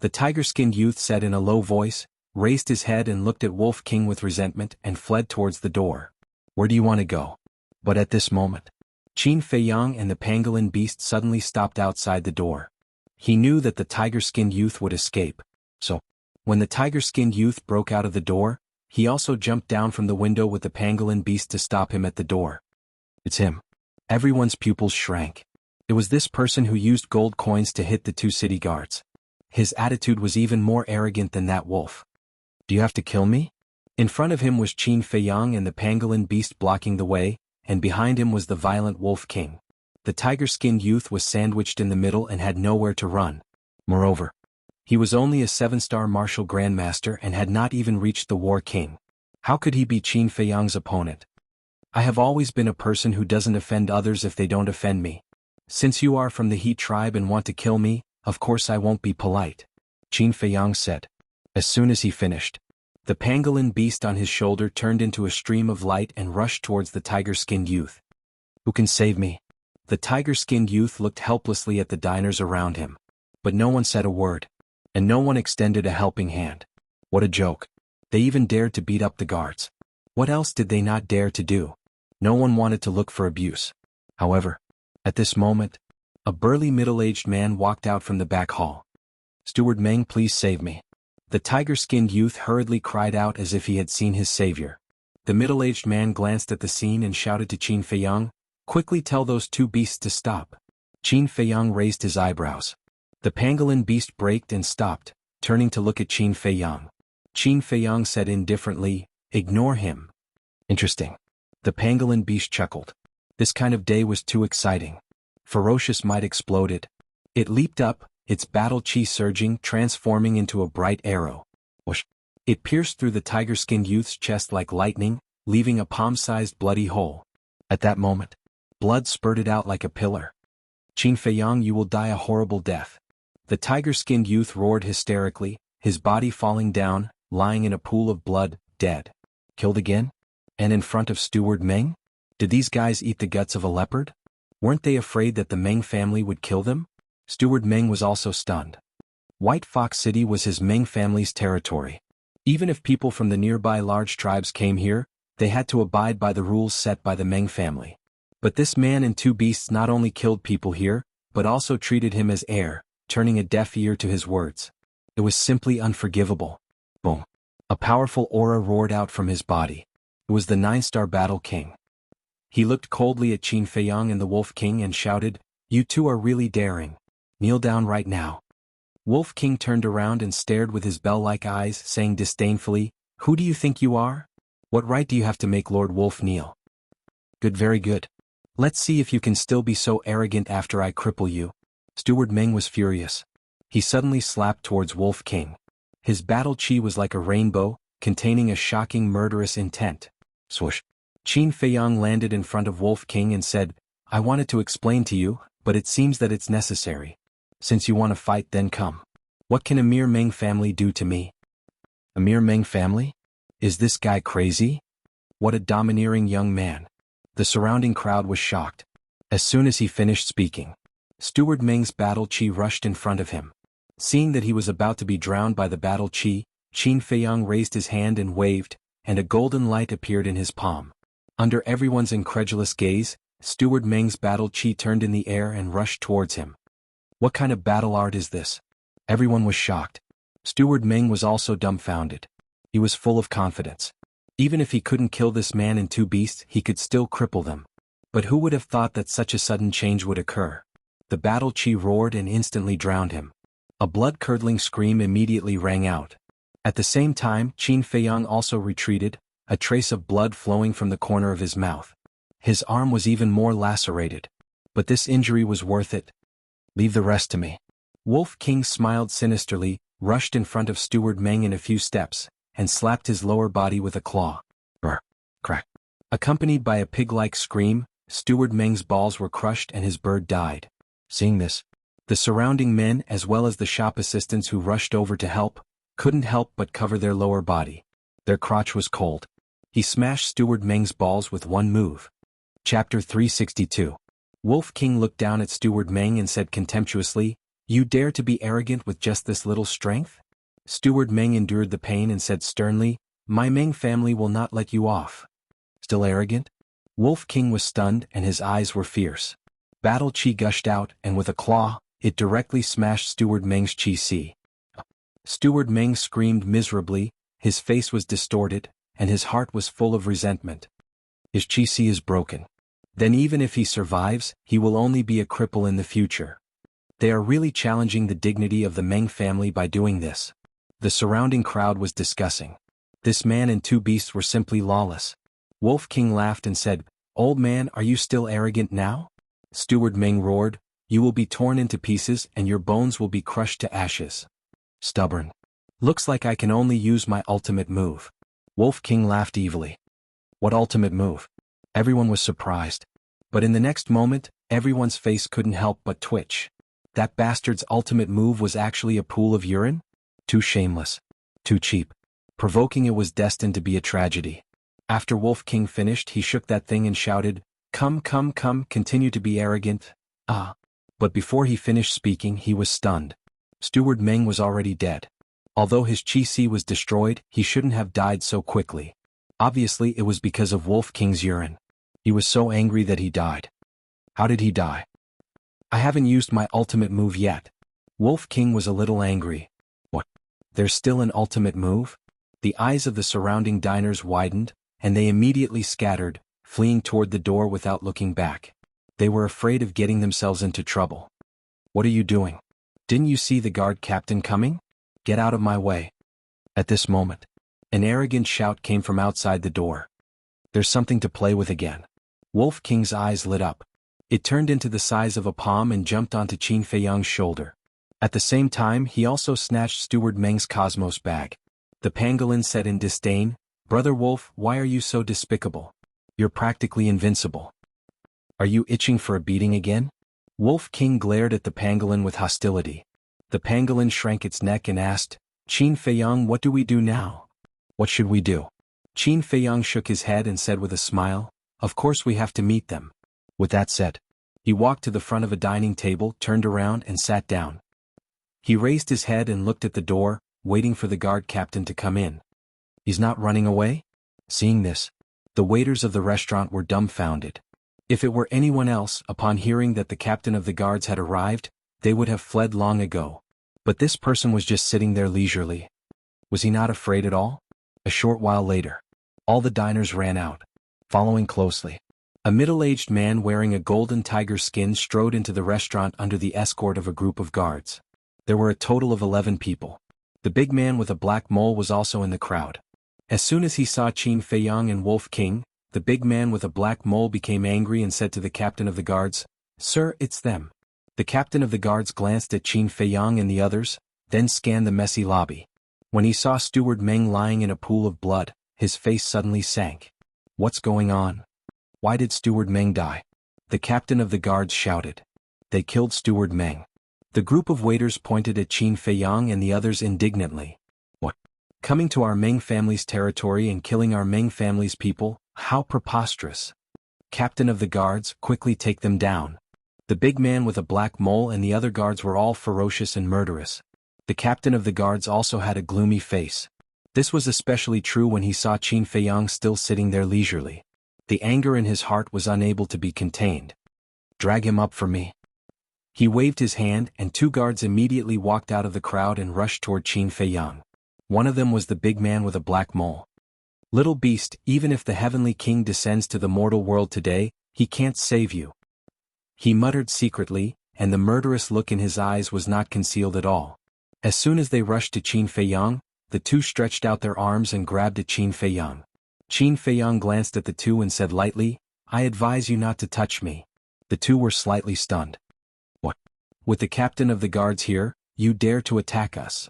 The tiger-skinned youth said in a low voice, raised his head and looked at Wolf King with resentment and fled towards the door. Where do you want to go? But at this moment, Qin Feiyang and the pangolin beast suddenly stopped outside the door. He knew that the tiger-skinned youth would escape. So, when the tiger-skinned youth broke out of the door, he also jumped down from the window with the pangolin beast to stop him at the door. It's him. Everyone's pupils shrank. It was this person who used gold coins to hit the 2 city guards. His attitude was even more arrogant than that wolf. Do you have to kill me? In front of him was Qin Feiyang and the pangolin beast blocking the way, and behind him was the violent Wolf King. The tiger-skinned youth was sandwiched in the middle and had nowhere to run. Moreover, he was only a 7-star martial grandmaster and had not even reached the War King. How could he be Qin Feiyang's opponent? I have always been a person who doesn't offend others if they don't offend me. Since you are from the He tribe and want to kill me, of course I won't be polite, Qin Feiyang said. As soon as he finished, the pangolin beast on his shoulder turned into a stream of light and rushed towards the tiger-skinned youth. Who can save me? The tiger-skinned youth looked helplessly at the diners around him. But no one said a word. And no one extended a helping hand. What a joke. They even dared to beat up the guards. What else did they not dare to do? No one wanted to look for abuse. However, at this moment, a burly middle-aged man walked out from the back hall. Steward Meng, please save me. The tiger-skinned youth hurriedly cried out as if he had seen his savior. The middle-aged man glanced at the scene and shouted to Qin Feiyang, quickly tell those two beasts to stop. Qin Feiyang raised his eyebrows. The pangolin beast braked and stopped, turning to look at Qin Feiyang. Qin Feiyang said indifferently, ignore him. Interesting. The pangolin beast chuckled. This kind of day was too exciting. Ferocious might exploded. It leaped up, its battle chi surging, transforming into a bright arrow. Whoosh! It pierced through the tiger-skinned youth's chest like lightning, leaving a palm-sized bloody hole. At that moment, blood spurted out like a pillar. Qin Feiyang, you will die a horrible death. The tiger-skinned youth roared hysterically, his body falling down, lying in a pool of blood, dead. Killed again? And in front of Steward Meng? Did these guys eat the guts of a leopard? Weren't they afraid that the Meng family would kill them? Steward Meng was also stunned. White Fox City was his Meng family's territory. Even if people from the nearby large tribes came here, they had to abide by the rules set by the Meng family. But this man and two beasts not only killed people here, but also treated him as heir, turning a deaf ear to his words. It was simply unforgivable. Boom. A powerful aura roared out from his body. It was the 9-star Battle King. He looked coldly at Qin Feiyang and the Wolf King and shouted, you two are really daring. Kneel down right now. Wolf King turned around and stared with his bell-like eyes, saying disdainfully, who do you think you are? What right do you have to make Lord Wolf kneel? Good, very good. Let's see if you can still be so arrogant after I cripple you. Steward Meng was furious. He suddenly slapped towards Wolf King. His battle chi was like a rainbow, containing a shocking murderous intent. Swoosh. Qin Feiyang landed in front of Wolf King and said, I wanted to explain to you, but it seems that it's necessary. Since you want to fight, then come. What can a mere Meng family do to me? A mere Meng family? Is this guy crazy? What a domineering young man. The surrounding crowd was shocked. As soon as he finished speaking, Steward Meng's battle chi rushed in front of him. Seeing that he was about to be drowned by the battle chi, Qin Feiyang raised his hand and waved, and a golden light appeared in his palm. Under everyone's incredulous gaze, Steward Meng's battle chi turned in the air and rushed towards him. What kind of battle art is this? Everyone was shocked. Steward Meng was also dumbfounded. He was full of confidence. Even if he couldn't kill this man and two beasts, he could still cripple them. But who would have thought that such a sudden change would occur? The battle chi roared and instantly drowned him. A blood-curdling scream immediately rang out. At the same time, Qin Feiyang also retreated, a trace of blood flowing from the corner of his mouth. His arm was even more lacerated. But this injury was worth it. Leave the rest to me. Wolf King smiled sinisterly, rushed in front of Steward Meng in a few steps, and slapped his lower body with a claw. Brr. Crack. Accompanied by a pig-like scream, Steward Meng's balls were crushed and his bird died. Seeing this, the surrounding men as well as the shop assistants who rushed over to help, couldn't help but cover their lower body. Their crotch was cold. He smashed Steward Meng's balls with one move. Chapter 362. Wolf King looked down at Steward Meng and said contemptuously, you dare to be arrogant with just this little strength? Steward Meng endured the pain and said sternly, my Meng family will not let you off. Still arrogant? Wolf King was stunned and his eyes were fierce. Battle chi gushed out and with a claw, it directly smashed Steward Meng's chi si. Steward Meng screamed miserably, his face was distorted, and his heart was full of resentment. His chi si is broken. Then even if he survives, he will only be a cripple in the future. They are really challenging the dignity of the Meng family by doing this. The surrounding crowd was discussing. This man and two beasts were simply lawless. Wolf King laughed and said, old man, are you still arrogant now? Steward Meng roared, you will be torn into pieces and your bones will be crushed to ashes. Stubborn. Looks like I can only use my ultimate move. Wolf King laughed evilly. What ultimate move? Everyone was surprised. But in the next moment, everyone's face couldn't help but twitch. That bastard's ultimate move was actually a pool of urine? Too shameless. Too cheap. Provoking it was destined to be a tragedy. After Wolf King finished, he shook that thing and shouted, "Come, come, come, continue to be arrogant." Ah. But before he finished speaking, he was stunned. Steward Meng was already dead. Although his chi-si was destroyed, he shouldn't have died so quickly. Obviously it was because of Wolf King's urine. He was so angry that he died. How did he die? I haven't used my ultimate move yet. Wolf King was a little angry. What? There's still an ultimate move? The eyes of the surrounding diners widened, and they immediately scattered, fleeing toward the door without looking back. They were afraid of getting themselves into trouble. What are you doing? Didn't you see the guard captain coming? Get out of my way. At this moment, an arrogant shout came from outside the door. There's something to play with again. Wolf King's eyes lit up. It turned into the size of a palm and jumped onto Qin Feiyang's shoulder. At the same time, he also snatched Steward Meng's Cosmos bag. The pangolin said in disdain, "Brother Wolf, why are you so despicable? You're practically invincible. Are you itching for a beating again?" Wolf King glared at the pangolin with hostility. The pangolin shrank its neck and asked, "Qin Feiyang, what do we do now?" "What should we do?" Qin Feiyang shook his head and said with a smile, "Of course we have to meet them." With that said, he walked to the front of a dining table, turned around and sat down. He raised his head and looked at the door, waiting for the guard captain to come in. He's not running away? Seeing this, the waiters of the restaurant were dumbfounded. If it were anyone else, upon hearing that the captain of the guards had arrived, they would have fled long ago. But this person was just sitting there leisurely. Was he not afraid at all? A short while later, all the diners ran out. Following closely, a middle-aged man wearing a golden tiger skin strode into the restaurant under the escort of a group of guards. There were a total of 11 people. The big man with a black mole was also in the crowd. As soon as he saw Qin Feiyang and Wolf King, the big man with a black mole became angry and said to the captain of the guards, "Sir, it's them." The captain of the guards glanced at Qin Feiyang and the others, then scanned the messy lobby. When he saw Steward Meng lying in a pool of blood, his face suddenly sank. What's going on? Why did Steward Meng die? The captain of the guards shouted. They killed Steward Meng. The group of waiters pointed at Qin Feiyang and the others indignantly. What? Coming to our Meng family's territory and killing our Meng family's people? How preposterous. Captain of the guards, quickly take them down. The big man with a black mole and the other guards were all ferocious and murderous. The captain of the guards also had a gloomy face. This was especially true when he saw Qin Feiyang still sitting there leisurely. The anger in his heart was unable to be contained. "Drag him up for me." He waved his hand and 2 guards immediately walked out of the crowd and rushed toward Qin Feiyang. One of them was the big man with a black mole. "Little beast, even if the heavenly king descends to the mortal world today, he can't save you," he muttered secretly, and the murderous look in his eyes was not concealed at all. As soon as they rushed to Qin Feiyang, the 2 stretched out their arms and grabbed at Qin Feiyang. Qin Feiyang glanced at the 2 and said lightly, "I advise you not to touch me." The 2 were slightly stunned. "What? With the captain of the guards here, you dare to attack us?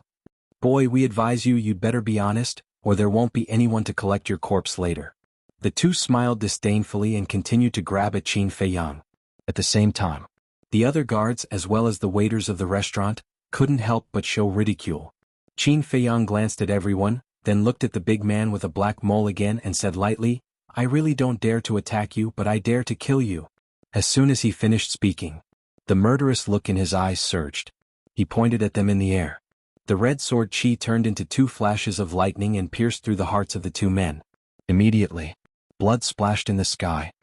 Boy, we advise you'd better be honest, or there won't be anyone to collect your corpse later." The 2 smiled disdainfully and continued to grab at Qin Feiyang. At the same time, the other guards as well as the waiters of the restaurant couldn't help but show ridicule. Qin Feiyang glanced at everyone, then looked at the big man with a black mole again and said lightly, "I really don't dare to attack you, but I dare to kill you." As soon as he finished speaking, the murderous look in his eyes surged. He pointed at them in the air. The red sword chi turned into 2 flashes of lightning and pierced through the hearts of the 2 men. Immediately, blood splashed in the sky.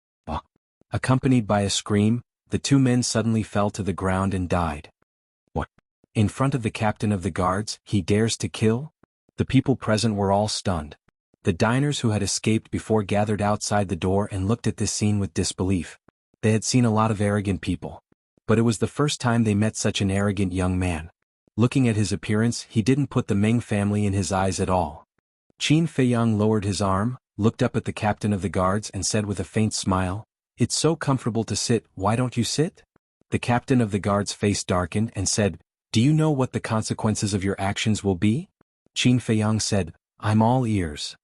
Accompanied by a scream, the 2 men suddenly fell to the ground and died. What? In front of the captain of the guards, he dares to kill? The people present were all stunned. The diners who had escaped before gathered outside the door and looked at this scene with disbelief. They had seen a lot of arrogant people, but it was the first time they met such an arrogant young man. Looking at his appearance, he didn't put the Meng family in his eyes at all. Qin Feiyang lowered his arm, looked up at the captain of the guards and said with a faint smile, "It's so comfortable to sit, why don't you sit?" The captain of the guard's face darkened and said, "Do you know what the consequences of your actions will be?" Qin Feiyang said, "I'm all ears.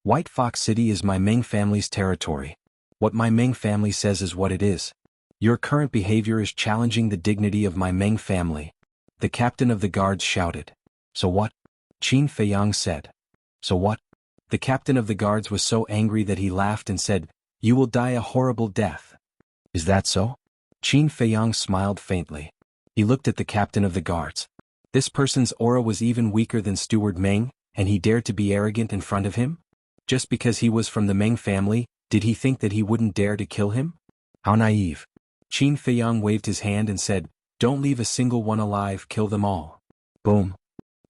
White Fox City is my Meng family's territory. What my Meng family says is what it is. Your current behavior is challenging the dignity of my Meng family. The captain of the guards shouted. So what? Qin Feiyang said. So what? The captain of the guards was so angry that he laughed and said, You will die a horrible death. Is that so? Qin Feiyang smiled faintly. He looked at the captain of the guards. This person's aura was even weaker than Steward Meng, and he dared to be arrogant in front of him? Just because he was from the Meng family, did he think that he wouldn't dare to kill him? How naive. Qin Feiyang waved his hand and said, Don't leave a single one alive, kill them all. Boom.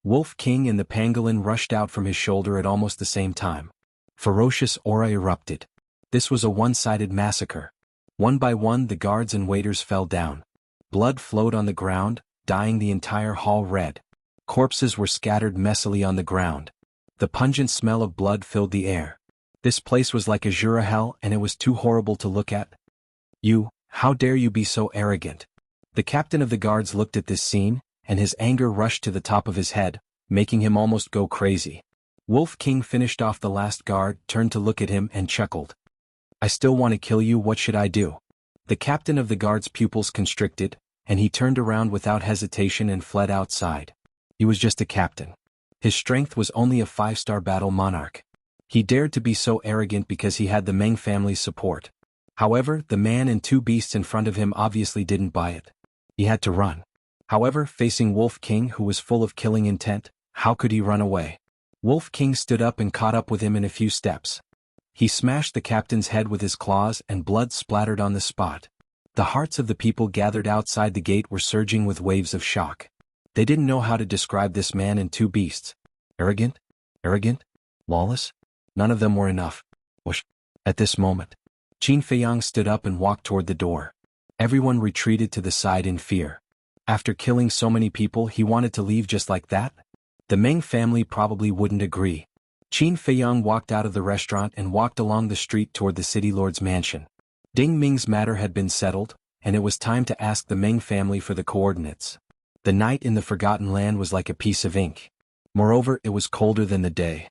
Wolf King and the pangolin rushed out from his shoulder at almost the same time. Ferocious aura erupted. This was a one-sided massacre. One by one the guards and waiters fell down. Blood flowed on the ground, dyeing the entire hall red. Corpses were scattered messily on the ground. The pungent smell of blood filled the air. This place was like a Jura hell, and it was too horrible to look at. You, how dare you be so arrogant? The captain of the guards looked at this scene, and his anger rushed to the top of his head, making him almost go crazy. Wolf King finished off the last guard, turned to look at him and chuckled. I still want to kill you, what should I do? The captain of the guard's pupils constricted, and he turned around without hesitation and fled outside. He was just a captain. His strength was only a 5-star battle monarch. He dared to be so arrogant because he had the Meng family's support. However, the man and two beasts in front of him obviously didn't buy it. He had to run. However, facing Wolf King, who was full of killing intent, how could he run away? Wolf King stood up and caught up with him in a few steps. He smashed the captain's head with his claws and blood splattered on the spot. The hearts of the people gathered outside the gate were surging with waves of shock. They didn't know how to describe this man and two beasts. Arrogant? Arrogant? Lawless? None of them were enough. Whoosh. At this moment, Qin Feiyang stood up and walked toward the door. Everyone retreated to the side in fear. After killing so many people, he wanted to leave just like that? The Meng family probably wouldn't agree. Qin Feiyang walked out of the restaurant and walked along the street toward the city lord's mansion. Ding Ming's matter had been settled, and it was time to ask the Meng family for the coordinates. The night in the Forgotten Land was like a piece of ink. Moreover, it was colder than the day.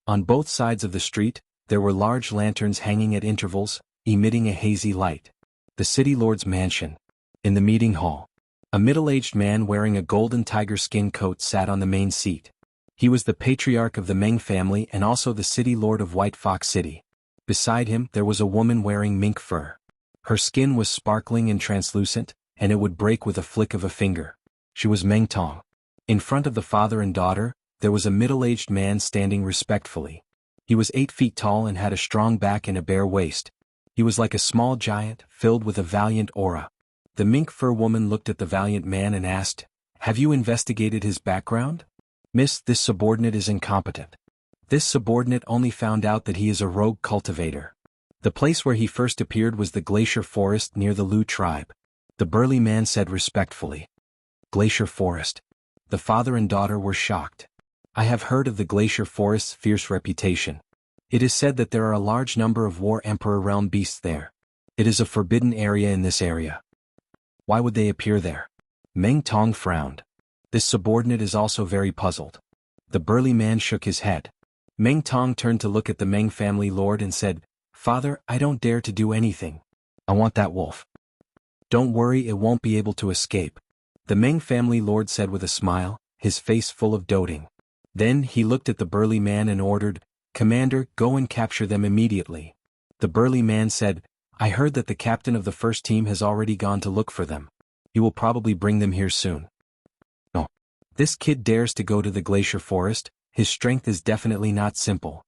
On both sides of the street, there were large lanterns hanging at intervals, emitting a hazy light. The city lord's mansion. In the meeting hall, a middle-aged man wearing a golden tiger skin coat sat on the main seat. He was the patriarch of the Meng family and also the city lord of White Fox City. Beside him there was a woman wearing mink fur. Her skin was sparkling and translucent, and it would break with a flick of a finger. She was Meng Tong. In front of the father and daughter, there was a middle-aged man standing respectfully. He was 8 feet tall and had a strong back and a bare waist. He was like a small giant, filled with a valiant aura. The mink fur woman looked at the valiant man and asked, Have you investigated his background? Miss, this subordinate is incompetent. This subordinate only found out that he is a rogue cultivator. The place where he first appeared was the glacier forest near the Lu tribe. The burly man said respectfully. Glacier forest. The father and daughter were shocked. I have heard of the glacier forest's fierce reputation. It is said that there are a large number of War Emperor realm beasts there. It is a forbidden area in this area. Why would they appear there? Meng Tong frowned. This subordinate is also very puzzled. The burly man shook his head. Meng Tong turned to look at the Meng family lord and said, Father, I don't dare to do anything. I want that wolf. Don't worry, it won't be able to escape. The Meng family lord said with a smile, his face full of doting. Then he looked at the burly man and ordered, Commander, go and capture them immediately. The burly man said, I heard that the captain of the first team has already gone to look for them. He will probably bring them here soon. No. This kid dares to go to the glacier forest, his strength is definitely not simple.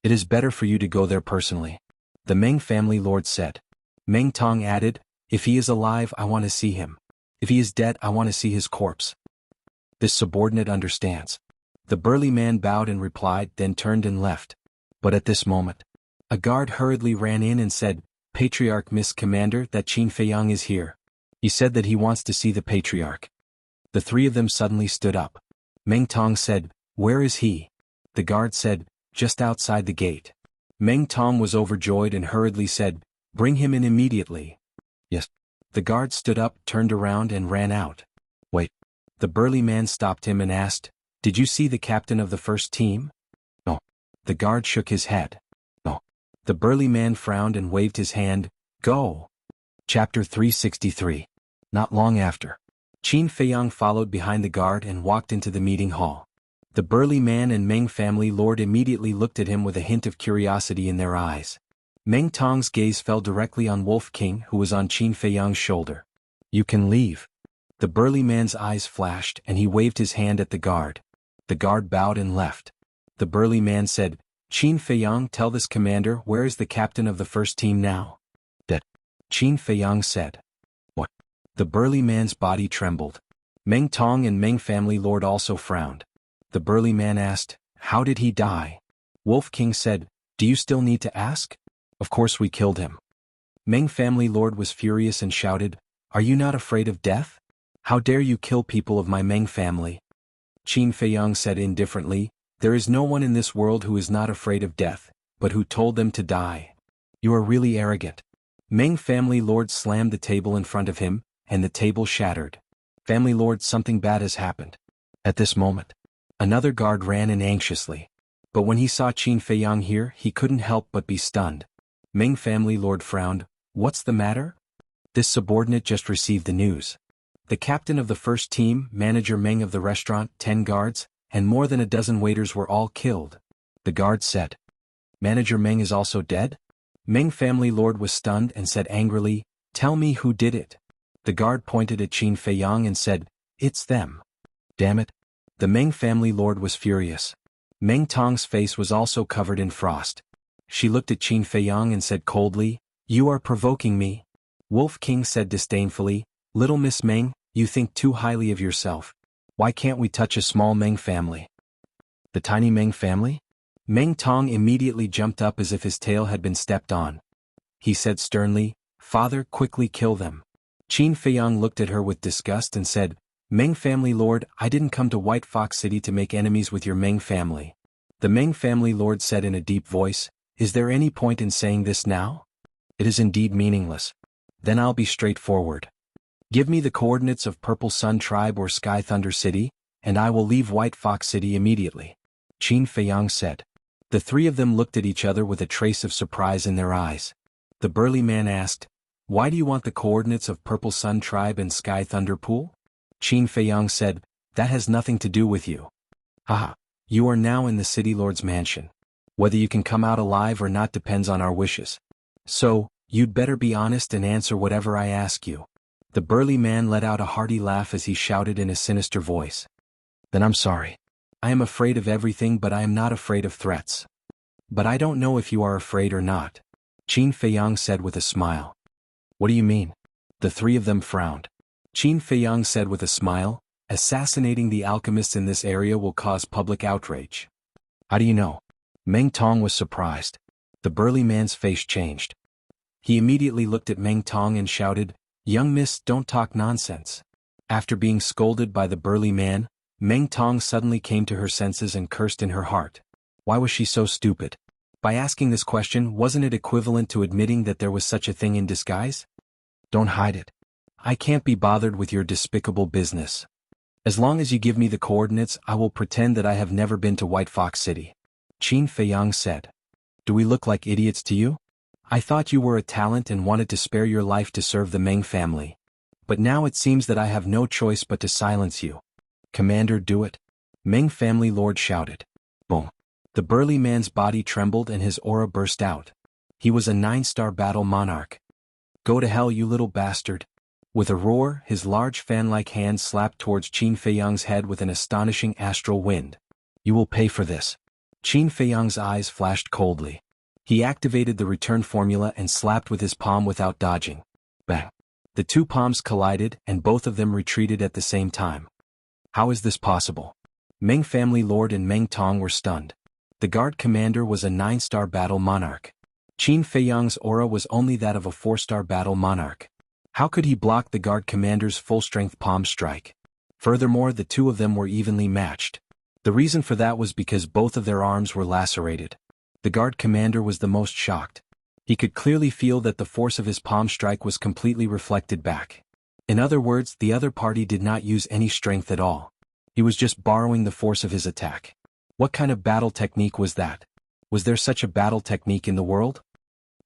It is better for you to go there personally. The Meng family lord said. Meng Tong added, If he is alive, I want to see him. If he is dead, I want to see his corpse. This subordinate understands. The burly man bowed and replied, then turned and left. But at this moment, a guard hurriedly ran in and said, Patriarch Miss Commander, that Qin Feiyang is here. He said that he wants to see the patriarch. The three of them suddenly stood up. Meng Tong said, Where is he? The guard said, Just outside the gate. Meng Tong was overjoyed and hurriedly said, Bring him in immediately. Yes. The guard stood up, turned around and ran out. Wait. The burly man stopped him and asked, Did you see the captain of the first team? No. The guard shook his head. No. The burly man frowned and waved his hand. Go! Chapter 363. Not long after, Qin Feiyang followed behind the guard and walked into the meeting hall. The burly man and Meng family lord immediately looked at him with a hint of curiosity in their eyes. Meng Tong's gaze fell directly on Wolf King, who was on Qin Feiyang's shoulder. You can leave. The burly man's eyes flashed and he waved his hand at the guard. The guard bowed and left. The burly man said, Qin Feiyang, tell this commander where is the captain of the first team now? That. Qin Feiyang said. What? The burly man's body trembled. Meng Tong and Meng family lord also frowned. The burly man asked, how did he die? Wolf King said, do you still need to ask? Of course we killed him. Meng family lord was furious and shouted, are you not afraid of death? How dare you kill people of my Meng family? Qin Feiyang said indifferently, there is no one in this world who is not afraid of death, but who told them to die. You are really arrogant. Meng family lord slammed the table in front of him, and the table shattered. Family lord, something bad has happened. At this moment, another guard ran in anxiously. But when he saw Qin Feiyang here, he couldn't help but be stunned. Meng family lord frowned. What's the matter? This subordinate just received the news. The captain of the first team, manager Meng of the restaurant, 10 guards, and more than a dozen waiters were all killed. The guard said. Manager Meng is also dead? Meng family lord was stunned and said angrily, tell me who did it. The guard pointed at Qin Feiyang and said, it's them. Damn it. The Meng family lord was furious. Meng Tong's face was also covered in frost. She looked at Qin Feiyang and said coldly, you are provoking me. Wolf King said disdainfully, little Miss Meng, you think too highly of yourself. Why can't we touch a small Meng family? The tiny Meng family? Meng Tong immediately jumped up as if his tail had been stepped on. He said sternly, father, quickly kill them. Qin Feiyang looked at her with disgust and said, Meng family lord, I didn't come to White Fox City to make enemies with your Meng family. The Meng family lord said in a deep voice, is there any point in saying this now? It is indeed meaningless. Then I'll be straightforward. Give me the coordinates of Purple Sun Tribe or Sky Thunder City, and I will leave White Fox City immediately. Qin Feiyang said. The three of them looked at each other with a trace of surprise in their eyes. The burly man asked, why do you want the coordinates of Purple Sun Tribe and Sky Thunder Pool? Qin Feiyang said, that has nothing to do with you. Haha, you are now in the city lord's mansion. Whether you can come out alive or not depends on our wishes. So, you'd better be honest and answer whatever I ask you. The burly man let out a hearty laugh as he shouted in a sinister voice. Then I'm sorry. I am afraid of everything, but I am not afraid of threats. But I don't know if you are afraid or not. Qin Feiyang said with a smile. What do you mean? The three of them frowned. Qin Feiyang said with a smile, assassinating the alchemists in this area will cause public outrage. How do you know? Meng Tong was surprised. The burly man's face changed. He immediately looked at Meng Tong and shouted, young miss, don't talk nonsense. After being scolded by the burly man, Meng Tong suddenly came to her senses and cursed in her heart. Why was she so stupid? By asking this question, wasn't it equivalent to admitting that there was such a thing in disguise? Don't hide it. I can't be bothered with your despicable business. As long as you give me the coordinates, I will pretend that I have never been to White Fox City. Qin Feiyang said. Do we look like idiots to you? I thought you were a talent and wanted to spare your life to serve the Meng family. But now it seems that I have no choice but to silence you. Commander, do it. Meng family lord shouted. Boom. The burly man's body trembled and his aura burst out. He was a 9-star battle monarch. Go to hell, you little bastard. With a roar, his large fan-like hand slapped towards Qin Feiyang's head with an astonishing astral wind. You will pay for this. Qin Feiyang's eyes flashed coldly. He activated the return formula and slapped with his palm without dodging. Bang. The two palms collided and both of them retreated at the same time. How is this possible? Meng family lord and Meng Tong were stunned. The guard commander was a 9-star battle monarch. Qin Feiyang's aura was only that of a 4-star battle monarch. How could he block the guard commander's full-strength palm strike? Furthermore, the two of them were evenly matched. The reason for that was because both of their arms were lacerated. The guard commander was the most shocked. He could clearly feel that the force of his palm strike was completely reflected back. In other words, the other party did not use any strength at all. He was just borrowing the force of his attack. What kind of battle technique was that? Was there such a battle technique in the world?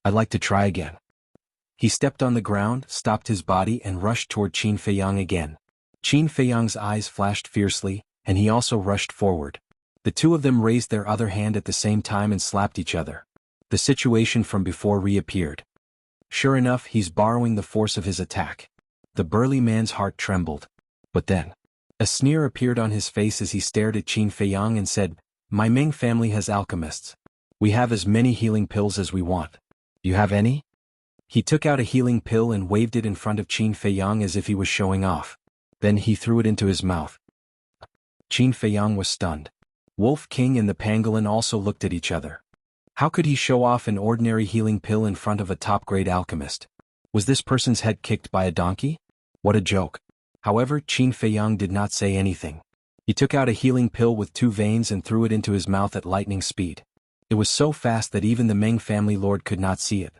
I'd like to try again. He stepped on the ground, stopped his body and rushed toward Qin Feiyang again. Qin Feiyang's eyes flashed fiercely, and he also rushed forward. The two of them raised their other hand at the same time and slapped each other. The situation from before reappeared. Sure enough, he's borrowing the force of his attack. The burly man's heart trembled. But then, a sneer appeared on his face as he stared at Qin Feiyang and said, "My Ming family has alchemists. We have as many healing pills as we want. You have any?" He took out a healing pill and waved it in front of Qin Feiyang as if he was showing off. Then he threw it into his mouth. Qin Feiyang was stunned. Wolf King and the pangolin also looked at each other. How could he show off an ordinary healing pill in front of a top-grade alchemist? Was this person's head kicked by a donkey? What a joke. However, Qin Feiyang did not say anything. He took out a healing pill with 2 veins and threw it into his mouth at lightning speed. It was so fast that even the Meng family lord could not see it.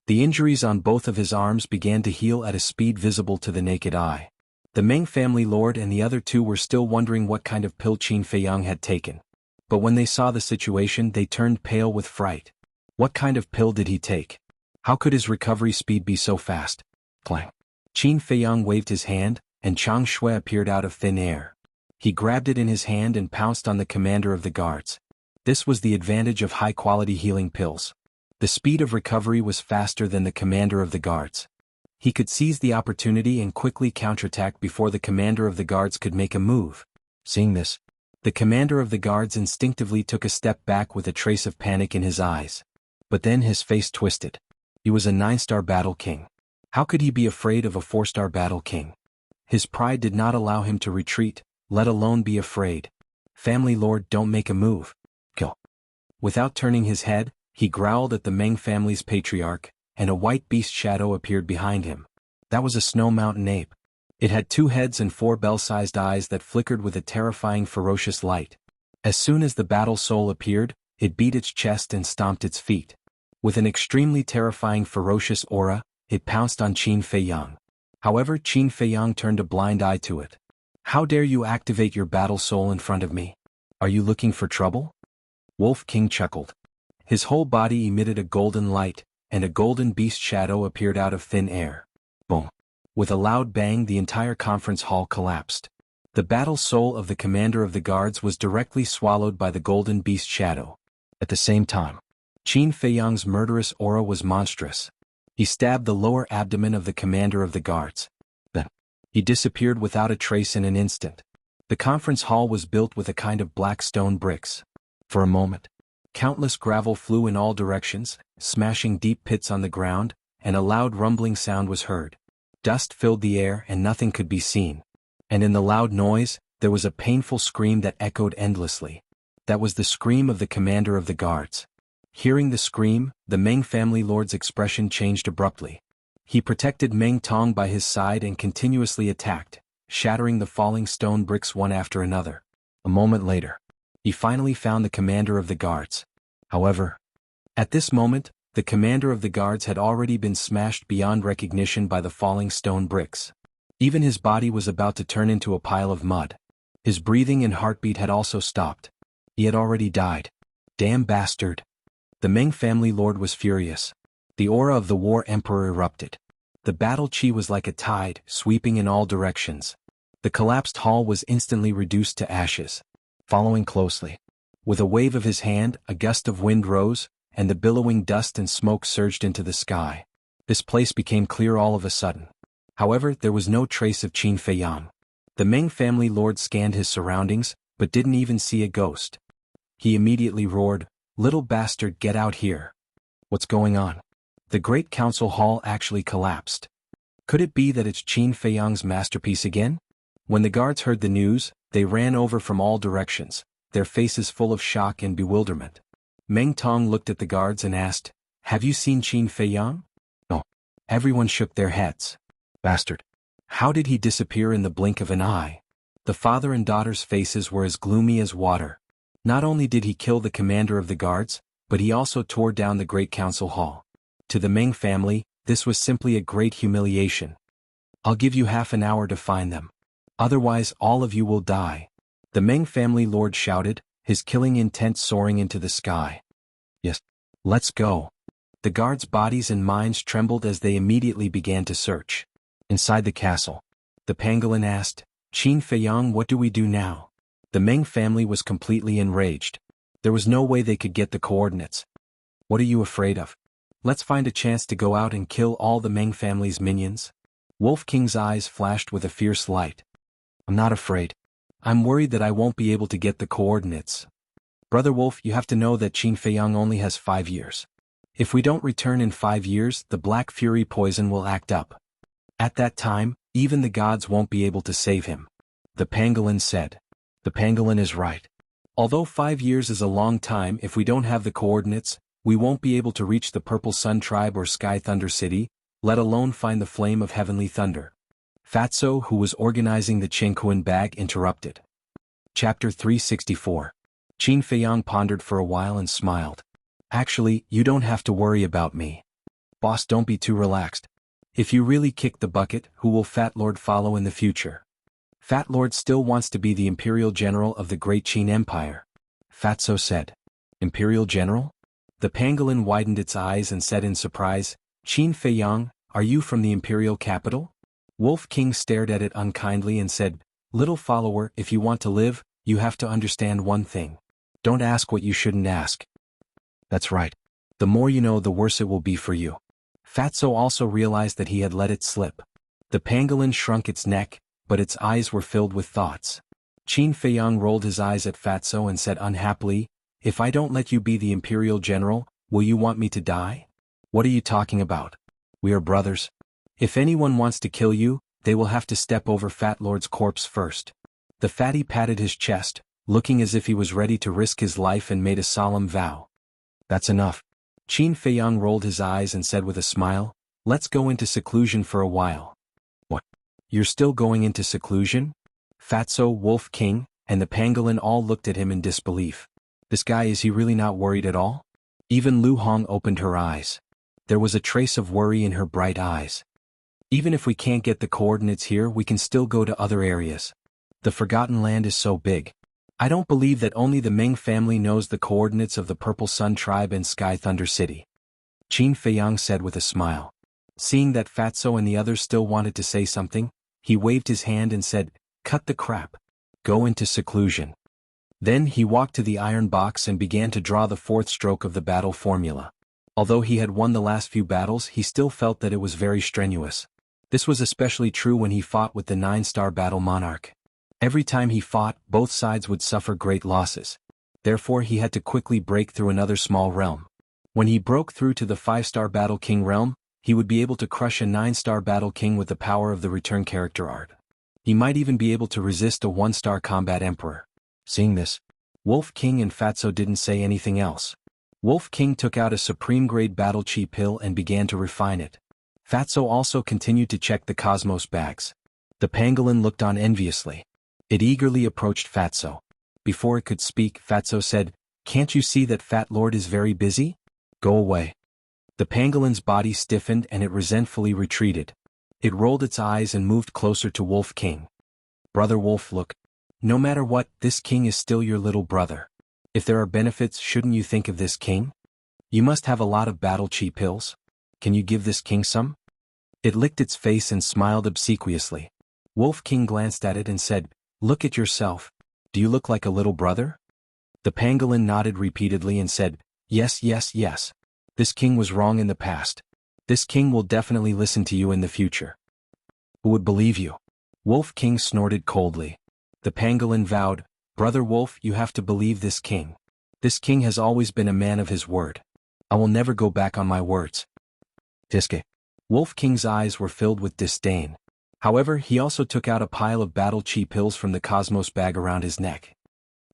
The injuries on both of his arms began to heal at a speed visible to the naked eye. The Meng family lord and the other 2 were still wondering what kind of pill Qin Feiyang had taken. But when they saw the situation, they turned pale with fright. What kind of pill did he take? How could his recovery speed be so fast? Clang. Qin Feiyang waved his hand, and Chang Shui appeared out of thin air. He grabbed it in his hand and pounced on the commander of the guards. This was the advantage of high-quality healing pills. The speed of recovery was faster than the commander of the guards. He could seize the opportunity and quickly counterattack before the commander of the guards could make a move. Seeing this, the commander of the guards instinctively took a step back with a trace of panic in his eyes. But then his face twisted. He was a 9-star battle king. How could he be afraid of a 4-star battle king? His pride did not allow him to retreat, let alone be afraid. "Family lord, don't make a move. Kill." Without turning his head, he growled at the Meng family's patriarch, and a white beast shadow appeared behind him. That was a snow mountain ape. It had 2 heads and 4 bell-sized eyes that flickered with a terrifying ferocious light. As soon as the battle soul appeared, it beat its chest and stomped its feet. With an extremely terrifying ferocious aura, it pounced on Qin Feiyang. However, Qin Feiyang turned a blind eye to it. "How dare you activate your battle soul in front of me? Are you looking for trouble?" Wolf King chuckled. His whole body emitted a golden light, and a golden beast shadow appeared out of thin air. Boom! With a loud bang, the entire conference hall collapsed. The battle soul of the commander of the guards was directly swallowed by the golden beast shadow. At the same time, Qin Feiyang's murderous aura was monstrous. He stabbed the lower abdomen of the commander of the guards. Then, he disappeared without a trace in an instant. The conference hall was built with a kind of black stone bricks. For a moment, countless gravel flew in all directions, smashing deep pits on the ground, and a loud rumbling sound was heard. Dust filled the air and nothing could be seen. And in the loud noise, there was a painful scream that echoed endlessly. That was the scream of the commander of the guards. Hearing the scream, the Meng family lord's expression changed abruptly. He protected Meng Tong by his side and continuously attacked, shattering the falling stone bricks one after another. A moment later, he finally found the commander of the guards. However, at this moment, the commander of the guards had already been smashed beyond recognition by the falling stone bricks. Even his body was about to turn into a pile of mud. His breathing and heartbeat had also stopped. He had already died. Damn bastard! The Meng family lord was furious. The aura of the war emperor erupted. The battle chi was like a tide, sweeping in all directions. The collapsed hall was instantly reduced to ashes. Following closely, with a wave of his hand, a gust of wind rose, and the billowing dust and smoke surged into the sky. This place became clear all of a sudden. However, there was no trace of Qin Feiyang. The Meng family lord scanned his surroundings, but didn't even see a ghost. He immediately roared, "Little bastard, get out here!" What's going on? The great council hall actually collapsed. Could it be that it's Qin Feiyang's masterpiece again? When the guards heard the news, they ran over from all directions, their faces full of shock and bewilderment. Meng Tong looked at the guards and asked, "Have you seen Qin Feiyang?" No. Everyone shook their heads. Bastard. How did he disappear in the blink of an eye? The father and daughter's faces were as gloomy as water. Not only did he kill the commander of the guards, but he also tore down the great council hall. To the Meng family, this was simply a great humiliation. "I'll give you half an hour to find them. Otherwise all of you will die," the Meng family lord shouted, his killing intent soaring into the sky. "Yes. Let's go." The guards' bodies and minds trembled as they immediately began to search. Inside the castle, the pangolin asked, "Qin Feiyang, what do we do now?" The Meng family was completely enraged. There was no way they could get the coordinates. "What are you afraid of? Let's find a chance to go out and kill all the Meng family's minions." Wolf King's eyes flashed with a fierce light. "I'm not afraid. I'm worried that I won't be able to get the coordinates. Brother Wolf, you have to know that Qin Feiyang only has 5 years. If we don't return in 5 years, the Black Fury poison will act up. At that time, even the gods won't be able to save him." The pangolin said. The pangolin is right. Although 5 years is a long time, if we don't have the coordinates, we won't be able to reach the Purple Sun Tribe or Sky Thunder City, let alone find the flame of heavenly thunder. Fatso, who was organizing the Qingquan bag, interrupted. Chapter 364. Qin Feiyang pondered for a while and smiled. "Actually, you don't have to worry about me. Boss, don't be too relaxed. If you really kick the bucket, who will Fat Lord follow in the future? Fat Lord still wants to be the Imperial General of the Great Qin Empire." Fatso said. "Imperial General?" The pangolin widened its eyes and said in surprise, "Qin Feiyang, are you from the Imperial capital?" Wolf King stared at it unkindly and said, "Little follower, if you want to live, you have to understand one thing. Don't ask what you shouldn't ask." "That's right. The more you know, the worse it will be for you." Fatso also realized that he had let it slip. The pangolin shrunk its neck, but its eyes were filled with thoughts. Qin Feiyang rolled his eyes at Fatso and said unhappily, "If I don't let you be the Imperial General, will you want me to die?" "What are you talking about? We are brothers. If anyone wants to kill you, they will have to step over Fat Lord's corpse first." The fatty patted his chest, looking as if he was ready to risk his life, and made a solemn vow. "That's enough." Qin Feiyang rolled his eyes and said with a smile, "Let's go into seclusion for a while." "What? You're still going into seclusion?" Fatso, Wolf King, and the pangolin all looked at him in disbelief. This guy, is he really not worried at all? Even Lu Hong opened her eyes. There was a trace of worry in her bright eyes. "Even if we can't get the coordinates here, we can still go to other areas. The Forgotten Land is so big. I don't believe that only the Meng family knows the coordinates of the Purple Sun Tribe and Sky Thunder City." Qin Feiyang said with a smile. Seeing that Fatso and the others still wanted to say something, he waved his hand and said, "Cut the crap. Go into seclusion." Then he walked to the iron box and began to draw the fourth stroke of the battle formula. Although he had won the last few battles, he still felt that it was very strenuous. This was especially true when he fought with the 9-star battle monarch. Every time he fought, both sides would suffer great losses. Therefore he had to quickly break through another small realm. When he broke through to the 5-star Battle King realm, he would be able to crush a 9-star Battle King with the power of the return character art. He might even be able to resist a 1-star Combat Emperor. Seeing this, Wolf King and Fatso didn't say anything else. Wolf King took out a Supreme Grade Battle Chi pill and began to refine it. Fatso also continued to check the Cosmos bags. The pangolin looked on enviously. It eagerly approached Fatso. Before it could speak, Fatso said, "Can't you see that Fat Lord is very busy? Go away." The pangolin's body stiffened and it resentfully retreated. It rolled its eyes and moved closer to Wolf King. "Brother Wolf, look. No matter what, this king is still your little brother. If there are benefits, shouldn't you think of this king? You must have a lot of battle chi pills. Can you give this king some?" It licked its face and smiled obsequiously. Wolf King glanced at it and said, "Look at yourself. Do you look like a little brother?" The pangolin nodded repeatedly and said, "Yes, yes, yes. This king was wrong in the past. This king will definitely listen to you in the future." "Who would believe you?" Wolf King snorted coldly. The pangolin vowed, "Brother Wolf, you have to believe this king. This king has always been a man of his word. I will never go back on my words." Tiske. Wolf King's eyes were filled with disdain. However, he also took out a pile of battle chi pills from the Cosmos bag around his neck.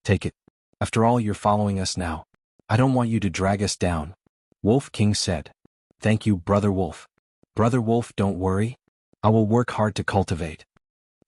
"Take it. After all, you're following us now. I don't want you to drag us down," Wolf King said. "Thank you, Brother Wolf. Brother Wolf, don't worry. I will work hard to cultivate."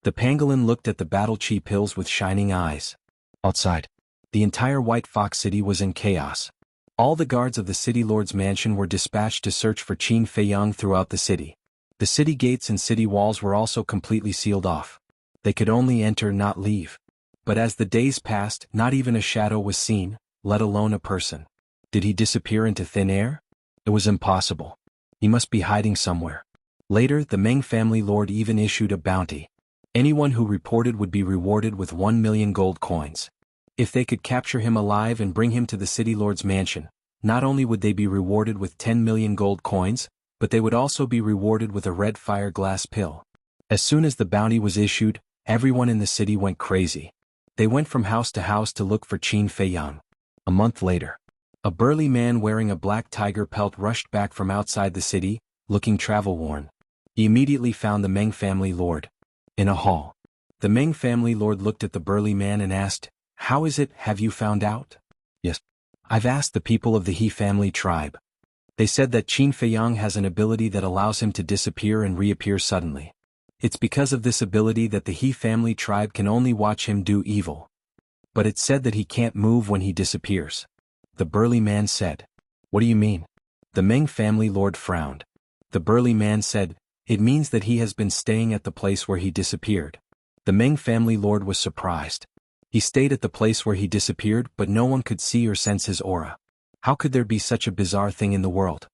The pangolin looked at the battle chi pills with shining eyes. Outside, the entire White Fox City was in chaos. All the guards of the city lord's mansion were dispatched to search for Qin Feiyang throughout the city. The city gates and city walls were also completely sealed off. They could only enter, not leave. But as the days passed, not even a shadow was seen, let alone a person. Did he disappear into thin air? It was impossible. He must be hiding somewhere. Later, the Meng family lord even issued a bounty. Anyone who reported would be rewarded with 1 million gold coins. If they could capture him alive and bring him to the city lord's mansion, not only would they be rewarded with 10 million gold coins, but they would also be rewarded with a red fire glass pill. As soon as the bounty was issued, everyone in the city went crazy. They went from house to house to look for Qin Feiyang. A month later, a burly man wearing a black tiger pelt rushed back from outside the city, looking travel-worn. He immediately found the Meng family lord in a hall. The Meng family lord looked at the burly man and asked, "How is it, have you found out?" "Yes. I've asked the people of the He family tribe. They said that Qin Feiyang has an ability that allows him to disappear and reappear suddenly. It's because of this ability that the He family tribe can only watch him do evil. But it's said that he can't move when he disappears." The burly man said. "What do you mean?" The Meng family lord frowned. The burly man said, "It means that he has been staying at the place where he disappeared." The Meng family lord was surprised. He stayed at the place where he disappeared, but no one could see or sense his aura. How could there be such a bizarre thing in the world?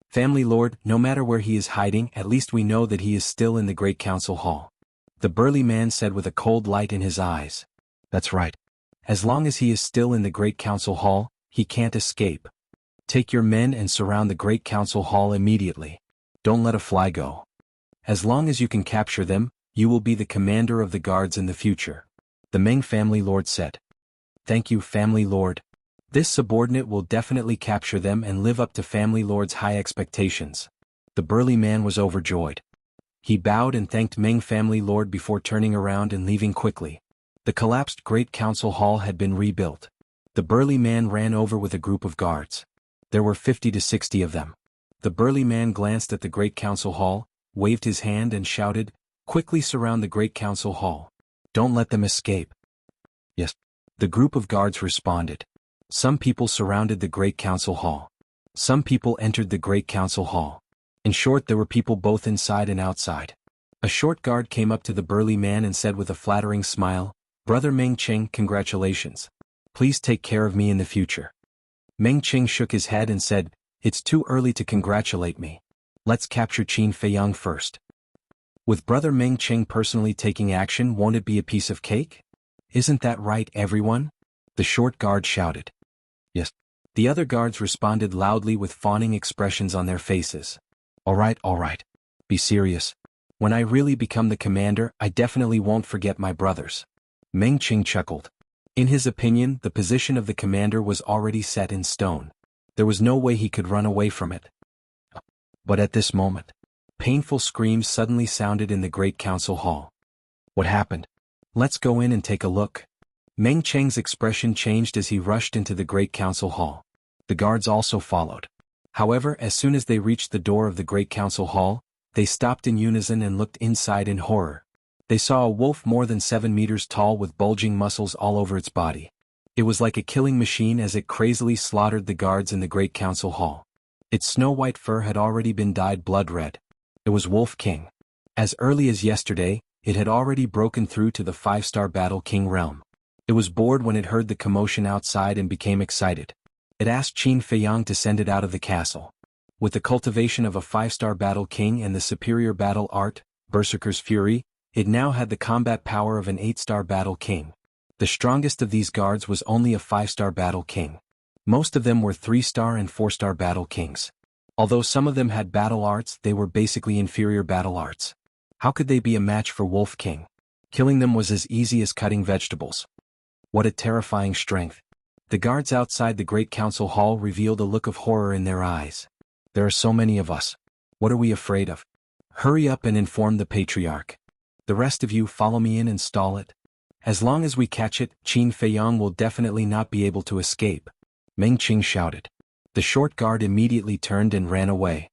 "Family lord, no matter where he is hiding, at least we know that he is still in the Great Council Hall," the burly man said with a cold light in his eyes. "That's right. As long as he is still in the Great Council Hall, he can't escape. Take your men and surround the Great Council Hall immediately. Don't let a fly go. As long as you can capture them, you will be the commander of the guards in the future," the Meng family lord said. "Thank you, family lord. This subordinate will definitely capture them and live up to family lord's high expectations." The burly man was overjoyed. He bowed and thanked Meng family lord before turning around and leaving quickly. The collapsed Great Council Hall had been rebuilt. The burly man ran over with a group of guards. There were 50 to 60 of them. The burly man glanced at the Great Council Hall, waved his hand and shouted, "Quickly surround the Great Council Hall. Don't let them escape." "Yes." The group of guards responded. Some people surrounded the Great Council Hall. Some people entered the Great Council Hall. In short, there were people both inside and outside. A short guard came up to the burly man and said with a flattering smile, "Brother Meng Cheng, congratulations. Please take care of me in the future." Meng Cheng shook his head and said, "It's too early to congratulate me. Let's capture Qin Feiyang first." "With Brother Meng Cheng personally taking action, won't it be a piece of cake? Isn't that right, everyone?" the short guard shouted. "Yes." The other guards responded loudly with fawning expressions on their faces. All right. Be serious. When I really become the commander, I definitely won't forget my brothers." Meng Cheng chuckled. In his opinion, the position of the commander was already set in stone. There was no way he could run away from it. But at this moment, painful screams suddenly sounded in the Great Council Hall. "What happened? Let's go in and take a look." Meng Cheng's expression changed as he rushed into the Great Council Hall. The guards also followed. However, as soon as they reached the door of the Great Council Hall, they stopped in unison and looked inside in horror. They saw a wolf more than 7 meters tall with bulging muscles all over its body. It was like a killing machine as it crazily slaughtered the guards in the Great Council Hall. Its snow-white fur had already been dyed blood red. It was Wolf King. As early as yesterday, it had already broken through to the 5-star Battle King realm. It was bored when it heard the commotion outside and became excited. It asked Qin Feiyang to send it out of the castle. With the cultivation of a 5-star Battle King and the superior battle art, Berserker's Fury, it now had the combat power of an 8-star Battle King. The strongest of these guards was only a 5-star Battle King. Most of them were 3-star and 4-star Battle Kings. Although some of them had battle arts, they were basically inferior battle arts. How could they be a match for Wolf King? Killing them was as easy as cutting vegetables. What a terrifying strength. The guards outside the Great Council Hall revealed a look of horror in their eyes. "There are so many of us. What are we afraid of? Hurry up and inform the Patriarch. The rest of you follow me in and stall it. As long as we catch it, Qin Feiyang will definitely not be able to escape," Meng Cheng shouted. The short guard immediately turned and ran away.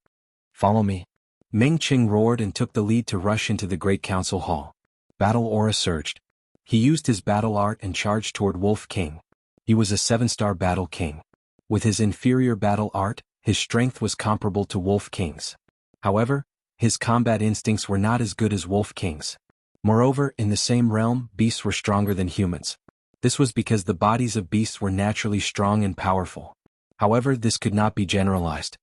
"Follow me." Meng Cheng roared and took the lead to rush into the Great Council Hall. Battle aura surged. He used his battle art and charged toward Wolf King. He was a 7-star Battle King. With his inferior battle art, his strength was comparable to Wolf King's. However, his combat instincts were not as good as Wolf King's. Moreover, in the same realm, beasts were stronger than humans. This was because the bodies of beasts were naturally strong and powerful. However, this could not be generalized.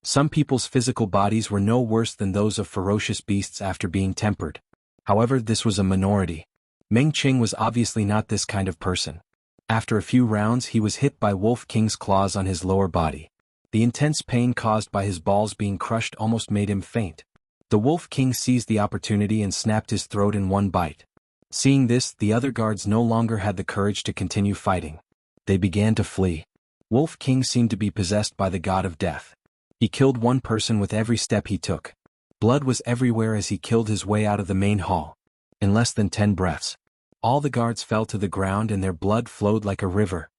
Some people's physical bodies were no worse than those of ferocious beasts after being tempered. However, this was a minority. Meng Qing was obviously not this kind of person. After a few rounds he was hit by Wolf King's claws on his lower body. The intense pain caused by his balls being crushed almost made him faint. The Wolf King seized the opportunity and snapped his throat in one bite. Seeing this, the other guards no longer had the courage to continue fighting. They began to flee. Wolf King seemed to be possessed by the god of death. He killed one person with every step he took. Blood was everywhere as he killed his way out of the main hall. In less than 10 breaths, all the guards fell to the ground and their blood flowed like a river.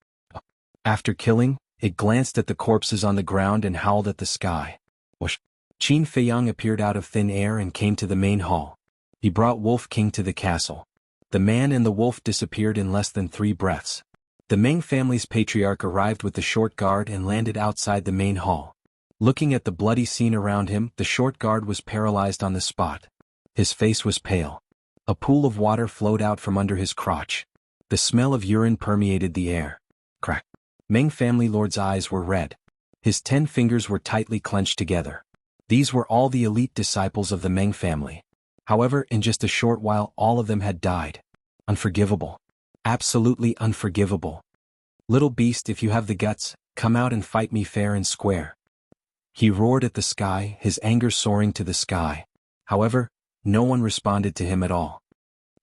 After killing, it glanced at the corpses on the ground and howled at the sky. Whoosh! Qin Feiyang appeared out of thin air and came to the main hall. He brought Wolf King to the castle. The man and the wolf disappeared in less than 3 breaths. The Meng family's patriarch arrived with the short guard and landed outside the main hall. Looking at the bloody scene around him, the short guard was paralyzed on the spot. His face was pale. A pool of water flowed out from under his crotch. The smell of urine permeated the air. Crack. Meng family lord's eyes were red. His 10 fingers were tightly clenched together. These were all the elite disciples of the Meng family. However, in just a short while all of them had died. Unforgivable. Absolutely unforgivable. Little beast, if you have the guts, come out and fight me fair and square. He roared at the sky, his anger soaring to the sky. However, no one responded to him at all.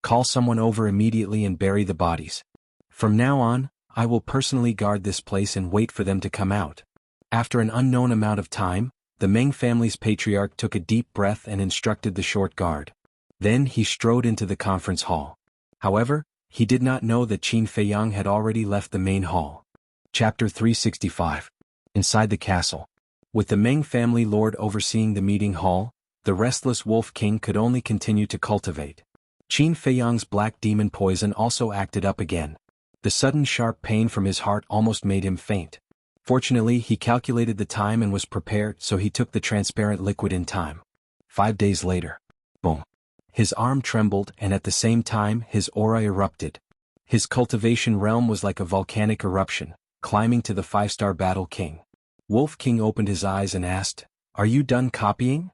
Call someone over immediately and bury the bodies. From now on, I will personally guard this place and wait for them to come out. After an unknown amount of time, the Meng family's patriarch took a deep breath and instructed the short guard. Then he strode into the conference hall. However, he did not know that Qin Feiyang had already left the main hall. Chapter 365. Inside the castle. With the Meng family lord overseeing the meeting hall, the restless Wolf King could only continue to cultivate. Qin Feiyang's black demon poison also acted up again. The sudden sharp pain from his heart almost made him faint. Fortunately, he calculated the time and was prepared, so he took the transparent liquid in time. 5 days later. Boom. His arm trembled and at the same time his aura erupted. His cultivation realm was like a volcanic eruption, climbing to the 5-star battle king. Wolf King opened his eyes and asked, "Are you done copying?"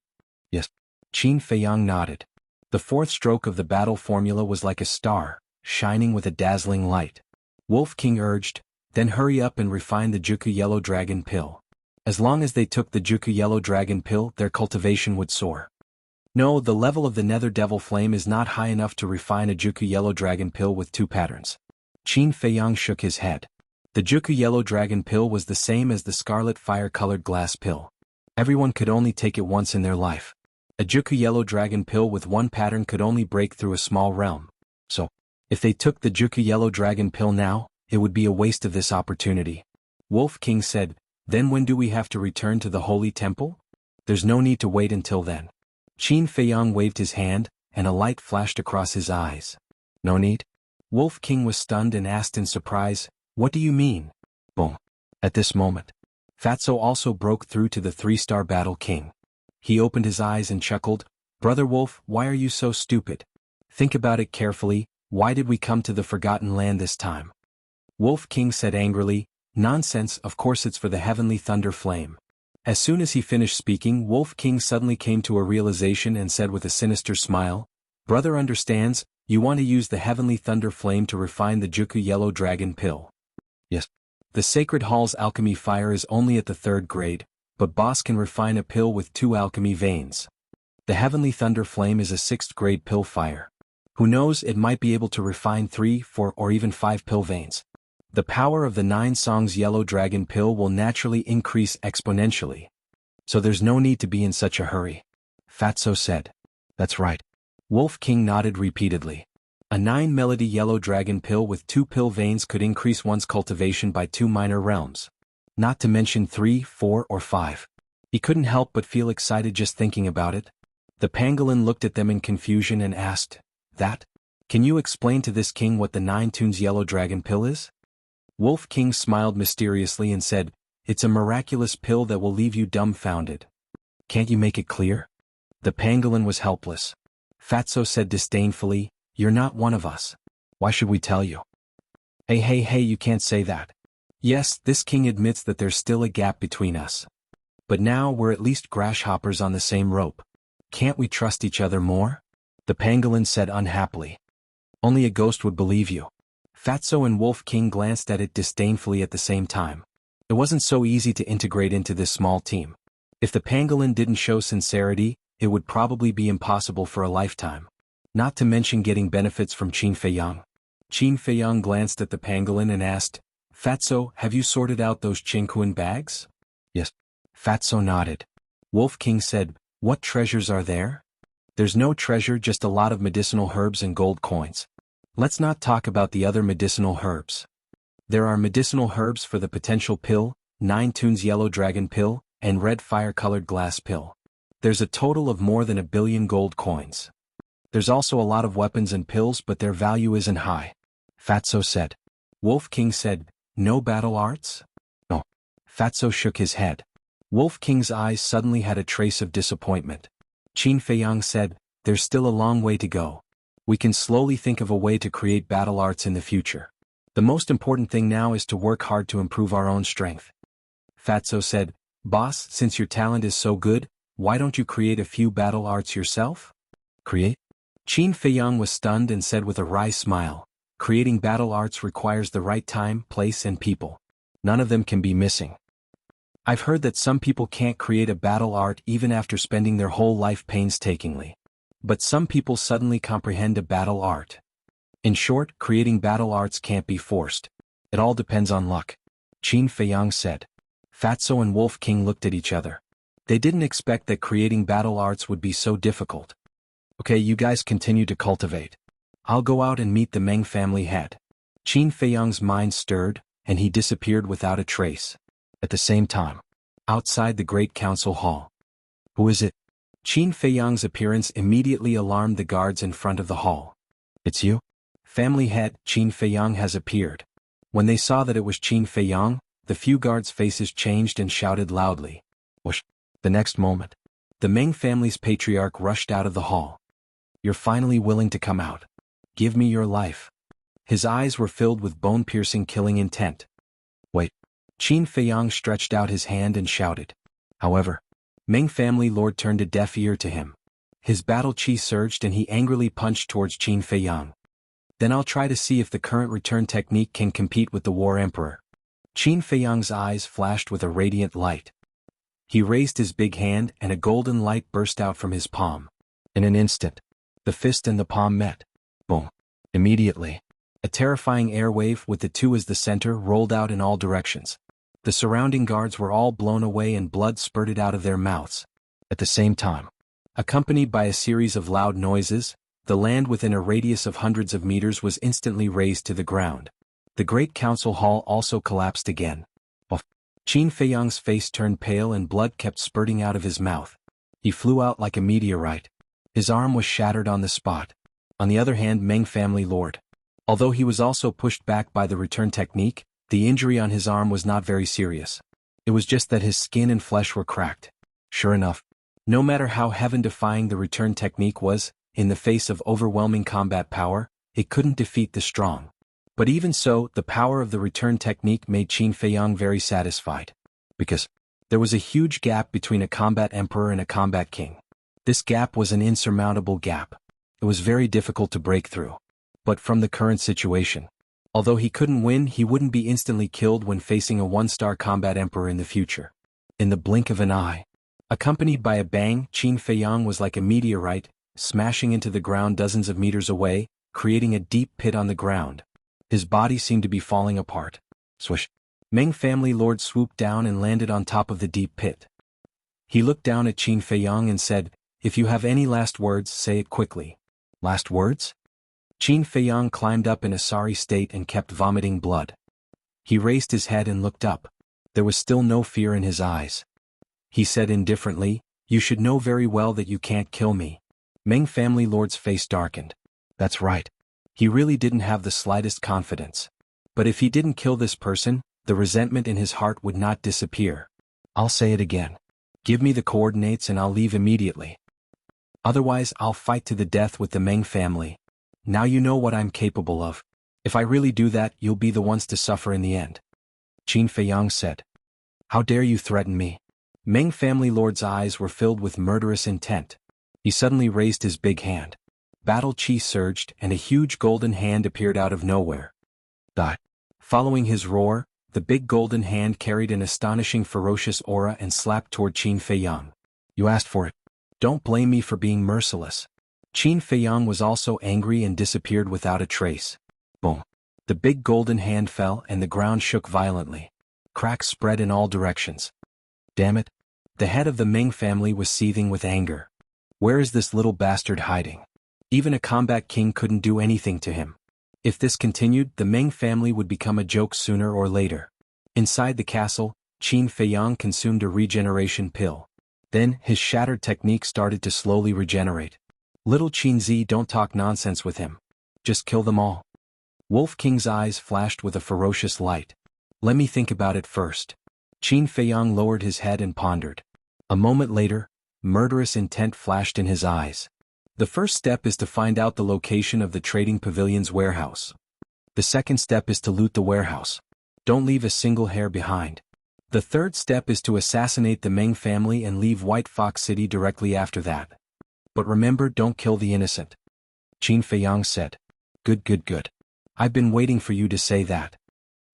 "Yes." Qin Feiyang nodded. The 4th stroke of the battle formula was like a star, shining with a dazzling light. Wolf King urged, "Then hurry up and refine the Jianghu Yellow Dragon Pill. As long as they took the Jianghu Yellow Dragon Pill, their cultivation would soar." "No, the level of the Nether Devil Flame is not high enough to refine a Jianghu Yellow Dragon Pill with 2 patterns." Qin Feiyang shook his head. The Jianghu Yellow Dragon Pill was the same as the Scarlet Fire-colored glass pill. Everyone could only take it once in their life. A Jianghu Yellow Dragon Pill with 1 pattern could only break through a small realm. So, if they took the Jianghu Yellow Dragon Pill now, it would be a waste of this opportunity. Wolf King said, "Then when do we have to return to the Holy Temple?" "There's no need to wait until then." Qin Feiyang waved his hand, and a light flashed across his eyes. "No need?" Wolf King was stunned and asked in surprise, "What do you mean?" Boom. At this moment, Fatso also broke through to the 3-star battle king. He opened his eyes and chuckled, "Brother Wolf, why are you so stupid? Think about it carefully, why did we come to the Forgotten Land this time?" Wolf King said angrily, "Nonsense, of course it's for the Heavenly Thunder Flame." As soon as he finished speaking, Wolf King suddenly came to a realization and said with a sinister smile, "Brother understands, you want to use the Heavenly Thunder Flame to refine the Jianghu Yellow Dragon Pill." "Yes." "The Sacred Hall's alchemy fire is only at the 3rd grade, but boss can refine a pill with 2 alchemy veins. The Heavenly Thunder Flame is a 6th grade pill fire. Who knows, it might be able to refine 3, 4, or even 5 pill veins. The power of the 9 songs Yellow Dragon Pill will naturally increase exponentially. So there's no need to be in such a hurry." Fatso said. "That's right." Wolf King nodded repeatedly. A 9-melody Yellow Dragon Pill with 2 pill veins could increase one's cultivation by 2 minor realms. Not to mention 3, 4, or 5. He couldn't help but feel excited just thinking about it. The pangolin looked at them in confusion and asked, "That? Can you explain to this king what the 9 tunes Yellow Dragon Pill is?" Wolf King smiled mysteriously and said, "It's a miraculous pill that will leave you dumbfounded." "Can't you make it clear?" The pangolin was helpless. Fatso said disdainfully, "You're not one of us. Why should we tell you?" Hey, you can't say that. Yes, this king admits that there's still a gap between us. But now we're at least grasshoppers on the same rope. Can't we trust each other more? The pangolin said unhappily. Only a ghost would believe you. Fatso and Wolf King glanced at it disdainfully at the same time. It wasn't so easy to integrate into this small team. If the pangolin didn't show sincerity, it would probably be impossible for a lifetime. Not to mention getting benefits from Qin Feiyang. Qin Feiyang glanced at the pangolin and asked, Fatso, have you sorted out those Qingquan bags? Yes. Fatso nodded. Wolf King said, what treasures are there? There's no treasure, just a lot of medicinal herbs and gold coins. Let's not talk about the other medicinal herbs. There are medicinal herbs for the potential pill, 9 tunes yellow dragon pill, and red fire-colored glass pill. There's a total of more than 1 billion gold coins. There's also a lot of weapons and pills, but their value isn't high. Fatso said. Wolf King said, no battle arts? No. Fatso shook his head. Wolf King's eyes suddenly had a trace of disappointment. Qin Feiyang said, there's still a long way to go. We can slowly think of a way to create battle arts in the future. The most important thing now is to work hard to improve our own strength. Fatso said, Boss, since your talent is so good, why don't you create a few battle arts yourself? Create? Qin Feiyang was stunned and said with a wry smile, creating battle arts requires the right time, place and people. None of them can be missing. I've heard that some people can't create a battle art even after spending their whole life painstakingly. But some people suddenly comprehend a battle art. In short, creating battle arts can't be forced. It all depends on luck. Qin Feiyang said. Fatso and Wolf King looked at each other. They didn't expect that creating battle arts would be so difficult. Okay, you guys continue to cultivate. I'll go out and meet the Meng family head. Qin Feiyang's mind stirred, and he disappeared without a trace. At the same time, outside the Great Council Hall. Who is it? Qin Feiyang's appearance immediately alarmed the guards in front of the hall. It's you? Family head, Qin Feiyang has appeared. When they saw that it was Qin Feiyang, the few guards' faces changed and shouted loudly. Whoosh! The next moment, the Meng family's patriarch rushed out of the hall. You're finally willing to come out. Give me your life. His eyes were filled with bone-piercing killing intent. Wait. Qin Feiyang stretched out his hand and shouted. However, Meng family lord turned a deaf ear to him. His battle chi surged and he angrily punched towards Qin Feiyang. Then I'll try to see if the current return technique can compete with the War Emperor. Qin Feiyang's eyes flashed with a radiant light. He raised his big hand and a golden light burst out from his palm. In an instant, the fist and the palm met. Boom. Immediately, a terrifying airwave with the two as the center rolled out in all directions. The surrounding guards were all blown away and blood spurted out of their mouths. At the same time, accompanied by a series of loud noises, the land within a radius of hundreds of meters was instantly razed to the ground. The Great Council Hall also collapsed again. Qin Feiyang's face turned pale and blood kept spurting out of his mouth. He flew out like a meteorite. His arm was shattered on the spot. On the other hand, Meng family lord. Although he was also pushed back by the return technique, the injury on his arm was not very serious. It was just that his skin and flesh were cracked. Sure enough, no matter how heaven-defying the return technique was, in the face of overwhelming combat power, it couldn't defeat the strong. But even so, the power of the return technique made Qin Feiyang very satisfied. Because there was a huge gap between a combat emperor and a combat king. This gap was an insurmountable gap. It was very difficult to break through. But from the current situation, although he couldn't win, he wouldn't be instantly killed when facing a one-star combat emperor in the future. In the blink of an eye, accompanied by a bang, Qin Feiyang was like a meteorite, smashing into the ground dozens of meters away, creating a deep pit on the ground. His body seemed to be falling apart. Swish! Meng family lord swooped down and landed on top of the deep pit. He looked down at Qin Feiyang and said, "If you have any last words, say it quickly." Last words? Qin Feiyang climbed up in a sorry state and kept vomiting blood. He raised his head and looked up. There was still no fear in his eyes. He said indifferently, "You should know very well that you can't kill me." Meng family lord's face darkened. That's right. He really didn't have the slightest confidence. But if he didn't kill this person, the resentment in his heart would not disappear. I'll say it again. Give me the coordinates and I'll leave immediately. Otherwise, I'll fight to the death with the Meng family. Now you know what I'm capable of. If I really do that, you'll be the ones to suffer in the end. Qin Feiyang said. How dare you threaten me? Meng family lord's eyes were filled with murderous intent. He suddenly raised his big hand. Battle chi surged and a huge golden hand appeared out of nowhere. Die. Following his roar, the big golden hand carried an astonishing ferocious aura and slapped toward Qin Feiyang. You asked for it. Don't blame me for being merciless. Qin Feiyang was also angry and disappeared without a trace. Boom. The big golden hand fell and the ground shook violently. Cracks spread in all directions. Damn it. The head of the Meng family was seething with anger. Where is this little bastard hiding? Even a combat king couldn't do anything to him. If this continued, the Meng family would become a joke sooner or later. Inside the castle, Qin Feiyang consumed a regeneration pill. Then, his shattered technique started to slowly regenerate. Little Qin Zi, don't talk nonsense with him. Just kill them all. Wolf King's eyes flashed with a ferocious light. Let me think about it first. Qin Feiyang lowered his head and pondered. A moment later, murderous intent flashed in his eyes. The first step is to find out the location of the trading pavilion's warehouse. The second step is to loot the warehouse. Don't leave a single hair behind. The third step is to assassinate the Meng family and leave White Fox City directly after that. But remember, don't kill the innocent. Qin Feiyang said. Good, good, good. I've been waiting for you to say that.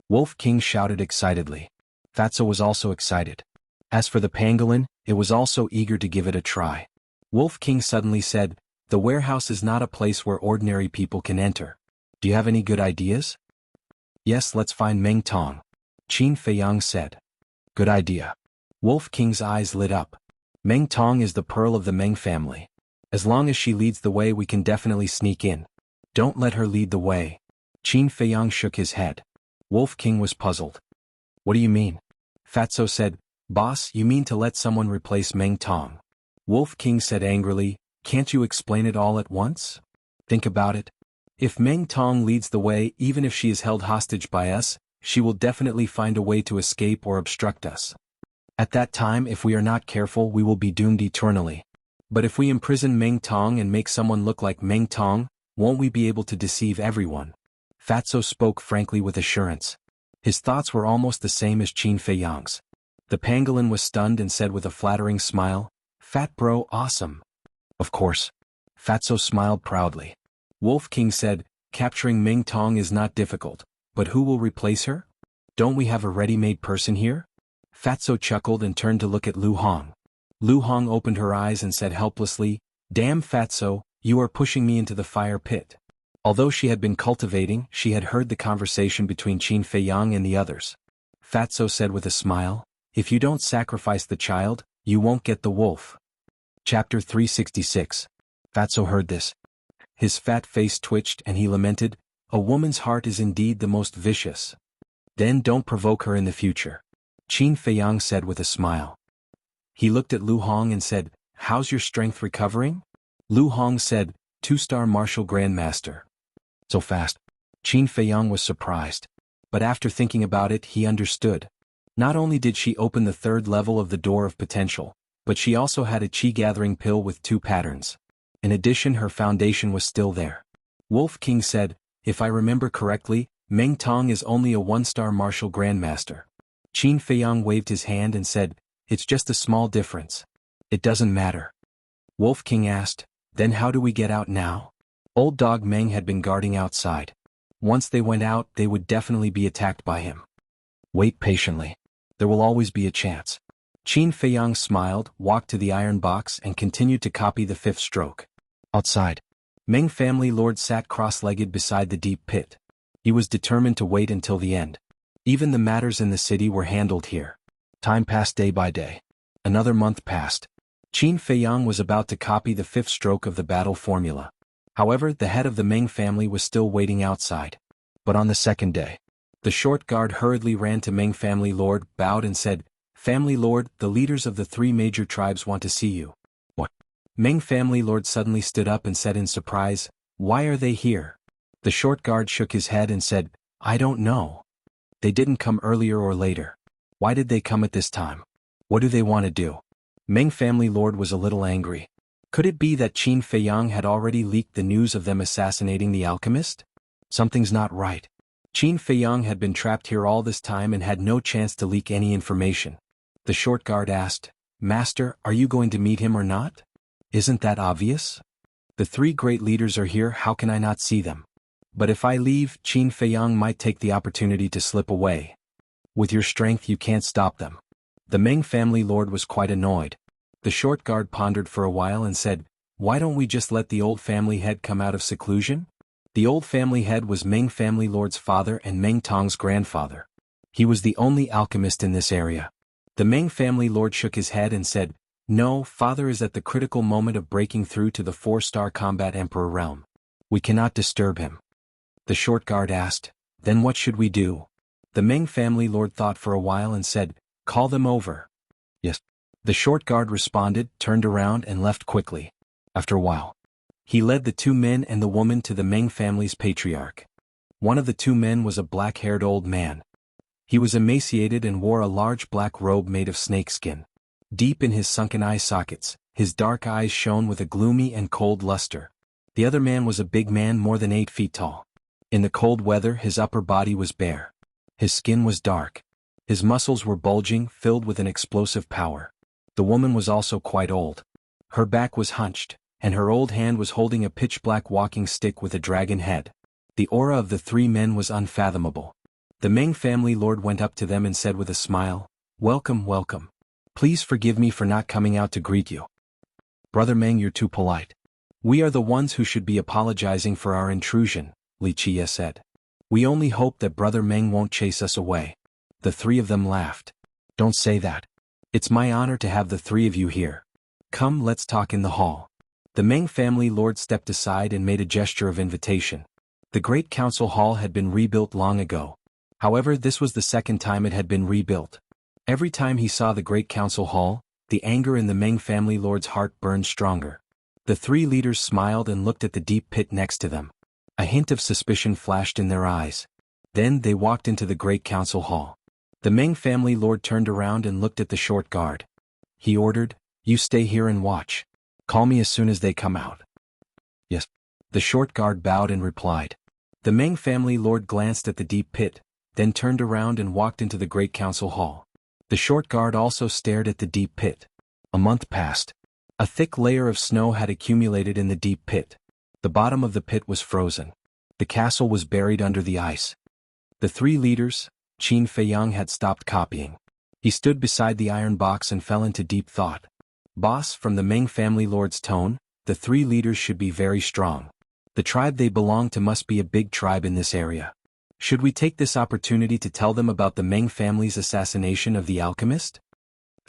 Wolf King shouted excitedly. Fatso was also excited. As for the pangolin, it was also eager to give it a try. Wolf King suddenly said, the warehouse is not a place where ordinary people can enter. Do you have any good ideas? Yes, let's find Meng Tong. Qin Feiyang said. Good idea. Wolf King's eyes lit up. Meng Tong is the pearl of the Meng family. As long as she leads the way, we can definitely sneak in. Don't let her lead the way. Qin Feiyang shook his head. Wolf King was puzzled. What do you mean? Fatso said, Boss, you mean to let someone replace Meng Tong? Wolf King said angrily, can't you explain it all at once? Think about it. If Meng Tong leads the way, even if she is held hostage by us, she will definitely find a way to escape or obstruct us. At that time, if we are not careful, we will be doomed eternally. But if we imprison Meng Tong and make someone look like Meng Tong, won't we be able to deceive everyone? Fatso spoke frankly with assurance. His thoughts were almost the same as Qin Feiyang's. The pangolin was stunned and said with a flattering smile, Fat bro, awesome. Of course. Fatso smiled proudly. Wolf King said, capturing Meng Tong is not difficult, but who will replace her? Don't we have a ready-made person here? Fatso chuckled and turned to look at Lu Hong. Lu Hong opened her eyes and said helplessly, Damn Fatso, you are pushing me into the fire pit. Although she had been cultivating, she had heard the conversation between Qin Feiyang and the others. Fatso said with a smile, if you don't sacrifice the child, you won't get the wolf. Chapter 366. Fatso heard this. His fat face twitched and he lamented, a woman's heart is indeed the most vicious. Then don't provoke her in the future. Qin Feiyang said with a smile. He looked at Lu Hong and said, how's your strength recovering? Lu Hong said, 2-star martial grandmaster. So fast. Qin Feiyang was surprised. But after thinking about it, he understood. Not only did she open the third level of the door of potential, but she also had a chi-gathering pill with 2 patterns. In addition, her foundation was still there. Wolf King said, if I remember correctly, Meng Tong is only a 1-star martial grandmaster. Qin Feiyang waved his hand and said, it's just a small difference. It doesn't matter. Wolf King asked, then how do we get out now? Old Dog Meng had been guarding outside. Once they went out, they would definitely be attacked by him. Wait patiently. There will always be a chance. Qin Feiyang smiled, walked to the iron box and continued to copy the 5th stroke. Outside. Meng family lord sat cross-legged beside the deep pit. He was determined to wait until the end. Even the matters in the city were handled here. Time passed day by day. Another month passed. Qin Feiyang was about to copy the 5th stroke of the battle formula. However, the head of the Meng family was still waiting outside. But on the 2nd day, the short guard hurriedly ran to Meng family lord, bowed and said, Family lord, the leaders of the 3 major tribes want to see you. What? Meng family lord suddenly stood up and said in surprise, why are they here? The short guard shook his head and said, I don't know. They didn't come earlier or later. Why did they come at this time? What do they want to do? Meng family lord was a little angry. Could it be that Qin Feiyang had already leaked the news of them assassinating the alchemist? Something's not right. Qin Feiyang had been trapped here all this time and had no chance to leak any information. The short guard asked, Master, are you going to meet him or not? Isn't that obvious? The three great leaders are here, how can I not see them? But if I leave, Qin Feiyang might take the opportunity to slip away. With your strength you can't stop them. The Meng family lord was quite annoyed. The short guard pondered for a while and said, why don't we just let the old family head come out of seclusion? The old family head was Meng family lord's father and Meng Tong's grandfather. He was the only alchemist in this area. The Meng family lord shook his head and said, no, father is at the critical moment of breaking through to the 4-star combat emperor realm. We cannot disturb him. The short guard asked, then what should we do? The Meng family lord thought for a while and said, call them over. Yes. The short guard responded, turned around and left quickly. After a while, he led the two men and the woman to the Meng family's patriarch. One of the two men was a black-haired old man. He was emaciated and wore a large black robe made of snakeskin. Deep in his sunken eye sockets, his dark eyes shone with a gloomy and cold luster. The other man was a big man more than 8 feet tall. In the cold weather his upper body was bare. His skin was dark. His muscles were bulging, filled with an explosive power. The woman was also quite old. Her back was hunched, and her old hand was holding a pitch-black walking stick with a dragon head. The aura of the three men was unfathomable. The Meng family lord went up to them and said with a smile, welcome, welcome. Please forgive me for not coming out to greet you. Brother Meng, you're too polite. We are the ones who should be apologizing for our intrusion, Li Chia said. We only hope that Brother Meng won't chase us away. The three of them laughed. Don't say that. It's my honor to have the three of you here. Come, let's talk in the hall. The Meng family lord stepped aside and made a gesture of invitation. The Great Council Hall had been rebuilt long ago. However, this was the second time it had been rebuilt. Every time he saw the Great Council Hall, the anger in the Meng family lord's heart burned stronger. The three leaders smiled and looked at the deep pit next to them. A hint of suspicion flashed in their eyes. Then they walked into the Great Council Hall. The Meng family lord turned around and looked at the short guard. He ordered, you stay here and watch. Call me as soon as they come out. Yes. The short guard bowed and replied. The Meng family lord glanced at the deep pit, then turned around and walked into the Great Council Hall. The short guard also stared at the deep pit. A month passed. A thick layer of snow had accumulated in the deep pit. The bottom of the pit was frozen. The castle was buried under the ice. The three leaders, Qin Feiyang had stopped copying. He stood beside the iron box and fell into deep thought. Boss, from the Meng family lord's tone, the three leaders should be very strong. The tribe they belong to must be a big tribe in this area. Should we take this opportunity to tell them about the Meng family's assassination of the alchemist?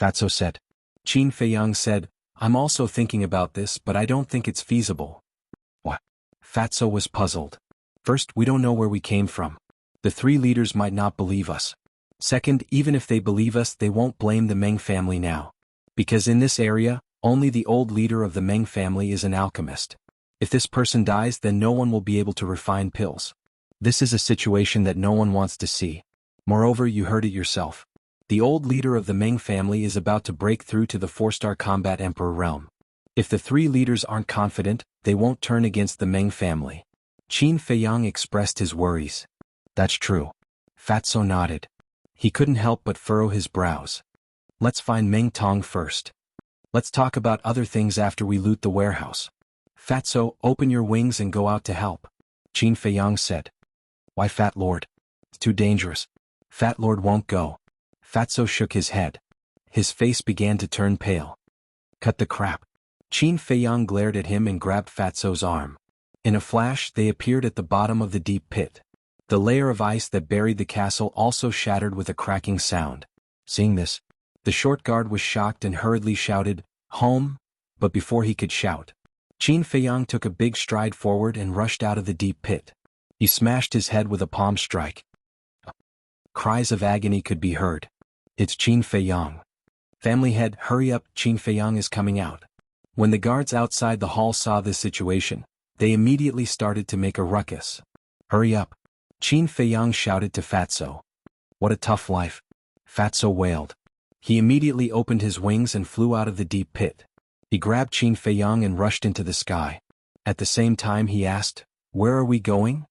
Fatso said. Qin Feiyang said, I'm also thinking about this, but I don't think it's feasible. What? Fatso was puzzled. First, we don't know where we came from. The three leaders might not believe us. Second, even if they believe us, they won't blame the Meng family now. Because in this area, only the old leader of the Meng family is an alchemist. If this person dies, then no one will be able to refine pills. This is a situation that no one wants to see. Moreover, you heard it yourself. The old leader of the Meng family is about to break through to the 4-star combat emperor realm. If the three leaders aren't confident, they won't turn against the Meng family. Qin Feiyang expressed his worries. That's true. Fatso nodded. He couldn't help but furrow his brows. Let's find Meng Tong first. Let's talk about other things after we loot the warehouse. Fatso, open your wings and go out to help. Qin Feiyang said. Why, Fat Lord? It's too dangerous. Fat Lord won't go. Fatso shook his head. His face began to turn pale. Cut the crap. Qin Feiyang glared at him and grabbed Fatso's arm. In a flash, they appeared at the bottom of the deep pit. The layer of ice that buried the castle also shattered with a cracking sound. Seeing this, the short guard was shocked and hurriedly shouted, Home! But before he could shout, Qin Feiyang took a big stride forward and rushed out of the deep pit. He smashed his head with a palm strike. Cries of agony could be heard. It's Qin Feiyang. Family head, hurry up, Qin Feiyang is coming out. When the guards outside the hall saw this situation, they immediately started to make a ruckus. Hurry up. Qin Feiyang shouted to Fatso. What a tough life. Fatso wailed. He immediately opened his wings and flew out of the deep pit. He grabbed Qin Feiyang and rushed into the sky. At the same time he asked, Where are we going?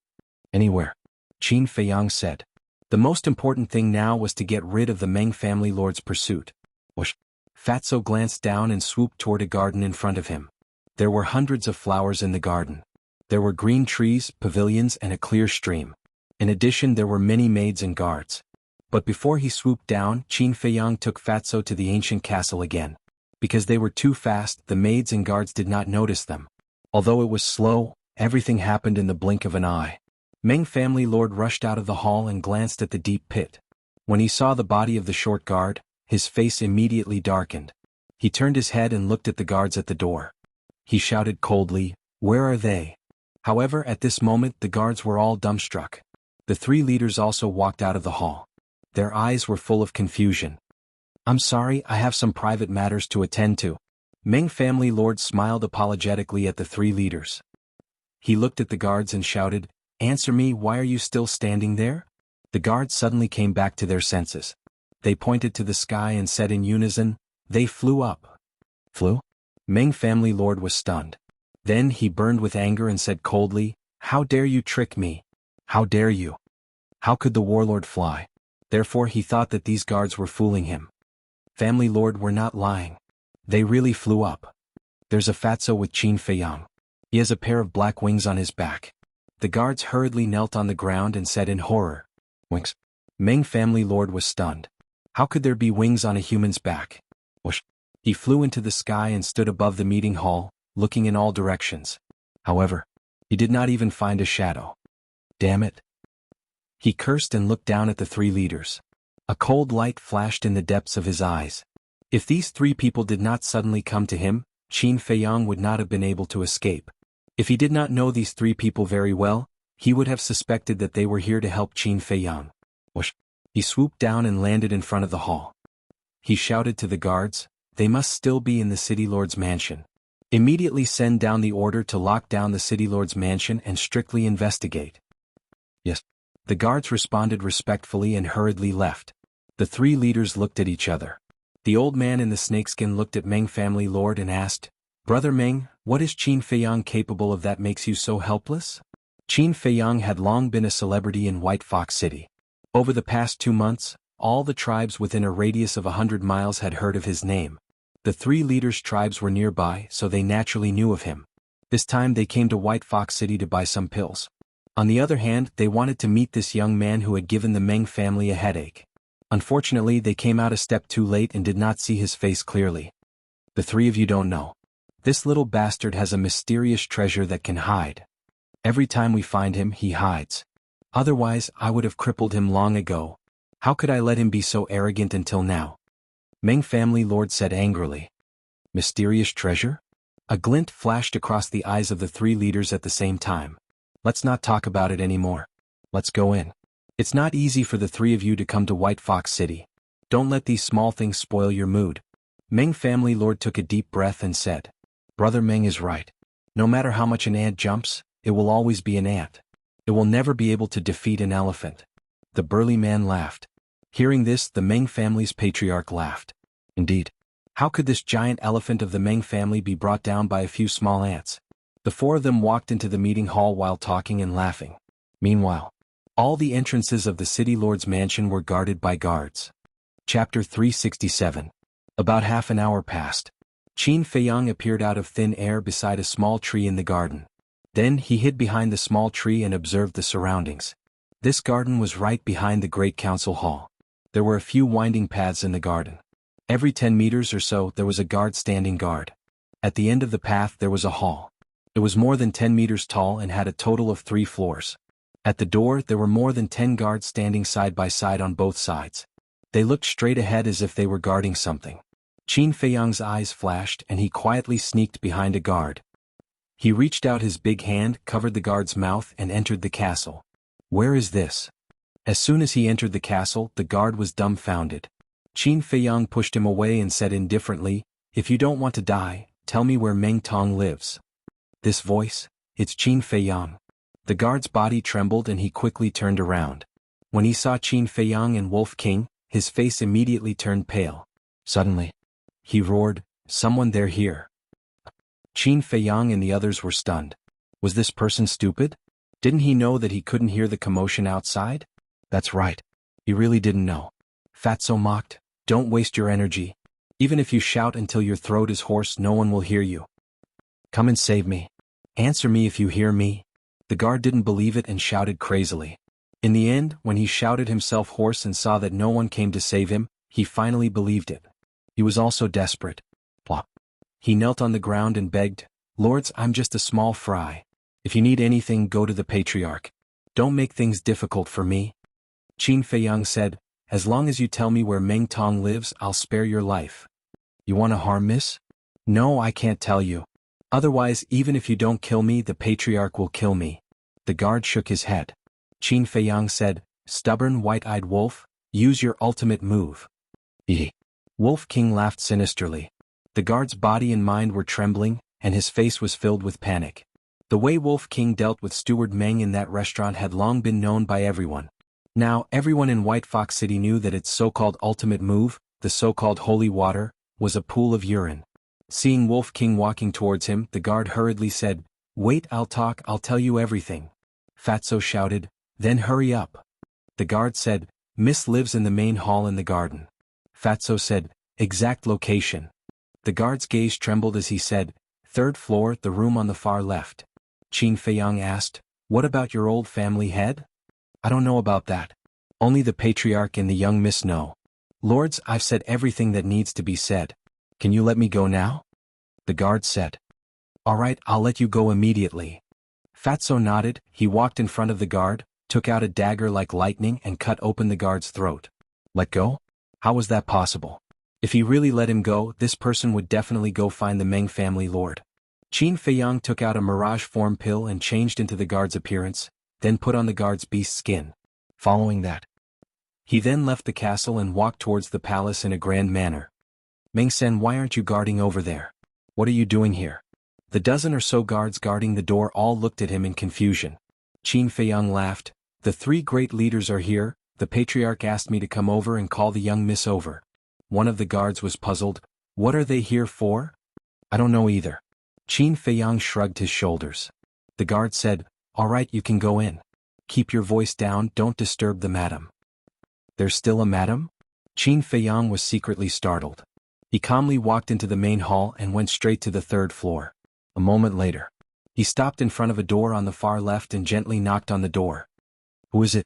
Anywhere. Qin Feiyang said. The most important thing now was to get rid of the Meng family lord's pursuit. Whoosh. Fatso glanced down and swooped toward a garden in front of him. There were hundreds of flowers in the garden. There were green trees, pavilions, and a clear stream. In addition, there were many maids and guards. But before he swooped down, Qin Feiyang took Fatso to the ancient castle again. Because they were too fast, the maids and guards did not notice them. Although it was slow, everything happened in the blink of an eye. Meng family lord rushed out of the hall and glanced at the deep pit. When he saw the body of the short guard, his face immediately darkened. He turned his head and looked at the guards at the door. He shouted coldly, "Where are they?" However, at this moment the guards were all dumbstruck. The three leaders also walked out of the hall. Their eyes were full of confusion. "I'm sorry, I have some private matters to attend to." Meng family lord smiled apologetically at the three leaders. He looked at the guards and shouted, "Answer me, why are you still standing there?" The guards suddenly came back to their senses. They pointed to the sky and said in unison, "They flew up." Flew? Meng family lord was stunned. Then he burned with anger and said coldly, "How dare you trick me? How dare you? How could the warlord fly?" Therefore he thought that these guards were fooling him. Family lord were not lying. They really flew up. There's a Fatso with Qin Feiyang. He has a pair of black wings on his back. The guards hurriedly knelt on the ground and said in horror, "Wings?" Meng family lord was stunned. How could there be wings on a human's back? Whoosh! He flew into the sky and stood above the meeting hall, looking in all directions. However, he did not even find a shadow. Damn it! He cursed and looked down at the three leaders. A cold light flashed in the depths of his eyes. If these three people did not suddenly come to him, Qin Feiyang would not have been able to escape. If he did not know these three people very well, he would have suspected that they were here to help Qin Feiyang. Whoosh! He swooped down and landed in front of the hall. He shouted to the guards, "They must still be in the city lord's mansion. Immediately send down the order to lock down the city lord's mansion and strictly investigate." Yes. The guards responded respectfully and hurriedly left. The three leaders looked at each other. The old man in the snakeskin looked at Meng family lord and asked, "Brother Meng, what is Qin Feiyang capable of that makes you so helpless?" Qin Feiyang had long been a celebrity in White Fox City. Over the past 2 months, all the tribes within a radius of 100 miles had heard of his name. The three leaders' tribes were nearby, so they naturally knew of him. This time they came to White Fox City to buy some pills. On the other hand, they wanted to meet this young man who had given the Meng family a headache. Unfortunately, they came out a step too late and did not see his face clearly. "The three of you don't know. This little bastard has a mysterious treasure that can hide. Every time we find him, he hides. Otherwise, I would have crippled him long ago. How could I let him be so arrogant until now?" Meng family lord said angrily. "Mysterious treasure?" A glint flashed across the eyes of the three leaders at the same time. "Let's not talk about it anymore. Let's go in. It's not easy for the three of you to come to White Fox City. Don't let these small things spoil your mood." Meng family lord took a deep breath and said, "Brother Meng is right. No matter how much an ant jumps, it will always be an ant. It will never be able to defeat an elephant." The burly man laughed. Hearing this, the Meng family's patriarch laughed. Indeed. How could this giant elephant of the Meng family be brought down by a few small ants? The four of them walked into the meeting hall while talking and laughing. Meanwhile, all the entrances of the city lord's mansion were guarded by guards. Chapter 367. About half an hour passed. Qin Feiyang appeared out of thin air beside a small tree in the garden. Then he hid behind the small tree and observed the surroundings. This garden was right behind the Great Council Hall. There were a few winding paths in the garden. Every 10 meters or so there was a guard standing guard. At the end of the path there was a hall. It was more than 10 meters tall and had a total of 3 floors. At the door there were more than 10 guards standing side by side on both sides. They looked straight ahead as if they were guarding something. Qin Feiyang's eyes flashed and he quietly sneaked behind a guard. He reached out his big hand, covered the guard's mouth and entered the castle. "Where is this?" As soon as he entered the castle, the guard was dumbfounded. Qin Feiyang pushed him away and said indifferently, "If you don't want to die, tell me where Meng Tong lives." This voice? It's Qin Feiyang. The guard's body trembled and he quickly turned around. When he saw Qin Feiyang and Wolf King, his face immediately turned pale. Suddenly, he roared, "Someone there here." Qin Feiyang and the others were stunned. Was this person stupid? Didn't he know that he couldn't hear the commotion outside? That's right. He really didn't know. Fatso mocked, "Don't waste your energy. Even if you shout until your throat is hoarse, no one will hear you. Come and save me. Answer me if you hear me. The guard didn't believe it and shouted crazily. In the end, when he shouted himself hoarse and saw that no one came to save him, he finally believed it. He was also desperate. Plop. He knelt on the ground and begged, "Lords, I'm just a small fry. If you need anything, go to the patriarch. Don't make things difficult for me." Qin Feiyang said, "As long as you tell me where Meng Tong lives, I'll spare your life." "You want to harm Miss?" "No, I can't tell you. Otherwise, even if you don't kill me, the patriarch will kill me." The guard shook his head. Qin Feiyang said, "Stubborn white-eyed wolf, use your ultimate move." Eeh. Wolf King laughed sinisterly. The guard's body and mind were trembling, and his face was filled with panic. The way Wolf King dealt with Steward Meng in that restaurant had long been known by everyone. Now, everyone in White Fox City knew that its so-called ultimate move, the so-called holy water, was a pool of urine. Seeing Wolf King walking towards him, the guard hurriedly said, "Wait, I'll tell you everything." Fatso shouted, "Then hurry up." The guard said, "Miss lives in the main hall in the garden." Fatso said, "Exact location." The guard's gaze trembled as he said, "Third floor, the room on the far left." Qin Feiyang asked, "What about your old family head?" "I don't know about that. Only the patriarch and the young miss know." "Lords, I've said everything that needs to be said. Can you let me go now?" The guard said. "All right, I'll let you go immediately." Fatso nodded. He walked in front of the guard, took out a dagger like lightning and cut open the guard's throat. Let go? How was that possible? If he really let him go, this person would definitely go find the Meng family lord. Qin Feiyang took out a mirage form pill and changed into the guard's appearance, then put on the guard's beast skin. Following that, he then left the castle and walked towards the palace in a grand manner. "Meng-sen, why aren't you guarding over there? What are you doing here?" The dozen or so guards guarding the door all looked at him in confusion. Qin Feiyang laughed. "The three great leaders are here. The patriarch asked me to come over and call the young miss over." One of the guards was puzzled. "What are they here for?" "I don't know either." Qin Feiyang shrugged his shoulders. The guard said, "All right, you can go in. Keep your voice down, don't disturb the madam." "There's still a madam?" Qin Feiyang was secretly startled. He calmly walked into the main hall and went straight to the third floor. A moment later, he stopped in front of a door on the far left and gently knocked on the door. "Who is it?"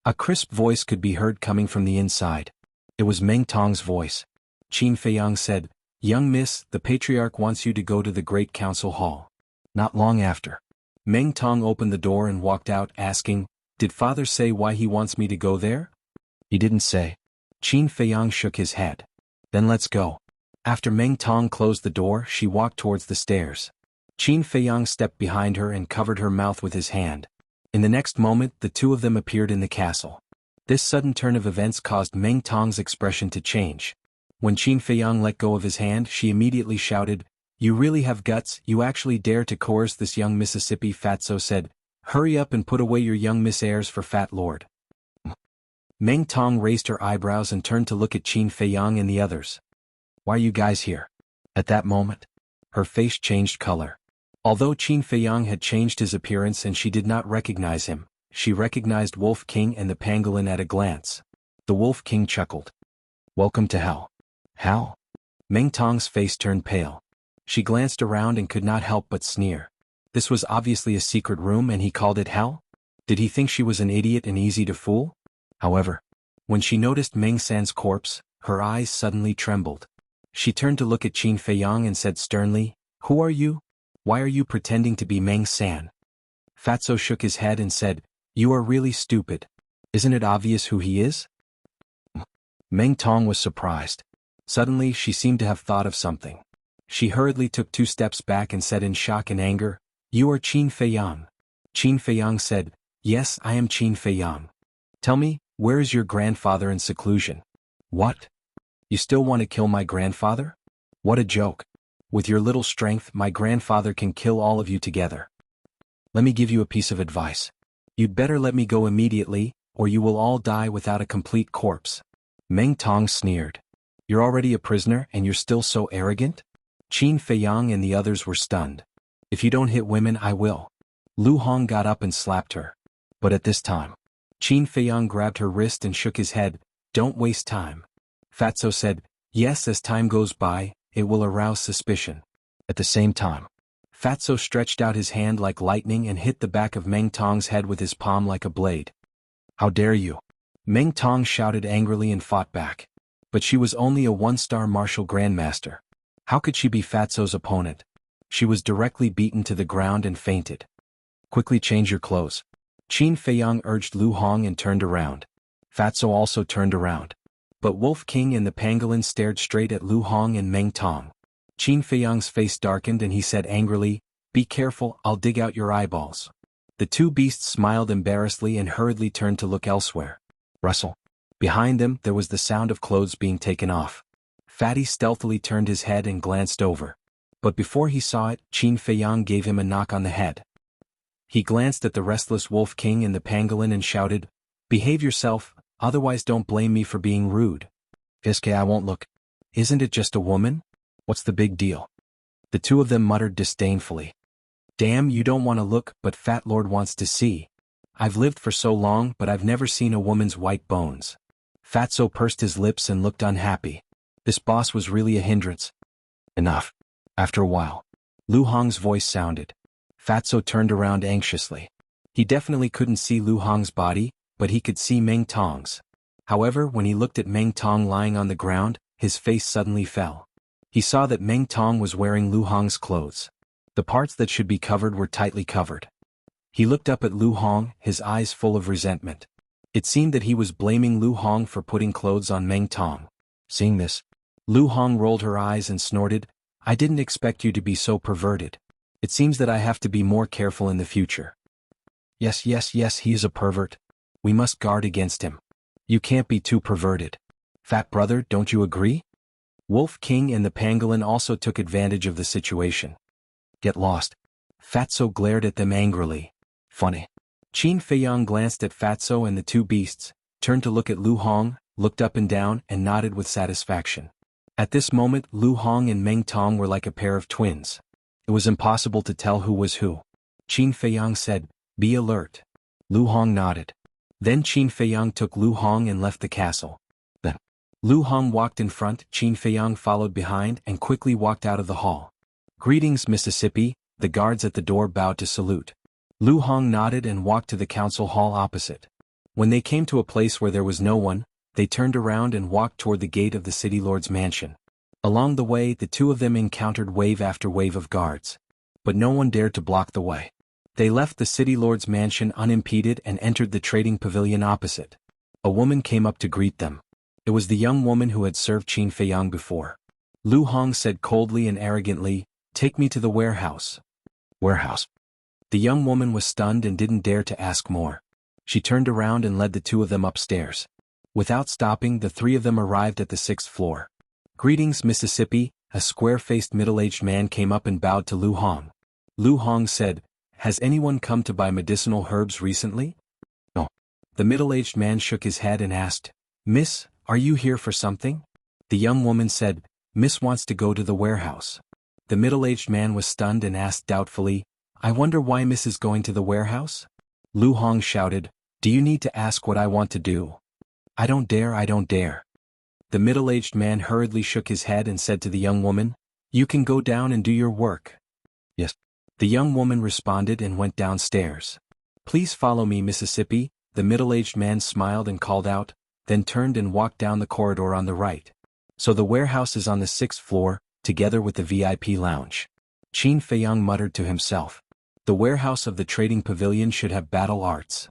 A crisp voice could be heard coming from the inside. It was Meng Tong's voice. Qin Feiyang said, "Young miss, the patriarch wants you to go to the Great Council Hall." Not long after, Meng Tong opened the door and walked out asking, "Did father say why he wants me to go there?" "He didn't say." Qin Feiyang shook his head. "Then let's go." After Meng Tong closed the door, she walked towards the stairs. Qin Feiyang stepped behind her and covered her mouth with his hand. In the next moment, the two of them appeared in the castle. This sudden turn of events caused Meng Tong's expression to change. When Qin Feiyang let go of his hand, she immediately shouted, "You really have guts, you actually dare to coerce this young Mississippi." Fatso said, "Hurry up and put away your young miss airs for Fat Lord." Meng Tong raised her eyebrows and turned to look at Qin Feiyang and the others. "Why are you guys here?" At that moment, her face changed color. Although Qin Feiyang had changed his appearance and she did not recognize him, she recognized Wolf King and the pangolin at a glance. The Wolf King chuckled. "Welcome to hell." "Hell?" Meng Tong's face turned pale. She glanced around and could not help but sneer. This was obviously a secret room and he called it hell? Did he think she was an idiot and easy to fool? However, when she noticed Meng San's corpse, her eyes suddenly trembled. She turned to look at Qin Feiyang and said sternly, "Who are you? Why are you pretending to be Meng San?" Fatso shook his head and said, "You are really stupid. Isn't it obvious who he is?" Meng Tong was surprised. Suddenly she seemed to have thought of something. She hurriedly took 2 steps back and said in shock and anger, "You are Qin Feiyang." Qin Feiyang said, "Yes, I am Qin Feiyang. Tell me, where is your grandfather in seclusion?" "What? You still want to kill my grandfather? What a joke. With your little strength, my grandfather can kill all of you together. Let me give you a piece of advice. You'd better let me go immediately, or you will all die without a complete corpse." Meng Tong sneered. "You're already a prisoner and you're still so arrogant?" Qin Feiyang and the others were stunned. "If you don't hit women, I will." Lu Hong got up and slapped her. But at this time, Qin Feiyang grabbed her wrist and shook his head. "Don't waste time." Fatso said, Yes, as time goes by, it will arouse suspicion. At the same time, Fatso stretched out his hand like lightning and hit the back of Meng Tong's head with his palm like a blade. How dare you? Meng Tong shouted angrily and fought back. But she was only a one-star martial grandmaster. How could she be Fatso's opponent? She was directly beaten to the ground and fainted. Quickly change your clothes. Qin Feiyang urged Lu Hong and turned around. Fatso also turned around. But Wolf King and the pangolin stared straight at Lu Hong and Meng Tong. Qin Feiyang's face darkened and he said angrily, "Be careful, I'll dig out your eyeballs." The two beasts smiled embarrassedly and hurriedly turned to look elsewhere. Rustle. Behind them there was the sound of clothes being taken off. Fatty stealthily turned his head and glanced over. But before he saw it, Qin Feiyang gave him a knock on the head. He glanced at the restless Wolf King and the pangolin and shouted, "Behave yourself, otherwise don't blame me for being rude." "Fiske, I won't look. Isn't it just a woman? What's the big deal?" The two of them muttered disdainfully. "Damn, you don't want to look, but Fat Lord wants to see. I've lived for so long but I've never seen a woman's white bones." Fatso pursed his lips and looked unhappy. This boss was really a hindrance. Enough. After a while, Lu Hong's voice sounded. Fatso turned around anxiously. He definitely couldn't see Lu Hong's body, but he could see Meng Tong's. However, when he looked at Meng Tong lying on the ground, his face suddenly fell. He saw that Meng Tong was wearing Lu Hong's clothes. The parts that should be covered were tightly covered. He looked up at Lu Hong, his eyes full of resentment. It seemed that he was blaming Lu Hong for putting clothes on Meng Tong. Seeing this, Lu Hong rolled her eyes and snorted, "I didn't expect you to be so perverted. It seems that I have to be more careful in the future." Yes, he is a pervert. We must guard against him. You can't be too perverted. Fat brother, don't you agree? Wolf King and the pangolin also took advantage of the situation. Get lost. Fatso glared at them angrily. Funny. Qin Feiyang glanced at Fatso and the two beasts, turned to look at Lu Hong, looked up and down and nodded with satisfaction. At this moment Lu Hong and Meng Tong were like a pair of twins. It was impossible to tell who was who. Qin Feiyang said, "Be alert." Lu Hong nodded. Then Qin Feiyang took Lu Hong and left the castle. Then, Lu Hong walked in front, Qin Feiyang followed behind and quickly walked out of the hall. "Greetings, Mississippi," the guards at the door bowed to salute. Lu Hong nodded and walked to the council hall opposite. When they came to a place where there was no one, they turned around and walked toward the gate of the city lord's mansion. Along the way the two of them encountered wave after wave of guards. But no one dared to block the way. They left the city lord's mansion unimpeded and entered the trading pavilion opposite. A woman came up to greet them. It was the young woman who had served Qin Feiyang before. Lu Hong said coldly and arrogantly, "Take me to the warehouse." Warehouse? The young woman was stunned and didn't dare to ask more. She turned around and led the two of them upstairs. Without stopping, the three of them arrived at the 6th floor. "Greetings, Mississippi," a square-faced middle-aged man came up and bowed to Lu Hong. Lu Hong said, "Has anyone come to buy medicinal herbs recently?" "No." The middle-aged man shook his head and asked, "Miss, are you here for something?" The young woman said, "Miss wants to go to the warehouse." The middle-aged man was stunned and asked doubtfully, "I wonder why Miss is going to the warehouse?" Lu Hong shouted, "Do you need to ask what I want to do?" I don't dare." The middle-aged man hurriedly shook his head and said to the young woman, "You can go down and do your work." "Yes." The young woman responded and went downstairs. "Please follow me, Mississippi," the middle-aged man smiled and called out, then turned and walked down the corridor on the right. So the warehouse is on the 6th floor, together with the VIP lounge. Qin Feiyang muttered to himself. The warehouse of the trading pavilion should have battle arts.